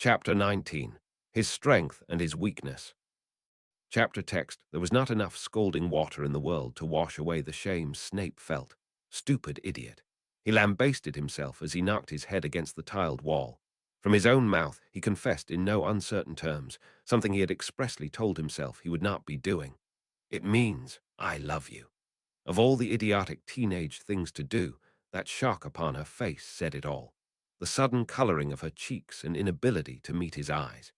Chapter 19. His Strength and His Weakness. Chapter text. There was not enough scalding water in the world to wash away the shame Snape felt. Stupid idiot. He lambasted himself as he knocked his head against the tiled wall. From his own mouth, he confessed in no uncertain terms something he had expressly told himself he would not be doing. It means, I love you. Of all the idiotic teenage things to do, that shock upon her face said it all. The sudden coloring of her cheeks and inability to meet his eyes.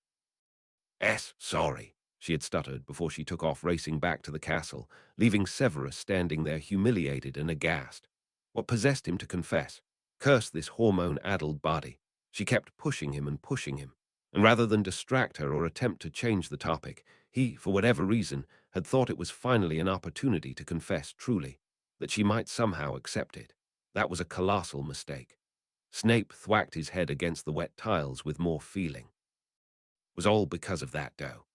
Sorry, she had stuttered before she took off racing back to the castle, leaving Severus standing there humiliated and aghast. What possessed him to confess? Curse this hormone-addled body. She kept pushing him, and rather than distract her or attempt to change the topic, he, for whatever reason, had thought it was finally an opportunity to confess truly, that she might somehow accept it. That was a colossal mistake. Snape thwacked his head against the wet tiles with more feeling. It was all because of that doe.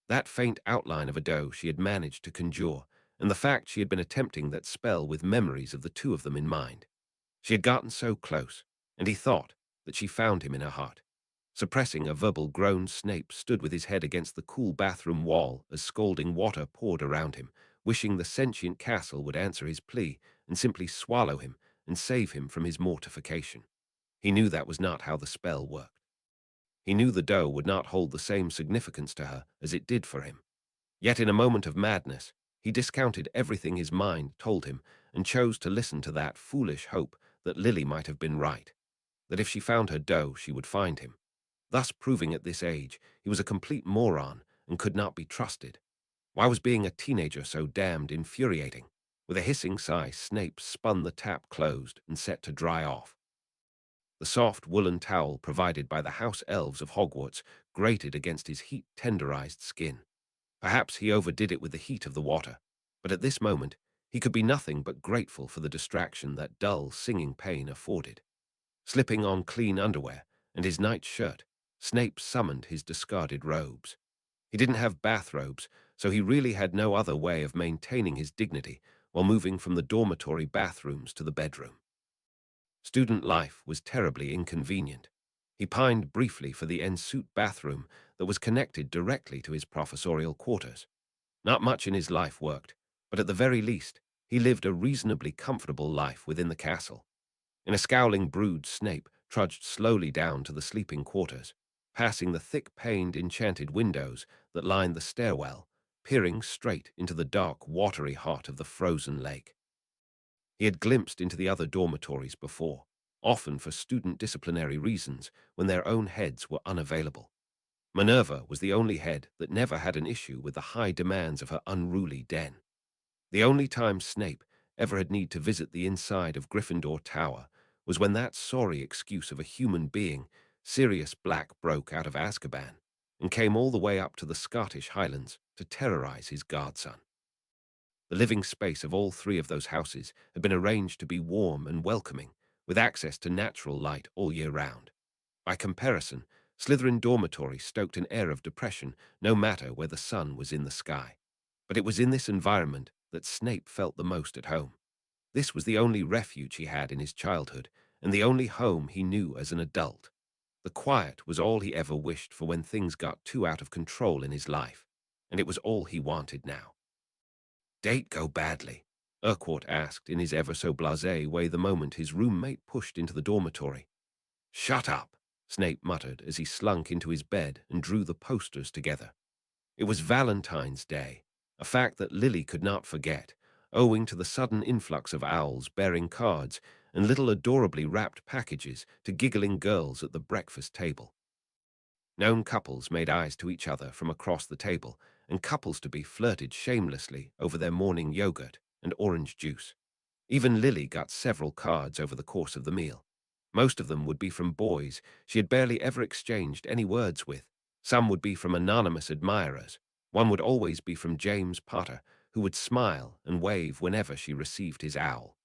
That faint outline of a doe she had managed to conjure, and the fact she had been attempting that spell with memories of the two of them in mind. She had gotten so close, and he thought that she found him in her heart. Suppressing a verbal groan, Snape stood with his head against the cool bathroom wall as scalding water poured around him, wishing the sentient castle would answer his plea and simply swallow him and save him from his mortification. He knew that was not how the spell worked. He knew the doe would not hold the same significance to her as it did for him. Yet in a moment of madness, he discounted everything his mind told him and chose to listen to that foolish hope that Lily might have been right, that if she found her doe, she would find him, thus proving at this age he was a complete moron and could not be trusted. Why was being a teenager so damned infuriating? With a hissing sigh, Snape spun the tap closed and set to dry off. The soft woolen towel provided by the house elves of Hogwarts grated against his heat-tenderized skin. Perhaps he overdid it with the heat of the water, but at this moment he could be nothing but grateful for the distraction that dull, singing pain afforded. Slipping on clean underwear and his night shirt, Snape summoned his discarded robes. He didn't have bathrobes, so he really had no other way of maintaining his dignity while moving from the dormitory bathrooms to the bedroom. Student life was terribly inconvenient. He pined briefly for the en-suite bathroom that was connected directly to his professorial quarters. Not much in his life worked, but at the very least, he lived a reasonably comfortable life within the castle. In a scowling brood, Snape trudged slowly down to the sleeping quarters, passing the thick-paned enchanted windows that lined the stairwell, peering straight into the dark, watery heart of the frozen lake. He had glimpsed into the other dormitories before, often for student disciplinary reasons when their own heads were unavailable. Minerva was the only head that never had an issue with the high demands of her unruly den. The only time Snape ever had need to visit the inside of Gryffindor Tower was when that sorry excuse of a human being, Sirius Black, broke out of Azkaban and came all the way up to the Scottish Highlands to terrorize his godson. The living space of all three of those houses had been arranged to be warm and welcoming, with access to natural light all year round. By comparison, Slytherin Dormitory stoked an air of depression no matter where the sun was in the sky. But it was in this environment that Snape felt the most at home. This was the only refuge he had in his childhood, and the only home he knew as an adult. The quiet was all he ever wished for when things got too out of control in his life, and it was all he wanted now. "Date go badly?" Urquhart asked in his ever-so-blasé way the moment his roommate pushed into the dormitory. "Shut up," Snape muttered as he slunk into his bed and drew the posters together. It was Valentine's Day, a fact that Lily could not forget, owing to the sudden influx of owls bearing cards and little adorably wrapped packages to giggling girls at the breakfast table. Known couples made eyes to each other from across the table, and couples-to-be flirted shamelessly over their morning yogurt and orange juice. Even Lily got several cards over the course of the meal. Most of them would be from boys she had barely ever exchanged any words with. Some would be from anonymous admirers. One would always be from James Potter, who would smile and wave whenever she received his owl.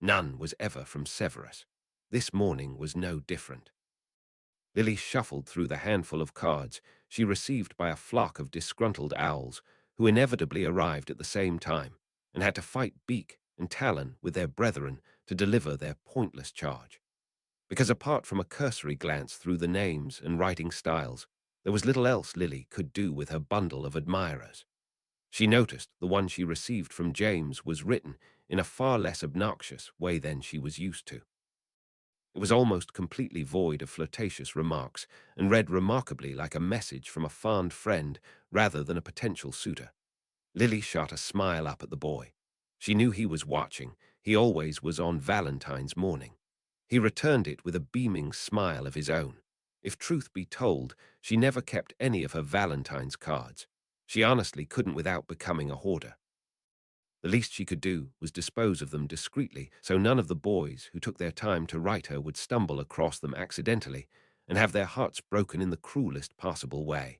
None was ever from Severus. This morning was no different. Lily shuffled through the handful of cards she received by a flock of disgruntled owls who inevitably arrived at the same time and had to fight beak and talon with their brethren to deliver their pointless charge. because apart from a cursory glance through the names and writing styles, there was little else Lily could do with her bundle of admirers. She noticed the one she received from James was written in a far less obnoxious way than she was used to. It was almost completely void of flirtatious remarks and read remarkably like a message from a fond friend rather than a potential suitor. Lily shot a smile up at the boy. She knew he was watching. He always was on Valentine's morning. He returned it with a beaming smile of his own. If truth be told, she never kept any of her Valentine's cards. She honestly couldn't without becoming a hoarder. The least she could do was dispose of them discreetly so none of the boys who took their time to write her would stumble across them accidentally and have their hearts broken in the cruelest possible way.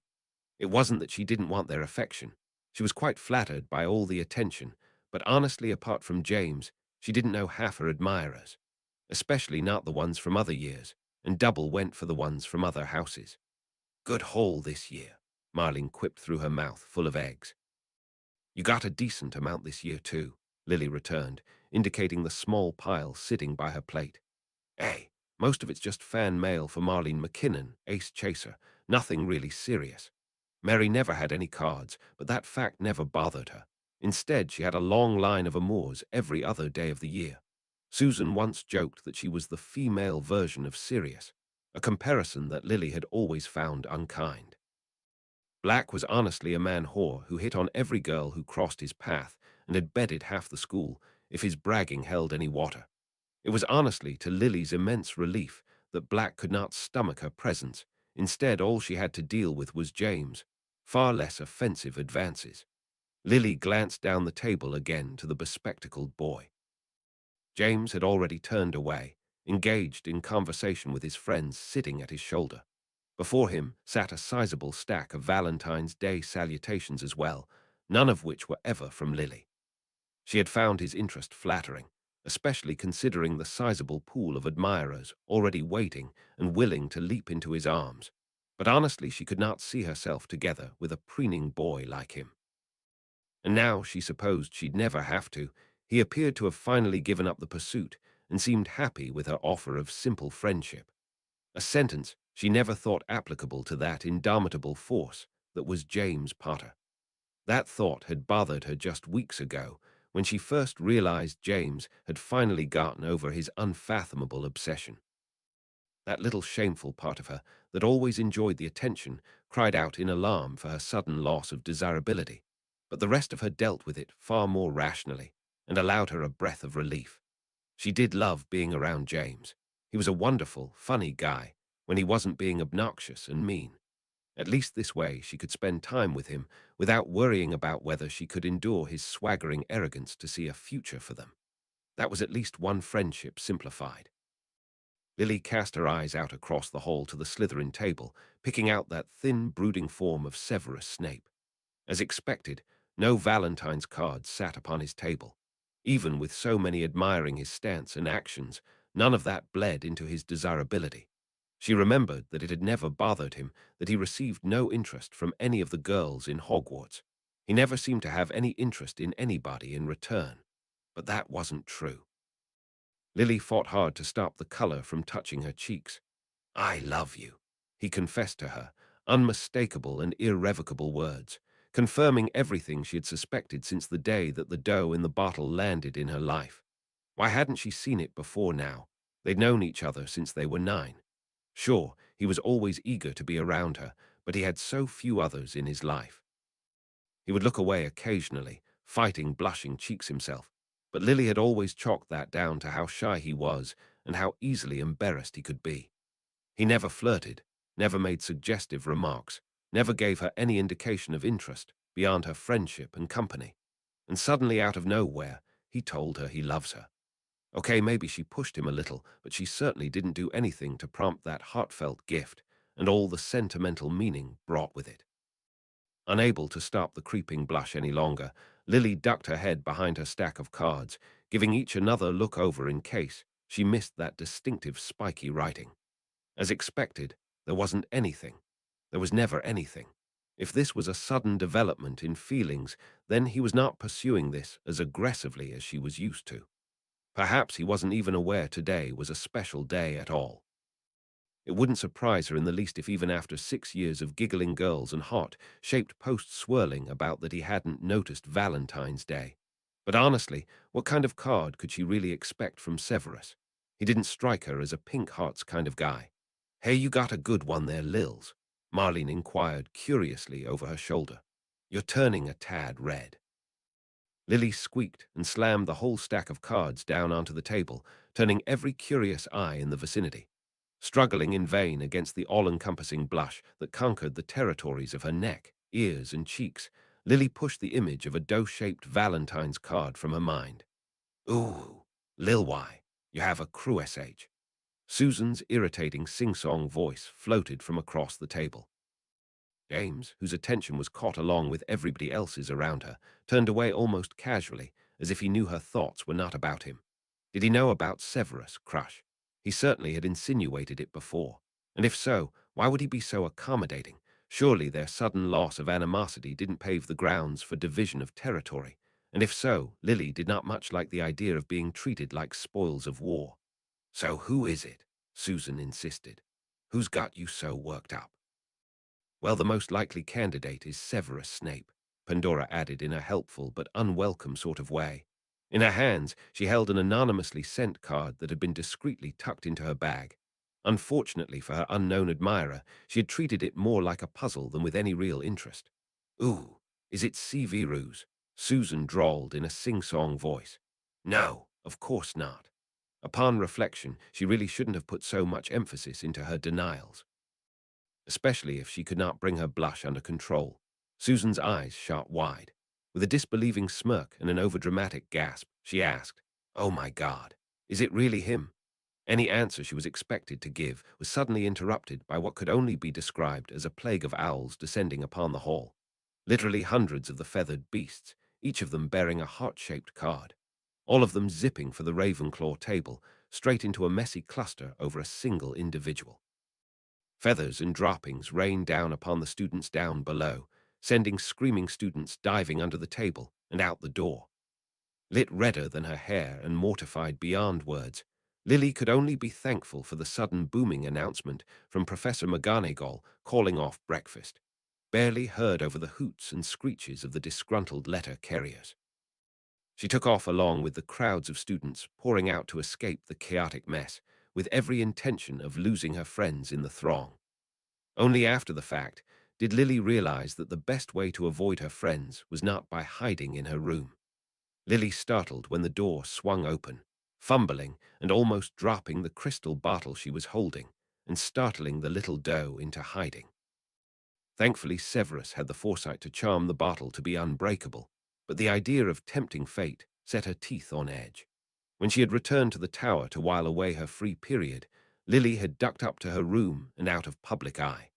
It wasn't that she didn't want their affection. She was quite flattered by all the attention, but honestly, apart from James, she didn't know half her admirers, especially not the ones from other years, and double went for the ones from other houses. Good haul this year, Marlene quipped through her mouth full of eggs. You got a decent amount this year, too, Lily returned, indicating the small pile sitting by her plate. Hey, most of it's just fan mail for Marlene McKinnon, ace chaser, nothing really serious. Mary never had any cards, but that fact never bothered her. Instead, she had a long line of amours every other day of the year. Susan once joked that she was the female version of Sirius, a comparison that Lily had always found unkind. Black was honestly a man whore who hit on every girl who crossed his path and had bedded half the school if his bragging held any water. It was honestly to Lily's immense relief that Black could not stomach her presence. Instead, all she had to deal with was James, far less offensive advances. Lily glanced down the table again to the bespectacled boy. James had already turned away, engaged in conversation with his friends sitting at his shoulder. Before him sat a sizable stack of Valentine's Day salutations as well, none of which were ever from Lily. She had found his interest flattering, especially considering the sizable pool of admirers already waiting and willing to leap into his arms. But honestly, she could not see herself together with a preening boy like him. And now she supposed she'd never have to. He appeared to have finally given up the pursuit and seemed happy with her offer of simple friendship. A sentence she never thought applicable to that indomitable force that was James Potter. That thought had bothered her just weeks ago when she first realized James had finally gotten over his unfathomable obsession. That little shameful part of her that always enjoyed the attention cried out in alarm for her sudden loss of desirability, but the rest of her dealt with it far more rationally and allowed her a breath of relief. She did love being around James. He was a wonderful, funny guy when he wasn't being obnoxious and mean. At least this way she could spend time with him without worrying about whether she could endure his swaggering arrogance to see a future for them. That was at least one friendship simplified. Lily cast her eyes out across the hall to the Slytherin table, picking out that thin, brooding form of Severus Snape. As expected, no Valentine's cards sat upon his table. Even with so many admiring his stance and actions, none of that bled into his desirability. She remembered that it had never bothered him that he received no interest from any of the girls in Hogwarts. He never seemed to have any interest in anybody in return. But that wasn't true. Lily fought hard to stop the color from touching her cheeks. I love you, he confessed to her, unmistakable and irrevocable words, confirming everything she had suspected since the day that the dough in the bottle landed in her life. Why hadn't she seen it before now? They'd known each other since they were 9. Sure, he was always eager to be around her, but he had so few others in his life. He would look away occasionally, fighting blushing cheeks himself, but Lily had always chalked that down to how shy he was and how easily embarrassed he could be. He never flirted, never made suggestive remarks, never gave her any indication of interest beyond her friendship and company. And suddenly, out of nowhere, he told her he loves her. Okay, maybe she pushed him a little, but she certainly didn't do anything to prompt that heartfelt gift and all the sentimental meaning brought with it. Unable to stop the creeping blush any longer, Lily ducked her head behind her stack of cards, giving each another look over in case she missed that distinctive spiky writing. As expected, there wasn't anything. There was never anything. If this was a sudden development in feelings, then he was not pursuing this as aggressively as she was used to. Perhaps he wasn't even aware today was a special day at all. It wouldn't surprise her in the least if even after 6 years of giggling girls and hot-shaped posts swirling about that he hadn't noticed Valentine's Day. But honestly, what kind of card could she really expect from Severus? He didn't strike her as a pink hearts kind of guy. "Hey, you got a good one there, Lils?" Marlene inquired curiously over her shoulder. "You're turning a tad red." Lily squeaked and slammed the whole stack of cards down onto the table, turning every curious eye in the vicinity. Struggling in vain against the all-encompassing blush that conquered the territories of her neck, ears, and cheeks, Lily pushed the image of a dough-shaped Valentine's card from her mind. "Ooh, Lil Y, you have a crew SH." Susan's irritating sing-song voice floated from across the table. James, whose attention was caught along with everybody else's around her, turned away almost casually, as if he knew her thoughts were not about him. Did he know about Severus' crush? He certainly had insinuated it before. And if so, why would he be so accommodating? Surely their sudden loss of animosity didn't pave the grounds for division of territory. And if so, Lily did not much like the idea of being treated like spoils of war. "So who is it?" Susan insisted. "Who's got you so worked up?" "Well, the most likely candidate is Severus Snape," Pandora added in a helpful but unwelcome sort of way. In her hands, she held an anonymously sent card that had been discreetly tucked into her bag. Unfortunately for her unknown admirer, she had treated it more like a puzzle than with any real interest. "Ooh, is it Severus?" Susan drawled in a sing-song voice. "No, of course not." Upon reflection, she really shouldn't have put so much emphasis into her denials, especially if she could not bring her blush under control. Susan's eyes shot wide. With a disbelieving smirk and an overdramatic gasp, she asked, "Oh my God, is it really him?" Any answer she was expected to give was suddenly interrupted by what could only be described as a plague of owls descending upon the hall. Literally hundreds of the feathered beasts, each of them bearing a heart-shaped card. All of them zipping for the Ravenclaw table, straight into a messy cluster over a single individual. Feathers and droppings rained down upon the students down below, sending screaming students diving under the table and out the door. Lit redder than her hair and mortified beyond words, Lily could only be thankful for the sudden booming announcement from Professor McGonagall calling off breakfast, barely heard over the hoots and screeches of the disgruntled letter carriers. She took off along with the crowds of students pouring out to escape the chaotic mess, with every intention of losing her friends in the throng. Only after the fact did Lily realize that the best way to avoid her friends was not by hiding in her room. Lily startled when the door swung open, fumbling and almost dropping the crystal bottle she was holding, and startling the little doe into hiding. Thankfully, Severus had the foresight to charm the bottle to be unbreakable, but the idea of tempting fate set her teeth on edge. When she had returned to the tower to while away her free period, Lily had ducked up to her room and out of public eye.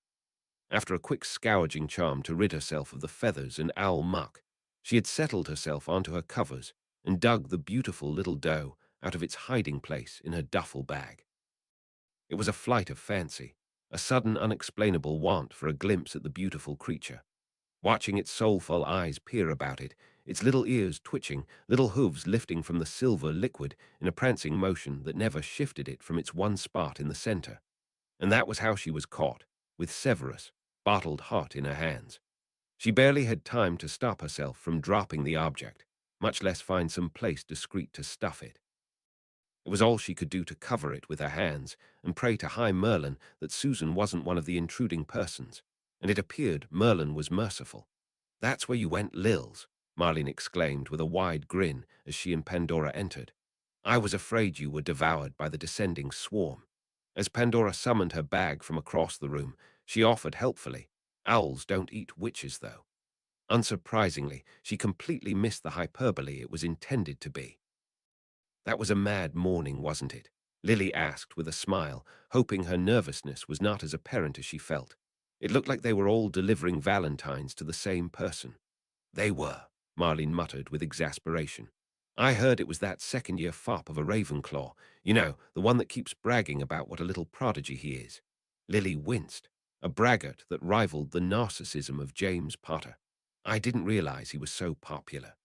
After a quick scourging charm to rid herself of the feathers and owl muck, she had settled herself onto her covers and dug the beautiful little doe out of its hiding place in her duffel bag. It was a flight of fancy, a sudden unexplainable want for a glimpse at the beautiful creature. Watching its soulful eyes peer about it, its little ears twitching, little hooves lifting from the silver liquid in a prancing motion that never shifted it from its one spot in the center. And that was how she was caught, with Severus, bottled hot in her hands. She barely had time to stop herself from dropping the object, much less find some place discreet to stuff it. It was all she could do to cover it with her hands and pray to High Merlin that Susan wasn't one of the intruding persons, and it appeared Merlin was merciful. "That's where you went, Lils," Marlene exclaimed with a wide grin as she and Pandora entered. "I was afraid you were devoured by the descending swarm." As Pandora summoned her bag from across the room, she offered helpfully, "Owls don't eat witches, though." Unsurprisingly, she completely missed the hyperbole it was intended to be. "That was a mad morning, wasn't it?" Lily asked with a smile, hoping her nervousness was not as apparent as she felt. It looked like they were all delivering valentines to the same person. "They were," Marlene muttered with exasperation. "I heard it was that second-year fop of a Ravenclaw, you know, the one that keeps bragging about what a little prodigy he is." Lily winced, a braggart that rivaled the narcissism of James Potter. "I didn't realize he was so popular."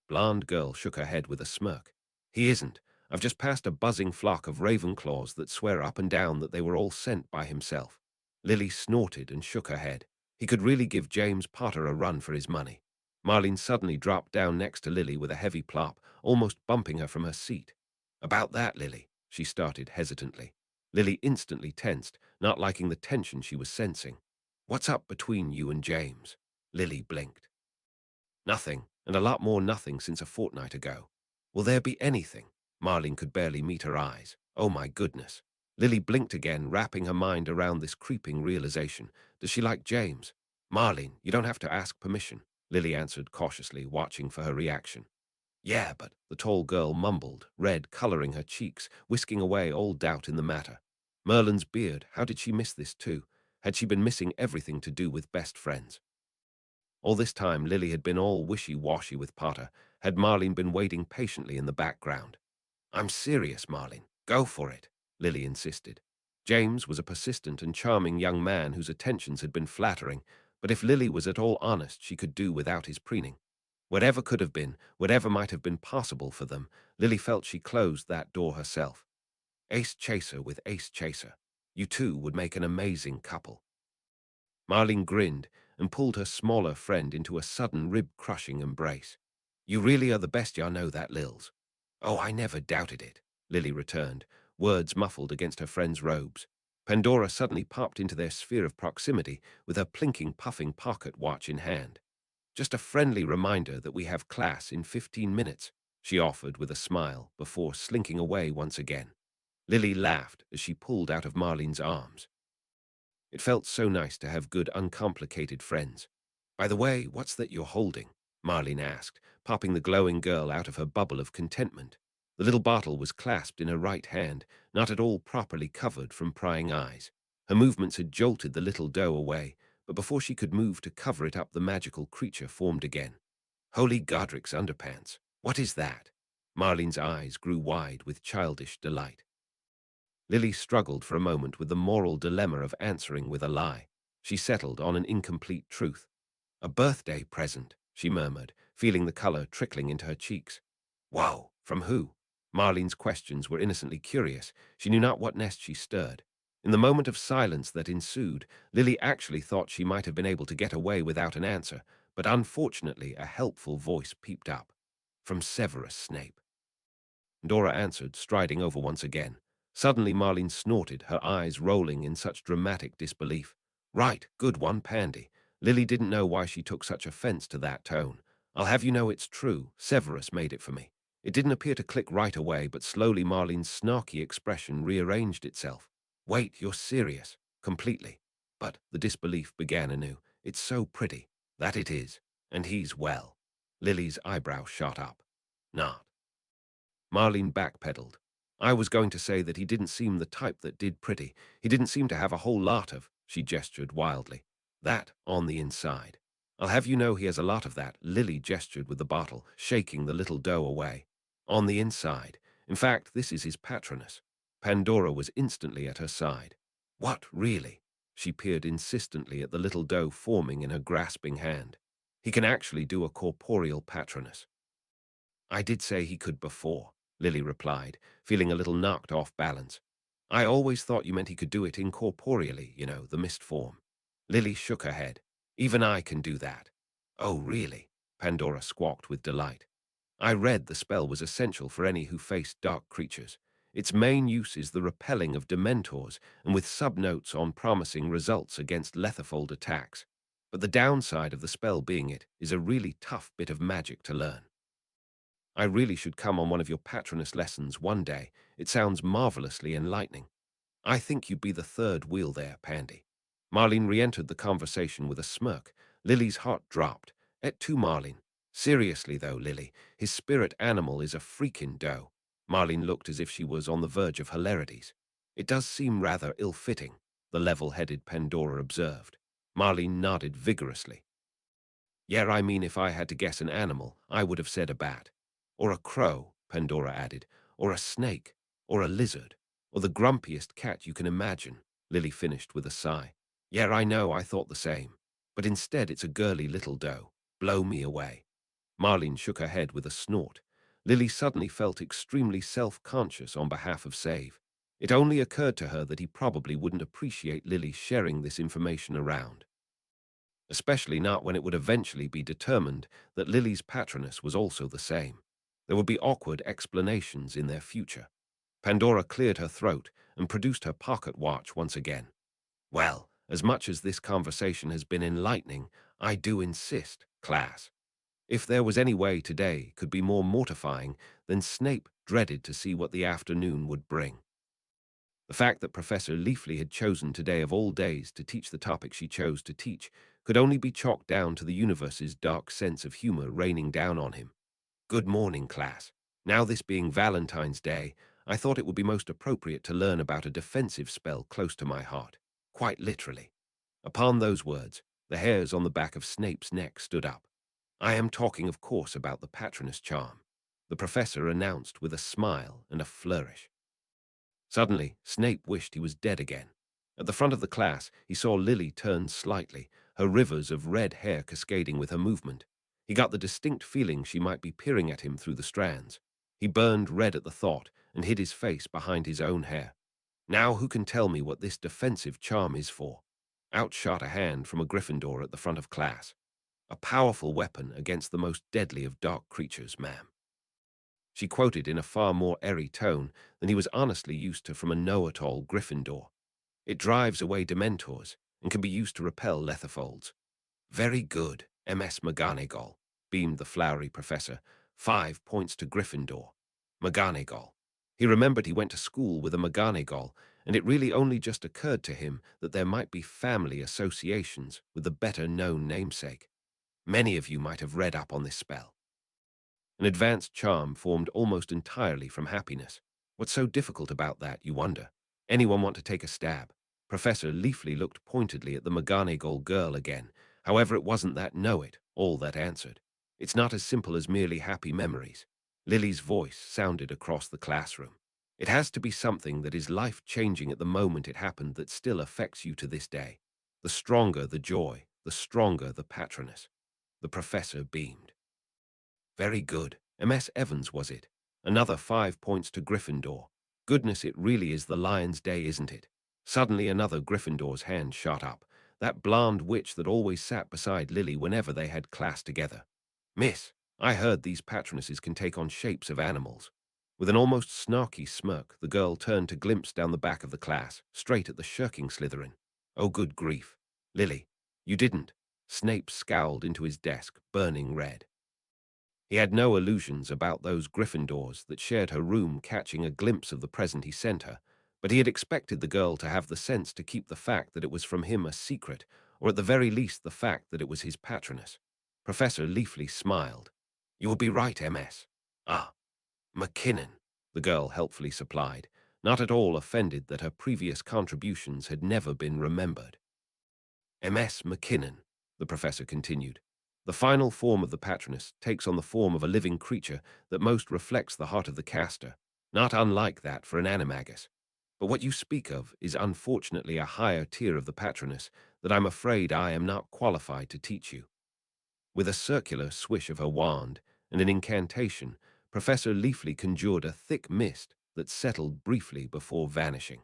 Blonde girl shook her head with a smirk. "He isn't, I've just passed a buzzing flock of Ravenclaws that swear up and down that they were all sent by himself." Lily snorted and shook her head. He could really give James Potter a run for his money. Marlene suddenly dropped down next to Lily with a heavy plop, almost bumping her from her seat. "About that, Lily," she started hesitantly. Lily instantly tensed, not liking the tension she was sensing. "What's up between you and James?" Lily blinked. "Nothing, and a lot more nothing since a fortnight ago." "Will there be anything?" Marlene could barely meet her eyes. "Oh my goodness." Lily blinked again, wrapping her mind around this creeping realization. Does she like James? "Marlene, you don't have to ask permission," Lily answered cautiously, watching for her reaction. "Yeah, but," the tall girl mumbled, red coloring her cheeks, whisking away all doubt in the matter. Merlin's beard, how did she miss this too? Had she been missing everything to do with best friends? All this time, Lily had been all wishy-washy with Potter. Had Marlene been waiting patiently in the background? "I'm serious, Marlene. Go for it," Lily insisted. James was a persistent and charming young man whose attentions had been flattering, but if Lily was at all honest, she could do without his preening. Whatever could have been, whatever might have been possible for them, Lily felt she closed that door herself. Ace Chaser with Ace Chaser. You two would make an amazing couple. Marlene grinned and pulled her smaller friend into a sudden rib-crushing embrace. "You really are the best, ya know that, Lils." "Oh, I never doubted it," Lily returned, words muffled against her friend's robes. Pandora suddenly popped into their sphere of proximity with her plinking, puffing pocket watch in hand. "Just a friendly reminder that we have class in 15 minutes, she offered with a smile before slinking away once again. Lily laughed as she pulled out of Marlene's arms. It felt so nice to have good, uncomplicated friends. "By the way, what's that you're holding?" Marlene asked, popping the glowing girl out of her bubble of contentment. The little bottle was clasped in her right hand, not at all properly covered from prying eyes. Her movements had jolted the little doe away, but before she could move to cover it up, the magical creature formed again. "Holy Godric's underpants! What is that?" Marlene's eyes grew wide with childish delight. Lily struggled for a moment with the moral dilemma of answering with a lie. She settled on an incomplete truth. "A birthday present," she murmured, feeling the color trickling into her cheeks. "Whoa, from who?" Marlene's questions were innocently curious. She knew not what nest she stirred. In the moment of silence that ensued, Lily actually thought she might have been able to get away without an answer, but unfortunately a helpful voice peeped up. "From Severus Snape." Dora answered, striding over once again. Suddenly Marlene snorted, her eyes rolling in such dramatic disbelief. "Right, good one, Pandy." Lily didn't know why she took such offense to that tone. "I'll have you know it's true. Severus made it for me." It didn't appear to click right away, but slowly Marlene's snarky expression rearranged itself. "Wait, you're serious?" "Completely." But the disbelief began anew. "It's so pretty." "That it is. And he's well." Lily's eyebrow shot up. "Not." Marlene backpedaled. "I was going to say that he didn't seem the type that did pretty. He didn't seem to have a whole lot of," she gestured wildly. "That on the inside. I'll have you know he has a lot of that." Lily gestured with the bottle, shaking the little doe away. "On the inside. In fact, this is his patroness." Pandora was instantly at her side. "What, really?" She peered insistently at the little doe forming in her grasping hand. "He can actually do a corporeal patroness." "I did say he could before," Lily replied, feeling a little knocked off balance. "I always thought you meant he could do it incorporeally, you know, the mist form." Lily shook her head. "Even I can do that." "Oh, really?" Pandora squawked with delight. "I read the spell was essential for any who faced dark creatures. Its main use is the repelling of dementors, and with subnotes on promising results against lethalfold attacks. But the downside of the spell being it is a really tough bit of magic to learn. I really should come on one of your patroness lessons one day. It sounds marvelously enlightening." "I think you'd be the third wheel there, Pandy." Marlene re-entered the conversation with a smirk. Lily's heart dropped. "Et tu, Marlene." "Seriously, though, Lily, his spirit animal is a freakin' doe." Marlene looked as if she was on the verge of hilarities. "It does seem rather ill-fitting," the level-headed Pandora observed. Marlene nodded vigorously. "Yeah, I mean, if I had to guess an animal, I would have said a bat. Or a crow," Pandora added. "Or a snake. Or a lizard. Or the grumpiest cat you can imagine," Lily finished with a sigh. "Yeah, I know, I thought the same. But instead it's a girly little doe. Blow me away." Marlene shook her head with a snort. Lily suddenly felt extremely self-conscious on behalf of Save. It only occurred to her that he probably wouldn't appreciate Lily sharing this information around, especially not when it would eventually be determined that Lily's patroness was also the same. There would be awkward explanations in their future. Pandora cleared her throat and produced her pocket watch once again. Well, as much as this conversation has been enlightening, I do insist, class. If there was any way today could be more mortifying, then Snape dreaded to see what the afternoon would bring. The fact that Professor Leafley had chosen today of all days to teach the topic she chose to teach could only be chalked down to the universe's dark sense of humor raining down on him. Good morning, class. Now, this being Valentine's Day, I thought it would be most appropriate to learn about a defensive spell close to my heart. Quite literally. Upon those words, the hairs on the back of Snape's neck stood up. I am talking, of course, about the Patronus charm, the professor announced with a smile and a flourish. Suddenly, Snape wished he was dead again. At the front of the class, he saw Lily turn slightly, her rivers of red hair cascading with her movement. He got the distinct feeling she might be peering at him through the strands. He burned red at the thought and hid his face behind his own hair. Now who can tell me what this defensive charm is for? Out shot a hand from a Gryffindor at the front of class. A powerful weapon against the most deadly of dark creatures, ma'am. She quoted in a far more airy tone than he was honestly used to from a know-it-all Gryffindor. It drives away Dementors and can be used to repel Letherfolds. Very good, MS McGonagall, beamed the flowery professor. 5 points to Gryffindor. McGonagall. He remembered he went to school with a McGonagall, and it really only just occurred to him that there might be family associations with the better-known namesake. Many of you might have read up on this spell. An advanced charm formed almost entirely from happiness. What's so difficult about that, you wonder? Anyone want to take a stab? Professor Leafley looked pointedly at the McGonagall girl again. However, it wasn't that know-it, all that answered. It's not as simple as merely happy memories. Lily's voice sounded across the classroom. It has to be something that is life-changing at the moment it happened that still affects you to this day. The stronger the joy, the stronger the patroness. The professor beamed. Very good. MS Evans, was it? Another 5 points to Gryffindor. Goodness, it really is the Lion's Day, isn't it? Suddenly another Gryffindor's hand shot up, that blonde witch that always sat beside Lily whenever they had class together. Miss, I heard these patronesses can take on shapes of animals. With an almost snarky smirk, the girl turned to glimpse down the back of the class, straight at the shirking Slytherin. Oh, good grief. Lily, you didn't. Snape scowled into his desk, burning red. He had no illusions about those Gryffindors that shared her room catching a glimpse of the present he sent her, but he had expected the girl to have the sense to keep the fact that it was from him a secret, or at the very least the fact that it was his patroness. Professor Leafley smiled. You will be right, MS. Ah, McKinnon, the girl helpfully supplied, not at all offended that her previous contributions had never been remembered. MS McKinnon, the professor continued. The final form of the patroness takes on the form of a living creature that most reflects the heart of the caster, not unlike that for an animagus. But what you speak of is unfortunately a higher tier of the patroness that I'm afraid I am not qualified to teach you. With a circular swish of her wand and an incantation, Professor Leafley conjured a thick mist that settled briefly before vanishing.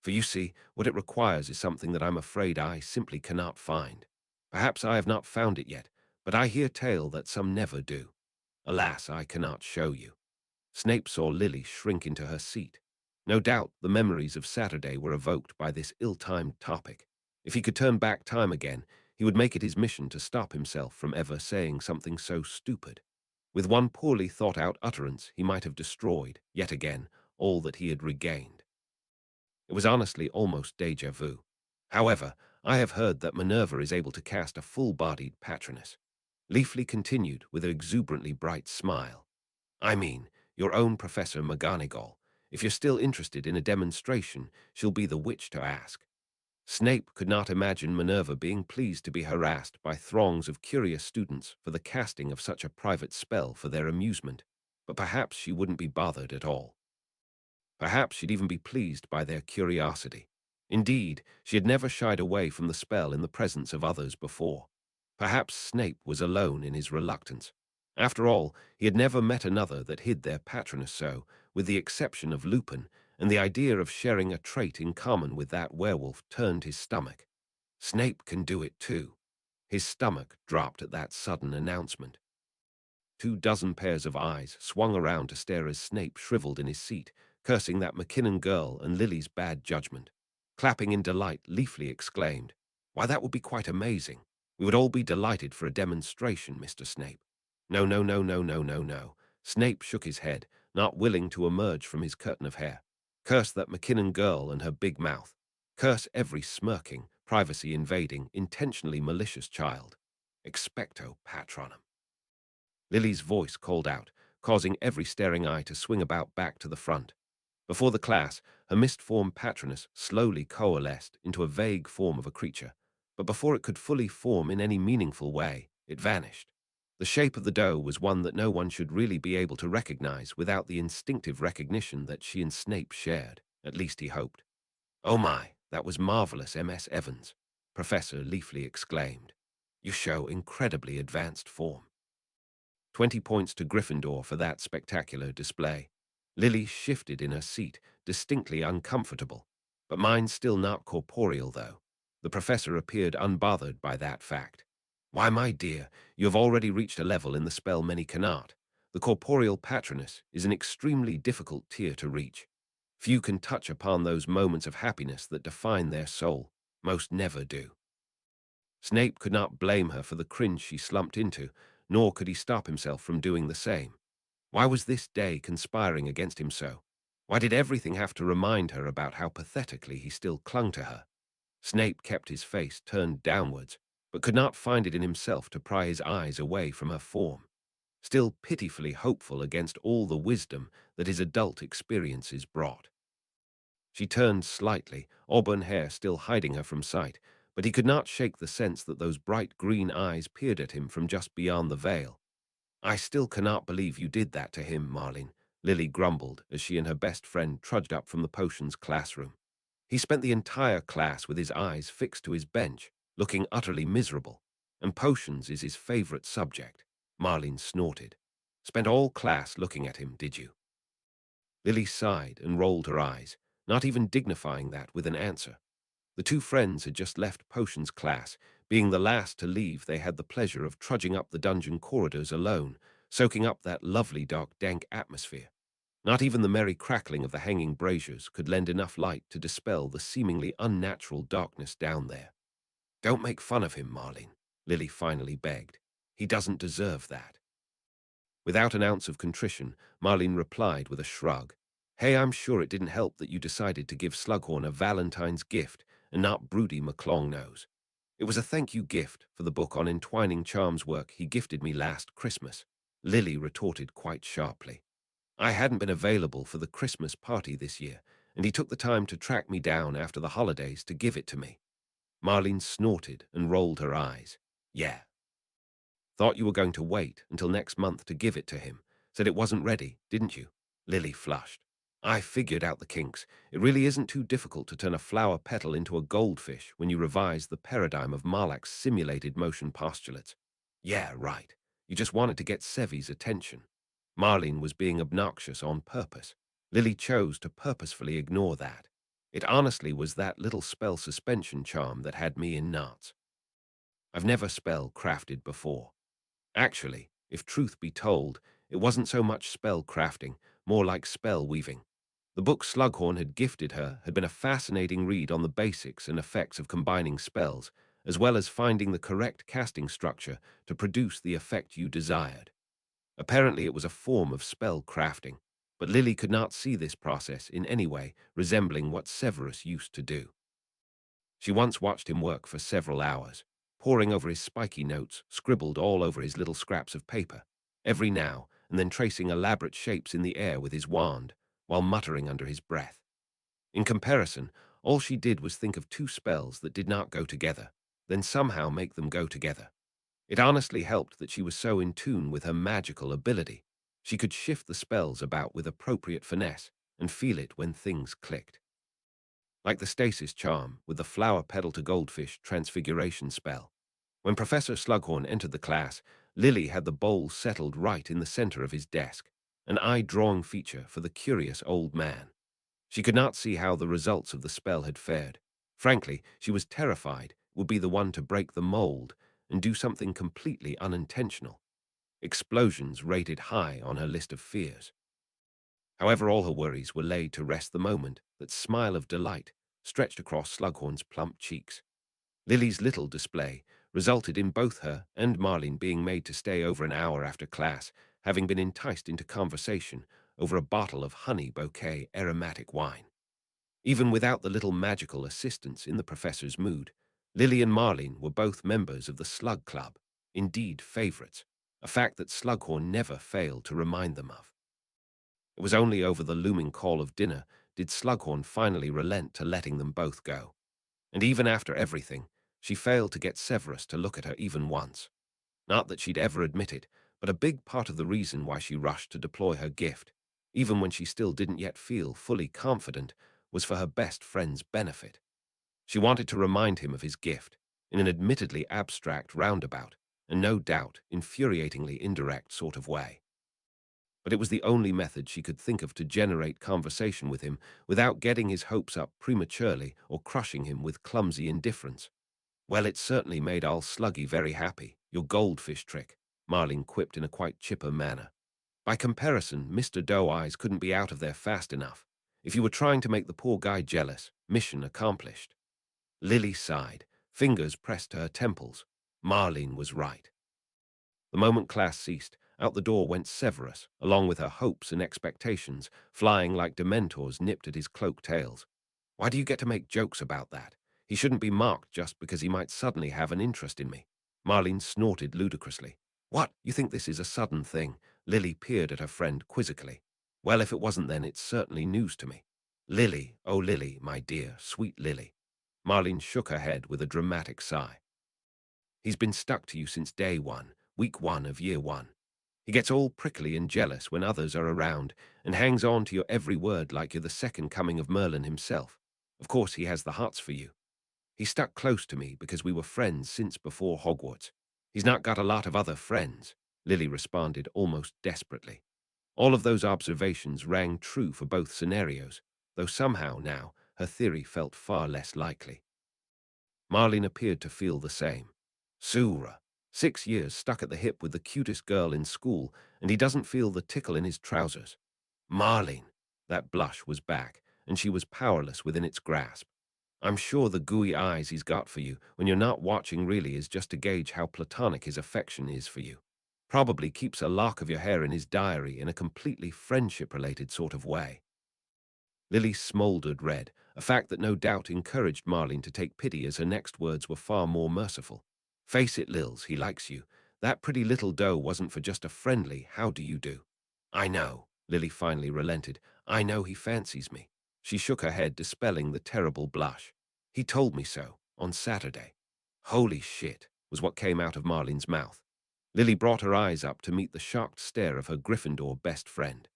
For you see, what it requires is something that I'm afraid I simply cannot find. Perhaps I have not found it yet, but I hear tale that some never do. Alas, I cannot show you. Snape saw Lily shrink into her seat. No doubt the memories of Saturday were evoked by this ill-timed topic. If he could turn back time again, he would make it his mission to stop himself from ever saying something so stupid. With one poorly thought-out utterance, he might have destroyed, yet again, all that he had regained. It was honestly almost déjà vu. However, I have heard that Minerva is able to cast a full-bodied patroness. Leafley continued with an exuberantly bright smile. I mean, your own Professor McGonagall. If you're still interested in a demonstration, she'll be the witch to ask. Snape could not imagine Minerva being pleased to be harassed by throngs of curious students for the casting of such a private spell for their amusement, but perhaps she wouldn't be bothered at all. Perhaps she'd even be pleased by their curiosity. Indeed, she had never shied away from the spell in the presence of others before. Perhaps Snape was alone in his reluctance. After all, he had never met another that hid their patroness so, with the exception of Lupin, and the idea of sharing a trait in common with that werewolf turned his stomach. Snape can do it too. His stomach dropped at that sudden announcement. 24 pairs of eyes swung around to stare as Snape shriveled in his seat, cursing that McKinnon girl and Lily's bad judgment. Clapping in delight, Leafly exclaimed, "Why, that would be quite amazing. We would all be delighted for a demonstration, Mr. Snape." No, no, no, no, no, no, no. Snape shook his head, not willing to emerge from his curtain of hair. Curse that McKinnon girl and her big mouth. Curse every smirking, privacy-invading, intentionally malicious child. Expecto Patronum. Lily's voice called out, causing every staring eye to swing about back to the front. Before the class, her mist-formed patroness slowly coalesced into a vague form of a creature, but before it could fully form in any meaningful way, it vanished. The shape of the doe was one that no one should really be able to recognize without the instinctive recognition that she and Snape shared, at least he hoped. "Oh my, that was marvelous, M.S. Evans," Professor Leafly exclaimed. "You show incredibly advanced form." 20 points to Gryffindor for that spectacular display. Lily shifted in her seat, distinctly uncomfortable. But mine's still not corporeal, though. The professor appeared unbothered by that fact. "Why, my dear, you have already reached a level in the spell many cannot. The corporeal patroness is an extremely difficult tier to reach. Few can touch upon those moments of happiness that define their soul. Most never do." Snape could not blame her for the cringe she slumped into, nor could he stop himself from doing the same. Why was this day conspiring against him so? Why did everything have to remind her about how pathetically he still clung to her? Snape kept his face turned downwards, but could not find it in himself to pry his eyes away from her form. Still pitifully hopeful against all the wisdom that his adult experiences brought. She turned slightly, auburn hair still hiding her from sight, but he could not shake the sense that those bright green eyes peered at him from just beyond the veil. "I still cannot believe you did that to him, Marlene," Lily grumbled as she and her best friend trudged up from the potions classroom. "He spent the entire class with his eyes fixed to his bench, looking utterly miserable. And potions is his favorite subject." Marlene snorted. "Spent all class looking at him, did you?" Lily sighed and rolled her eyes, not even dignifying that with an answer. The two friends had just left potions class. Being the last to leave, they had the pleasure of trudging up the dungeon corridors alone, soaking up that lovely dark, dank atmosphere. Not even the merry crackling of the hanging braziers could lend enough light to dispel the seemingly unnatural darkness down there. "Don't make fun of him, Marlene," Lily finally begged. "He doesn't deserve that." Without an ounce of contrition, Marlene replied with a shrug. "Hey, I'm sure it didn't help that you decided to give Slughorn a Valentine's gift and not Broody McLongnose. It was a thank-you gift for the book on entwining charms work he gifted me last Christmas," Lily retorted quite sharply. "I hadn't been available for the Christmas party this year, and he took the time to track me down after the holidays to give it to me." Marlene snorted and rolled her eyes. "Yeah. Thought you were going to wait until next month to give it to him. Said it wasn't ready, didn't you?" Lily flushed. "I figured out the kinks. It really isn't too difficult to turn a flower petal into a goldfish when you revise the paradigm of Marlach's simulated motion postulates." "Yeah, right. You just wanted to get Sevy's attention." Marlene was being obnoxious on purpose. Lily chose to purposefully ignore that. It honestly was that little spell suspension charm that had me in knots. "I've never spell crafted before." Actually, if truth be told, it wasn't so much spell crafting, more like spell weaving. The book Slughorn had gifted her had been a fascinating read on the basics and effects of combining spells, as well as finding the correct casting structure to produce the effect you desired. Apparently it was a form of spell crafting, but Lily could not see this process in any way resembling what Severus used to do. She once watched him work for several hours, poring over his spiky notes, scribbled all over his little scraps of paper, every now and then tracing elaborate shapes in the air with his wand, while muttering under his breath. In comparison, all she did was think of two spells that did not go together, then somehow make them go together. It honestly helped that she was so in tune with her magical ability. She could shift the spells about with appropriate finesse and feel it when things clicked. Like the stasis charm with the flower petal to goldfish transfiguration spell. When Professor Slughorn entered the class, Lily had the bowl settled right in the center of his desk, an eye-drawing feature for the curious old man. She could not see how the results of the spell had fared. Frankly, she was terrified it would be the one to break the mold and do something completely unintentional. Explosions rated high on her list of fears. However, all her worries were laid to rest the moment that smile of delight stretched across Slughorn's plump cheeks. Lily's little display resulted in both her and Marlene being made to stay over an hour after class, having been enticed into conversation over a bottle of honey bouquet aromatic wine. Even without the little magical assistance in the professor's mood, Lily and Marlene were both members of the Slug Club, indeed favorites, a fact that Slughorn never failed to remind them of. It was only over the looming call of dinner did Slughorn finally relent to letting them both go. And even after everything, she failed to get Severus to look at her even once. Not that she'd ever admit it, but a big part of the reason why she rushed to deploy her gift, even when she still didn't yet feel fully confident, was for her best friend's benefit. She wanted to remind him of his gift, in an admittedly abstract roundabout, and no doubt infuriatingly indirect sort of way. But it was the only method she could think of to generate conversation with him without getting his hopes up prematurely or crushing him with clumsy indifference. "Well, it certainly made old Sluggy very happy, your goldfish trick," Marlene quipped in a quite chipper manner. "By comparison, Mr. Doe-Eyes couldn't be out of there fast enough. If you were trying to make the poor guy jealous, mission accomplished." Lily sighed, fingers pressed to her temples. Marlene was right. The moment class ceased, out the door went Severus, along with her hopes and expectations, flying like dementors nipped at his cloak tails. "Why do you get to make jokes about that? He shouldn't be mocked just because he might suddenly have an interest in me." Marlene snorted ludicrously. "What, you think this is a sudden thing?" Lily peered at her friend quizzically. "Well, if it wasn't then, it's certainly news to me." "Lily, oh Lily, my dear, sweet Lily." Marlene shook her head with a dramatic sigh. "He's been stuck to you since day one, week one of year one. He gets all prickly and jealous when others are around and hangs on to your every word like you're the second coming of Merlin himself. Of course, he has the hots for you. He stuck close to me because we were friends since before Hogwarts. He's not got a lot of other friends," Lily responded almost desperately. All of those observations rang true for both scenarios, though somehow now her theory felt far less likely. Marlene appeared to feel the same. "Sura, 6 years stuck at the hip with the cutest girl in school, and he doesn't feel the tickle in his trousers." "Marlene." That blush was back, and she was powerless within its grasp. "I'm sure the gooey eyes he's got for you when you're not watching really is just to gauge how platonic his affection is for you. Probably keeps a lock of your hair in his diary in a completely friendship-related sort of way." Lily smoldered red, a fact that no doubt encouraged Marlene to take pity as her next words were far more merciful. "Face it, Lils, he likes you. That pretty little doe wasn't for just a friendly how do you do." "I know," Lily finally relented. "I know he fancies me." She shook her head, dispelling the terrible blush. "He told me so, on Saturday." "Holy shit," was what came out of Marlene's mouth. Lily brought her eyes up to meet the shocked stare of her Gryffindor best friend.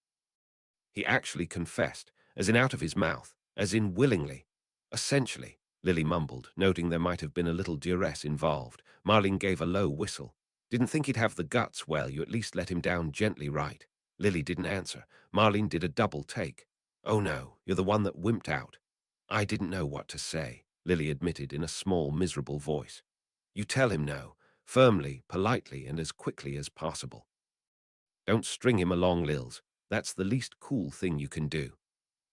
"He actually confessed, as in out of his mouth, as in willingly." "Essentially," Lily mumbled, noting there might have been a little duress involved. Marlene gave a low whistle. "Didn't think he'd have the guts. Well, you at least let him down gently, right?" Lily didn't answer. Marlene did a double take. "Oh no, you're the one that wimped out." "I didn't know what to say," Lily admitted in a small, miserable voice. "You tell him no, firmly, politely, and as quickly as possible. Don't string him along, Lils. That's the least cool thing you can do."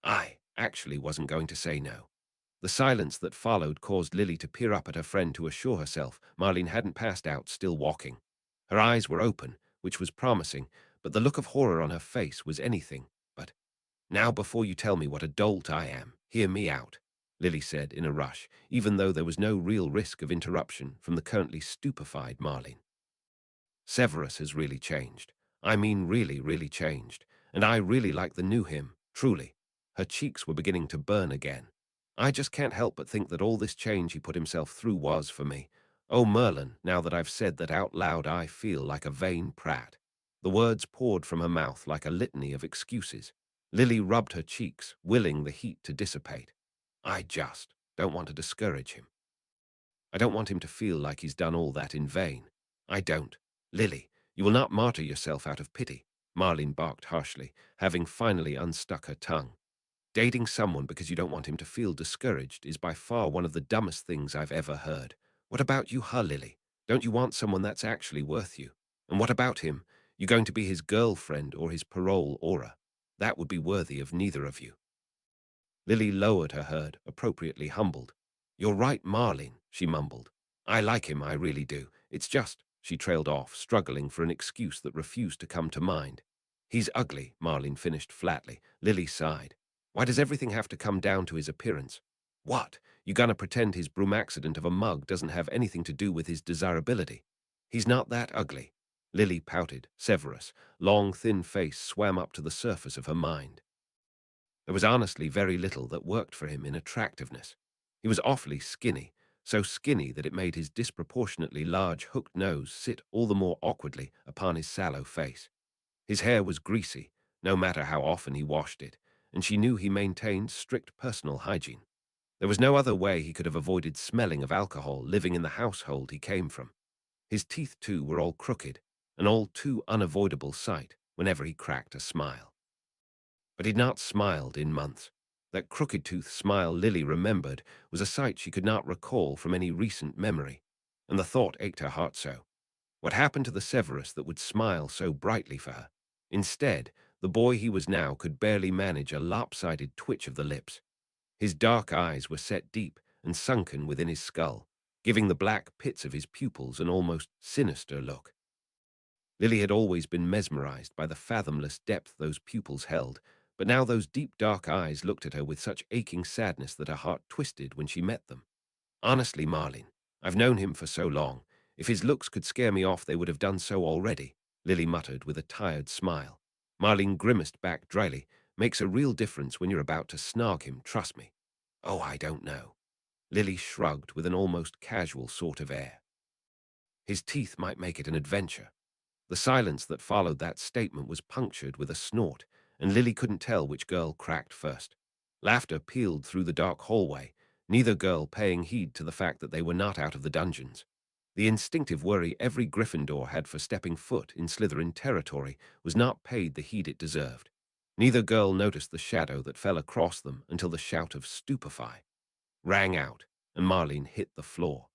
I actually wasn't going to say no. The silence that followed caused Lily to peer up at her friend to assure herself Marlene hadn't passed out, still walking. Her eyes were open, which was promising, but the look of horror on her face was anything but. "Now, before you tell me what a dolt I am, hear me out," Lily said in a rush, even though there was no real risk of interruption from the currently stupefied Marlene. "Severus has really changed. I mean really, really changed. And I really like the new him, truly." Her cheeks were beginning to burn again. "I just can't help but think that all this change he put himself through was for me. Oh, Merlin, now that I've said that out loud, I feel like a vain prat." The words poured from her mouth like a litany of excuses. Lily rubbed her cheeks, willing the heat to dissipate. "I just don't want to discourage him. I don't want him to feel like he's done all that in vain. I don't. Lily, You will not martyr yourself out of pity, Marlene barked harshly, having finally unstuck her tongue. Dating someone because you don't want him to feel discouraged is by far one of the dumbest things I've ever heard. What about you, Lily? Don't you want someone that's actually worth you? And what about him? You going to be his girlfriend or his parole aura? That would be worthy of neither of you. Lily lowered her head, appropriately humbled. You're right, Marlene, she mumbled. I like him, I really do. It's just, she trailed off, struggling for an excuse that refused to come to mind. He's ugly, Marlene finished flatly. Lily sighed. Why does everything have to come down to his appearance? What? You gonna pretend his broom accident of a mug doesn't have anything to do with his desirability? He's not that ugly. Lily pouted. Severus' long, thin face swam up to the surface of her mind. There was honestly very little that worked for him in attractiveness. He was awfully skinny, so skinny that it made his disproportionately large hooked nose sit all the more awkwardly upon his sallow face. His hair was greasy, no matter how often he washed it, and she knew he maintained strict personal hygiene. There was no other way he could have avoided smelling of alcohol living in the household he came from. His teeth, too, were all crooked, an all too unavoidable sight whenever he cracked a smile. But he'd not smiled in months. That crooked-toothed smile Lily remembered was a sight she could not recall from any recent memory, and the thought ached her heart so. What happened to the Severus that would smile so brightly for her? Instead, the boy he was now could barely manage a lopsided twitch of the lips. His dark eyes were set deep and sunken within his skull, giving the black pits of his pupils an almost sinister look. Lily had always been mesmerized by the fathomless depth those pupils held, but now those deep dark eyes looked at her with such aching sadness that her heart twisted when she met them. Honestly, Marlene, I've known him for so long. If his looks could scare me off, they would have done so already, Lily muttered with a tired smile. Marlene grimaced back dryly. Makes a real difference when you're about to snog him, trust me. Oh, I don't know. Lily shrugged with an almost casual sort of air. His teeth might make it an adventure. The silence that followed that statement was punctured with a snort, and Lily couldn't tell which girl cracked first. Laughter pealed through the dark hallway, neither girl paying heed to the fact that they were not out of the dungeons. The instinctive worry every Gryffindor had for stepping foot in Slytherin territory was not paid the heed it deserved. Neither girl noticed the shadow that fell across them until the shout of "Stupefy" rang out, and Marlene hit the floor.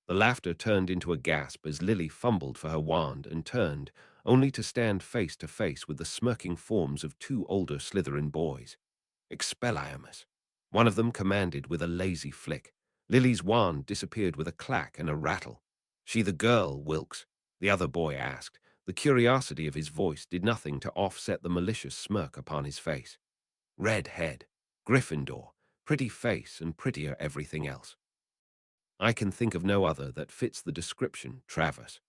The laughter turned into a gasp as Lily fumbled for her wand and turned, only to stand face to face with the smirking forms of two older Slytherin boys. Expelliarmus. One of them commanded with a lazy flick. Lily's wand disappeared with a clack and a rattle. She the girl, Wilkes? The other boy asked. The curiosity of his voice did nothing to offset the malicious smirk upon his face. Red head, Gryffindor, pretty face and prettier everything else. I can think of no other that fits the description, Travis.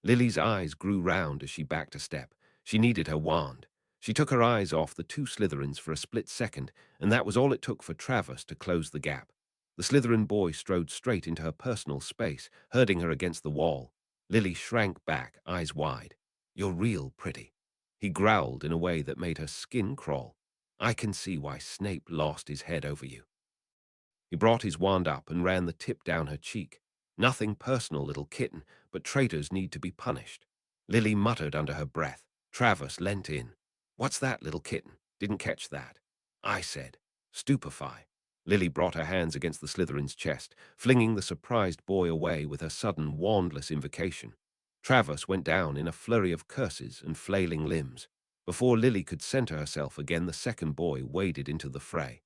Lily's eyes grew round as she backed a step. She needed her wand. She took her eyes off the two Slytherins for a split second, and that was all it took for Travis to close the gap. The Slytherin boy strode straight into her personal space, herding her against the wall. Lily shrank back, eyes wide. You're real pretty. He growled in a way that made her skin crawl. I can see why Snape lost his head over you. He brought his wand up and ran the tip down her cheek. Nothing personal, little kitten, but traitors need to be punished. Lily muttered under her breath. Travis leant in. What's that, little kitten? Didn't catch that. I said, stupefy. Lily brought her hands against the Slytherin's chest, flinging the surprised boy away with her sudden, wandless invocation. Travis went down in a flurry of curses and flailing limbs. Before Lily could center herself again, the second boy waded into the fray.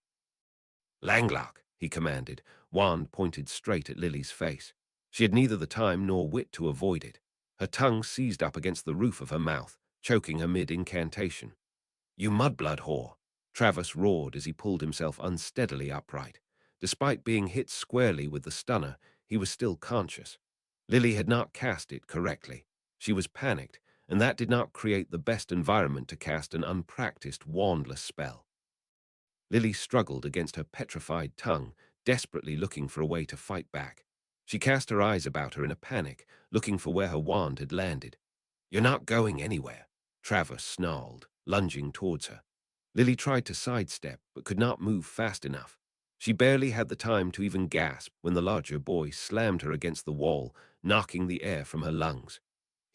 Langlock, he commanded, wand pointed straight at Lily's face. She had neither the time nor wit to avoid it. Her tongue seized up against the roof of her mouth, choking her mid-incantation. You mudblood whore! Travis roared as he pulled himself unsteadily upright. Despite being hit squarely with the stunner, he was still conscious. Lily had not cast it correctly. She was panicked, and that did not create the best environment to cast an unpracticed, wandless spell. Lily struggled against her petrified tongue, desperately looking for a way to fight back. She cast her eyes about her in a panic, looking for where her wand had landed. You're not going anywhere, Travis snarled, lunging towards her. Lily tried to sidestep, but could not move fast enough. She barely had the time to even gasp when the larger boy slammed her against the wall, knocking the air from her lungs.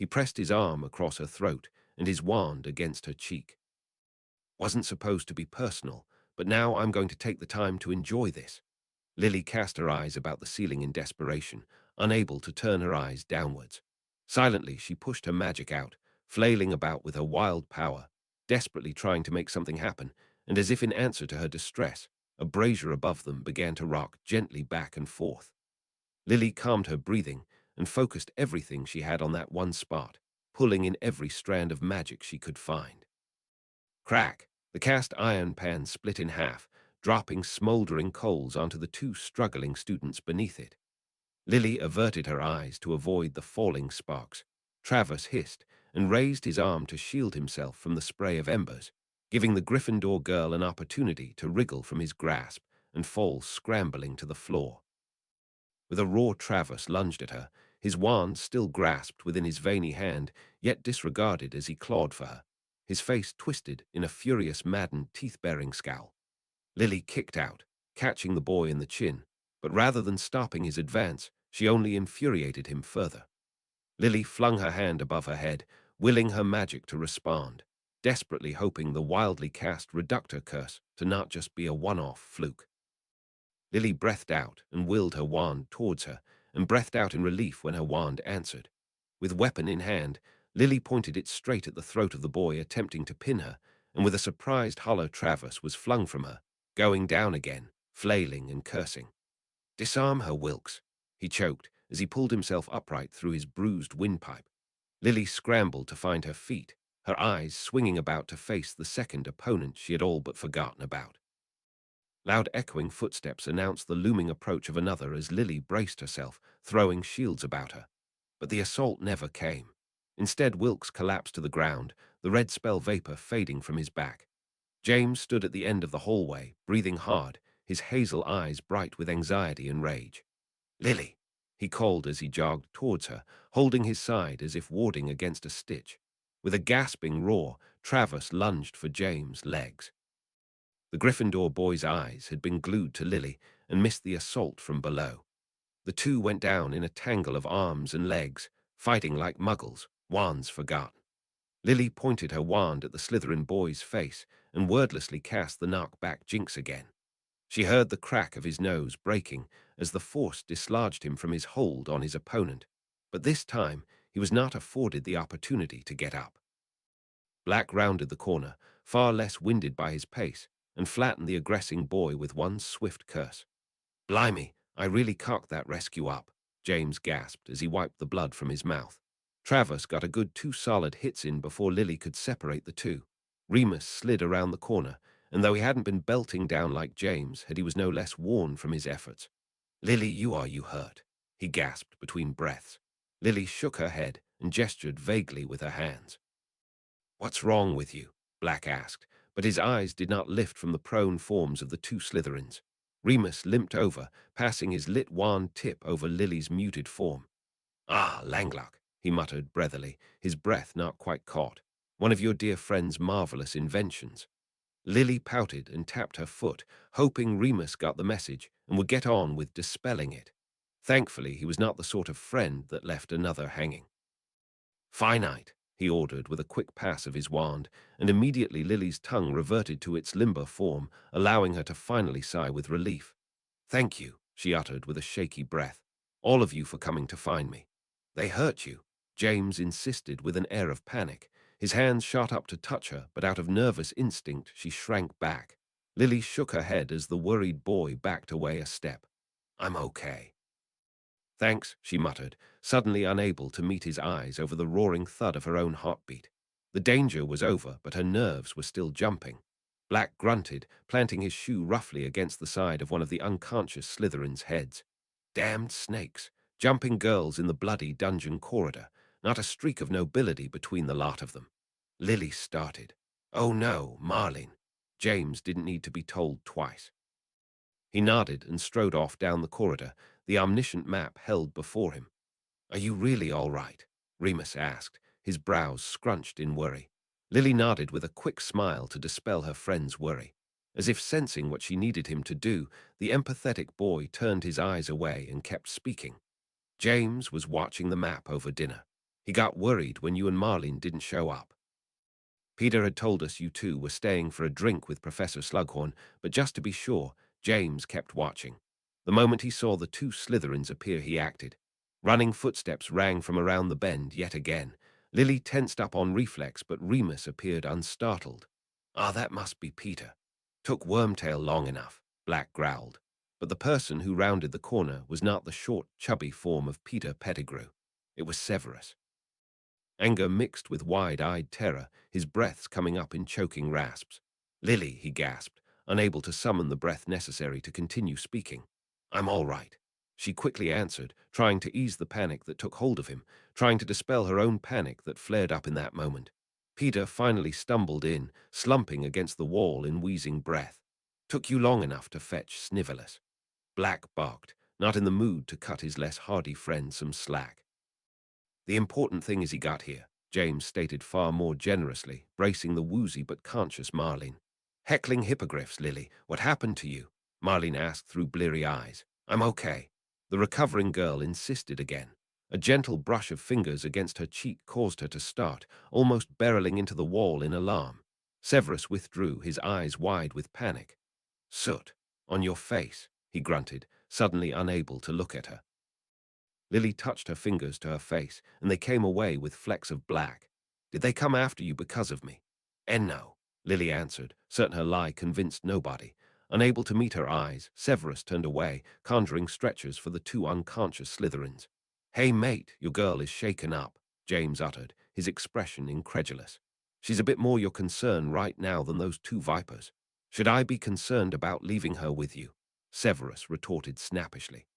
He pressed his arm across her throat and his wand against her cheek. Wasn't supposed to be personal, but now I'm going to take the time to enjoy this. Lily cast her eyes about the ceiling in desperation, unable to turn her eyes downwards. Silently, she pushed her magic out, flailing about with her wild power, desperately trying to make something happen, and as if in answer to her distress, a brazier above them began to rock gently back and forth. Lily calmed her breathing and focused everything she had on that one spot, pulling in every strand of magic she could find. Crack! The cast iron pan split in half, dropping smoldering coals onto the two struggling students beneath it. Lily averted her eyes to avoid the falling sparks. Travis hissed and raised his arm to shield himself from the spray of embers, giving the Gryffindor girl an opportunity to wriggle from his grasp and fall scrambling to the floor. With a roar, Travis lunged at her, his wand still grasped within his veiny hand, yet disregarded as he clawed for her, his face twisted in a furious, maddened, teeth-baring scowl. Lily kicked out, catching the boy in the chin, but rather than stopping his advance, she only infuriated him further. Lily flung her hand above her head, willing her magic to respond, desperately hoping the wildly cast reductor curse to not just be a one-off fluke. Lily breathed out and willed her wand towards her, and breathed out in relief when her wand answered. With weapon in hand, Lily pointed it straight at the throat of the boy, attempting to pin her, and with a surprised hollow, Travis was flung from her, going down again, flailing and cursing. "Disarm her, Wilkes," he choked as he pulled himself upright through his bruised windpipe. Lily scrambled to find her feet, her eyes swinging about to face the second opponent she had all but forgotten about. Loud echoing footsteps announced the looming approach of another as Lily braced herself, throwing shields about her. But the assault never came. Instead, Wilkes collapsed to the ground, the red spell vapor fading from his back. James stood at the end of the hallway, breathing hard, his hazel eyes bright with anxiety and rage. "Lily," he called as he jogged towards her, holding his side as if warding against a stitch. With a gasping roar, Travis lunged for James' legs. The Gryffindor boy's eyes had been glued to Lily and missed the assault from below. The two went down in a tangle of arms and legs, fighting like muggles, wands forgotten. Lily pointed her wand at the Slytherin boy's face and wordlessly cast the knock-back jinx again. She heard the crack of his nose breaking as the force dislodged him from his hold on his opponent, but this time he was not afforded the opportunity to get up. Black rounded the corner, far less winded by his pace, and flattened the aggressing boy with one swift curse. "Blimey, I really cocked that rescue up," James gasped as he wiped the blood from his mouth. Travis got a good 2 solid hits in before Lily could separate the two. Remus slid around the corner, and though he hadn't been belting down like James, he was no less worn from his efforts. "Lily, you hurt?" he gasped between breaths. Lily shook her head and gestured vaguely with her hands. "What's wrong with you?" Black asked, but his eyes did not lift from the prone forms of the two Slytherins. Remus limped over, passing his lit wand tip over Lily's muted form. "Ah, Langlock," he muttered breathily, his breath not quite caught. "One of your dear friend's marvelous inventions." Lily pouted and tapped her foot, hoping Remus got the message and would get on with dispelling it. Thankfully, he was not the sort of friend that left another hanging. "Finite," he ordered with a quick pass of his wand, and immediately Lily's tongue reverted to its limber form, allowing her to finally sigh with relief. "Thank you," she uttered with a shaky breath, "all of you for coming to find me." "They hurt you?" James insisted with an air of panic. His hands shot up to touch her, but out of nervous instinct she shrank back. Lily shook her head as the worried boy backed away a step. "I'm okay." "Thanks," she muttered, suddenly unable to meet his eyes over the roaring thud of her own heartbeat. The danger was over, but her nerves were still jumping. Black grunted, planting his shoe roughly against the side of one of the unconscious Slytherin's heads. Damned snakes, jumping girls in the bloody dungeon corridor, not a streak of nobility between the lot of them. Lily started. "Oh no, Marlene." James didn't need to be told twice. He nodded and strode off down the corridor, the omniscient map held before him. "Are you really all right?" Remus asked, his brows scrunched in worry. Lily nodded with a quick smile to dispel her friend's worry. As if sensing what she needed him to do, the empathetic boy turned his eyes away and kept speaking. James was watching the map over dinner. He got worried when you and Marlene didn't show up. Peter had told us you two were staying for a drink with Professor Slughorn, but just to be sure, James kept watching. The moment he saw the two Slytherins appear, he acted. Running footsteps rang from around the bend yet again. Lily tensed up on reflex, but Remus appeared unstartled. Ah, that must be Peter. Took Wormtail long enough, Black growled. But the person who rounded the corner was not the short, chubby form of Peter Pettigrew. It was Severus. Anger mixed with wide-eyed terror, his breaths coming up in choking rasps. "Lily," he gasped, unable to summon the breath necessary to continue speaking. "I'm all right," she quickly answered, trying to ease the panic that took hold of him, trying to dispel her own panic that flared up in that moment. Peter finally stumbled in, slumping against the wall in wheezing breath. "Took you long enough to fetch Snivelus." Black barked, not in the mood to cut his less hardy friend some slack. "The important thing is he got here," James stated far more generously, bracing the woozy but conscious Marlene. "Heckling hippogriffs, Lily. What happened to you?" Marlene asked through bleary eyes. "I'm okay." The recovering girl insisted again. A gentle brush of fingers against her cheek caused her to start, almost barreling into the wall in alarm. Severus withdrew, his eyes wide with panic. "Soot. On your face," he grunted, suddenly unable to look at her. Lily touched her fingers to her face, and they came away with flecks of black. "Did they come after you because of me?" "No," Lily answered, certain her lie convinced nobody. Unable to meet her eyes, Severus turned away, conjuring stretchers for the two unconscious Slytherins. "Hey, mate, your girl is shaken up," James uttered, his expression incredulous. "She's a bit more your concern right now than those two vipers." "Should I be concerned about leaving her with you?" Severus retorted snappishly.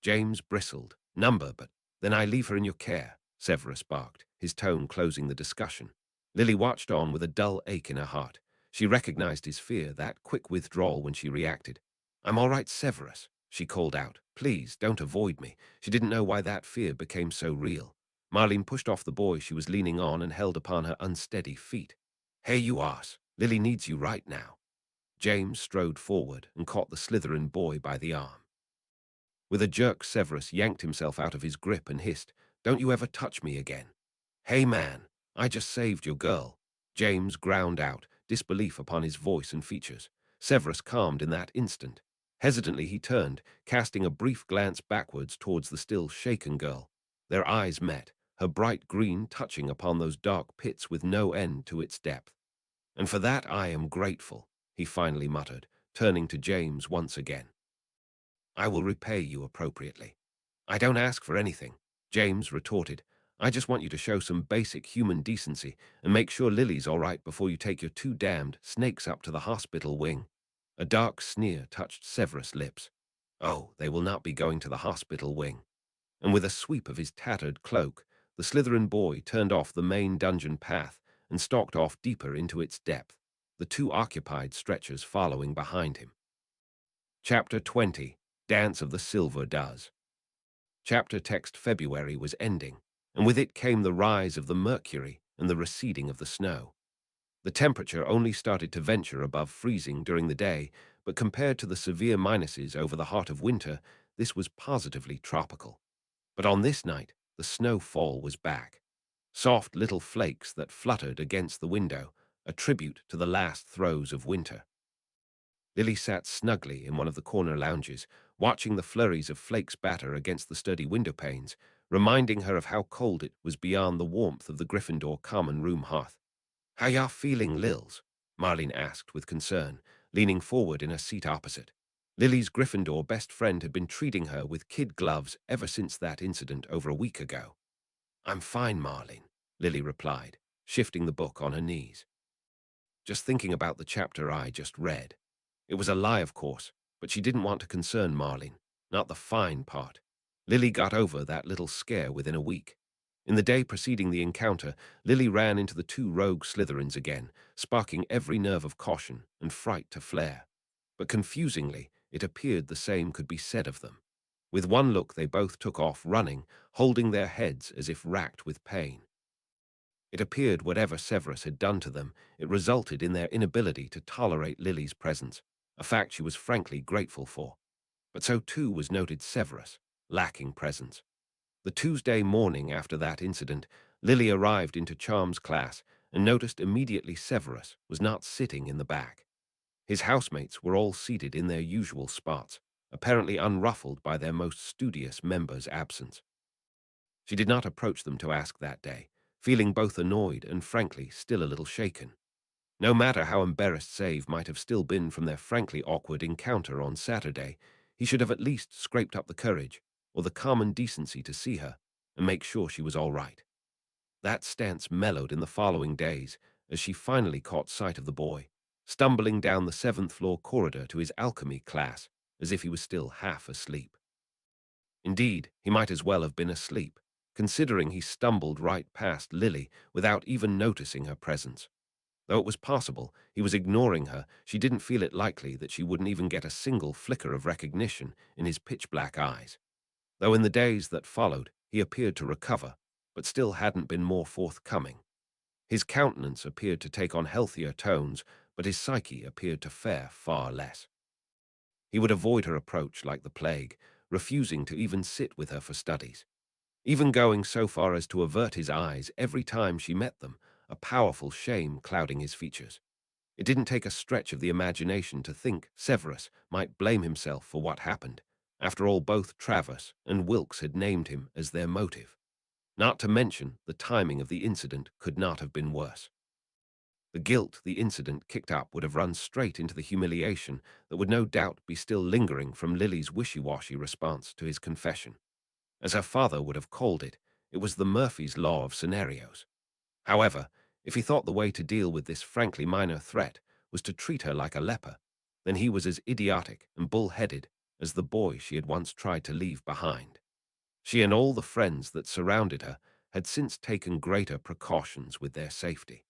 James bristled. "Number, but then I leave her in your care," Severus barked, his tone closing the discussion. Lily watched on with a dull ache in her heart. She recognized his fear, that quick withdrawal when she reacted. "I'm all right, Severus," she called out. "Please, don't avoid me." She didn't know why that fear became so real. Marlene pushed off the boy she was leaning on and held upon her unsteady feet. "Hey, you ass. Lily needs you right now." James strode forward and caught the Slytherin boy by the arm. With a jerk, Severus yanked himself out of his grip and hissed, "Don't you ever touch me again." "Hey, man, I just saved your girl." James ground out, disbelief upon his voice and features. Severus calmed in that instant. Hesitantly he turned, casting a brief glance backwards towards the still shaken girl. Their eyes met, her bright green touching upon those dark pits with no end to its depth. "And for that I am grateful," he finally muttered, turning to James once again. "I will repay you appropriately." "I don't ask for anything," James retorted. "I just want you to show some basic human decency and make sure Lily's all right before you take your two damned snakes up to the hospital wing." A dark sneer touched Severus' lips. "Oh, they will not be going to the hospital wing." And with a sweep of his tattered cloak, the Slytherin boy turned off the main dungeon path and stalked off deeper into its depth, the two occupied stretchers following behind him. Chapter 20. Dance of the Silver Does. Chapter text February was ending, and with it came the rise of the mercury and the receding of the snow. The temperature only started to venture above freezing during the day, but compared to the severe minuses over the heart of winter, this was positively tropical. But on this night, the snowfall was back. Soft little flakes that fluttered against the window, a tribute to the last throes of winter. Lily sat snugly in one of the corner lounges, watching the flurries of flakes batter against the sturdy window panes, reminding her of how cold it was beyond the warmth of the Gryffindor common room hearth. "How y'all feeling, Lils?" Marlene asked with concern, leaning forward in a seat opposite. Lily's Gryffindor best friend had been treating her with kid gloves ever since that incident over a week ago. "I'm fine, Marlene," Lily replied, shifting the book on her knees. "Just thinking about the chapter I just read." It was a lie, of course, but she didn't want to concern Marlene, not the fine part. Lily got over that little scare within a week. In the day preceding the encounter, Lily ran into the two rogue Slytherins again, sparking every nerve of caution and fright to flare. But confusingly, it appeared the same could be said of them. With one look, they both took off running, holding their heads as if racked with pain. It appeared whatever Severus had done to them, it resulted in their inability to tolerate Lily's presence, a fact she was frankly grateful for. But so too was noted Severus, lacking presence. The Tuesday morning after that incident, Lily arrived into Charm's class and noticed immediately Severus was not sitting in the back. His housemates were all seated in their usual spots, apparently unruffled by their most studious member's absence. She did not approach them to ask that day, feeling both annoyed and frankly still a little shaken. No matter how embarrassed Save might have still been from their frankly awkward encounter on Saturday, he should have at least scraped up the courage, or the common decency to see her, and make sure she was all right. That stance mellowed in the following days, as she finally caught sight of the boy, stumbling down the seventh-floor corridor to his alchemy class, as if he was still half asleep. Indeed, he might as well have been asleep, considering he stumbled right past Lily without even noticing her presence. Though it was possible he was ignoring her, she didn't feel it likely that she wouldn't even get a single flicker of recognition in his pitch-black eyes. Though in the days that followed, he appeared to recover, but still hadn't been more forthcoming. His countenance appeared to take on healthier tones, but his psyche appeared to fare far less. He would avoid her approach like the plague, refusing to even sit with her for studies, even going so far as to avert his eyes every time she met them, a powerful shame clouding his features. It didn't take a stretch of the imagination to think Severus might blame himself for what happened. After all, both Travers and Wilkes had named him as their motive. Not to mention, the timing of the incident could not have been worse. The guilt the incident kicked up would have run straight into the humiliation that would no doubt be still lingering from Lily's wishy-washy response to his confession. As her father would have called it, it was the Murphy's Law of scenarios. However, if he thought the way to deal with this frankly minor threat was to treat her like a leper, then he was as idiotic and bull-headed as the boy she had once tried to leave behind. She and all the friends that surrounded her had since taken greater precautions with their safety.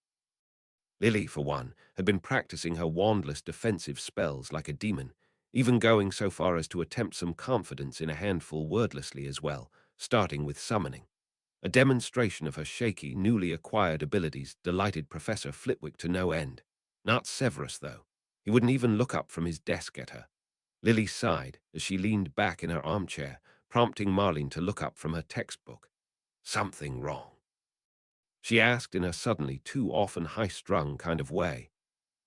Lily, for one, had been practicing her wandless defensive spells like a demon, even going so far as to attempt some confidence in a handful wordlessly as well, starting with summoning. A demonstration of her shaky, newly acquired abilities delighted Professor Flitwick to no end. Not Severus, though. He wouldn't even look up from his desk at her. Lily sighed as she leaned back in her armchair, prompting Marlene to look up from her textbook. Something wrong? She asked in a suddenly too often high-strung kind of way.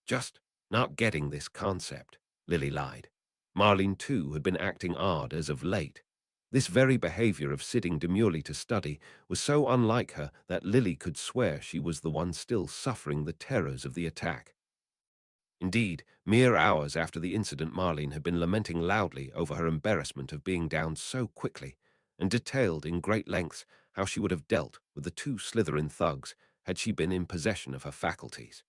Just not getting this concept, Lily lied. Marlene, too, had been acting odd as of late. This very behavior of sitting demurely to study was so unlike her that Lily could swear she was the one still suffering the terrors of the attack. Indeed, mere hours after the incident, Marlene had been lamenting loudly over her embarrassment of being down so quickly, and detailed in great lengths how she would have dealt with the two Slytherin thugs had she been in possession of her faculties.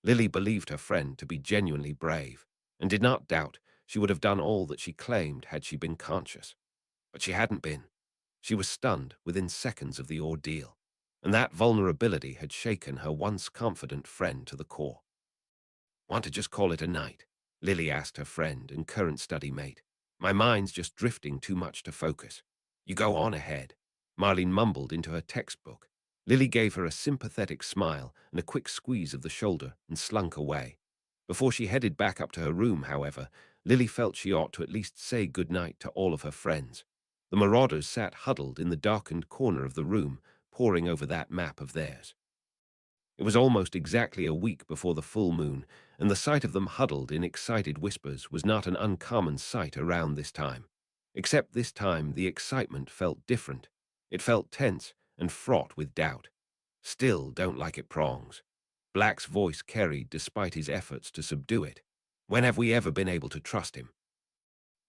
Lily believed her friend to be genuinely brave, and did not doubt she would have done all that she claimed had she been conscious. But she hadn't been. She was stunned within seconds of the ordeal, and that vulnerability had shaken her once confident friend to the core. Want to just call it a night? Lily asked her friend and current study mate. My mind's just drifting too much to focus. You go on ahead. Marlene mumbled into her textbook. Lily gave her a sympathetic smile and a quick squeeze of the shoulder and slunk away. Before she headed back up to her room, however, Lily felt she ought to at least say good night to all of her friends. The marauders sat huddled in the darkened corner of the room, poring over that map of theirs. It was almost exactly a week before the full moon, and the sight of them huddled in excited whispers was not an uncommon sight around this time. Except this time the excitement felt different. It felt tense and fraught with doubt. Still don't like it, Prongs. Black's voice carried despite his efforts to subdue it. When have we ever been able to trust him?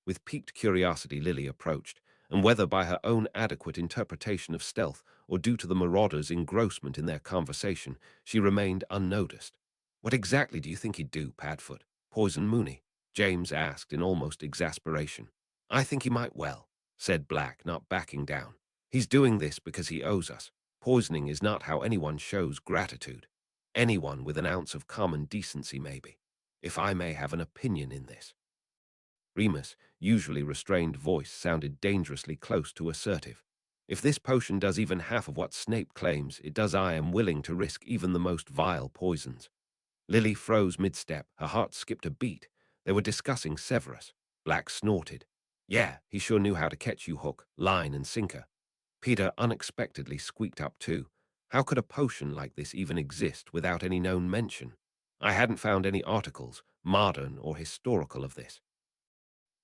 With piqued curiosity, Lily approached, and whether by her own adequate interpretation of stealth or due to the marauders' engrossment in their conversation, she remained unnoticed. What exactly do you think he'd do, Padfoot? Poison Mooney? James asked in almost exasperation. I think he might well, said Black, not backing down. He's doing this because he owes us. Poisoning is not how anyone shows gratitude. Anyone with an ounce of common decency, maybe. If I may have an opinion in this. Remus' usually restrained voice sounded dangerously close to assertive. If this potion does even half of what Snape claims it does, I am willing to risk even the most vile poisons. Lily froze mid-step, her heart skipped a beat. They were discussing Severus. Black snorted. Yeah, he sure knew how to catch you hook, line, and sinker. Peter unexpectedly squeaked up too. How could a potion like this even exist without any known mention? I hadn't found any articles, modern or historical, of this.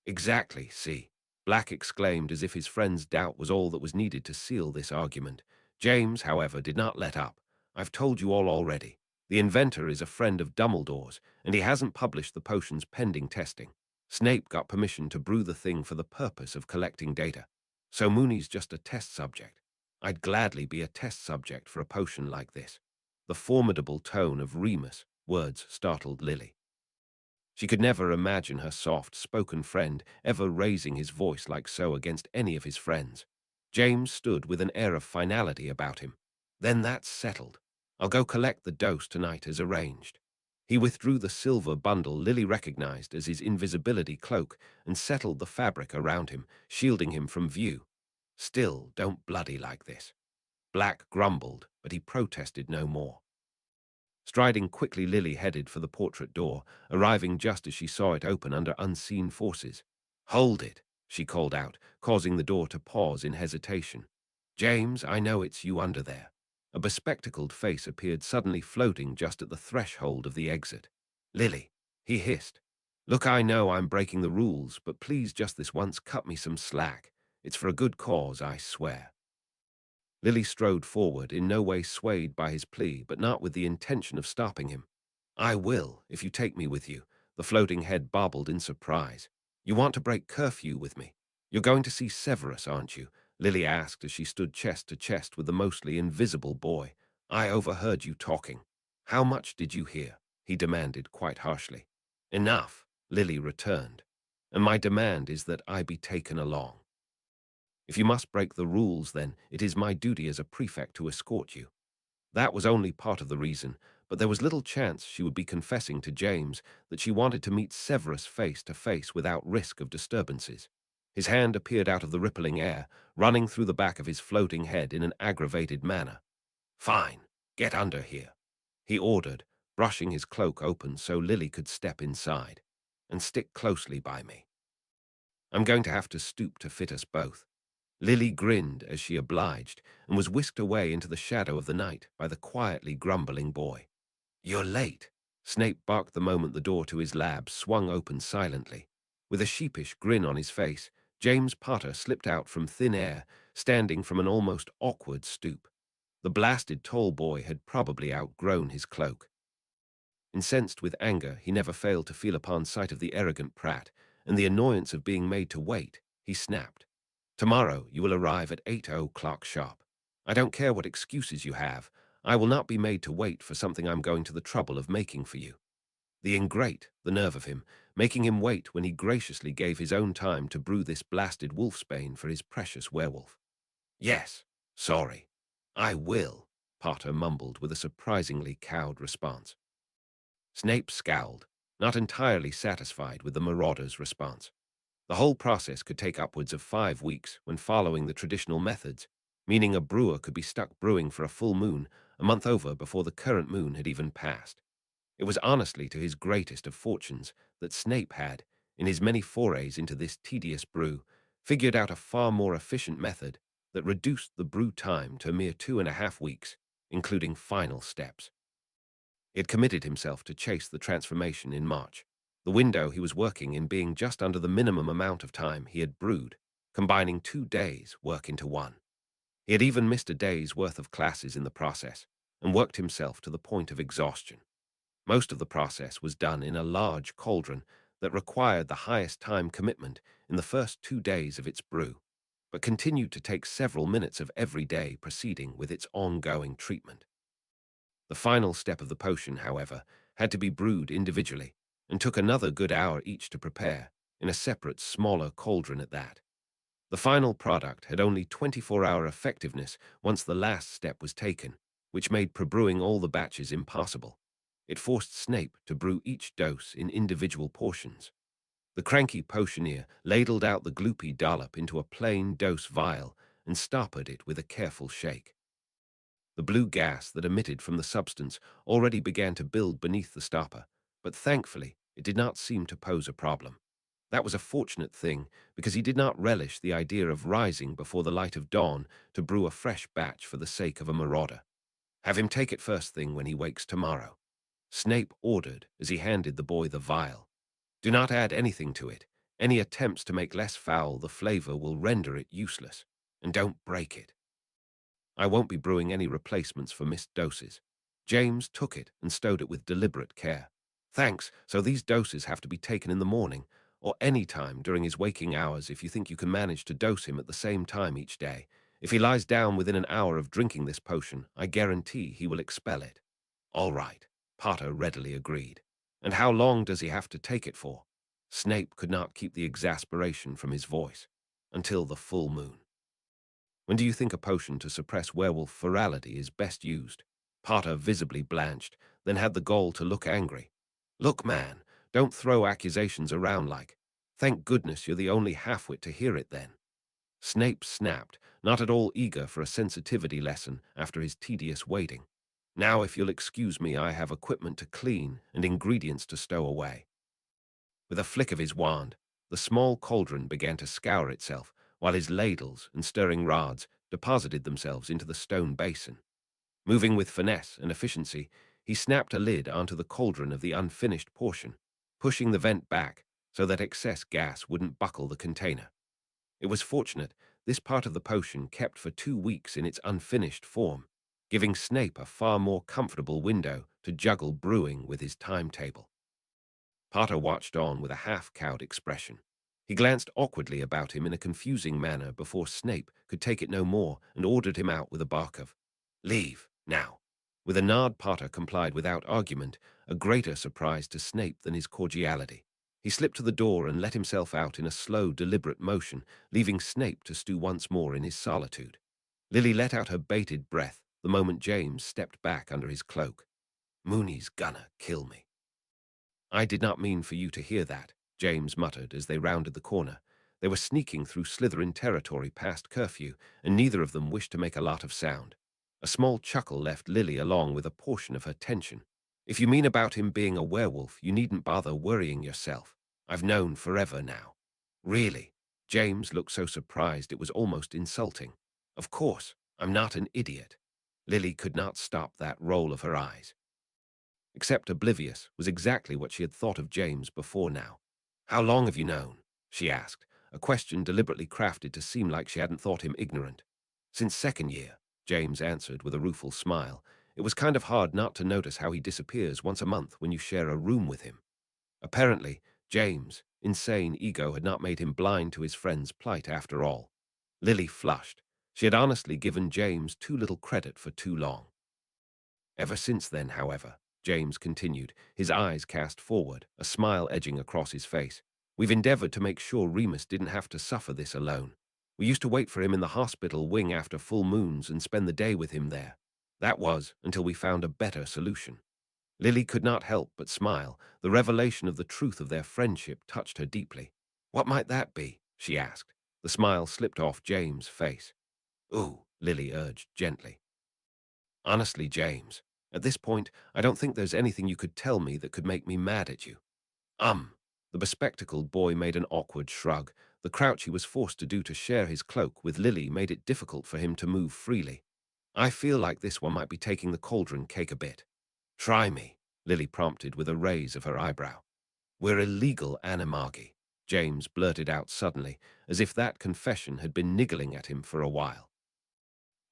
Exactly, see, Black exclaimed as if his friend's doubt was all that was needed to seal this argument. James, however, did not let up. I've told you all already. The inventor is a friend of Dumbledore's, and he hasn't published the potions pending testing. Snape got permission to brew the thing for the purpose of collecting data. So Mooney's just a test subject. I'd gladly be a test subject for a potion like this. The formidable tone of Remus' words startled Lily. She could never imagine her soft-spoken friend ever raising his voice like so against any of his friends. James stood with an air of finality about him. Then that's settled. I'll go collect the dose tonight as arranged. He withdrew the silver bundle Lily recognized as his invisibility cloak and settled the fabric around him, shielding him from view. Still, don't bloody like this. Black grumbled, but he protested no more. Striding quickly, Lily headed for the portrait door, arriving just as she saw it open under unseen forces. "Hold it," she called out, causing the door to pause in hesitation. "James, I know it's you under there." A bespectacled face appeared suddenly floating just at the threshold of the exit. "Lily," he hissed. "Look, I know I'm breaking the rules, but please just this once cut me some slack. It's for a good cause, I swear." Lily strode forward, in no way swayed by his plea, but not with the intention of stopping him. "I will, if you take me with you," the floating head bobbled in surprise. "You want to break curfew with me? You're going to see Severus, aren't you?" Lily asked as she stood chest to chest with the mostly invisible boy. "I overheard you talking." "How much did you hear?" he demanded quite harshly. "Enough," Lily returned. "And my demand is that I be taken along. If you must break the rules, then it is my duty as a prefect to escort you." That was only part of the reason, but there was little chance she would be confessing to James that she wanted to meet Severus face to face without risk of disturbances. His hand appeared out of the rippling air, running through the back of his floating head in an aggravated manner. "Fine, get under here," he ordered, brushing his cloak open so Lily could step inside. "And stick closely by me. I'm going to have to stoop to fit us both." Lily grinned as she obliged and was whisked away into the shadow of the night by the quietly grumbling boy. "You're late," Snape barked the moment the door to his lab swung open silently. With a sheepish grin on his face, James Potter slipped out from thin air, standing from an almost awkward stoop. The blasted tall boy had probably outgrown his cloak. Incensed with anger he never failed to feel upon sight of the arrogant prat, and the annoyance of being made to wait, he snapped. "Tomorrow you will arrive at 8 o'clock sharp. I don't care what excuses you have. I will not be made to wait for something I'm going to the trouble of making for you." The ingrate, the nerve of him, making him wait when he graciously gave his own time to brew this blasted wolfsbane for his precious werewolf. "Yes, sorry. I will," Potter mumbled with a surprisingly cowed response. Snape scowled, not entirely satisfied with the marauder's response. The whole process could take upwards of 5 weeks when following the traditional methods, meaning a brewer could be stuck brewing for a full moon, a month over before the current moon had even passed. It was honestly to his greatest of fortunes that Snape had, in his many forays into this tedious brew, figured out a far more efficient method that reduced the brew time to a mere 2.5 weeks, including final steps. He had committed himself to chase the transformation in March, the window he was working in being just under the minimum amount of time he had brewed, combining 2 days' work into one. He had even missed a day's worth of classes in the process, and worked himself to the point of exhaustion. Most of the process was done in a large cauldron that required the highest time commitment in the first 2 days of its brew, but continued to take several minutes of every day proceeding with its ongoing treatment. The final step of the potion, however, had to be brewed individually, and took another good hour each to prepare, in a separate, smaller cauldron at that. The final product had only 24-hour effectiveness once the last step was taken, which made pre-brewing all the batches impossible. It forced Snape to brew each dose in individual portions. The cranky potioneer ladled out the gloopy dollop into a plain dose vial and stoppered it with a careful shake. The blue gas that emitted from the substance already began to build beneath the stopper, but thankfully it did not seem to pose a problem. That was a fortunate thing, because he did not relish the idea of rising before the light of dawn to brew a fresh batch for the sake of a marauder. Have him take it first thing when he wakes tomorrow, Snape ordered as he handed the boy the vial. Do not add anything to it. Any attempts to make less foul the flavor will render it useless. And don't break it. I won't be brewing any replacements for missed doses. James took it and stowed it with deliberate care. Thanks, so these doses have to be taken in the morning, or any time during his waking hours if you think you can manage to dose him at the same time each day. If he lies down within an hour of drinking this potion, I guarantee he will expel it. All right, Potter readily agreed. And how long does he have to take it for? Snape could not keep the exasperation from his voice. Until the full moon. When do you think a potion to suppress werewolf virality is best used? Potter visibly blanched, then had the gall to look angry. Look, man, don't throw accusations around like. Thank goodness you're the only halfwit to hear it then. Snape snapped, not at all eager for a sensitivity lesson after his tedious waiting. Now, if you'll excuse me, I have equipment to clean and ingredients to stow away. With a flick of his wand, the small cauldron began to scour itself, while his ladles and stirring rods deposited themselves into the stone basin. Moving with finesse and efficiency, he snapped a lid onto the cauldron of the unfinished portion, pushing the vent back so that excess gas wouldn't buckle the container. It was fortunate this part of the potion kept for 2 weeks in its unfinished form, giving Snape a far more comfortable window to juggle brewing with his timetable. Potter watched on with a half-cowed expression. He glanced awkwardly about him in a confusing manner before Snape could take it no more and ordered him out with a bark of, "Leave, now." With a nod, Potter complied without argument, a greater surprise to Snape than his cordiality. He slipped to the door and let himself out in a slow, deliberate motion, leaving Snape to stew once more in his solitude. Lily let out her bated breath the moment James stepped back under his cloak. "Mooney's gonna kill me." "I did not mean for you to hear that," James muttered as they rounded the corner. They were sneaking through Slytherin territory past curfew, and neither of them wished to make a lot of sound. A small chuckle left Lily along with a portion of her tension. "If you mean about him being a werewolf, you needn't bother worrying yourself. I've known forever now." "Really?" James looked so surprised it was almost insulting. "Of course, I'm not an idiot." Lily could not stop that roll of her eyes. Except oblivious was exactly what she had thought of James before now. "How long have you known?" she asked, a question deliberately crafted to seem like she hadn't thought him ignorant. "Since second year," James answered with a rueful smile. It was kind of hard not to notice how he disappears once a month when you share a room with him. Apparently, James' insane ego had not made him blind to his friend's plight after all. Lily flushed. She had honestly given James too little credit for too long. Ever since then, however, James continued, his eyes cast forward, a smile edging across his face, we've endeavored to make sure Remus didn't have to suffer this alone. We used to wait for him in the hospital wing after full moons and spend the day with him there. That was until we found a better solution. Lily could not help but smile. The revelation of the truth of their friendship touched her deeply. "What might that be?" she asked. The smile slipped off James' face. "Ooh," Lily urged gently. "Honestly, James, at this point, I don't think there's anything you could tell me that could make me mad at you." The bespectacled boy made an awkward shrug. The crouch he was forced to do to share his cloak with Lily made it difficult for him to move freely. "I feel like this one might be taking the cauldron cake a bit." "Try me," Lily prompted with a raise of her eyebrow. "We're illegal animagi," James blurted out suddenly, as if that confession had been niggling at him for a while.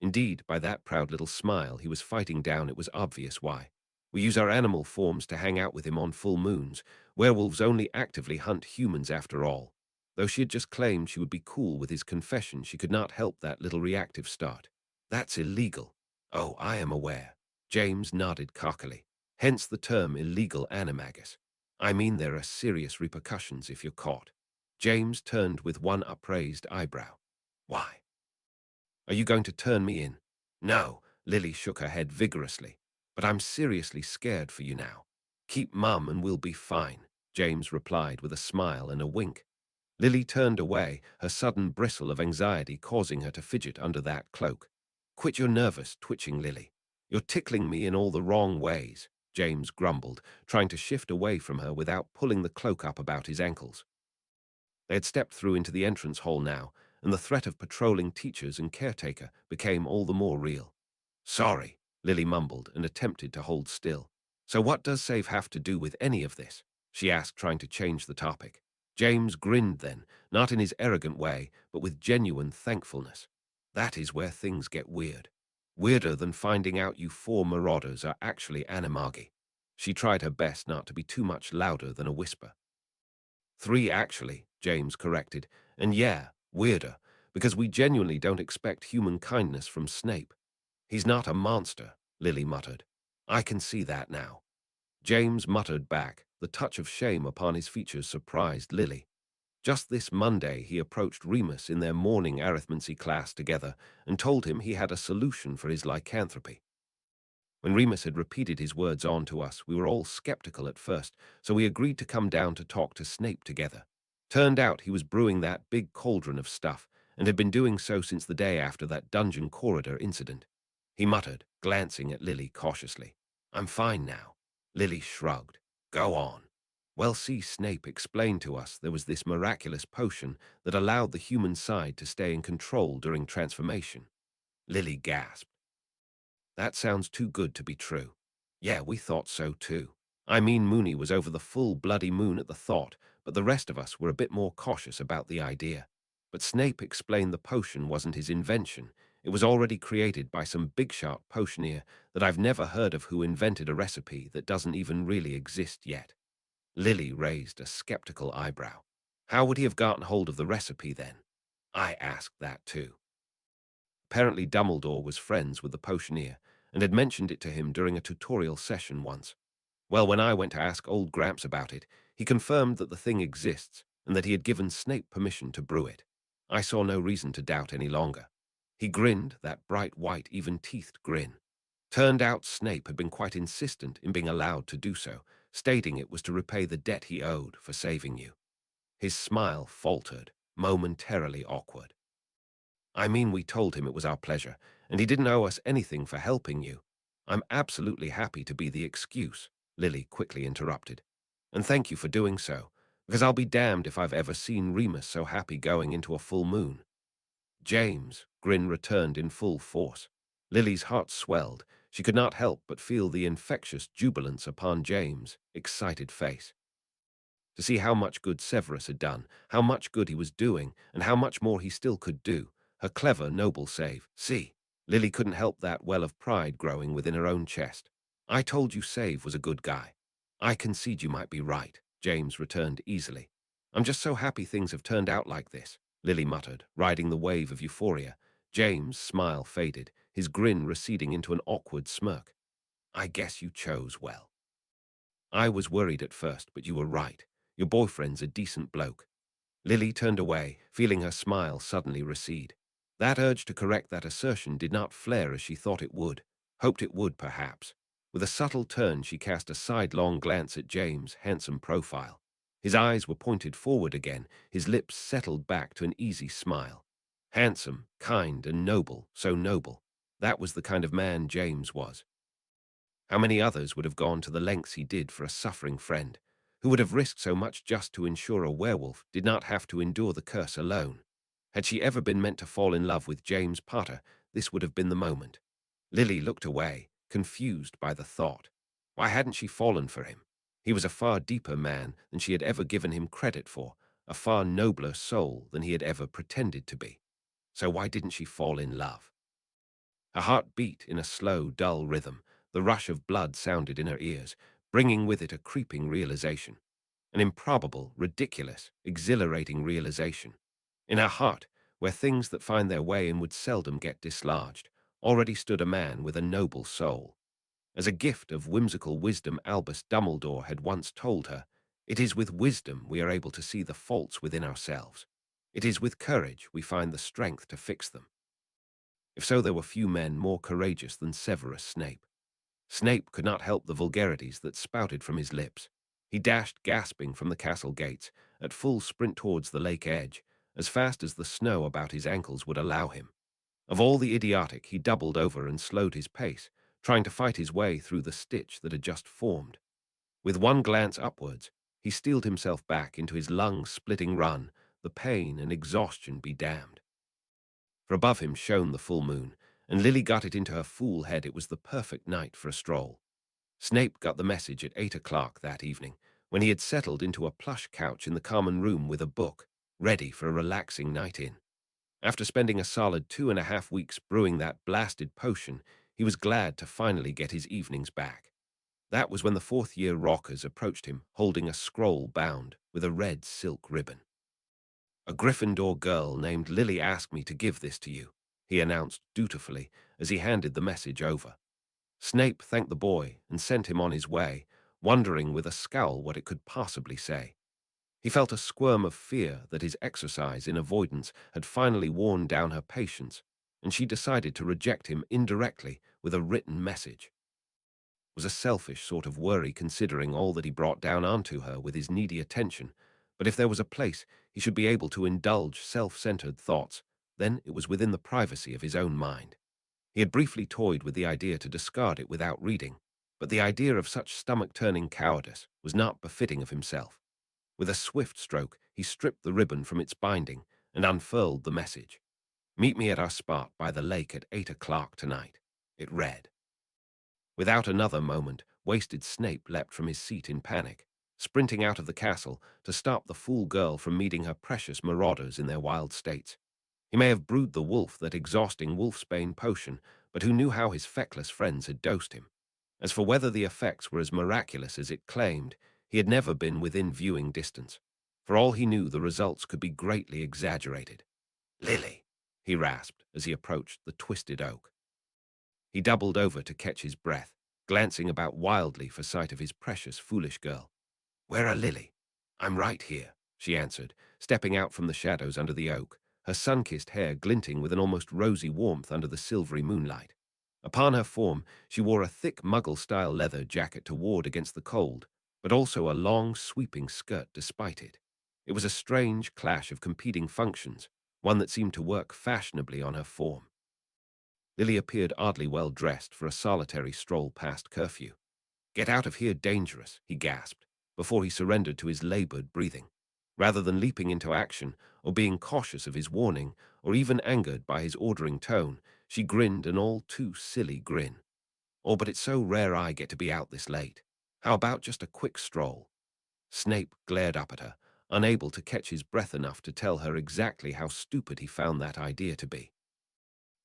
Indeed, by that proud little smile he was fighting down, it was obvious why. "We use our animal forms to hang out with him on full moons. Werewolves only actively hunt humans after all." Though she had just claimed she would be cool with his confession, she could not help that little reactive start. "That's illegal." "Oh, I am aware." James nodded cockily. "Hence the term illegal animagus. I mean there are serious repercussions if you're caught." James turned with one upraised eyebrow. "Why? Are you going to turn me in?" "No," Lily shook her head vigorously. "But I'm seriously scared for you now." "Keep mum and we'll be fine," James replied with a smile and a wink. Lily turned away, her sudden bristle of anxiety causing her to fidget under that cloak. "Quit your nervous twitching, Lily. You're tickling me in all the wrong ways," James grumbled, trying to shift away from her without pulling the cloak up about his ankles. They had stepped through into the entrance hall now, and the threat of patrolling teachers and caretaker became all the more real. "Sorry," Lily mumbled and attempted to hold still. "So what does Save have to do with any of this?" she asked, trying to change the topic. James grinned then, not in his arrogant way, but with genuine thankfulness. "That is where things get weird. Weirder than finding out you four marauders are actually animagi." She tried her best not to be too much louder than a whisper. "Three, actually," James corrected. "And yeah, weirder, because we genuinely don't expect human kindness from Snape." "He's not a monster," Lily muttered. "I can see that now." James muttered back. The touch of shame upon his features surprised Lily. Just this Monday he approached Remus in their morning arithmancy class together and told him he had a solution for his lycanthropy. When Remus had repeated his words on to us, we were all skeptical at first, so we agreed to come down to talk to Snape together. Turned out he was brewing that big cauldron of stuff, and had been doing so since the day after that dungeon corridor incident. He muttered, glancing at Lily cautiously. "I'm fine now." Lily shrugged. "Go on." "Well, see, Snape explained to us there was this miraculous potion that allowed the human side to stay in control during transformation." Lily gasped. "That sounds too good to be true." "Yeah, we thought so too. I mean, Mooney was over the full bloody moon at the thought, but the rest of us were a bit more cautious about the idea. But Snape explained the potion wasn't his invention. It was already created by some big-shot potioneer that I've never heard of, who invented a recipe that doesn't even really exist yet." Lily raised a skeptical eyebrow. "How would he have gotten hold of the recipe then?" I asked that too. Apparently Dumbledore was friends with the potioneer and had mentioned it to him during a tutorial session once. Well, when I went to ask old Gramps about it, he confirmed that the thing exists and that he had given Snape permission to brew it. I saw no reason to doubt any longer. He grinned, that bright white, even-teethed grin. Turned out Snape had been quite insistent in being allowed to do so, stating it was to repay the debt he owed for saving you. His smile faltered, momentarily awkward. "I mean, we told him it was our pleasure, and he didn't owe us anything for helping you." "I'm absolutely happy to be the excuse," Lily quickly interrupted. "And thank you for doing so, because I'll be damned if I've ever seen Remus so happy going into a full moon." James' grin returned in full force. Lily's heart swelled. She could not help but feel the infectious jubilance upon James' excited face. To see how much good Severus had done, how much good he was doing, and how much more he still could do. Her clever, noble save. See, Lily couldn't help that well of pride growing within her own chest. "I told you Save was a good guy." "I concede you might be right," James returned easily. "I'm just so happy things have turned out like this," Lily muttered, riding the wave of euphoria. James' smile faded, his grin receding into an awkward smirk. "I guess you chose well. I was worried at first, but you were right. Your boyfriend's a decent bloke." Lily turned away, feeling her smile suddenly recede. That urge to correct that assertion did not flare as she thought it would, hoped it would, perhaps. With a subtle turn, she cast a sidelong glance at James' handsome profile. His eyes were pointed forward again, his lips settled back to an easy smile. Handsome, kind, and noble, so noble. That was the kind of man James was. How many others would have gone to the lengths he did for a suffering friend, who would have risked so much just to ensure a werewolf did not have to endure the curse alone? Had she ever been meant to fall in love with James Potter, this would have been the moment. Lily looked away, confused by the thought. Why hadn't she fallen for him? He was a far deeper man than she had ever given him credit for, a far nobler soul than he had ever pretended to be. So why didn't she fall in love? Her heart beat in a slow, dull rhythm. The rush of blood sounded in her ears, bringing with it a creeping realization. An improbable, ridiculous, exhilarating realization. In her heart, where things that find their way in would seldom get dislodged, already stood a man with a noble soul. As a gift of whimsical wisdom, Albus Dumbledore had once told her, "It is with wisdom we are able to see the faults within ourselves. It is with courage we find the strength to fix them." If so, there were few men more courageous than Severus Snape. Snape could not help the vulgarities that spouted from his lips. He dashed gasping from the castle gates, at full sprint towards the lake edge, as fast as the snow about his ankles would allow him. Of all the idiotic, he doubled over and slowed his pace, trying to fight his way through the stitch that had just formed. With one glance upwards, he steeled himself back into his lung-splitting run, the pain and exhaustion be damned. For above him shone the full moon, and Lily got it into her fool head it was the perfect night for a stroll. Snape got the message at 8 o'clock that evening, when he had settled into a plush couch in the common room with a book, ready for a relaxing night in. After spending a solid 2.5 weeks brewing that blasted potion, he was glad to finally get his evenings back. That was when the fourth-year rockers approached him, holding a scroll bound with a red silk ribbon. "A Gryffindor girl named Lily asked me to give this to you," he announced dutifully as he handed the message over. Snape thanked the boy and sent him on his way, wondering with a scowl what it could possibly say. He felt a squirm of fear that his exercise in avoidance had finally worn down her patience, and she decided to reject him indirectly with a written message. It was a selfish sort of worry considering all that he brought down onto her with his needy attention, but if there was a place he should be able to indulge self-centered thoughts, then it was within the privacy of his own mind. He had briefly toyed with the idea to discard it without reading, but the idea of such stomach-turning cowardice was not befitting of himself. With a swift stroke, he stripped the ribbon from its binding and unfurled the message. "Meet me at our spot by the lake at 8 o'clock tonight," it read. Without another moment, wasted Snape leapt from his seat in panic, sprinting out of the castle to stop the fool girl from meeting her precious marauders in their wild states. He may have brewed the wolf that exhausting wolfsbane potion, but who knew how his feckless friends had dosed him? As for whether the effects were as miraculous as it claimed, he had never been within viewing distance. For all he knew, the results could be greatly exaggerated. "Lily," he rasped as he approached the twisted oak. He doubled over to catch his breath, glancing about wildly for sight of his precious, foolish girl. "Where are Lily?" "I'm right here," she answered, stepping out from the shadows under the oak, her sun-kissed hair glinting with an almost rosy warmth under the silvery moonlight. Upon her form, she wore a thick Muggle-style leather jacket to ward against the cold, but also a long, sweeping skirt despite it. It was a strange clash of competing functions, one that seemed to work fashionably on her form. Lily appeared oddly well dressed for a solitary stroll past curfew. "Get out of here, dangerous," he gasped, before he surrendered to his labored breathing. Rather than leaping into action, or being cautious of his warning, or even angered by his ordering tone, she grinned an all-too-silly grin. "Oh, but it's so rare I get to be out this late. How about just a quick stroll?" Snape glared up at her, unable to catch his breath enough to tell her exactly how stupid he found that idea to be.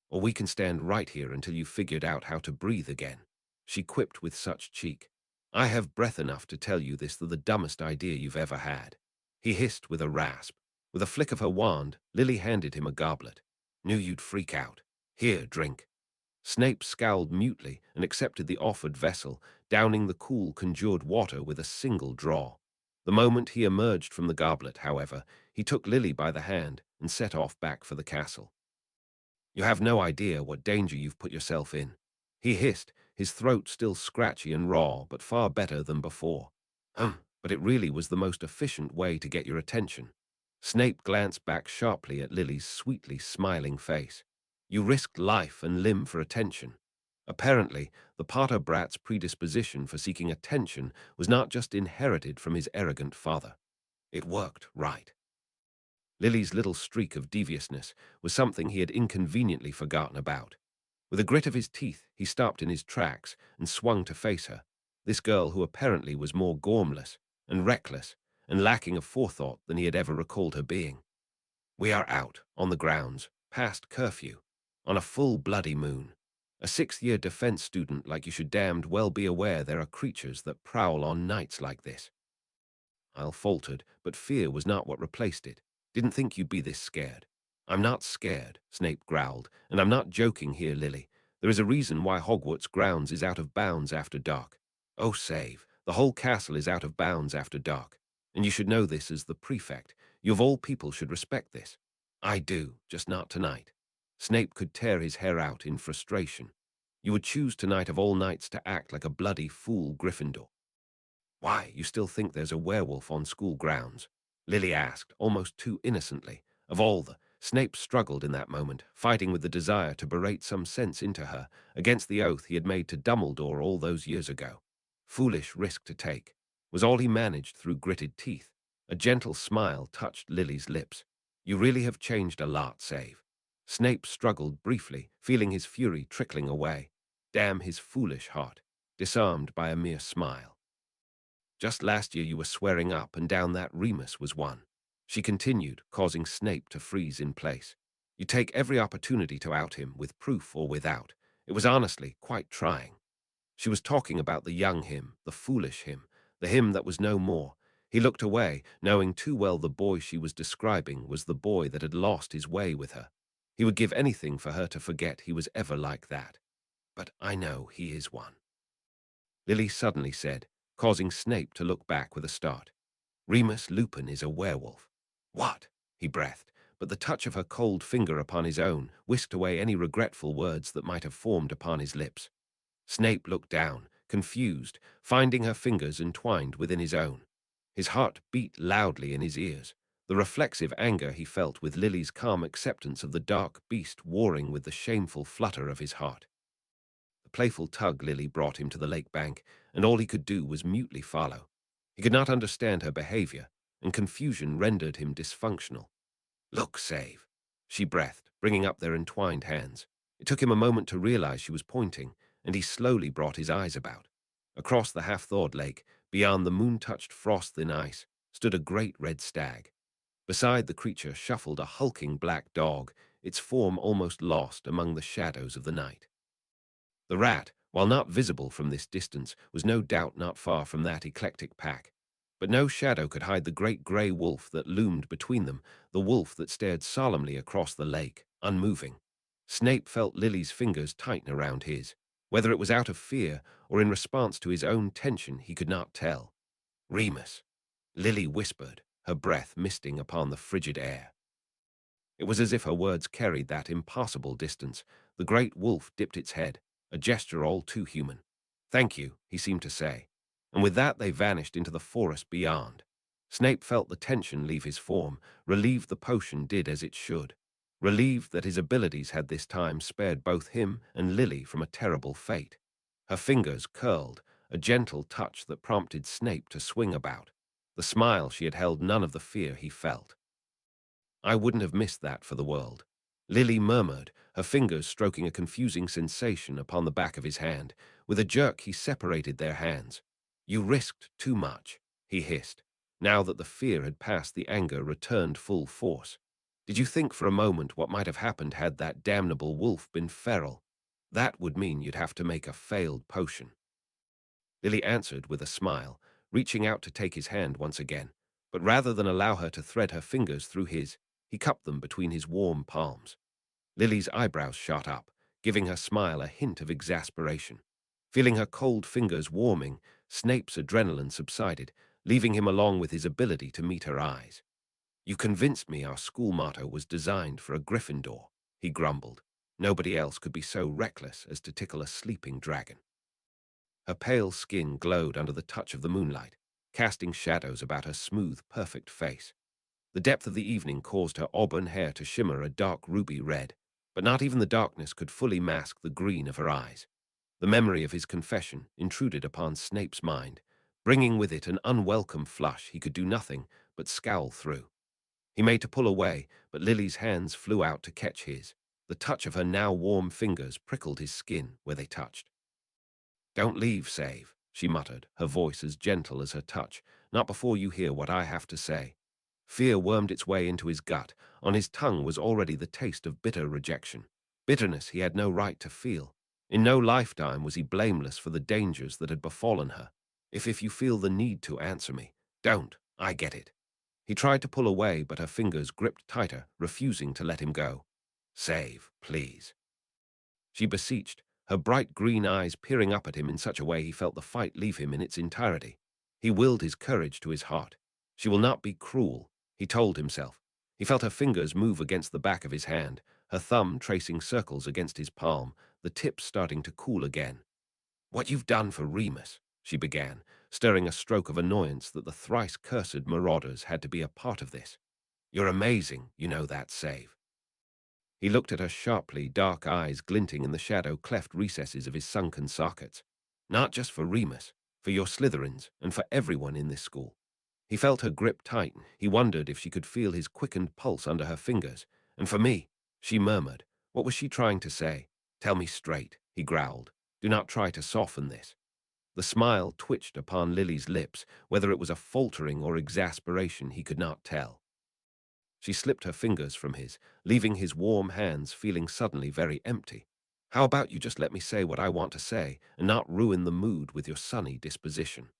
"Or we can stand right here until you've figured out how to breathe again," she quipped with such cheek. "I have breath enough to tell you this the dumbest idea you've ever had," he hissed with a rasp. With a flick of her wand, Lily handed him a goblet. "Knew you'd freak out. Here, drink." Snape scowled mutely and accepted the offered vessel, downing the cool, conjured water with a single draw. The moment he emerged from the goblet, however, he took Lily by the hand and set off back for the castle. "You have no idea what danger you've put yourself in," he hissed, his throat still scratchy and raw, but far better than before. But it really was the most efficient way to get your attention." Snape glanced back sharply at Lily's sweetly smiling face. "You risked life and limb for attention." Apparently, the Potter brat's predisposition for seeking attention was not just inherited from his arrogant father. It worked right. Lily's little streak of deviousness was something he had inconveniently forgotten about. With a grit of his teeth, he stopped in his tracks and swung to face her, this girl who apparently was more gormless and reckless and lacking of forethought than he had ever recalled her being. "We are out, on the grounds, past curfew, on a full bloody moon. A sixth-year defense student like you should damned well be aware there are creatures that prowl on nights like this." I faltered, but fear was not what replaced it. "Didn't think you'd be this scared." "I'm not scared," Snape growled, "and I'm not joking here, Lily. There is a reason why Hogwarts grounds is out of bounds after dark. Oh, save, the whole castle is out of bounds after dark. And you should know this as the prefect. You of all people should respect this." "I do, just not tonight." Snape could tear his hair out in frustration. "You would choose tonight of all nights to act like a bloody fool Gryffindor." "Why, you still think there's a werewolf on school grounds?" Lily asked, almost too innocently. Of all the... Snape struggled in that moment, fighting with the desire to berate some sense into her, against the oath he had made to Dumbledore all those years ago. Foolish risk to take, was all he managed through gritted teeth. A gentle smile touched Lily's lips. You really have changed a lot, Save. Snape struggled briefly, feeling his fury trickling away. Damn his foolish heart, disarmed by a mere smile. Just last year you were swearing up and down that Remus was one. She continued, causing Snape to freeze in place. You take every opportunity to out him, with proof or without. It was honestly quite trying. She was talking about the young him, the foolish him, the him that was no more. He looked away, knowing too well the boy she was describing was the boy that had lost his way with her. He would give anything for her to forget he was ever like that. But I know he is one. Lily suddenly said, causing Snape to look back with a start. Remus Lupin is a werewolf. What? He breathed, but the touch of her cold finger upon his own whisked away any regretful words that might have formed upon his lips. Snape looked down, confused, finding her fingers entwined within his own. His heart beat loudly in his ears, the reflexive anger he felt with Lily's calm acceptance of the dark beast warring with the shameful flutter of his heart. The playful tug Lily brought him to the lake bank, and all he could do was mutely follow. He could not understand her behavior, and confusion rendered him dysfunctional. Look, Save, she breathed, bringing up their entwined hands. It took him a moment to realize she was pointing, and he slowly brought his eyes about. Across the half-thawed lake, beyond the moon-touched frost-thin ice, stood a great red stag. Beside the creature shuffled a hulking black dog, its form almost lost among the shadows of the night. The rat, while not visible from this distance, was no doubt not far from that eclectic pack. But no shadow could hide the great grey wolf that loomed between them, the wolf that stared solemnly across the lake, unmoving. Snape felt Lily's fingers tighten around his. Whether it was out of fear or in response to his own tension, he could not tell. Remus, Lily whispered, her breath misting upon the frigid air. It was as if her words carried that impossible distance. The great wolf dipped its head, a gesture all too human. Thank you, he seemed to say, and with that they vanished into the forest beyond. Snape felt the tension leave his form, relieved the potion did as it should, relieved that his abilities had this time spared both him and Lily from a terrible fate. Her fingers curled, a gentle touch that prompted Snape to swing about. The smile she had held none of the fear he felt. I wouldn't have missed that for the world. Lily murmured, her fingers stroking a confusing sensation upon the back of his hand. With a jerk he separated their hands. You risked too much, he hissed. Now that the fear had passed, the anger returned full force. Did you think for a moment what might have happened had that damnable wolf been feral? That would mean you'd have to make a failed potion. Lily answered with a smile, reaching out to take his hand once again. But rather than allow her to thread her fingers through his, he cupped them between his warm palms. Lily's eyebrows shot up, giving her smile a hint of exasperation. Feeling her cold fingers warming, Snape's adrenaline subsided, leaving him along with his ability to meet her eyes. You convinced me our school motto was designed for a Gryffindor, he grumbled. Nobody else could be so reckless as to tickle a sleeping dragon. Her pale skin glowed under the touch of the moonlight, casting shadows about her smooth, perfect face. The depth of the evening caused her auburn hair to shimmer a dark ruby red, but not even the darkness could fully mask the green of her eyes. The memory of his confession intruded upon Snape's mind, bringing with it an unwelcome flush he could do nothing but scowl through. He made to pull away, but Lily's hands flew out to catch his. The touch of her now warm fingers prickled his skin where they touched. Don't leave, Save, she muttered, her voice as gentle as her touch. Not before you hear what I have to say. Fear wormed its way into his gut. On his tongue was already the taste of bitter rejection. Bitterness he had no right to feel. In no lifetime was he blameless for the dangers that had befallen her. If you feel the need to answer me, don't. I get it. He tried to pull away, but her fingers gripped tighter, refusing to let him go. Save, please. She beseeched, her bright green eyes peering up at him in such a way he felt the fight leave him in its entirety. He willed his courage to his heart. She will not be cruel, he told himself. He felt her fingers move against the back of his hand, her thumb tracing circles against his palm, the tips starting to cool again. What you've done for Remus, she began, stirring a stroke of annoyance that the thrice-cursed marauders had to be a part of this. You're amazing, you know that, Save. He looked at her sharply, dark eyes glinting in the shadow-cleft recesses of his sunken sockets. Not just for Remus, for your Slytherins, and for everyone in this school. He felt her grip tighten. He wondered if she could feel his quickened pulse under her fingers. "And for me," she murmured. What was she trying to say? "Tell me straight," he growled. "Do not try to soften this." The smile twitched upon Lily's lips, whether it was a faltering or exasperation he could not tell. She slipped her fingers from his, leaving his warm hands feeling suddenly very empty. "How about you just let me say what I want to say, and not ruin the mood with your sunny disposition?"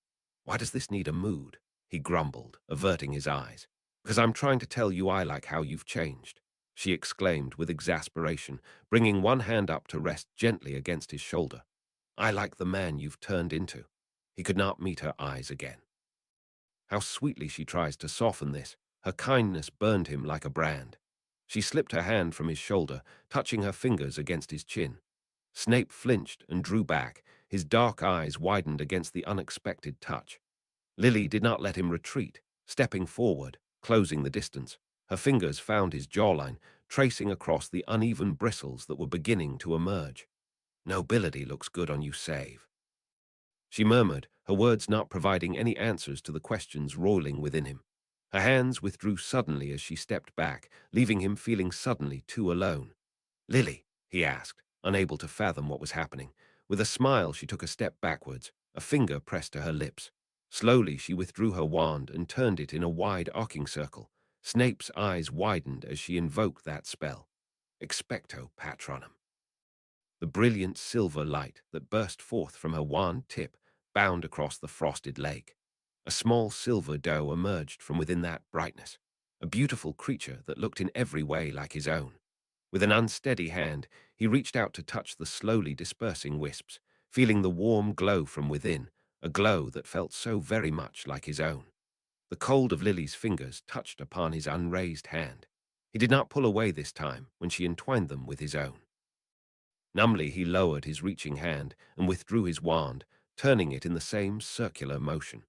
"Why does this need a mood?" he grumbled, averting his eyes. "Because I'm trying to tell you I like how you've changed," she exclaimed with exasperation, bringing one hand up to rest gently against his shoulder. "I like the man you've turned into." He could not meet her eyes again. How sweetly she tries to soften this. Her kindness burned him like a brand. She slipped her hand from his shoulder, touching her fingers against his chin. Snape flinched and drew back, his dark eyes widened against the unexpected touch. Lily did not let him retreat, stepping forward, closing the distance. Her fingers found his jawline, tracing across the uneven bristles that were beginning to emerge. "Nobility looks good on you, Save," she murmured, her words not providing any answers to the questions roiling within him. Her hands withdrew suddenly as she stepped back, leaving him feeling suddenly too alone. "Lily?" he asked, unable to fathom what was happening. With a smile, she took a step backwards, a finger pressed to her lips. Slowly, she withdrew her wand and turned it in a wide arcing circle. Snape's eyes widened as she invoked that spell. Expecto Patronum. The brilliant silver light that burst forth from her wand tip bound across the frosted lake. A small silver doe emerged from within that brightness, a beautiful creature that looked in every way like his own. With an unsteady hand, he reached out to touch the slowly dispersing wisps, feeling the warm glow from within, a glow that felt so very much like his own. The cold of Lily's fingers touched upon his unraised hand. He did not pull away this time when she entwined them with his own. Numbly, he lowered his reaching hand and withdrew his wand, turning it in the same circular motion.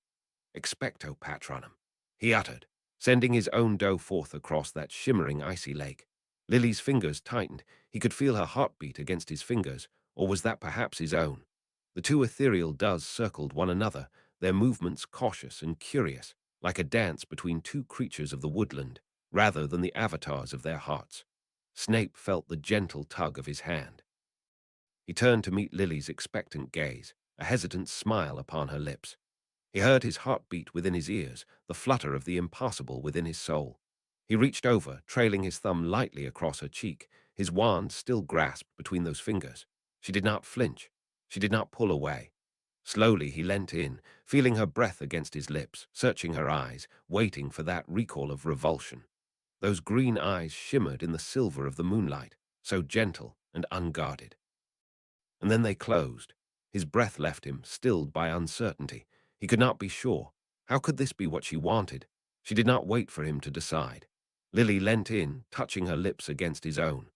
"Expecto Patronum," he uttered, sending his own doe forth across that shimmering icy lake. Lily's fingers tightened. He could feel her heartbeat against his fingers, or was that perhaps his own? The two ethereal does circled one another, their movements cautious and curious, like a dance between two creatures of the woodland, rather than the avatars of their hearts. Snape felt the gentle tug of his hand. He turned to meet Lily's expectant gaze, a hesitant smile upon her lips. He heard his heart beat within his ears, the flutter of the impossible within his soul. He reached over, trailing his thumb lightly across her cheek, his wand still grasped between those fingers. She did not flinch. She did not pull away. Slowly he leant in, feeling her breath against his lips, searching her eyes, waiting for that recall of revulsion. Those green eyes shimmered in the silver of the moonlight, so gentle and unguarded. And then they closed. His breath left him, stilled by uncertainty. He could not be sure. How could this be what she wanted? She did not wait for him to decide. Lily leant in, touching her lips against his own.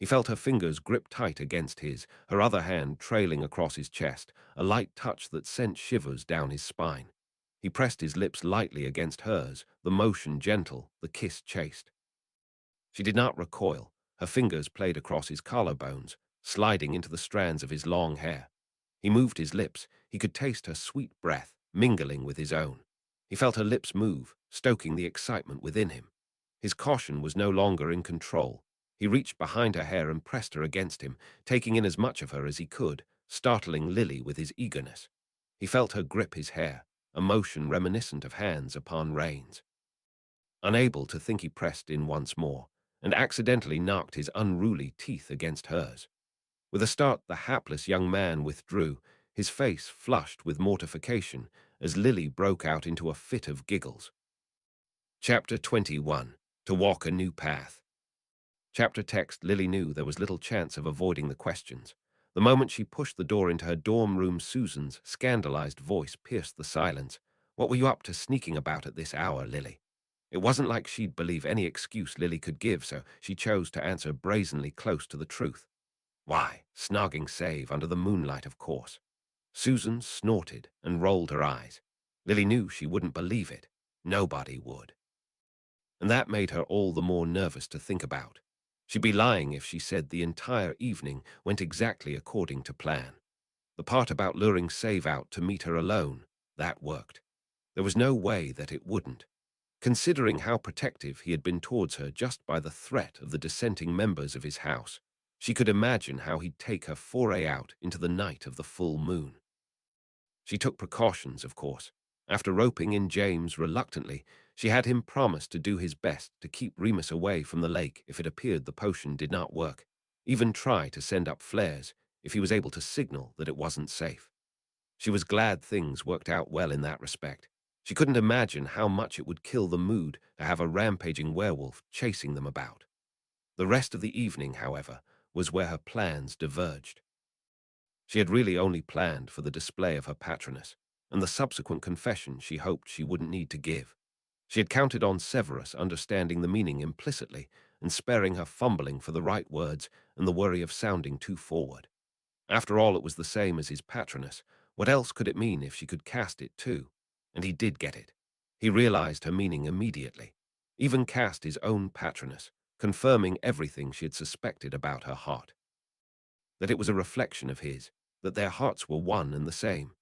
He felt her fingers grip tight against his, her other hand trailing across his chest, a light touch that sent shivers down his spine. He pressed his lips lightly against hers, the motion gentle, the kiss chaste. She did not recoil. Her fingers played across his collarbones, sliding into the strands of his long hair. He moved his lips. He could taste her sweet breath, mingling with his own. He felt her lips move, stoking the excitement within him. His caution was no longer in control. He reached behind her hair and pressed her against him, taking in as much of her as he could, startling Lily with his eagerness. He felt her grip his hair, a motion reminiscent of hands upon reins. Unable to think, he pressed in once more, and accidentally knocked his unruly teeth against hers. With a start, the hapless young man withdrew, his face flushed with mortification, as Lily broke out into a fit of giggles. Chapter 21. To Walk a New Path. Chapter text. Lily knew there was little chance of avoiding the questions. The moment she pushed the door into her dorm room, Susan's scandalized voice pierced the silence. "What were you up to sneaking about at this hour, Lily?" It wasn't like she'd believe any excuse Lily could give, so she chose to answer brazenly close to the truth. "Why, snogging Save under the moonlight, of course." Susan snorted and rolled her eyes. Lily knew she wouldn't believe it. Nobody would. And that made her all the more nervous to think about. She'd be lying if she said the entire evening went exactly according to plan. The part about luring Save out to meet her alone, that worked. There was no way that it wouldn't. Considering how protective he had been towards her just by the threat of the dissenting members of his house, she could imagine how he'd take her foray out into the night of the full moon. She took precautions, of course. After roping in James reluctantly, she had him promise to do his best to keep Remus away from the lake if it appeared the potion did not work, even try to send up flares if he was able to signal that it wasn't safe. She was glad things worked out well in that respect. She couldn't imagine how much it would kill the mood to have a rampaging werewolf chasing them about. The rest of the evening, however, was where her plans diverged. She had really only planned for the display of her patroness, and the subsequent confession she hoped she wouldn't need to give. She had counted on Severus understanding the meaning implicitly and sparing her fumbling for the right words and the worry of sounding too forward. After all, it was the same as his patroness. What else could it mean if she could cast it too? And he did get it. He realized her meaning immediately. Even cast his own patroness, confirming everything she had suspected about her heart. That it was a reflection of his, that their hearts were one and the same.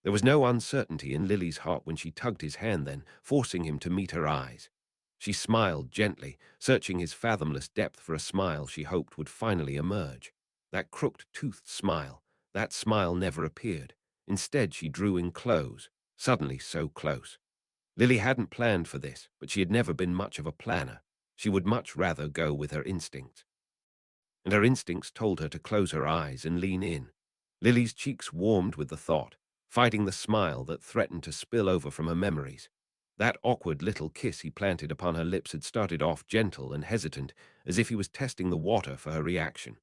There was no uncertainty in Lily's heart when she tugged his hand then, forcing him to meet her eyes. She smiled gently, searching his fathomless depth for a smile she hoped would finally emerge. That crooked-toothed smile, that smile never appeared. Instead, she drew in close, suddenly so close. Lily hadn't planned for this, but she had never been much of a planner. She would much rather go with her instincts. And her instincts told her to close her eyes and lean in. Lily's cheeks warmed with the thought, fighting the smile that threatened to spill over from her memories. That awkward little kiss he planted upon her lips had started off gentle and hesitant, as if he was testing the water for her reaction.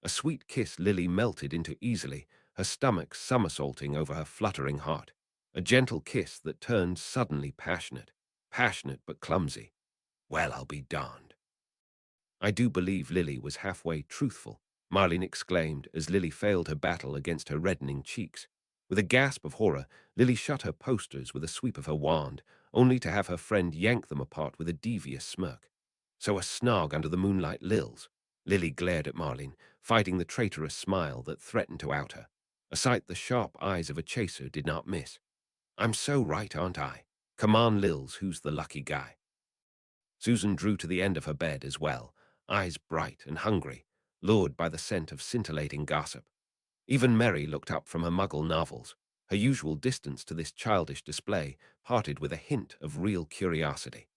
A sweet kiss Lily melted into easily, her stomach somersaulting over her fluttering heart. A gentle kiss that turned suddenly passionate. Passionate but clumsy. Well, I'll be darned. I do believe Lily was halfway truthful, Marlene exclaimed as Lily failed her battle against her reddening cheeks. With a gasp of horror, Lily shut her posters with a sweep of her wand, only to have her friend yank them apart with a devious smirk. So a snog under the moonlight, Lils. Lily glared at Marlene, fighting the traitorous smile that threatened to out her, a sight the sharp eyes of a chaser did not miss. I'm so right, aren't I? Come on, Lils, who's the lucky guy? Susan drew to the end of her bed as well, eyes bright and hungry, lured by the scent of scintillating gossip. Even Mary looked up from her Muggle novels, her usual distance to this childish display parted with a hint of real curiosity.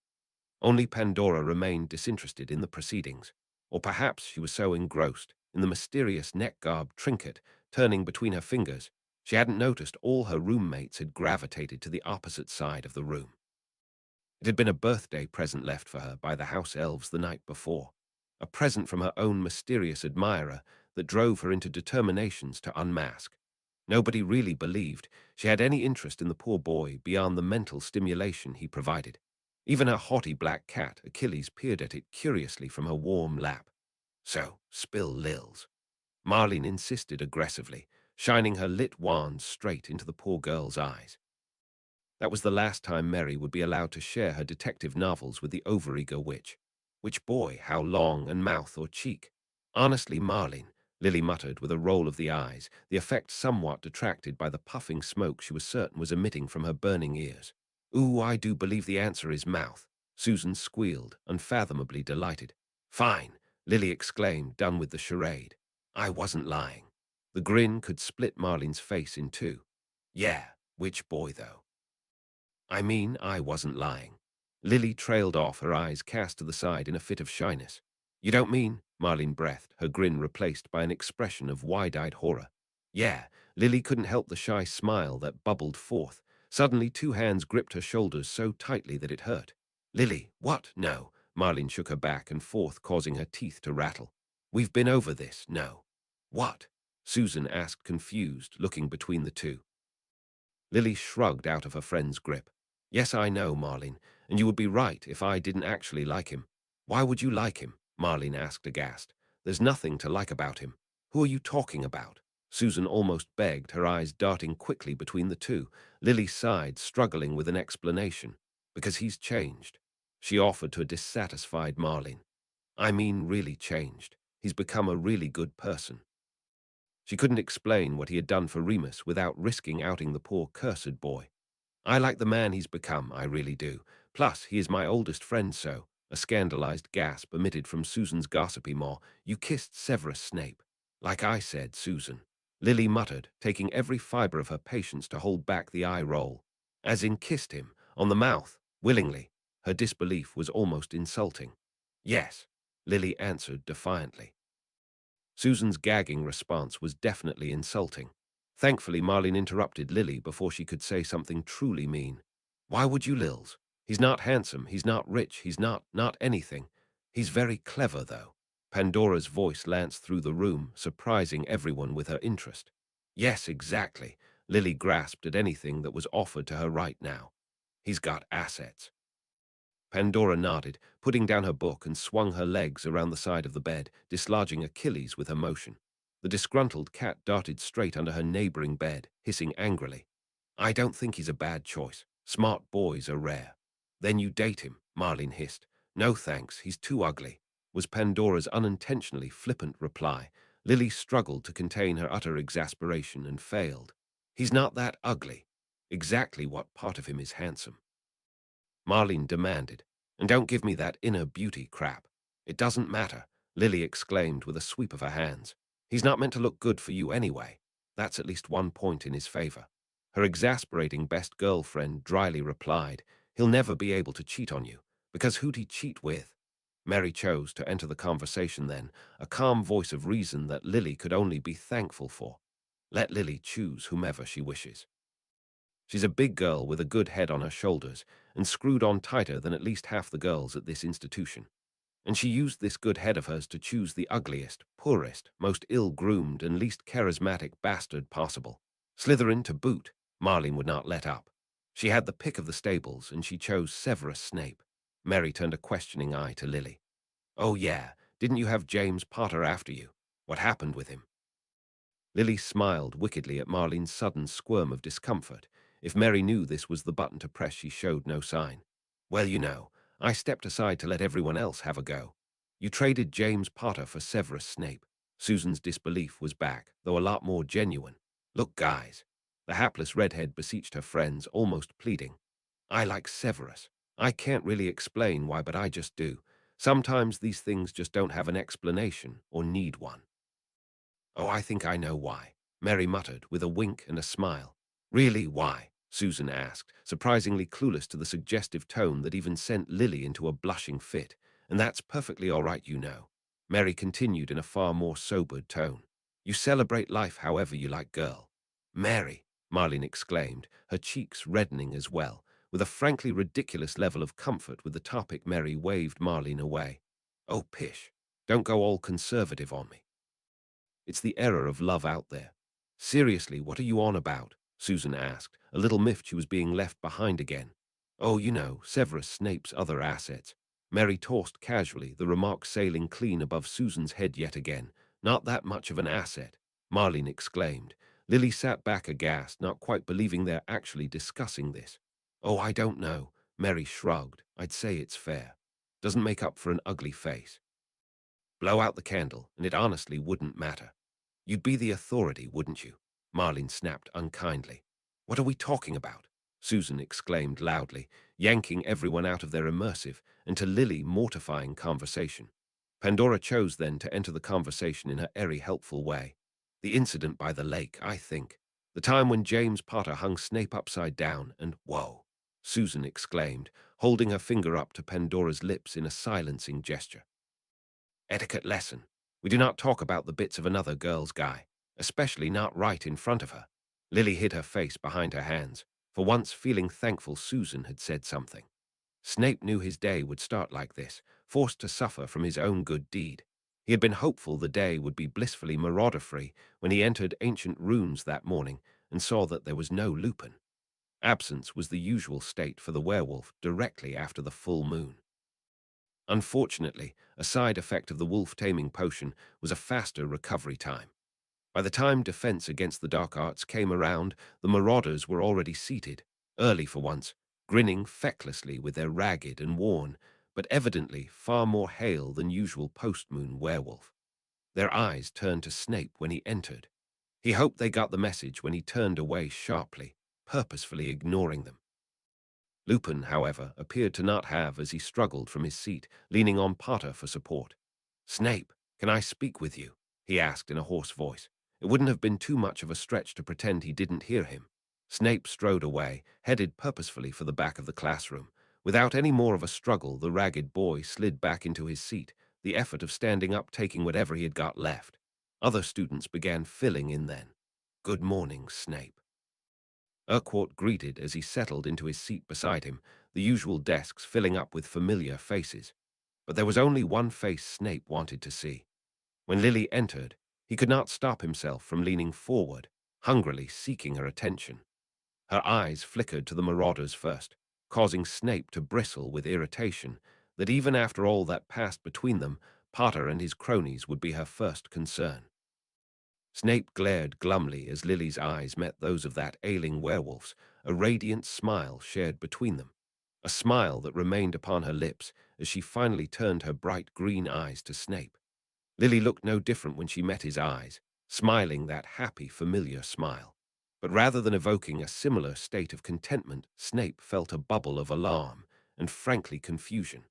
Only Pandora remained disinterested in the proceedings, or perhaps she was so engrossed in the mysterious neck-garb trinket turning between her fingers, she hadn't noticed all her roommates had gravitated to the opposite side of the room. It had been a birthday present left for her by the house elves the night before, a present from her own mysterious admirer that drove her into determinations to unmask. Nobody really believed she had any interest in the poor boy beyond the mental stimulation he provided. Even her haughty black cat, Achilles, peered at it curiously from her warm lap. So, spill Lils. Marlene insisted aggressively, shining her lit wand straight into the poor girl's eyes. That was the last time Mary would be allowed to share her detective novels with the overeager witch. Which boy, how long, and mouth or cheek? Honestly, Marlene, Lily muttered with a roll of the eyes, the effect somewhat detracted by the puffing smoke she was certain was emitting from her burning ears. Ooh, I do believe the answer is mouth, Susan squealed, unfathomably delighted. Fine, Lily exclaimed, done with the charade. I wasn't lying. The grin could split Marlene's face in two. Yeah, which boy, though? I mean, I wasn't lying. Lily trailed off, her eyes cast to the side in a fit of shyness. You don't mean? Marlene breathed, her grin replaced by an expression of wide-eyed horror. Yeah, Lily couldn't help the shy smile that bubbled forth. Suddenly, two hands gripped her shoulders so tightly that it hurt. Lily, what? No. Marlene shook her back and forth, causing her teeth to rattle. We've been over this, no. What? Susan asked, confused, looking between the two. Lily shrugged out of her friend's grip. Yes, I know, Marlene, and you would be right if I didn't actually like him. Why would you like him? Marlene asked aghast. There's nothing to like about him. Who are you talking about? Susan almost begged, her eyes darting quickly between the two. Lily sighed, struggling with an explanation. Because he's changed. She offered to a dissatisfied Marlene. I mean, really changed. He's become a really good person. She couldn't explain what he had done for Remus without risking outing the poor cursed boy. I like the man he's become, I really do. Plus, he is my oldest friend, so, a scandalized gasp emitted from Susan's gossipy maw. You kissed Severus Snape. Like I said, Susan. Lily muttered, taking every fibre of her patience to hold back the eye roll. As in kissed him, on the mouth, willingly. Her disbelief was almost insulting. Yes, Lily answered defiantly. Susan's gagging response was definitely insulting. Thankfully, Marlene interrupted Lily before she could say something truly mean. Why would you, Lils? He's not handsome, he's not rich, he's not anything. He's very clever, though. Pandora's voice lanced through the room, surprising everyone with her interest. Yes, exactly. Lily grasped at anything that was offered to her right now. He's got assets. Pandora nodded, putting down her book and swung her legs around the side of the bed, dislodging Achilles with her motion. The disgruntled cat darted straight under her neighboring bed, hissing angrily. I don't think he's a bad choice. Smart boys are rare. Then you date him, Marlene hissed. No thanks, he's too ugly, was Pandora's unintentionally flippant reply. Lily struggled to contain her utter exasperation and failed. He's not that ugly. Exactly what part of him is handsome? Marlene demanded. And don't give me that inner beauty crap. It doesn't matter, Lily exclaimed with a sweep of her hands. He's not meant to look good for you anyway. That's at least one point in his favor. Her exasperating best girlfriend dryly replied, he'll never be able to cheat on you, because who'd he cheat with? Mary chose to enter the conversation then, a calm voice of reason that Lily could only be thankful for. Let Lily choose whomever she wishes. She's a big girl with a good head on her shoulders, and screwed on tighter than at least half the girls at this institution. And she used this good head of hers to choose the ugliest, poorest, most ill-groomed, and least charismatic bastard possible. Slytherin to boot, Marlene would not let up. She had the pick of the stables, and she chose Severus Snape. Mary turned a questioning eye to Lily. Oh yeah, didn't you have James Potter after you? What happened with him? Lily smiled wickedly at Marlene's sudden squirm of discomfort. If Mary knew this was the button to press, she showed no sign. Well, you know, I stepped aside to let everyone else have a go. You traded James Potter for Severus Snape. Susan's disbelief was back, though a lot more genuine. Look, guys. The hapless redhead beseeched her friends, almost pleading. I like Severus. I can't really explain why, but I just do. Sometimes these things just don't have an explanation or need one. Oh, I think I know why, Mary muttered with a wink and a smile. Really, why? Susan asked, surprisingly clueless to the suggestive tone that even sent Lily into a blushing fit. And that's perfectly all right, you know. Mary continued in a far more sobered tone. You celebrate life however you like, girl. Mary, Marlene exclaimed, her cheeks reddening as well, with a frankly ridiculous level of comfort with the topic. Mary waved Marlene away. Oh, pish, don't go all conservative on me. It's the error of love out there. Seriously, what are you on about? Susan asked, a little miffed she was being left behind again. Oh, you know, Severus Snape's other assets. Mary tossed casually, the remark sailing clean above Susan's head yet again. Not that much of an asset, Marlene exclaimed. Lily sat back aghast, not quite believing they're actually discussing this. Oh, I don't know, Mary shrugged. I'd say it's fair. Doesn't make up for an ugly face. Blow out the candle, and it honestly wouldn't matter. You'd be the authority, wouldn't you? Marlene snapped unkindly. What are we talking about? Susan exclaimed loudly, yanking everyone out of their immersive and to Lily mortifying conversation. Pandora chose then to enter the conversation in her airy, helpful way. The incident by the lake, I think. The time when James Potter hung Snape upside down and, whoa, Susan exclaimed, holding her finger up to Pandora's lips in a silencing gesture. Etiquette lesson. We do not talk about the bits of another girl's guy, especially not right in front of her. Lily hid her face behind her hands, for once feeling thankful Susan had said something. Snape knew his day would start like this, forced to suffer from his own good deed. He had been hopeful the day would be blissfully marauder-free when he entered ancient runes that morning and saw that there was no Lupin. Absence was the usual state for the werewolf directly after the full moon. Unfortunately, a side effect of the wolf-taming potion was a faster recovery time. By the time defense against the dark arts came around, the marauders were already seated, early for once, grinning fecklessly with their ragged and worn, but evidently far more hale than usual post-moon werewolf. Their eyes turned to Snape when he entered. He hoped they got the message when he turned away sharply, purposefully ignoring them. Lupin, however, appeared to not have as he struggled from his seat, leaning on Potter for support. "Snape, can I speak with you?" he asked in a hoarse voice. It wouldn't have been too much of a stretch to pretend he didn't hear him. Snape strode away, headed purposefully for the back of the classroom. Without any more of a struggle, the ragged boy slid back into his seat, the effort of standing up taking whatever he had got left. Other students began filling in then. "Good morning, Snape." Urquhart greeted as he settled into his seat beside him, the usual desks filling up with familiar faces. But there was only one face Snape wanted to see. When Lily entered, he could not stop himself from leaning forward, hungrily seeking her attention. Her eyes flickered to the marauders first, causing Snape to bristle with irritation that even after all that passed between them, Potter and his cronies would be her first concern. Snape glared glumly as Lily's eyes met those of that ailing werewolf's, a radiant smile shared between them, a smile that remained upon her lips as she finally turned her bright green eyes to Snape. Lily looked no different when she met his eyes, smiling that happy, familiar smile. But rather than evoking a similar state of contentment, Snape felt a bubble of alarm and frankly confusion.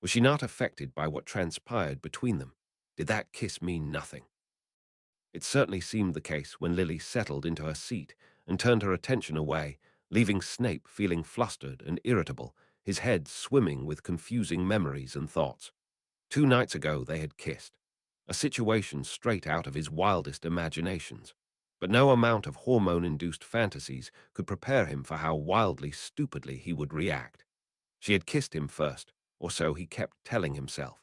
Was she not affected by what transpired between them? Did that kiss mean nothing? It certainly seemed the case when Lily settled into her seat and turned her attention away, leaving Snape feeling flustered and irritable, his head swimming with confusing memories and thoughts. 2 nights ago they had kissed, a situation straight out of his wildest imaginations. But no amount of hormone-induced fantasies could prepare him for how wildly, stupidly he would react. She had kissed him first, or so he kept telling himself.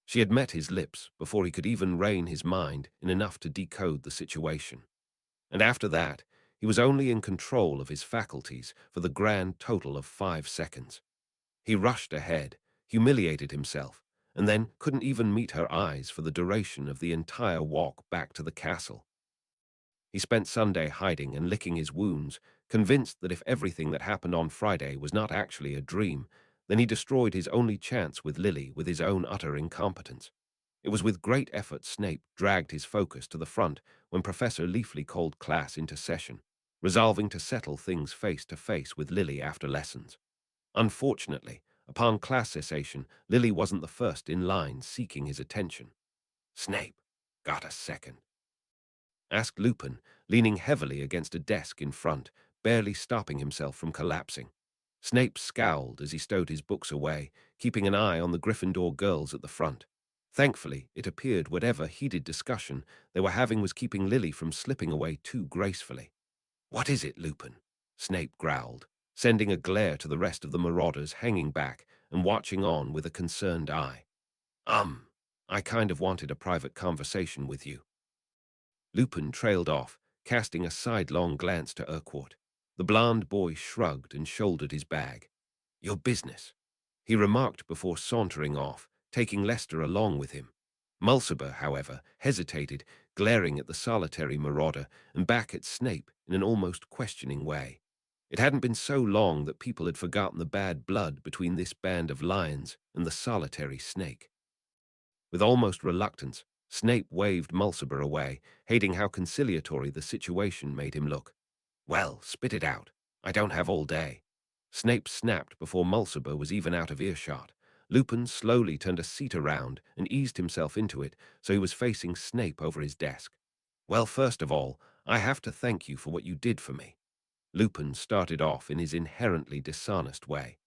She had met his lips before he could even rein his mind in enough to decode the situation. And after that, he was only in control of his faculties for the grand total of 5 seconds. He rushed ahead, humiliated himself, and then couldn't even meet her eyes for the duration of the entire walk back to the castle. He spent Sunday hiding and licking his wounds, convinced that if everything that happened on Friday was not actually a dream, then he destroyed his only chance with Lily with his own utter incompetence. It was with great effort Snape dragged his focus to the front when Professor Leafley called class into session, resolving to settle things face to face with Lily after lessons. Unfortunately, upon class cessation, Lily wasn't the first in line seeking his attention. "Snape, got a second?" asked Lupin, leaning heavily against a desk in front, barely stopping himself from collapsing. Snape scowled as he stowed his books away, keeping an eye on the Gryffindor girls at the front. Thankfully, it appeared whatever heated discussion they were having was keeping Lily from slipping away too gracefully. "What is it, Lupin?" Snape growled, sending a glare to the rest of the marauders hanging back and watching on with a concerned eye. I kind of wanted a private conversation with you." Lupin trailed off, casting a sidelong glance to Urquhart. The blond boy shrugged and shouldered his bag. "Your business," he remarked before sauntering off, taking Lester along with him. Mulciber, however, hesitated, glaring at the solitary marauder and back at Snape in an almost questioning way. It hadn't been so long that people had forgotten the bad blood between this band of lions and the solitary snake. With almost reluctance, Snape waved Mulciber away, hating how conciliatory the situation made him look. "Well, spit it out. I don't have all day." Snape snapped before Mulciber was even out of earshot. Lupin slowly turned a seat around and eased himself into it so he was facing Snape over his desk. "Well, first of all, I have to thank you for what you did for me." Lupin started off in his inherently dishonest way.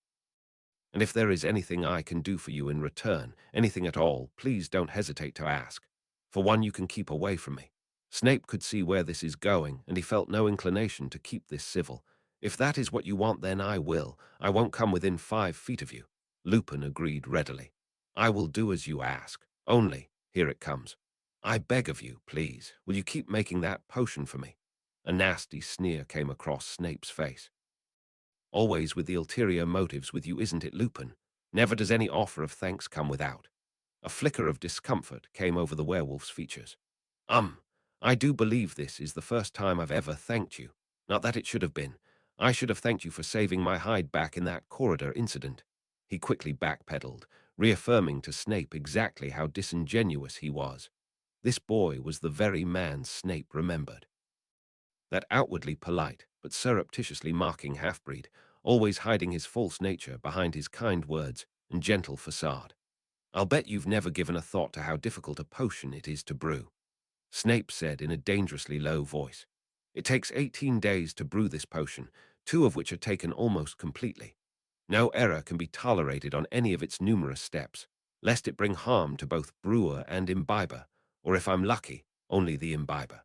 "And if there is anything I can do for you in return, anything at all, please don't hesitate to ask. For one, you can keep away from me." Snape could see where this is going, and he felt no inclination to keep this civil. "If that is what you want, then I will. I won't come within 5 feet of you." Lupin agreed readily. "I will do as you ask. Only, here it comes. I beg of you, please, will you keep making that potion for me?" A nasty sneer came across Snape's face. "Always with the ulterior motives with you, isn't it, Lupin? Never does any offer of thanks come without." A flicker of discomfort came over the werewolf's features. I do believe this is the first time I've ever thanked you. Not that it should have been. I should have thanked you for saving my hide back in that corridor incident." He quickly backpedaled, reaffirming to Snape exactly how disingenuous he was. This boy was the very man Snape remembered. That outwardly polite, but surreptitiously mocking half-breed, always hiding his false nature behind his kind words and gentle facade. "I'll bet you've never given a thought to how difficult a potion it is to brew," Snape said in a dangerously low voice. "It takes 18 days to brew this potion, 2 of which are taken almost completely. No error can be tolerated on any of its numerous steps, lest it bring harm to both brewer and imbiber, or if I'm lucky, only the imbiber."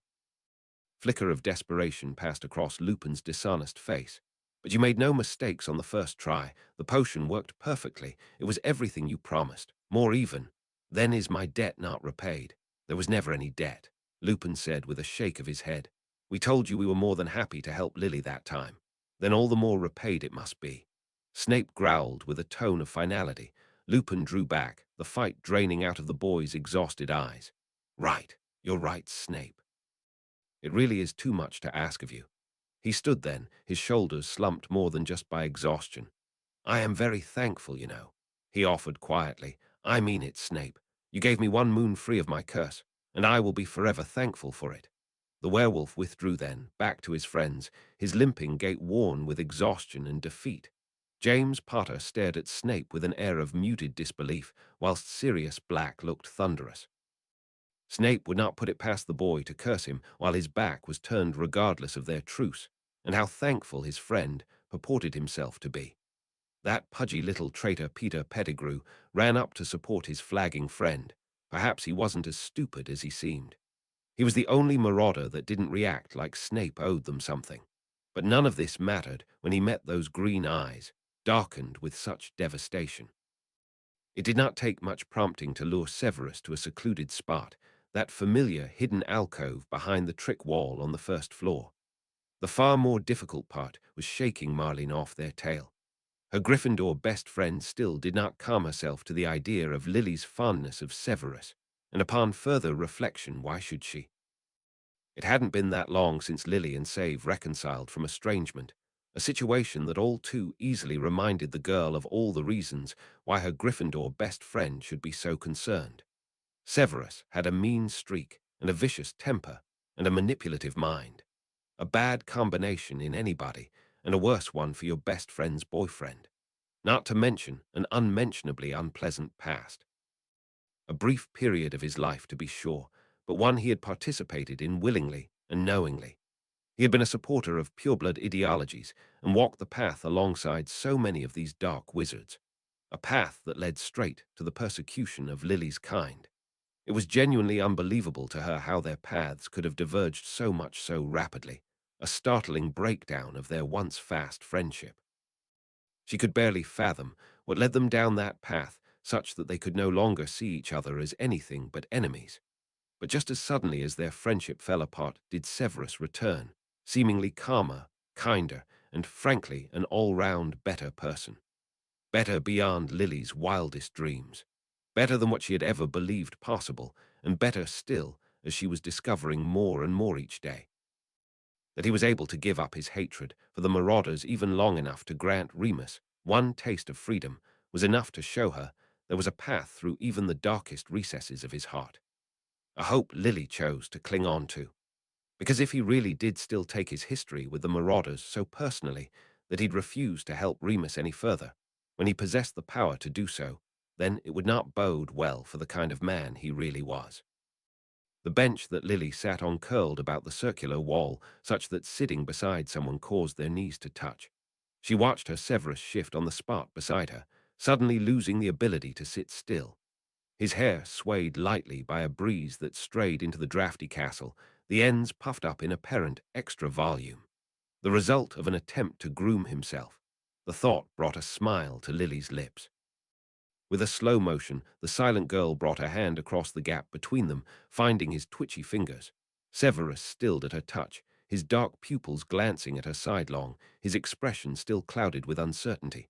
Flicker of desperation passed across Lupin's dishonest face. "But you made no mistakes on the first try. The potion worked perfectly. It was everything you promised. More even. Then is my debt not repaid?" "There was never any debt," Lupin said with a shake of his head. "We told you we were more than happy to help Lily that time. Then all the more repaid it must be." Snape growled with a tone of finality. Lupin drew back, the fight draining out of the boy's exhausted eyes. "Right. You're right, Snape. It really is too much to ask of you." He stood then, his shoulders slumped more than just by exhaustion. "I am very thankful, you know," he offered quietly. "I mean it, Snape. You gave me 1 moon free of my curse, and I will be forever thankful for it." The werewolf withdrew then, back to his friends, his limping gait worn with exhaustion and defeat. James Potter stared at Snape with an air of muted disbelief, whilst Sirius Black looked thunderous. Snape would not put it past the boy to curse him while his back was turned regardless of their truce, and how thankful his friend purported himself to be. That pudgy little traitor Peter Pettigrew ran up to support his flagging friend. Perhaps he wasn't as stupid as he seemed. He was the only marauder that didn't react like Snape owed them something. But none of this mattered when he met those green eyes, darkened with such devastation. It did not take much prompting to lure Severus to a secluded spot, that familiar hidden alcove behind the trick wall on the first floor. The far more difficult part was shaking Marlene off their tail. Her Gryffindor best friend still did not calm herself to the idea of Lily's fondness of Severus, and upon further reflection, why should she? It hadn't been that long since Lily and Save reconciled from estrangement, a situation that all too easily reminded the girl of all the reasons why her Gryffindor best friend should be so concerned. Severus had a mean streak and a vicious temper and a manipulative mind. A bad combination in anybody, and a worse one for your best friend's boyfriend. Not to mention an unmentionably unpleasant past. A brief period of his life, to be sure, but one he had participated in willingly and knowingly. He had been a supporter of pureblood ideologies and walked the path alongside so many of these dark wizards, a path that led straight to the persecution of Lily's kind. It was genuinely unbelievable to her how their paths could have diverged so much so rapidly, a startling breakdown of their once fast friendship. She could barely fathom what led them down that path, such that they could no longer see each other as anything but enemies. But just as suddenly as their friendship fell apart did Severus return, seemingly calmer, kinder, and frankly an all-round better person. Better beyond Lily's wildest dreams. Better than what she had ever believed possible, and better still as she was discovering more and more each day. That he was able to give up his hatred for the marauders even long enough to grant Remus one taste of freedom was enough to show her there was a path through even the darkest recesses of his heart. A hope Lily chose to cling on to. Because if he really did still take his history with the marauders so personally that he'd refuse to help Remus any further, when he possessed the power to do so, then it would not bode well for the kind of man he really was. The bench that Lily sat on curled about the circular wall, such that sitting beside someone caused their knees to touch. She watched her Severus shift on the spot beside her, suddenly losing the ability to sit still. His hair swayed lightly by a breeze that strayed into the drafty castle, the ends puffed up in apparent extra volume. The result of an attempt to groom himself. The thought brought a smile to Lily's lips. With a slow motion, the silent girl brought her hand across the gap between them, finding his twitchy fingers. Severus stilled at her touch, his dark pupils glancing at her sidelong, his expression still clouded with uncertainty.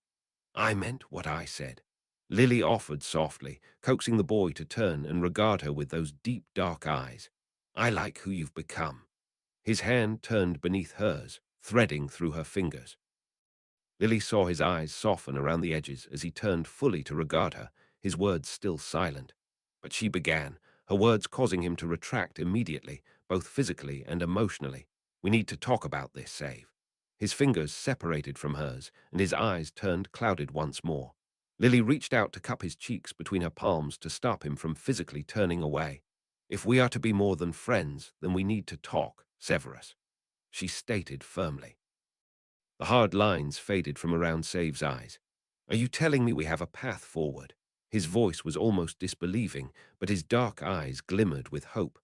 "I meant what I said," Lily offered softly, coaxing the boy to turn and regard her with those deep, dark eyes. "I like who you've become." His hand turned beneath hers, threading through her fingers. Lily saw his eyes soften around the edges as he turned fully to regard her, his words still silent. But she began, her words causing him to retract immediately, both physically and emotionally. "We need to talk about this, Save." His fingers separated from hers, and his eyes turned clouded once more. Lily reached out to cup his cheeks between her palms to stop him from physically turning away. "If we are to be more than friends, then we need to talk, Severus," she stated firmly. The hard lines faded from around Save's eyes. "Are you telling me we have a path forward?" His voice was almost disbelieving, but his dark eyes glimmered with hope.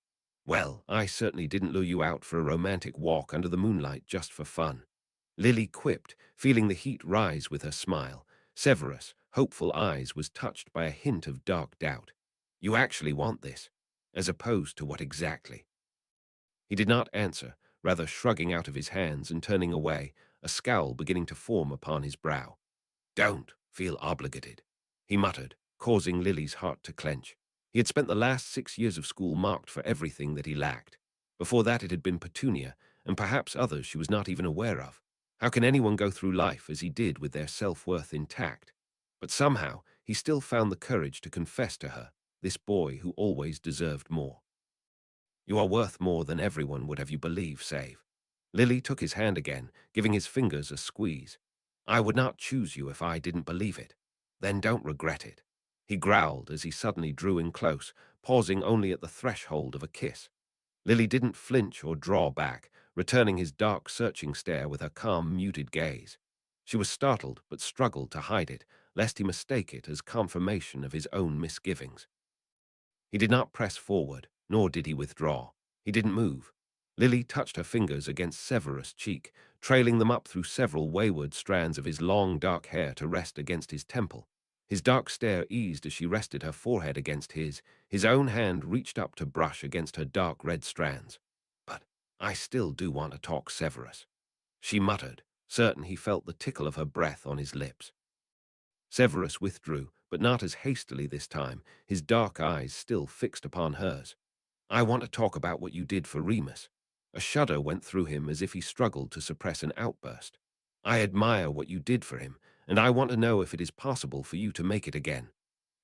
"Well, I certainly didn't lure you out for a romantic walk under the moonlight just for fun," Lily quipped, feeling the heat rise with her smile. Severus' hopeful eyes was touched by a hint of dark doubt. "You actually want this, as opposed to what exactly?" He did not answer, rather shrugging out of his hands and turning away, a scowl beginning to form upon his brow. "Don't feel obligated," he muttered, causing Lily's heart to clench. He had spent the last 6 years of school marked for everything that he lacked. Before that it had been Petunia, and perhaps others she was not even aware of. How can anyone go through life as he did with their self-worth intact? But somehow he still found the courage to confess to her, this boy who always deserved more. "You are worth more than everyone would have you believe, Save." Lily took his hand again, giving his fingers a squeeze. "I would not choose you if I didn't believe it. Then don't regret it," he growled as he suddenly drew in close, pausing only at the threshold of a kiss. Lily didn't flinch or draw back, returning his dark, searching stare with her calm, muted gaze. She was startled, but struggled to hide it, lest he mistake it as confirmation of his own misgivings. He did not press forward, nor did he withdraw. He didn't move. Lily touched her fingers against Severus' cheek, trailing them up through several wayward strands of his long, dark hair to rest against his temple. His dark stare eased as she rested her forehead against his. His own hand reached up to brush against her dark red strands. "But I still do want to talk, Severus," she muttered, certain he felt the tickle of her breath on his lips. Severus withdrew, but not as hastily this time, his dark eyes still fixed upon hers. "I want to talk about what you did for Remus." A shudder went through him as if he struggled to suppress an outburst. "I admire what you did for him, and I want to know if it is possible for you to make it again."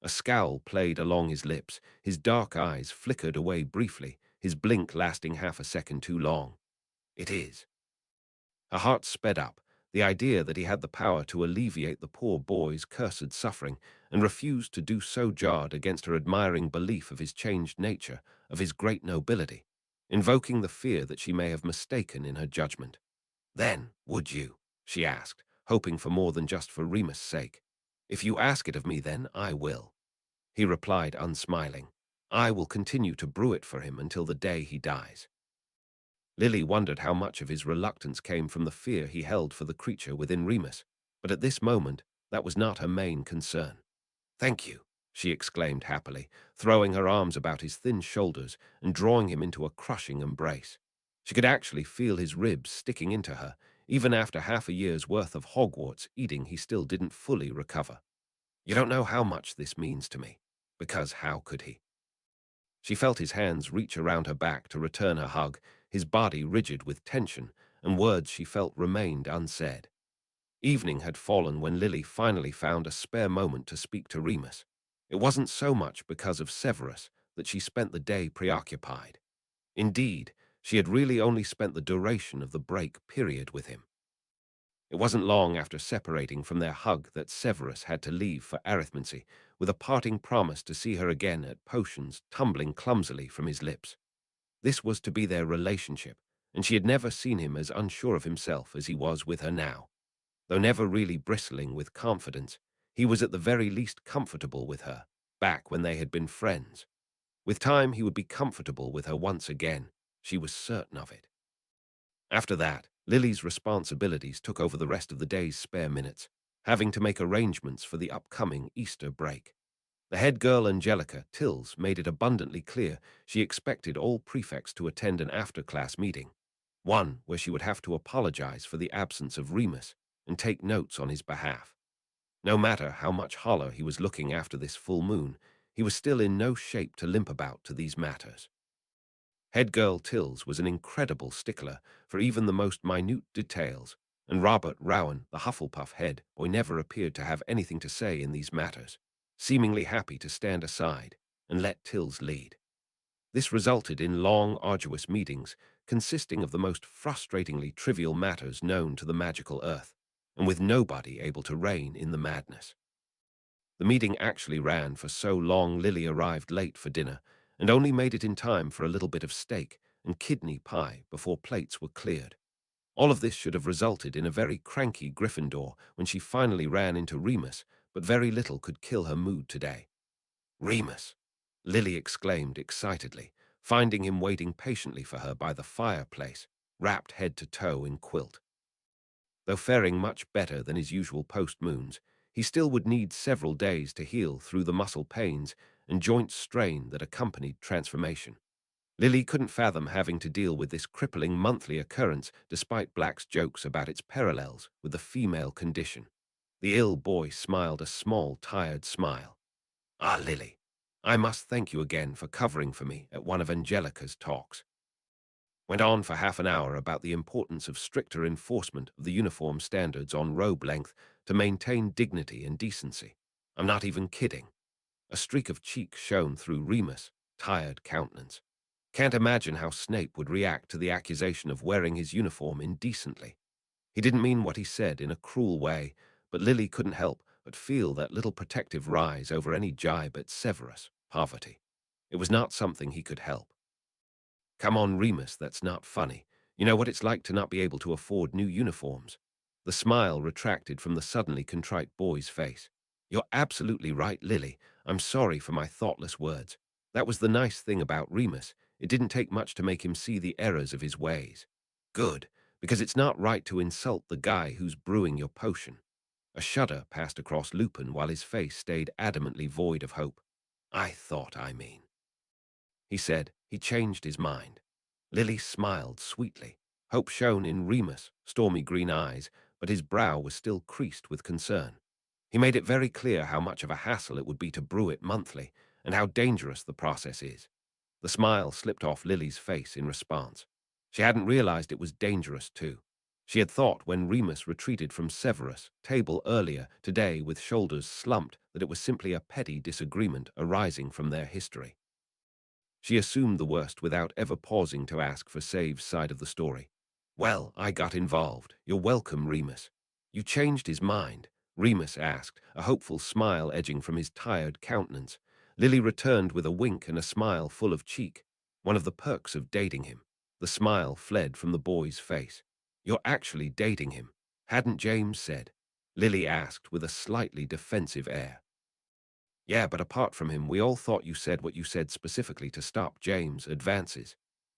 A scowl played along his lips, his dark eyes flickered away briefly, his blink lasting half a second too long. "It is." Her heart sped up, the idea that he had the power to alleviate the poor boy's cursed suffering, and refused to do so jarred against her admiring belief of his changed nature, of his great nobility, invoking the fear that she may have mistaken in her judgment. "Then, would you?" she asked, hoping for more than just for Remus' sake. "If you ask it of me, then I will," he replied, unsmiling. "I will continue to brew it for him until the day he dies." Lily wondered how much of his reluctance came from the fear he held for the creature within Remus, but at this moment that was not her main concern. "Thank you," she exclaimed happily, throwing her arms about his thin shoulders and drawing him into a crushing embrace. She could actually feel his ribs sticking into her. Even after half a year's worth of Hogwarts eating, he still didn't fully recover. "You don't know how much this means to me," because how could he? She felt his hands reach around her back to return her hug, his body rigid with tension, and words she felt remained unsaid. Evening had fallen when Lily finally found a spare moment to speak to Remus. It wasn't so much because of Severus that she spent the day preoccupied. Indeed, she had really only spent the duration of the break period with him. It wasn't long after separating from their hug that Severus had to leave for arithmancy, with a parting promise to see her again at potions tumbling clumsily from his lips. This was to be their relationship, and she had never seen him as unsure of himself as he was with her now. Though never really bristling with confidence, he was at the very least comfortable with her, back when they had been friends. With time he would be comfortable with her once again. She was certain of it. After that, Lily's responsibilities took over the rest of the day's spare minutes, having to make arrangements for the upcoming Easter break. The head girl, Angelica Tills, made it abundantly clear she expected all prefects to attend an after-class meeting, one where she would have to apologize for the absence of Remus and take notes on his behalf. No matter how much holler he was looking after this full moon, he was still in no shape to limp about to these matters. Head girl Tills was an incredible stickler for even the most minute details, and Robert Rowan, the Hufflepuff head boy, never appeared to have anything to say in these matters, seemingly happy to stand aside and let Tills lead. This resulted in long, arduous meetings, consisting of the most frustratingly trivial matters known to the magical earth, and with nobody able to rein in the madness. The meeting actually ran for so long Lily arrived late for dinner and only made it in time for a little bit of steak and kidney pie before plates were cleared. All of this should have resulted in a very cranky Gryffindor when she finally ran into Remus, but very little could kill her mood today. "Remus!" Lily exclaimed excitedly, finding him waiting patiently for her by the fireplace, wrapped head to toe in quilt. Though faring much better than his usual post-moons, he still would need several days to heal through the muscle pains and joint strain that accompanied transformation. Lily couldn't fathom having to deal with this crippling monthly occurrence despite Black's jokes about its parallels with the female condition. The ill boy smiled a small, tired smile. "Ah, Lily, I must thank you again for covering for me at one of Angelica's talks." Went on for half an hour about the importance of stricter enforcement of the uniform standards on robe length to maintain dignity and decency. I'm not even kidding. A streak of cheek shone through Remus' tired countenance. Can't imagine how Snape would react to the accusation of wearing his uniform indecently. He didn't mean what he said in a cruel way, but Lily couldn't help but feel that little protective rise over any jibe at Severus' poverty. It was not something he could help. "Come on, Remus, that's not funny. You know what it's like to not be able to afford new uniforms." The smile retracted from the suddenly contrite boy's face. "You're absolutely right, Lily. I'm sorry for my thoughtless words. That was the nice thing about Remus. It didn't take much to make him see the errors of his ways." "Good, because it's not right to insult the guy who's brewing your potion." A shudder passed across Lupin while his face stayed adamantly void of hope. I mean," he said. He changed his mind. Lily smiled sweetly. Hope shone in Remus' stormy green eyes, but his brow was still creased with concern. He made it very clear how much of a hassle it would be to brew it monthly, and how dangerous the process is. The smile slipped off Lily's face in response. She hadn't realized it was dangerous, too. She had thought when Remus retreated from Severus' table earlier today with shoulders slumped that it was simply a petty disagreement arising from their history. She assumed the worst without ever pausing to ask for Save's side of the story. "Well, I got involved. You're welcome, Remus." "You changed his mind?" Remus asked, a hopeful smile edging from his tired countenance. Lily returned with a wink and a smile full of cheek. One of the perks of dating him. The smile fled from the boy's face. "You're actually dating him, hadn't James said?" Lily asked with a slightly defensive air. "Yeah, but apart from him, we all thought you said what you said specifically to stop James' advances."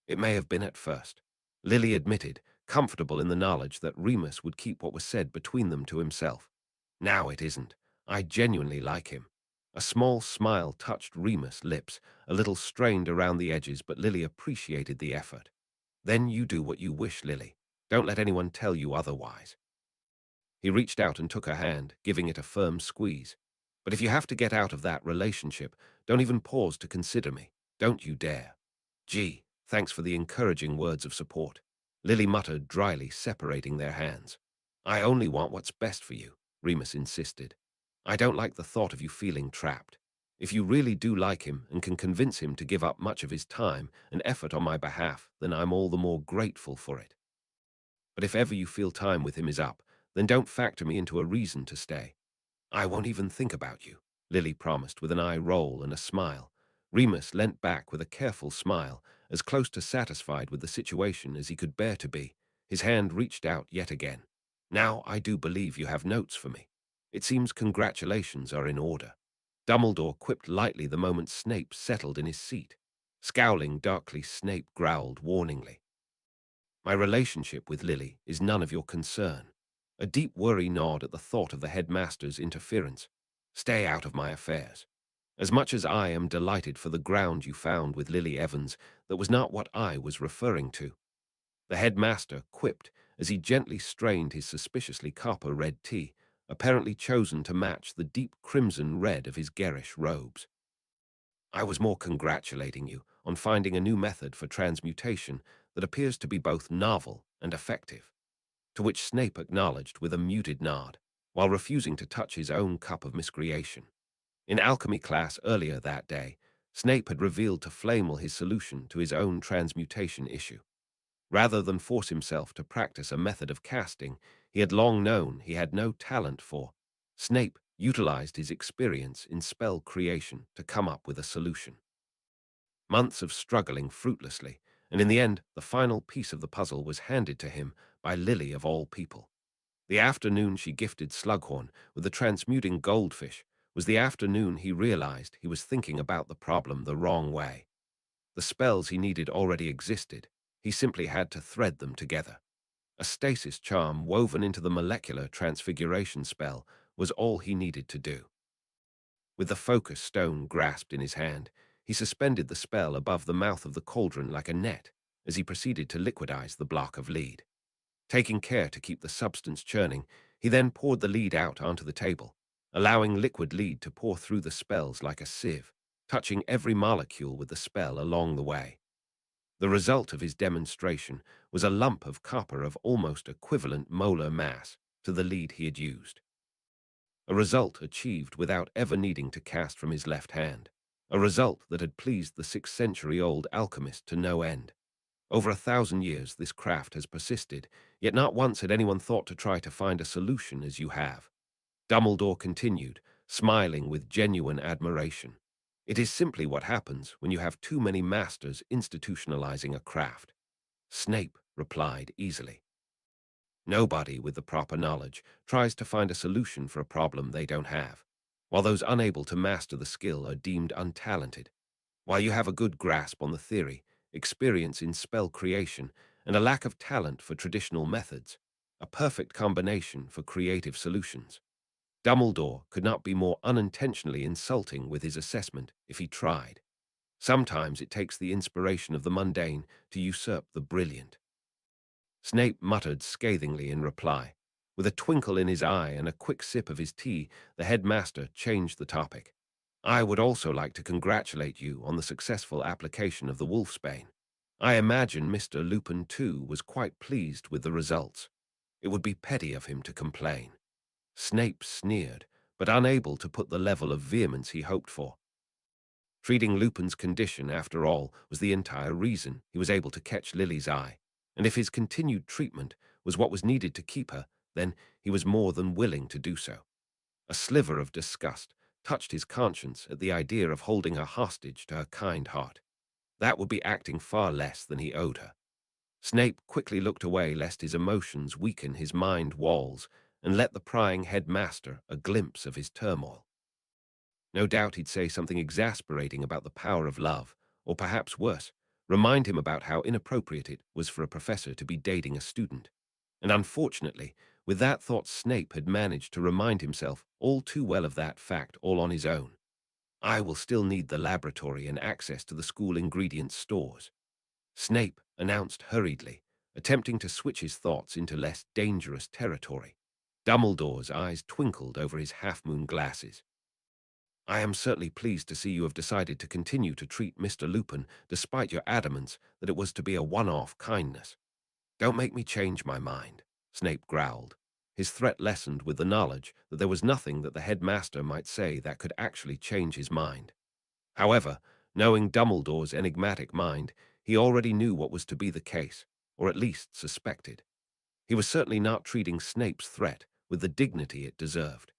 "It may have been at first," Lily admitted, comfortable in the knowledge that Remus would keep what was said between them to himself. "Now it isn't. I genuinely like him." A small smile touched Remus' lips, a little strained around the edges, but Lily appreciated the effort. "Then you do what you wish, Lily. Don't let anyone tell you otherwise." He reached out and took her hand, giving it a firm squeeze. "But if you have to get out of that relationship, don't even pause to consider me. Don't you dare." "Gee, thanks for the encouraging words of support," Lily muttered dryly, separating their hands. "I only want what's best for you," Remus insisted. "I don't like the thought of you feeling trapped. If you really do like him and can convince him to give up much of his time and effort on my behalf, then I'm all the more grateful for it. But if ever you feel time with him is up, then don't factor me into a reason to stay." "I won't even think about you," Lily promised with an eye roll and a smile. Remus leant back with a careful smile, as close to satisfied with the situation as he could bear to be. His hand reached out yet again. "Now I do believe you have notes for me. It seems congratulations are in order." Dumbledore quipped lightly the moment Snape settled in his seat. Scowling darkly, Snape growled warningly. "My relationship with Lily is none of your concern." A deep worry gnawed at the thought of the headmaster's interference. "Stay out of my affairs. As much as I am delighted for the ground you found with Lily Evans, that was not what I was referring to." The headmaster quipped as he gently strained his suspiciously copper-red tea, apparently chosen to match the deep crimson red of his garish robes. "I was more congratulating you on finding a new method for transmutation that appears to be both novel and effective." To which Snape acknowledged with a muted nod, while refusing to touch his own cup of miscreation. In alchemy class earlier that day, Snape had revealed to Flamel his solution to his own transmutation issue. Rather than force himself to practice a method of casting he had long known he had no talent for, Snape utilized his experience in spell creation to come up with a solution. Months of struggling fruitlessly, and in the end the final piece of the puzzle was handed to him by Lily of all people. The afternoon she gifted Slughorn with the transmuting goldfish was the afternoon he realized he was thinking about the problem the wrong way. The spells he needed already existed, he simply had to thread them together. A stasis charm woven into the molecular transfiguration spell was all he needed to do. With the focus stone grasped in his hand, he suspended the spell above the mouth of the cauldron like a net as he proceeded to liquidize the block of lead. Taking care to keep the substance churning, he then poured the lead out onto the table, allowing liquid lead to pour through the spells like a sieve, touching every molecule with the spell along the way. The result of his demonstration was a lump of copper of almost equivalent molar mass to the lead he had used. A result achieved without ever needing to cast from his left hand. A result that had pleased the 6th-century-old alchemist to no end. Over 1,000 years this craft has persisted, yet not once had anyone thought to try to find a solution as you have. Dumbledore continued, smiling with genuine admiration. It is simply what happens when you have too many masters institutionalizing a craft. Snape replied easily. Nobody with the proper knowledge tries to find a solution for a problem they don't have, while those unable to master the skill are deemed untalented. While you have a good grasp on the theory, experience in spell creation, and a lack of talent for traditional methods, a perfect combination for creative solutions. Dumbledore could not be more unintentionally insulting with his assessment if he tried. Sometimes it takes the inspiration of the mundane to usurp the brilliant. Snape muttered scathingly in reply. With a twinkle in his eye and a quick sip of his tea, the headmaster changed the topic. I would also like to congratulate you on the successful application of the wolfsbane. I imagine Mr. Lupin, too, was quite pleased with the results. It would be petty of him to complain. Snape sneered, but unable to put the level of vehemence he hoped for. Treating Lupin's condition, after all, was the entire reason he was able to catch Lily's eye, and if his continued treatment was what was needed to keep her, then he was more than willing to do so. A sliver of disgust touched his conscience at the idea of holding her hostage to her kind heart. That would be acting far less than he owed her. Snape quickly looked away lest his emotions weaken his mind walls and let the prying headmaster a glimpse of his turmoil. No doubt he'd say something exasperating about the power of love, or perhaps worse, remind him about how inappropriate it was for a professor to be dating a student. And unfortunately, with that thought Snape had managed to remind himself all too well of that fact all on his own. I will still need the laboratory and access to the school ingredients stores, Snape announced hurriedly, attempting to switch his thoughts into less dangerous territory. Dumbledore's eyes twinkled over his half-moon glasses. I am certainly pleased to see you have decided to continue to treat Mr. Lupin despite your adamance that it was to be a one-off kindness. Don't make me change my mind, Snape growled. His threat lessened with the knowledge that there was nothing that the headmaster might say that could actually change his mind. However, knowing Dumbledore's enigmatic mind, he already knew what was to be the case, or at least suspected. He was certainly not treating Snape's threat with the dignity it deserved.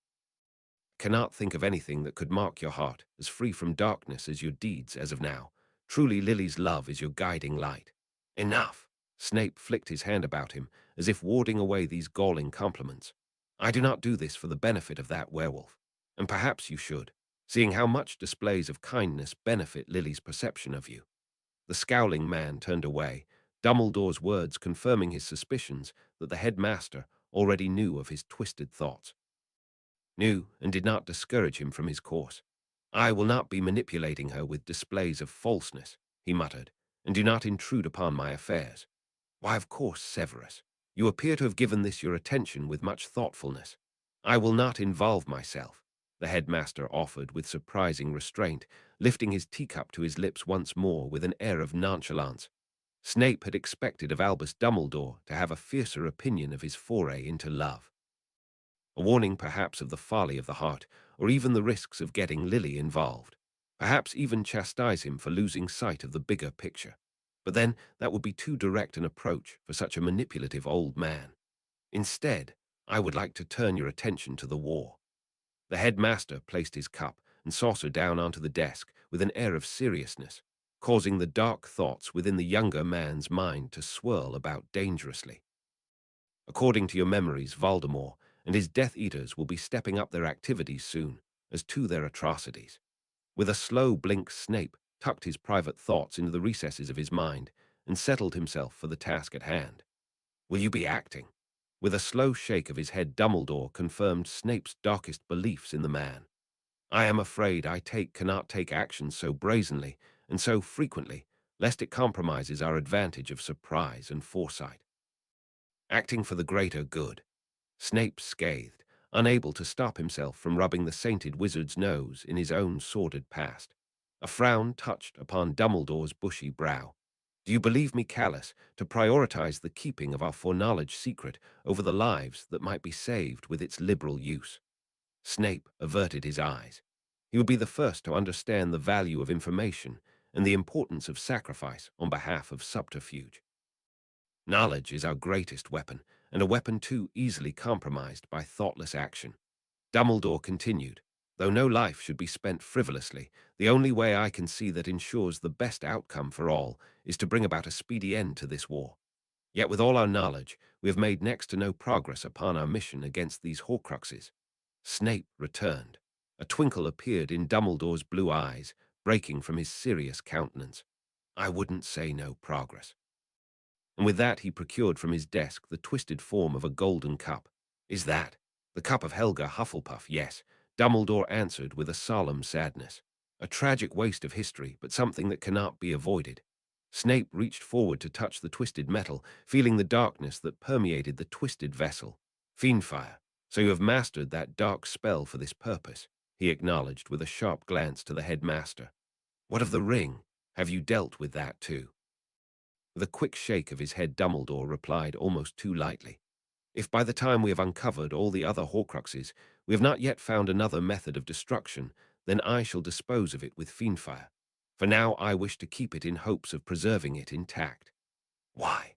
Cannot think of anything that could mark your heart as free from darkness as your deeds as of now. Truly Lily's love is your guiding light. Enough! Snape flicked his hand about him, as if warding away these galling compliments. I do not do this for the benefit of that werewolf, and perhaps you should, seeing how much displays of kindness benefit Lily's perception of you. The scowling man turned away, Dumbledore's words confirming his suspicions that the headmaster already knew of his twisted thoughts. Knew and did not discourage him from his course. I will not be manipulating her with displays of falseness, he muttered, and do not intrude upon my affairs. Why, of course, Severus. You appear to have given this your attention with much thoughtfulness. I will not involve myself, the headmaster offered with surprising restraint, lifting his teacup to his lips once more with an air of nonchalance. Snape had expected of Albus Dumbledore to have a fiercer opinion of his foray into love. A warning perhaps of the folly of the heart, or even the risks of getting Lily involved. Perhaps even chastise him for losing sight of the bigger picture. But then that would be too direct an approach for such a manipulative old man. Instead, I would like to turn your attention to the war. The headmaster placed his cup and saucer down onto the desk with an air of seriousness, causing the dark thoughts within the younger man's mind to swirl about dangerously. According to your memories, Voldemort and his Death Eaters will be stepping up their activities soon, as to their atrocities. With a slow blink, Snape tucked his private thoughts into the recesses of his mind and settled himself for the task at hand. Will you be acting? With a slow shake of his head, Dumbledore confirmed Snape's darkest beliefs in the man. I am afraid cannot take action so brazenly and so frequently, lest it compromises our advantage of surprise and foresight. Acting for the greater good. Snape scathed, unable to stop himself from rubbing the sainted wizard's nose in his own sordid past. A frown touched upon Dumbledore's bushy brow. Do you believe me callous to prioritize the keeping of our foreknowledge secret over the lives that might be saved with its liberal use? Snape averted his eyes. He would be the first to understand the value of information and the importance of sacrifice on behalf of subterfuge. Knowledge is our greatest weapon, and a weapon too easily compromised by thoughtless action. Dumbledore continued, though no life should be spent frivolously, the only way I can see that ensures the best outcome for all is to bring about a speedy end to this war. Yet with all our knowledge, we have made next to no progress upon our mission against these Horcruxes. Snape returned. A twinkle appeared in Dumbledore's blue eyes, breaking from his serious countenance. I wouldn't say no progress. And with that he procured from his desk the twisted form of a golden cup. Is that the cup of Helga Hufflepuff? Yes, Dumbledore answered with a solemn sadness. A tragic waste of history, but something that cannot be avoided. Snape reached forward to touch the twisted metal, feeling the darkness that permeated the twisted vessel. Fiendfire, so you have mastered that dark spell for this purpose, he acknowledged with a sharp glance to the headmaster. What of the ring? Have you dealt with that too? With a quick shake of his head, Dumbledore replied almost too lightly. If by the time we have uncovered all the other Horcruxes, we have not yet found another method of destruction, then I shall dispose of it with fiendfire. For now I wish to keep it in hopes of preserving it intact. Why?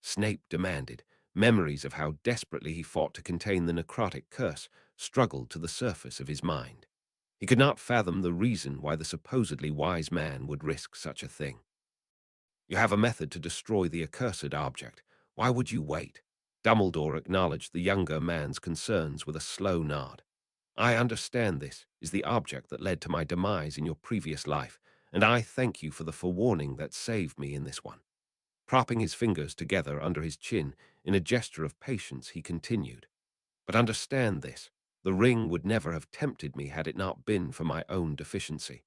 Snape demanded. Memories of how desperately he fought to contain the necrotic curse struggled to the surface of his mind. He could not fathom the reason why the supposedly wise man would risk such a thing. You have a method to destroy the accursed object. Why would you wait? Dumbledore acknowledged the younger man's concerns with a slow nod. I understand this is the object that led to my demise in your previous life, and I thank you for the forewarning that saved me in this one. Propping his fingers together under his chin in a gesture of patience, he continued. But understand this, the ring would never have tempted me had it not been for my own deficiency.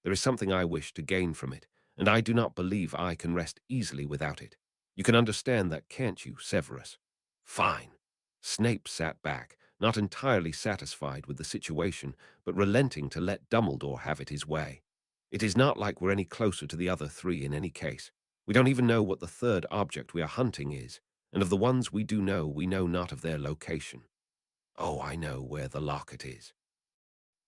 There is something I wish to gain from it, and I do not believe I can rest easily without it. You can understand that, can't you, Severus? Fine. Snape sat back, not entirely satisfied with the situation, but relenting to let Dumbledore have it his way. It is not like we're any closer to the other three in any case. We don't even know what the third object we are hunting is, and of the ones we do know, we know not of their location. Oh, I know where the locket is,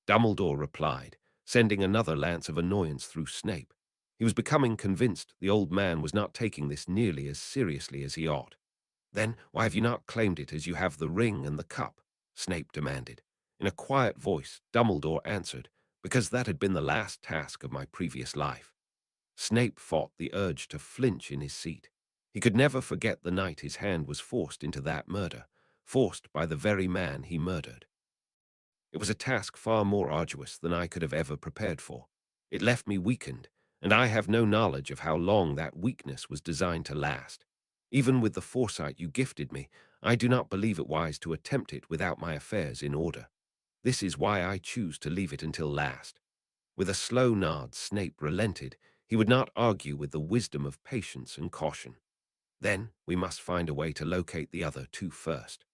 Dumbledore replied, sending another lance of annoyance through Snape. He was becoming convinced the old man was not taking this nearly as seriously as he ought. Then why have you not claimed it as you have the ring and the cup? Snape demanded. In a quiet voice, Dumbledore answered, because that had been the last task of my previous life. Snape fought the urge to flinch in his seat. He could never forget the night his hand was forced into that murder, forced by the very man he murdered. It was a task far more arduous than I could have ever prepared for. It left me weakened, and I have no knowledge of how long that weakness was designed to last. Even with the foresight you gifted me, I do not believe it wise to attempt it without my affairs in order. This is why I choose to leave it until last. With a slow nod, Snape relented. He would not argue with the wisdom of patience and caution. Then we must find a way to locate the other two first.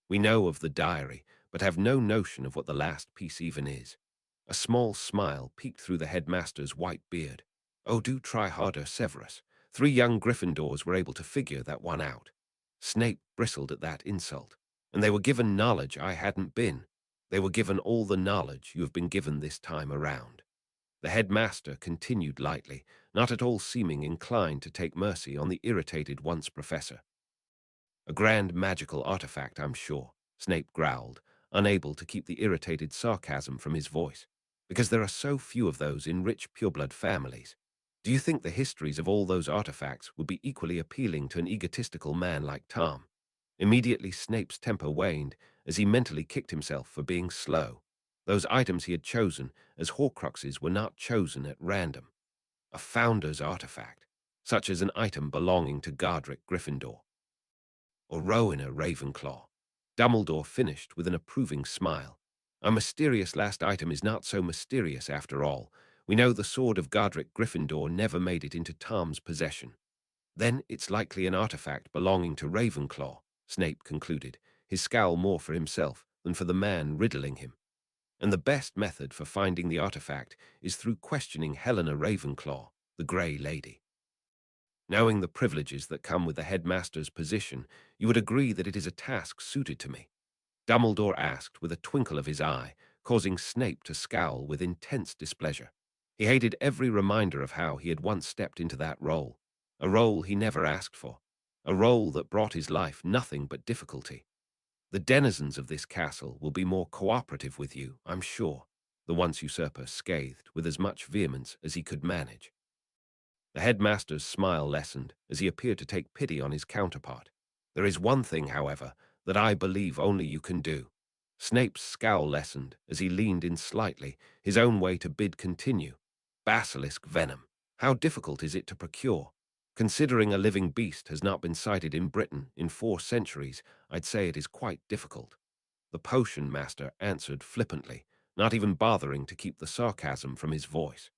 We know of the diary, but have no notion of what the last piece even is. A small smile peeked through the headmaster's white beard. Oh, do try harder, Severus. 3 young Gryffindors were able to figure that one out. Snape bristled at that insult. And they were given knowledge I hadn't been. They were given all the knowledge you have been given this time around. The headmaster continued lightly, not at all seeming inclined to take mercy on the irritated once-professor. A grand magical artifact, I'm sure, Snape growled, unable to keep the irritated sarcasm from his voice, because there are so few of those in rich pureblood families. Do you think the histories of all those artifacts would be equally appealing to an egotistical man like Tom? Immediately Snape's temper waned as he mentally kicked himself for being slow. Those items he had chosen as Horcruxes were not chosen at random. A founder's artifact, such as an item belonging to Godric Gryffindor, or Rowena Ravenclaw. Dumbledore finished with an approving smile. Our mysterious last item is not so mysterious after all. We know the sword of Godric Gryffindor never made it into Tom's possession. Then it's likely an artifact belonging to Ravenclaw, Snape concluded, his scowl more for himself than for the man riddling him. And the best method for finding the artifact is through questioning Helena Ravenclaw, the Grey Lady. Knowing the privileges that come with the headmaster's position, you would agree that it is a task suited to me. Dumbledore asked with a twinkle of his eye, causing Snape to scowl with intense displeasure. He hated every reminder of how he had once stepped into that role, a role he never asked for, a role that brought his life nothing but difficulty. The denizens of this castle will be more cooperative with you, I'm sure, the once usurper scathed with as much vehemence as he could manage. The headmaster's smile lessened as he appeared to take pity on his counterpart. There is one thing, however, that I believe only you can do. Snape's scowl lessened as he leaned in slightly, his own way to bid continue. Basilisk venom. How difficult is it to procure? Considering a living beast has not been sighted in Britain in 4 centuries, I'd say it is quite difficult. The potion master answered flippantly, not even bothering to keep the sarcasm from his voice.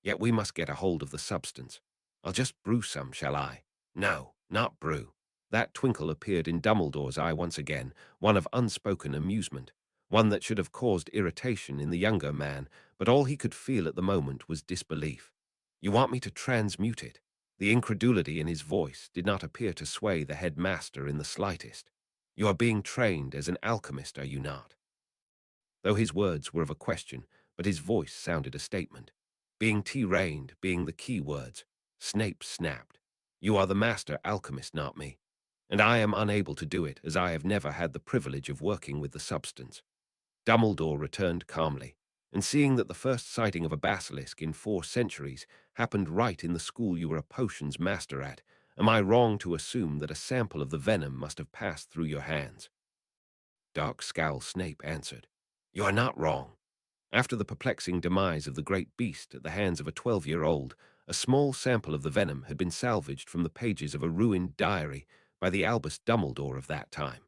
Yet we must get a hold of the substance. I'll just brew some, shall I? No, not brew. That twinkle appeared in Dumbledore's eye once again, one of unspoken amusement, one that should have caused irritation in the younger man, but all he could feel at the moment was disbelief. You want me to transmute it? The incredulity in his voice did not appear to sway the headmaster in the slightest. You are being trained as an alchemist, are you not? Though his words were of a question, but his voice sounded a statement. Being T-rained being the key words, Snape snapped. You are the master alchemist, not me. And I am unable to do it, as I have never had the privilege of working with the substance. Dumbledore returned calmly, and seeing that the first sighting of a basilisk in 4 centuries happened right in the school you were a potions master at, am I wrong to assume that a sample of the venom must have passed through your hands? Dark scowl Snape answered. You are not wrong. After the perplexing demise of the great beast at the hands of a 12-year-old, a small sample of the venom had been salvaged from the pages of a ruined diary by the Albus Dumbledore of that time.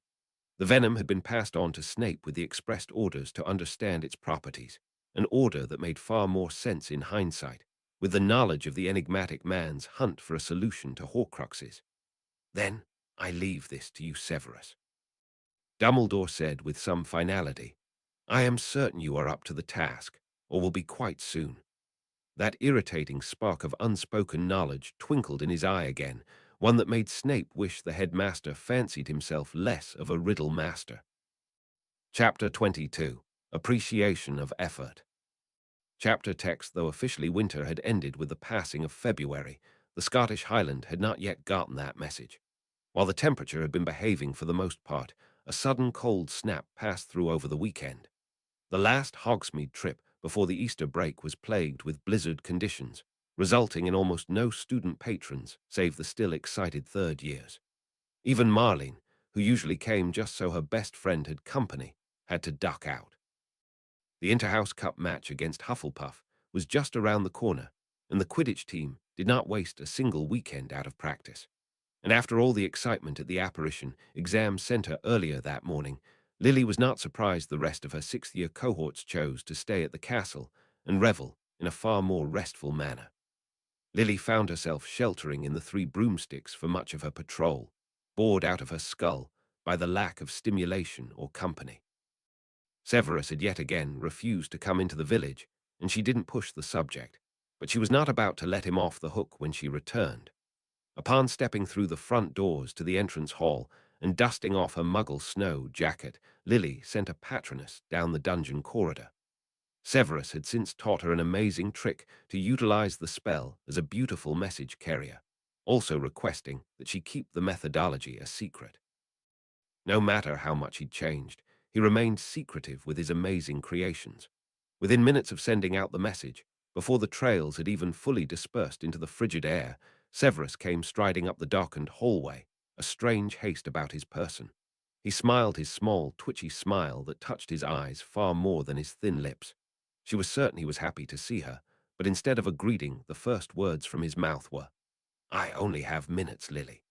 The venom had been passed on to Snape with the expressed orders to understand its properties, an order that made far more sense in hindsight, with the knowledge of the enigmatic man's hunt for a solution to Horcruxes. Then I leave this to you, Severus. Dumbledore said with some finality, I am certain you are up to the task, or will be quite soon. That irritating spark of unspoken knowledge twinkled in his eye again, one that made Snape wish the headmaster fancied himself less of a riddle master. Chapter 22. Appreciation of Effort. Chapter text. Though officially winter had ended with the passing of February, the Scottish Highland had not yet gotten that message. While the temperature had been behaving for the most part, a sudden cold snap passed through over the weekend. The last Hogsmeade trip before the Easter break was plagued with blizzard conditions, resulting in almost no student patrons save the still excited third years. Even Marlene, who usually came just so her best friend had company, had to duck out. The Interhouse Cup match against Hufflepuff was just around the corner, and the Quidditch team did not waste a single weekend out of practice. And after all the excitement at the apparition exam center earlier that morning, Lily was not surprised the rest of her 6th-year cohorts chose to stay at the castle and revel in a far more restful manner. Lily found herself sheltering in the 3 broomsticks for much of her patrol, bored out of her skull by the lack of stimulation or company. Severus had yet again refused to come into the village, and she didn't push the subject, but she was not about to let him off the hook when she returned. Upon stepping through the front doors to the entrance hall and dusting off her muggle snow jacket, Lily sent a patroness down the dungeon corridor. Severus had since taught her an amazing trick to utilize the spell as a beautiful message carrier, also requesting that she keep the methodology a secret. No matter how much he'd changed, he remained secretive with his amazing creations. Within minutes of sending out the message, before the trails had even fully dispersed into the frigid air, Severus came striding up the darkened hallway, a strange haste about his person. He smiled his small, twitchy smile that touched his eyes far more than his thin lips. She was certain he was happy to see her, but instead of a greeting, the first words from his mouth were, "I only have minutes, Lily."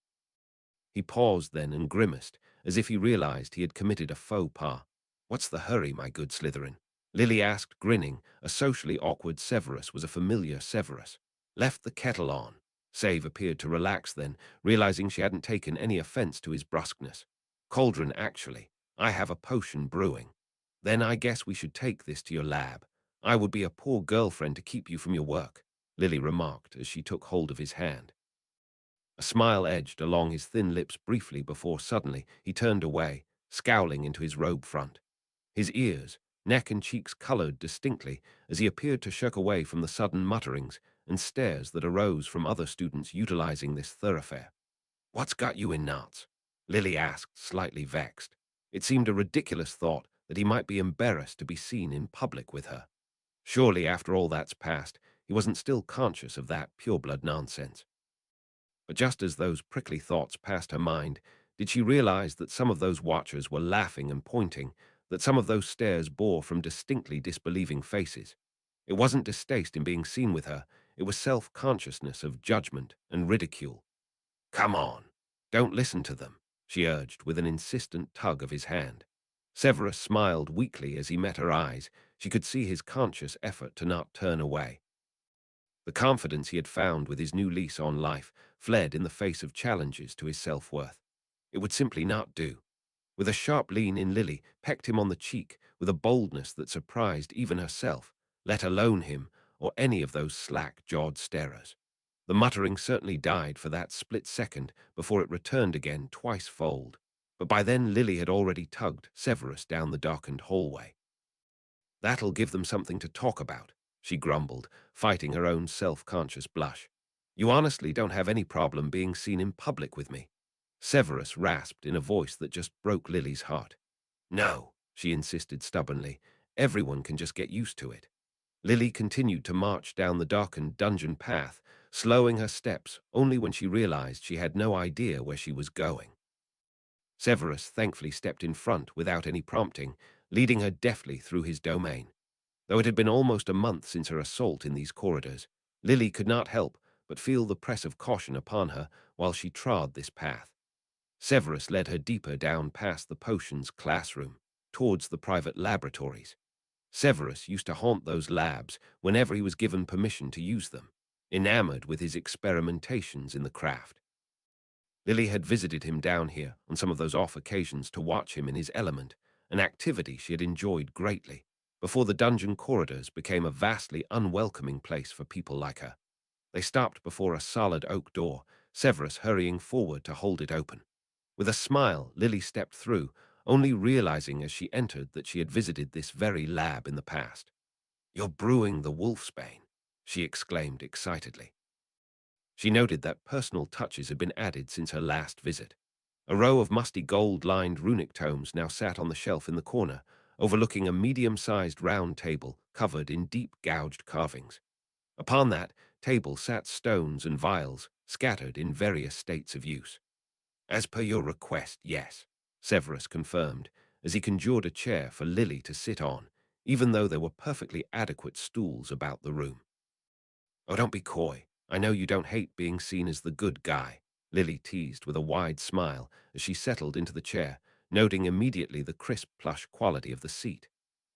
He paused then and grimaced, as if he realized he had committed a faux pas. "What's the hurry, my good Slytherin?" Lily asked, grinning. A socially awkward Severus was a familiar Severus. "Left the kettle on." Save appeared to relax then, realizing she hadn't taken any offense to his brusqueness. "Cauldron, actually. I have a potion brewing." "Then I guess we should take this to your lab. I would be a poor girlfriend to keep you from your work," Lily remarked as she took hold of his hand. A smile edged along his thin lips briefly before suddenly he turned away, scowling into his robe front. His ears, neck and cheeks colored distinctly as he appeared to shirk away from the sudden mutterings and stares that arose from other students utilizing this thoroughfare. "What's got you in knots?" Lily asked, slightly vexed. It seemed a ridiculous thought that he might be embarrassed to be seen in public with her. Surely, after all that's passed, he wasn't still conscious of that pureblood nonsense. But just as those prickly thoughts passed her mind, did she realize that some of those watchers were laughing and pointing, that some of those stares bore from distinctly disbelieving faces. It wasn't distaste in being seen with her, it was self-consciousness of judgment and ridicule. "Come on, don't listen to them," she urged with an insistent tug of his hand. Severus smiled weakly as he met her eyes. She could see his conscious effort to not turn away. The confidence he had found with his new lease on life fled in the face of challenges to his self-worth. It would simply not do. With a sharp lean in, Lily pecked him on the cheek with a boldness that surprised even herself, let alone him or any of those slack-jawed starers. The muttering certainly died for that split second before it returned again twice-fold, but by then Lily had already tugged Severus down the darkened hallway. "That'll give them something to talk about," she grumbled, fighting her own self-conscious blush. "You honestly don't have any problem being seen in public with me." Severus rasped in a voice that just broke Lily's heart. "No," she insisted stubbornly. "Everyone can just get used to it." Lily continued to march down the darkened dungeon path, slowing her steps only when she realized she had no idea where she was going. Severus thankfully stepped in front without any prompting, leading her deftly through his domain. Though it had been almost a month since her assault in these corridors, Lily could not help but feel the press of caution upon her while she trod this path. Severus led her deeper down past the potions classroom, towards the private laboratories. Severus used to haunt those labs whenever he was given permission to use them, enamored with his experimentations in the craft. Lily had visited him down here on some of those off occasions to watch him in his element, an activity she had enjoyed greatly, before the dungeon corridors became a vastly unwelcoming place for people like her. They stopped before a solid oak door, Severus hurrying forward to hold it open. With a smile, Lily stepped through, only realizing as she entered that she had visited this very lab in the past. "You're brewing the wolfsbane," she exclaimed excitedly. She noted that personal touches had been added since her last visit. A row of musty gold-lined runic tomes now sat on the shelf in the corner, overlooking a medium-sized round table covered in deep gouged carvings. Upon that table sat stones and vials, scattered in various states of use. "As per your request, yes," Severus confirmed, as he conjured a chair for Lily to sit on, even though there were perfectly adequate stools about the room. "Oh, don't be coy. I know you don't hate being seen as the good guy," Lily teased with a wide smile as she settled into the chair, noting immediately the crisp plush quality of the seat.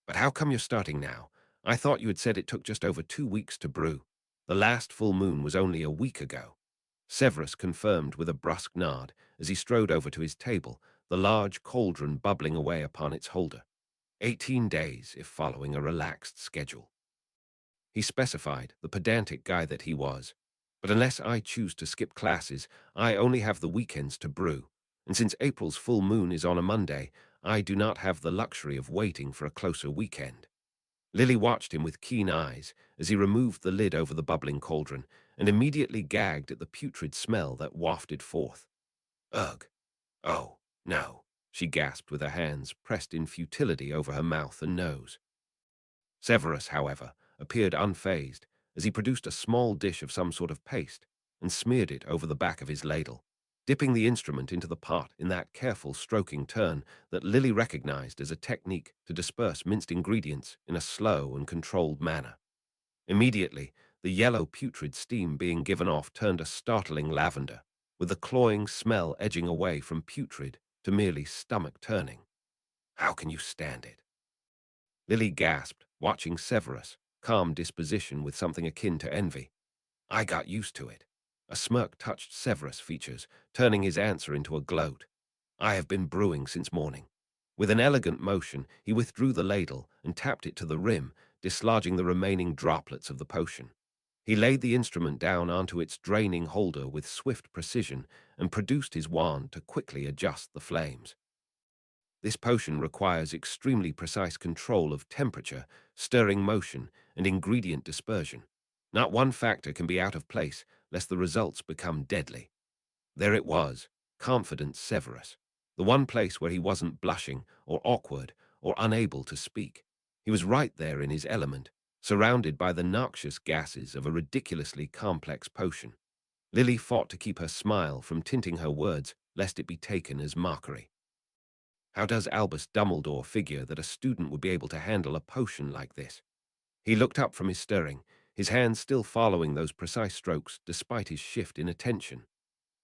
"But how come you're starting now? I thought you had said it took just over 2 weeks to brew. The last full moon was only a week ago." Severus confirmed with a brusque nod as he strode over to his table, the large cauldron bubbling away upon its holder. 18 days, if following a relaxed schedule. He specified, the pedantic guy that he was. "But unless I choose to skip classes, I only have the weekends to brew. And since April's full moon is on a Monday, I do not have the luxury of waiting for a closer weekend." Lily watched him with keen eyes as he removed the lid over the bubbling cauldron and immediately gagged at the putrid smell that wafted forth. Ugh! Oh, no, she gasped with her hands pressed in futility over her mouth and nose. Severus, however, appeared unfazed as he produced a small dish of some sort of paste and smeared it over the back of his ladle, dipping the instrument into the pot in that careful stroking turn that Lily recognized as a technique to disperse minced ingredients in a slow and controlled manner. Immediately, the yellow putrid steam being given off turned a startling lavender, with the cloying smell edging away from putrid to merely stomach-turning. How can you stand it? Lily gasped, watching Severus' calm disposition with something akin to envy. I got used to it. A smirk touched Severus' features, turning his answer into a gloat. I have been brewing since morning. With an elegant motion, he withdrew the ladle and tapped it to the rim, dislodging the remaining droplets of the potion. He laid the instrument down onto its draining holder with swift precision and produced his wand to quickly adjust the flames. This potion requires extremely precise control of temperature, stirring motion, and ingredient dispersion. Not one factor can be out of place, lest the results become deadly. There it was, confident Severus, the one place where he wasn't blushing or awkward or unable to speak. He was right there in his element, surrounded by the noxious gases of a ridiculously complex potion. Lily fought to keep her smile from tinting her words, lest it be taken as mockery. How does Albus Dumbledore figure that a student would be able to handle a potion like this? He looked up from his stirring, his hands still following those precise strokes despite his shift in attention.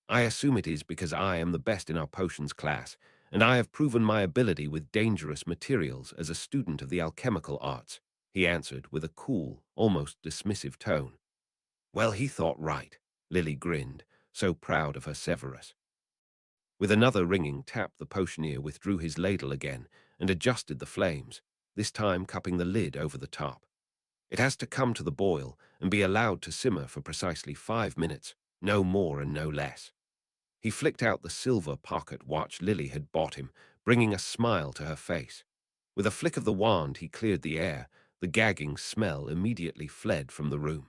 I assume it is because I am the best in our potions class, and I have proven my ability with dangerous materials as a student of the alchemical arts, he answered with a cool, almost dismissive tone. Well, he thought right, Lily grinned, so proud of her Severus. With another ringing tap, the potioneer withdrew his ladle again and adjusted the flames, this time cupping the lid over the top. It has to come to the boil and be allowed to simmer for precisely 5 minutes, no more and no less. He flicked out the silver pocket watch Lily had bought him, bringing a smile to her face. With a flick of the wand, he cleared the air. The gagging smell immediately fled from the room.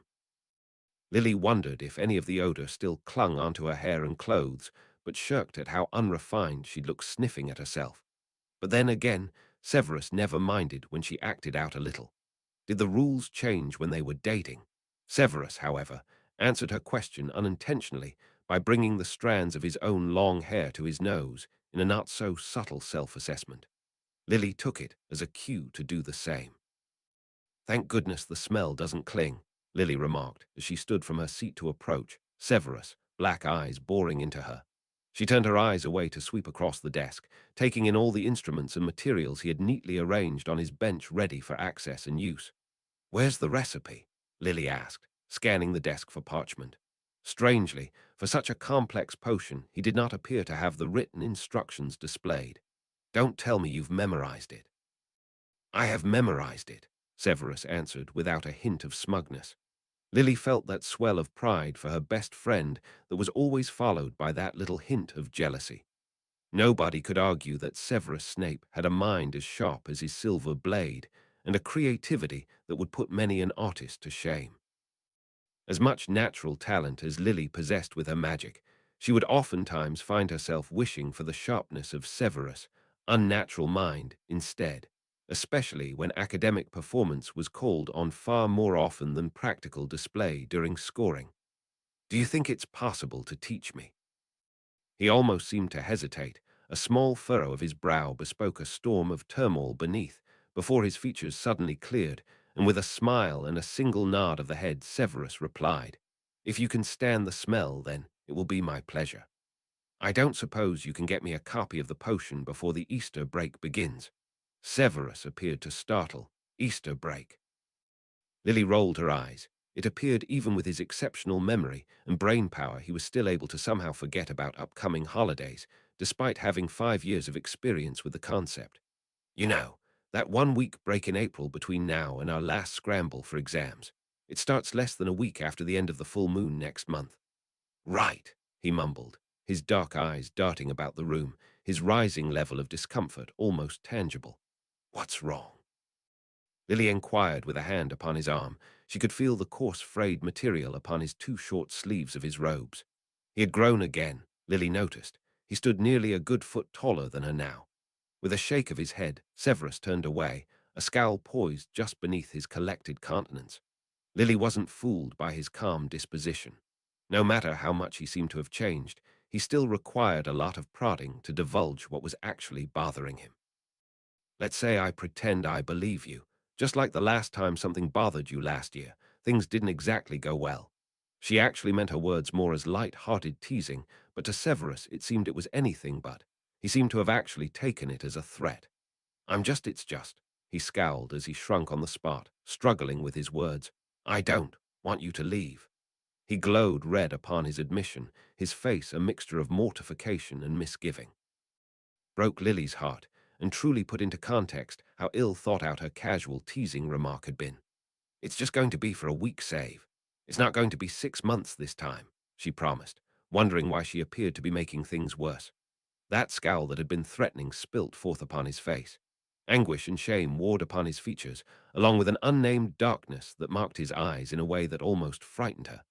Lily wondered if any of the odor still clung onto her hair and clothes, but shirked at how unrefined she'd look sniffing at herself. But then again, Severus never minded when she acted out a little. Did the rules change when they were dating? Severus, however, answered her question unintentionally by bringing the strands of his own long hair to his nose in a not-so-subtle self-assessment. Lily took it as a cue to do the same. Thank goodness the smell doesn't cling, Lily remarked as she stood from her seat to approach, Severus, black eyes boring into her. She turned her eyes away to sweep across the desk, taking in all the instruments and materials he had neatly arranged on his bench ready for access and use. Where's the recipe? Lily asked, scanning the desk for parchment. Strangely, for such a complex potion, he did not appear to have the written instructions displayed. Don't tell me you've memorized it. I have memorized it, Severus answered without a hint of smugness. Lily felt that swell of pride for her best friend that was always followed by that little hint of jealousy. Nobody could argue that Severus Snape had a mind as sharp as his silver blade and a creativity that would put many an artist to shame. As much natural talent as Lily possessed with her magic, she would oftentimes find herself wishing for the sharpness of Severus' unnatural mind instead, especially when academic performance was called on far more often than practical display during scoring. Do you think it's possible to teach me? He almost seemed to hesitate. A small furrow of his brow bespoke a storm of turmoil beneath, before his features suddenly cleared, and with a smile and a single nod of the head, Severus replied, If you can stand the smell, then it will be my pleasure. I don't suppose you can get me a copy of the potion before the Easter break begins. Severus appeared to startle. Easter break. Lily rolled her eyes. It appeared even with his exceptional memory and brain power he was still able to somehow forget about upcoming holidays, despite having 5 years of experience with the concept. You know, that 1 week break in April between now and our last scramble for exams. It starts less than a week after the end of the full moon next month. Right, he mumbled, his dark eyes darting about the room, his rising level of discomfort almost tangible. What's wrong? Lily inquired with a hand upon his arm. She could feel the coarse frayed material upon his too short sleeves of his robes. He had grown again, Lily noticed. He stood nearly a good foot taller than her now. With a shake of his head, Severus turned away, a scowl poised just beneath his collected countenance. Lily wasn't fooled by his calm disposition. No matter how much he seemed to have changed, he still required a lot of prodding to divulge what was actually bothering him. Let's say I pretend I believe you. Just like the last time something bothered you last year, things didn't exactly go well. She actually meant her words more as light-hearted teasing, but to Severus it seemed it was anything but. He seemed to have actually taken it as a threat. It's just. He scowled as he shrunk on the spot, struggling with his words. I don't want you to leave. He glowed red upon his admission, his face a mixture of mortification and misgiving. Broke Lily's heart, and truly put into context how ill thought out her casual teasing remark had been. It's just going to be for a week save. It's not going to be 6 months this time, she promised, wondering why she appeared to be making things worse. That scowl that had been threatening spilt forth upon his face. Anguish and shame warred upon his features, along with an unnamed darkness that marked his eyes in a way that almost frightened her.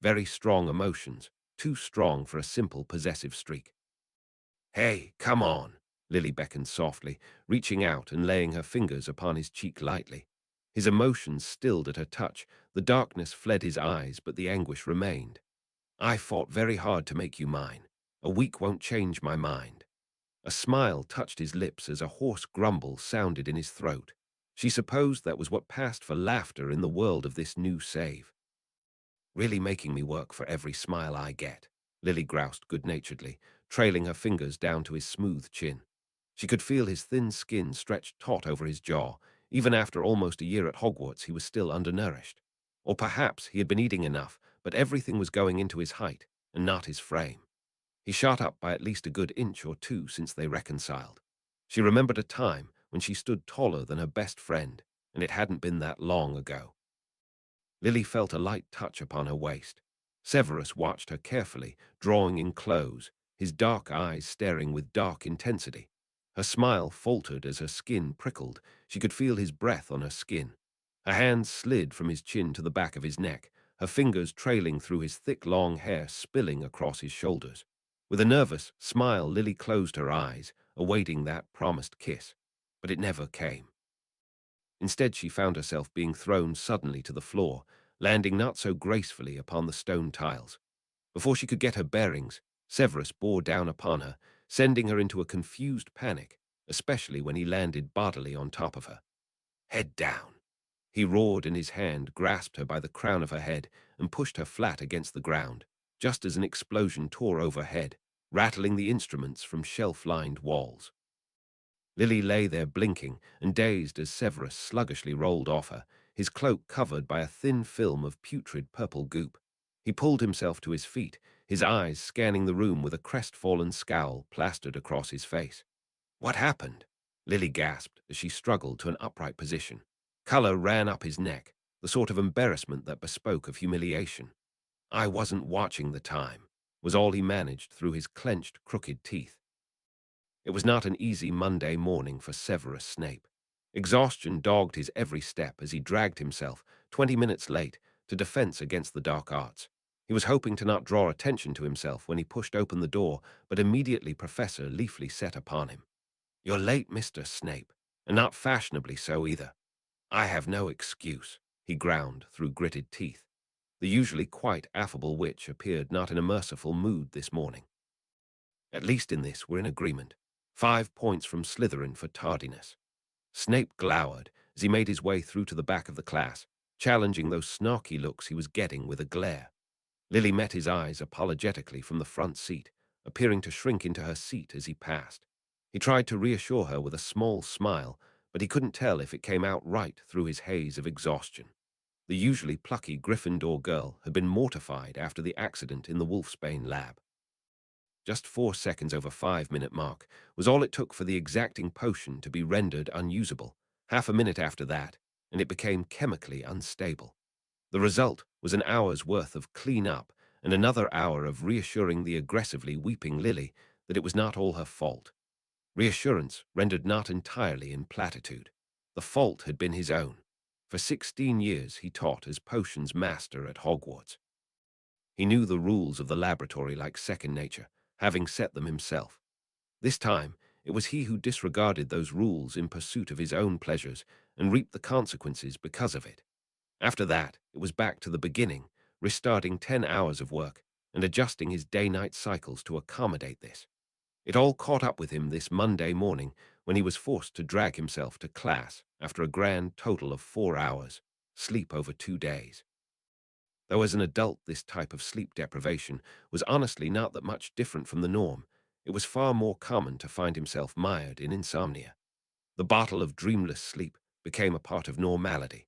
Very strong emotions, too strong for a simple possessive streak. Hey, come on, Lily beckoned softly, reaching out and laying her fingers upon his cheek lightly. His emotions stilled at her touch, the darkness fled his eyes, but the anguish remained. I fought very hard to make you mine. A week won't change my mind. A smile touched his lips as a hoarse grumble sounded in his throat. She supposed that was what passed for laughter in the world of this new save. Really making me work for every smile I get, Lily groused good-naturedly, trailing her fingers down to his smooth chin. She could feel his thin skin stretched taut over his jaw. Even after almost a year at Hogwarts, he was still undernourished. Or perhaps he had been eating enough, but everything was going into his height, and not his frame. He shot up by at least a good inch or two since they reconciled. She remembered a time when she stood taller than her best friend, and it hadn't been that long ago. Lily felt a light touch upon her waist. Severus watched her carefully, drawing in close, his dark eyes staring with dark intensity. Her smile faltered as her skin prickled. She could feel his breath on her skin. Her hands slid from his chin to the back of his neck, her fingers trailing through his thick long hair spilling across his shoulders. With a nervous smile, Lily closed her eyes, awaiting that promised kiss. But it never came. Instead, she found herself being thrown suddenly to the floor, landing not so gracefully upon the stone tiles. Before she could get her bearings, Severus bore down upon her, sending her into a confused panic, especially when he landed bodily on top of her. Head down. He roared, and his hand grasped her by the crown of her head and pushed her flat against the ground, just as an explosion tore overhead, rattling the instruments from shelf-lined walls. Lily lay there blinking and dazed as Severus sluggishly rolled off her, his cloak covered by a thin film of putrid purple goop. He pulled himself to his feet, his eyes scanning the room with a crestfallen scowl plastered across his face. What happened? Lily gasped as she struggled to an upright position. Color ran up his neck, the sort of embarrassment that bespoke of humiliation. I wasn't watching the time, was all he managed through his clenched, crooked teeth. It was not an easy Monday morning for Severus Snape. Exhaustion dogged his every step as he dragged himself, 20 minutes late, to defense against the dark arts. He was hoping to not draw attention to himself when he pushed open the door, but immediately Professor Leafly set upon him. You're late, Mr. Snape, and not fashionably so either. I have no excuse, he ground through gritted teeth. The usually quite affable witch appeared not in a merciful mood this morning. At least in this we're in agreement. 5 points from Slytherin for tardiness. Snape glowered as he made his way through to the back of the class, challenging those snarky looks he was getting with a glare. Lily met his eyes apologetically from the front seat, appearing to shrink into her seat as he passed. He tried to reassure her with a small smile, but he couldn't tell if it came out right through his haze of exhaustion. The usually plucky Gryffindor girl had been mortified after the accident in the Wolfsbane lab. Just 4 seconds over 5-minute mark was all it took for the exacting potion to be rendered unusable. Half a minute after that, and it became chemically unstable. The result was an hour's worth of clean-up and another hour of reassuring the aggressively weeping Lily that it was not all her fault. Reassurance rendered not entirely in platitude. The fault had been his own. For 16 years he taught as potions master at Hogwarts. He knew the rules of the laboratory like second nature, having set them himself. This time, it was he who disregarded those rules in pursuit of his own pleasures and reaped the consequences because of it. After that, it was back to the beginning, restarting 10 hours of work and adjusting his day-night cycles to accommodate this. It all caught up with him this Monday morning when he was forced to drag himself to class after a grand total of 4 hours, sleep over 2 days. Though as an adult this type of sleep deprivation was honestly not that much different from the norm, it was far more common to find himself mired in insomnia. The bottle of dreamless sleep became a part of normality.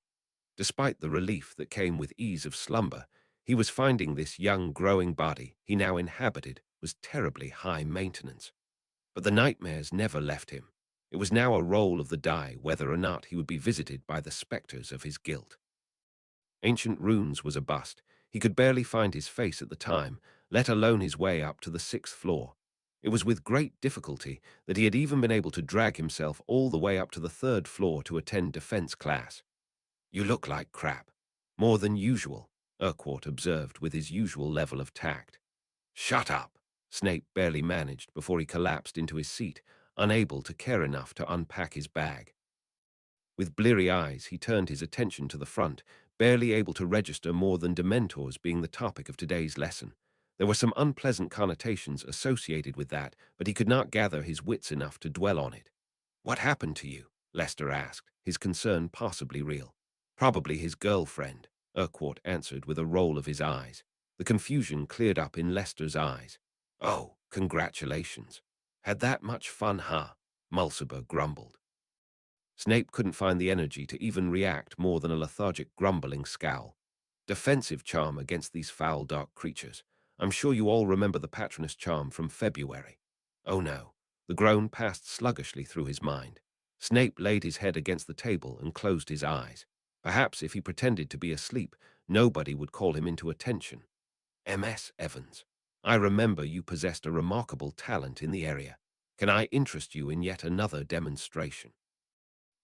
Despite the relief that came with ease of slumber, he was finding this young, growing body he now inhabited was terribly high maintenance. But the nightmares never left him. It was now a roll of the die whether or not he would be visited by the spectres of his guilt. Ancient Runes was a bust. He could barely find his face at the time, let alone his way up to the 6th floor. It was with great difficulty that he had even been able to drag himself all the way up to the 3rd floor to attend defense class. "You look like crap. More than usual," Urquhart observed with his usual level of tact. "Shut up," Snape barely managed before he collapsed into his seat, unable to care enough to unpack his bag. With bleary eyes, he turned his attention to the front, barely able to register more than Dementors being the topic of today's lesson. There were some unpleasant connotations associated with that, but he could not gather his wits enough to dwell on it. "What happened to you?" Lester asked, his concern possibly real. "Probably his girlfriend," Urquhart answered with a roll of his eyes. The confusion cleared up in Lester's eyes. "Oh, congratulations. Had that much fun, huh?" Mulciber grumbled. Snape couldn't find the energy to even react more than a lethargic grumbling scowl. Defensive charm against these foul dark creatures. I'm sure you all remember the Patronus charm from February. Oh no, the groan passed sluggishly through his mind. Snape laid his head against the table and closed his eyes. Perhaps if he pretended to be asleep, nobody would call him into attention. "M.S. Evans, I remember you possessed a remarkable talent in the area. Can I interest you in yet another demonstration?"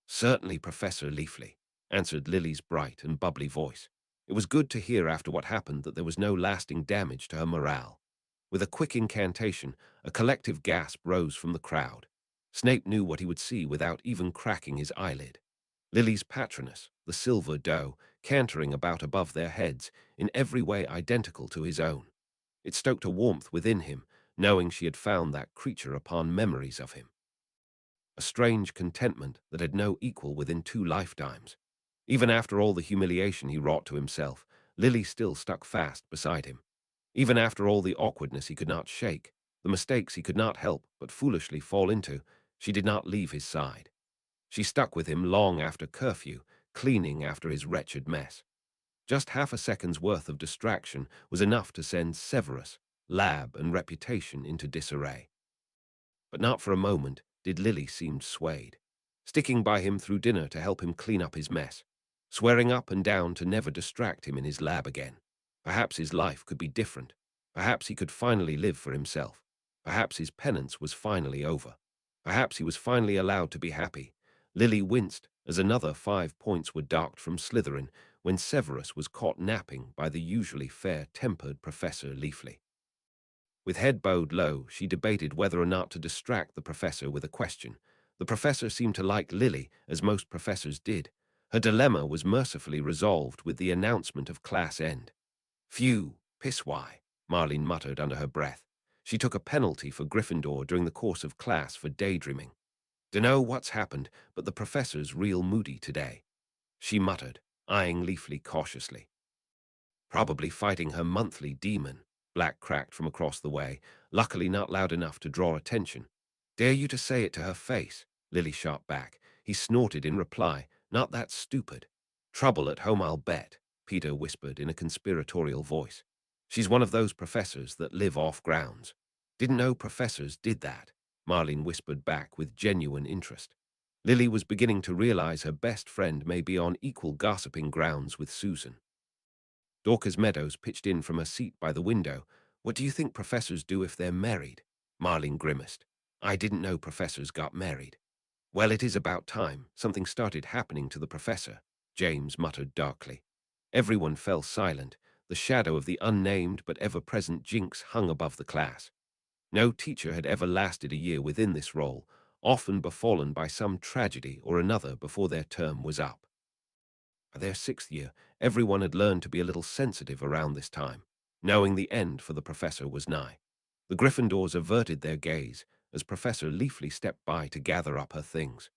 "Certainly, Professor Leafley," answered Lily's bright and bubbly voice. It was good to hear after what happened that there was no lasting damage to her morale. With a quick incantation, a collective gasp rose from the crowd. Snape knew what he would see without even cracking his eyelid. Lily's patroness, the silver doe, cantering about above their heads, in every way identical to his own. It stoked a warmth within him, knowing she had found that creature upon memories of him. A strange contentment that had no equal within 2 lifetimes. Even after all the humiliation he wrought to himself, Lily still stuck fast beside him. Even after all the awkwardness he could not shake, the mistakes he could not help but foolishly fall into, she did not leave his side. She stuck with him long after curfew, cleaning after his wretched mess. Just half a second's worth of distraction was enough to send Severus, lab, and reputation into disarray. But not for a moment did Lily seem swayed, sticking by him through dinner to help him clean up his mess, swearing up and down to never distract him in his lab again. Perhaps his life could be different. Perhaps he could finally live for himself. Perhaps his penance was finally over. Perhaps he was finally allowed to be happy. Lily winced as another 5 points were docked from Slytherin when Severus was caught napping by the usually fair-tempered Professor Leafley. With head bowed low, she debated whether or not to distract the professor with a question. The professor seemed to like Lily, as most professors did. Her dilemma was mercifully resolved with the announcement of class end. "Phew, piss why," Marlene muttered under her breath. She took a penalty for Gryffindor during the course of class for daydreaming. "Dunno what's happened, but the professor's real moody today," she muttered, eyeing Leafley cautiously. "Probably fighting her monthly demon," Black cracked from across the way, luckily not loud enough to draw attention. "Dare you to say it to her face?" Lily shot back. He snorted in reply. "Not that stupid." "Trouble at home, I'll bet," Peter whispered in a conspiratorial voice. "She's one of those professors that live off grounds." "Didn't know professors did that," Marlene whispered back with genuine interest. Lily was beginning to realize her best friend may be on equal gossiping grounds with Susan. Dorcas Meadows pitched in from her seat by the window. "What do you think professors do if they're married?" Marlene grimaced. "I didn't know professors got married." Well, it is about time something started happening to the professor, James muttered darkly. Everyone fell silent. The shadow of the unnamed but ever-present jinx hung above the class. No teacher had ever lasted a year within this role, often befallen by some tragedy or another before their term was up. By their 6th year, everyone had learned to be a little sensitive around this time, knowing the end for the professor was nigh. The Gryffindors averted their gaze as Professor Leafly stepped by to gather up her things.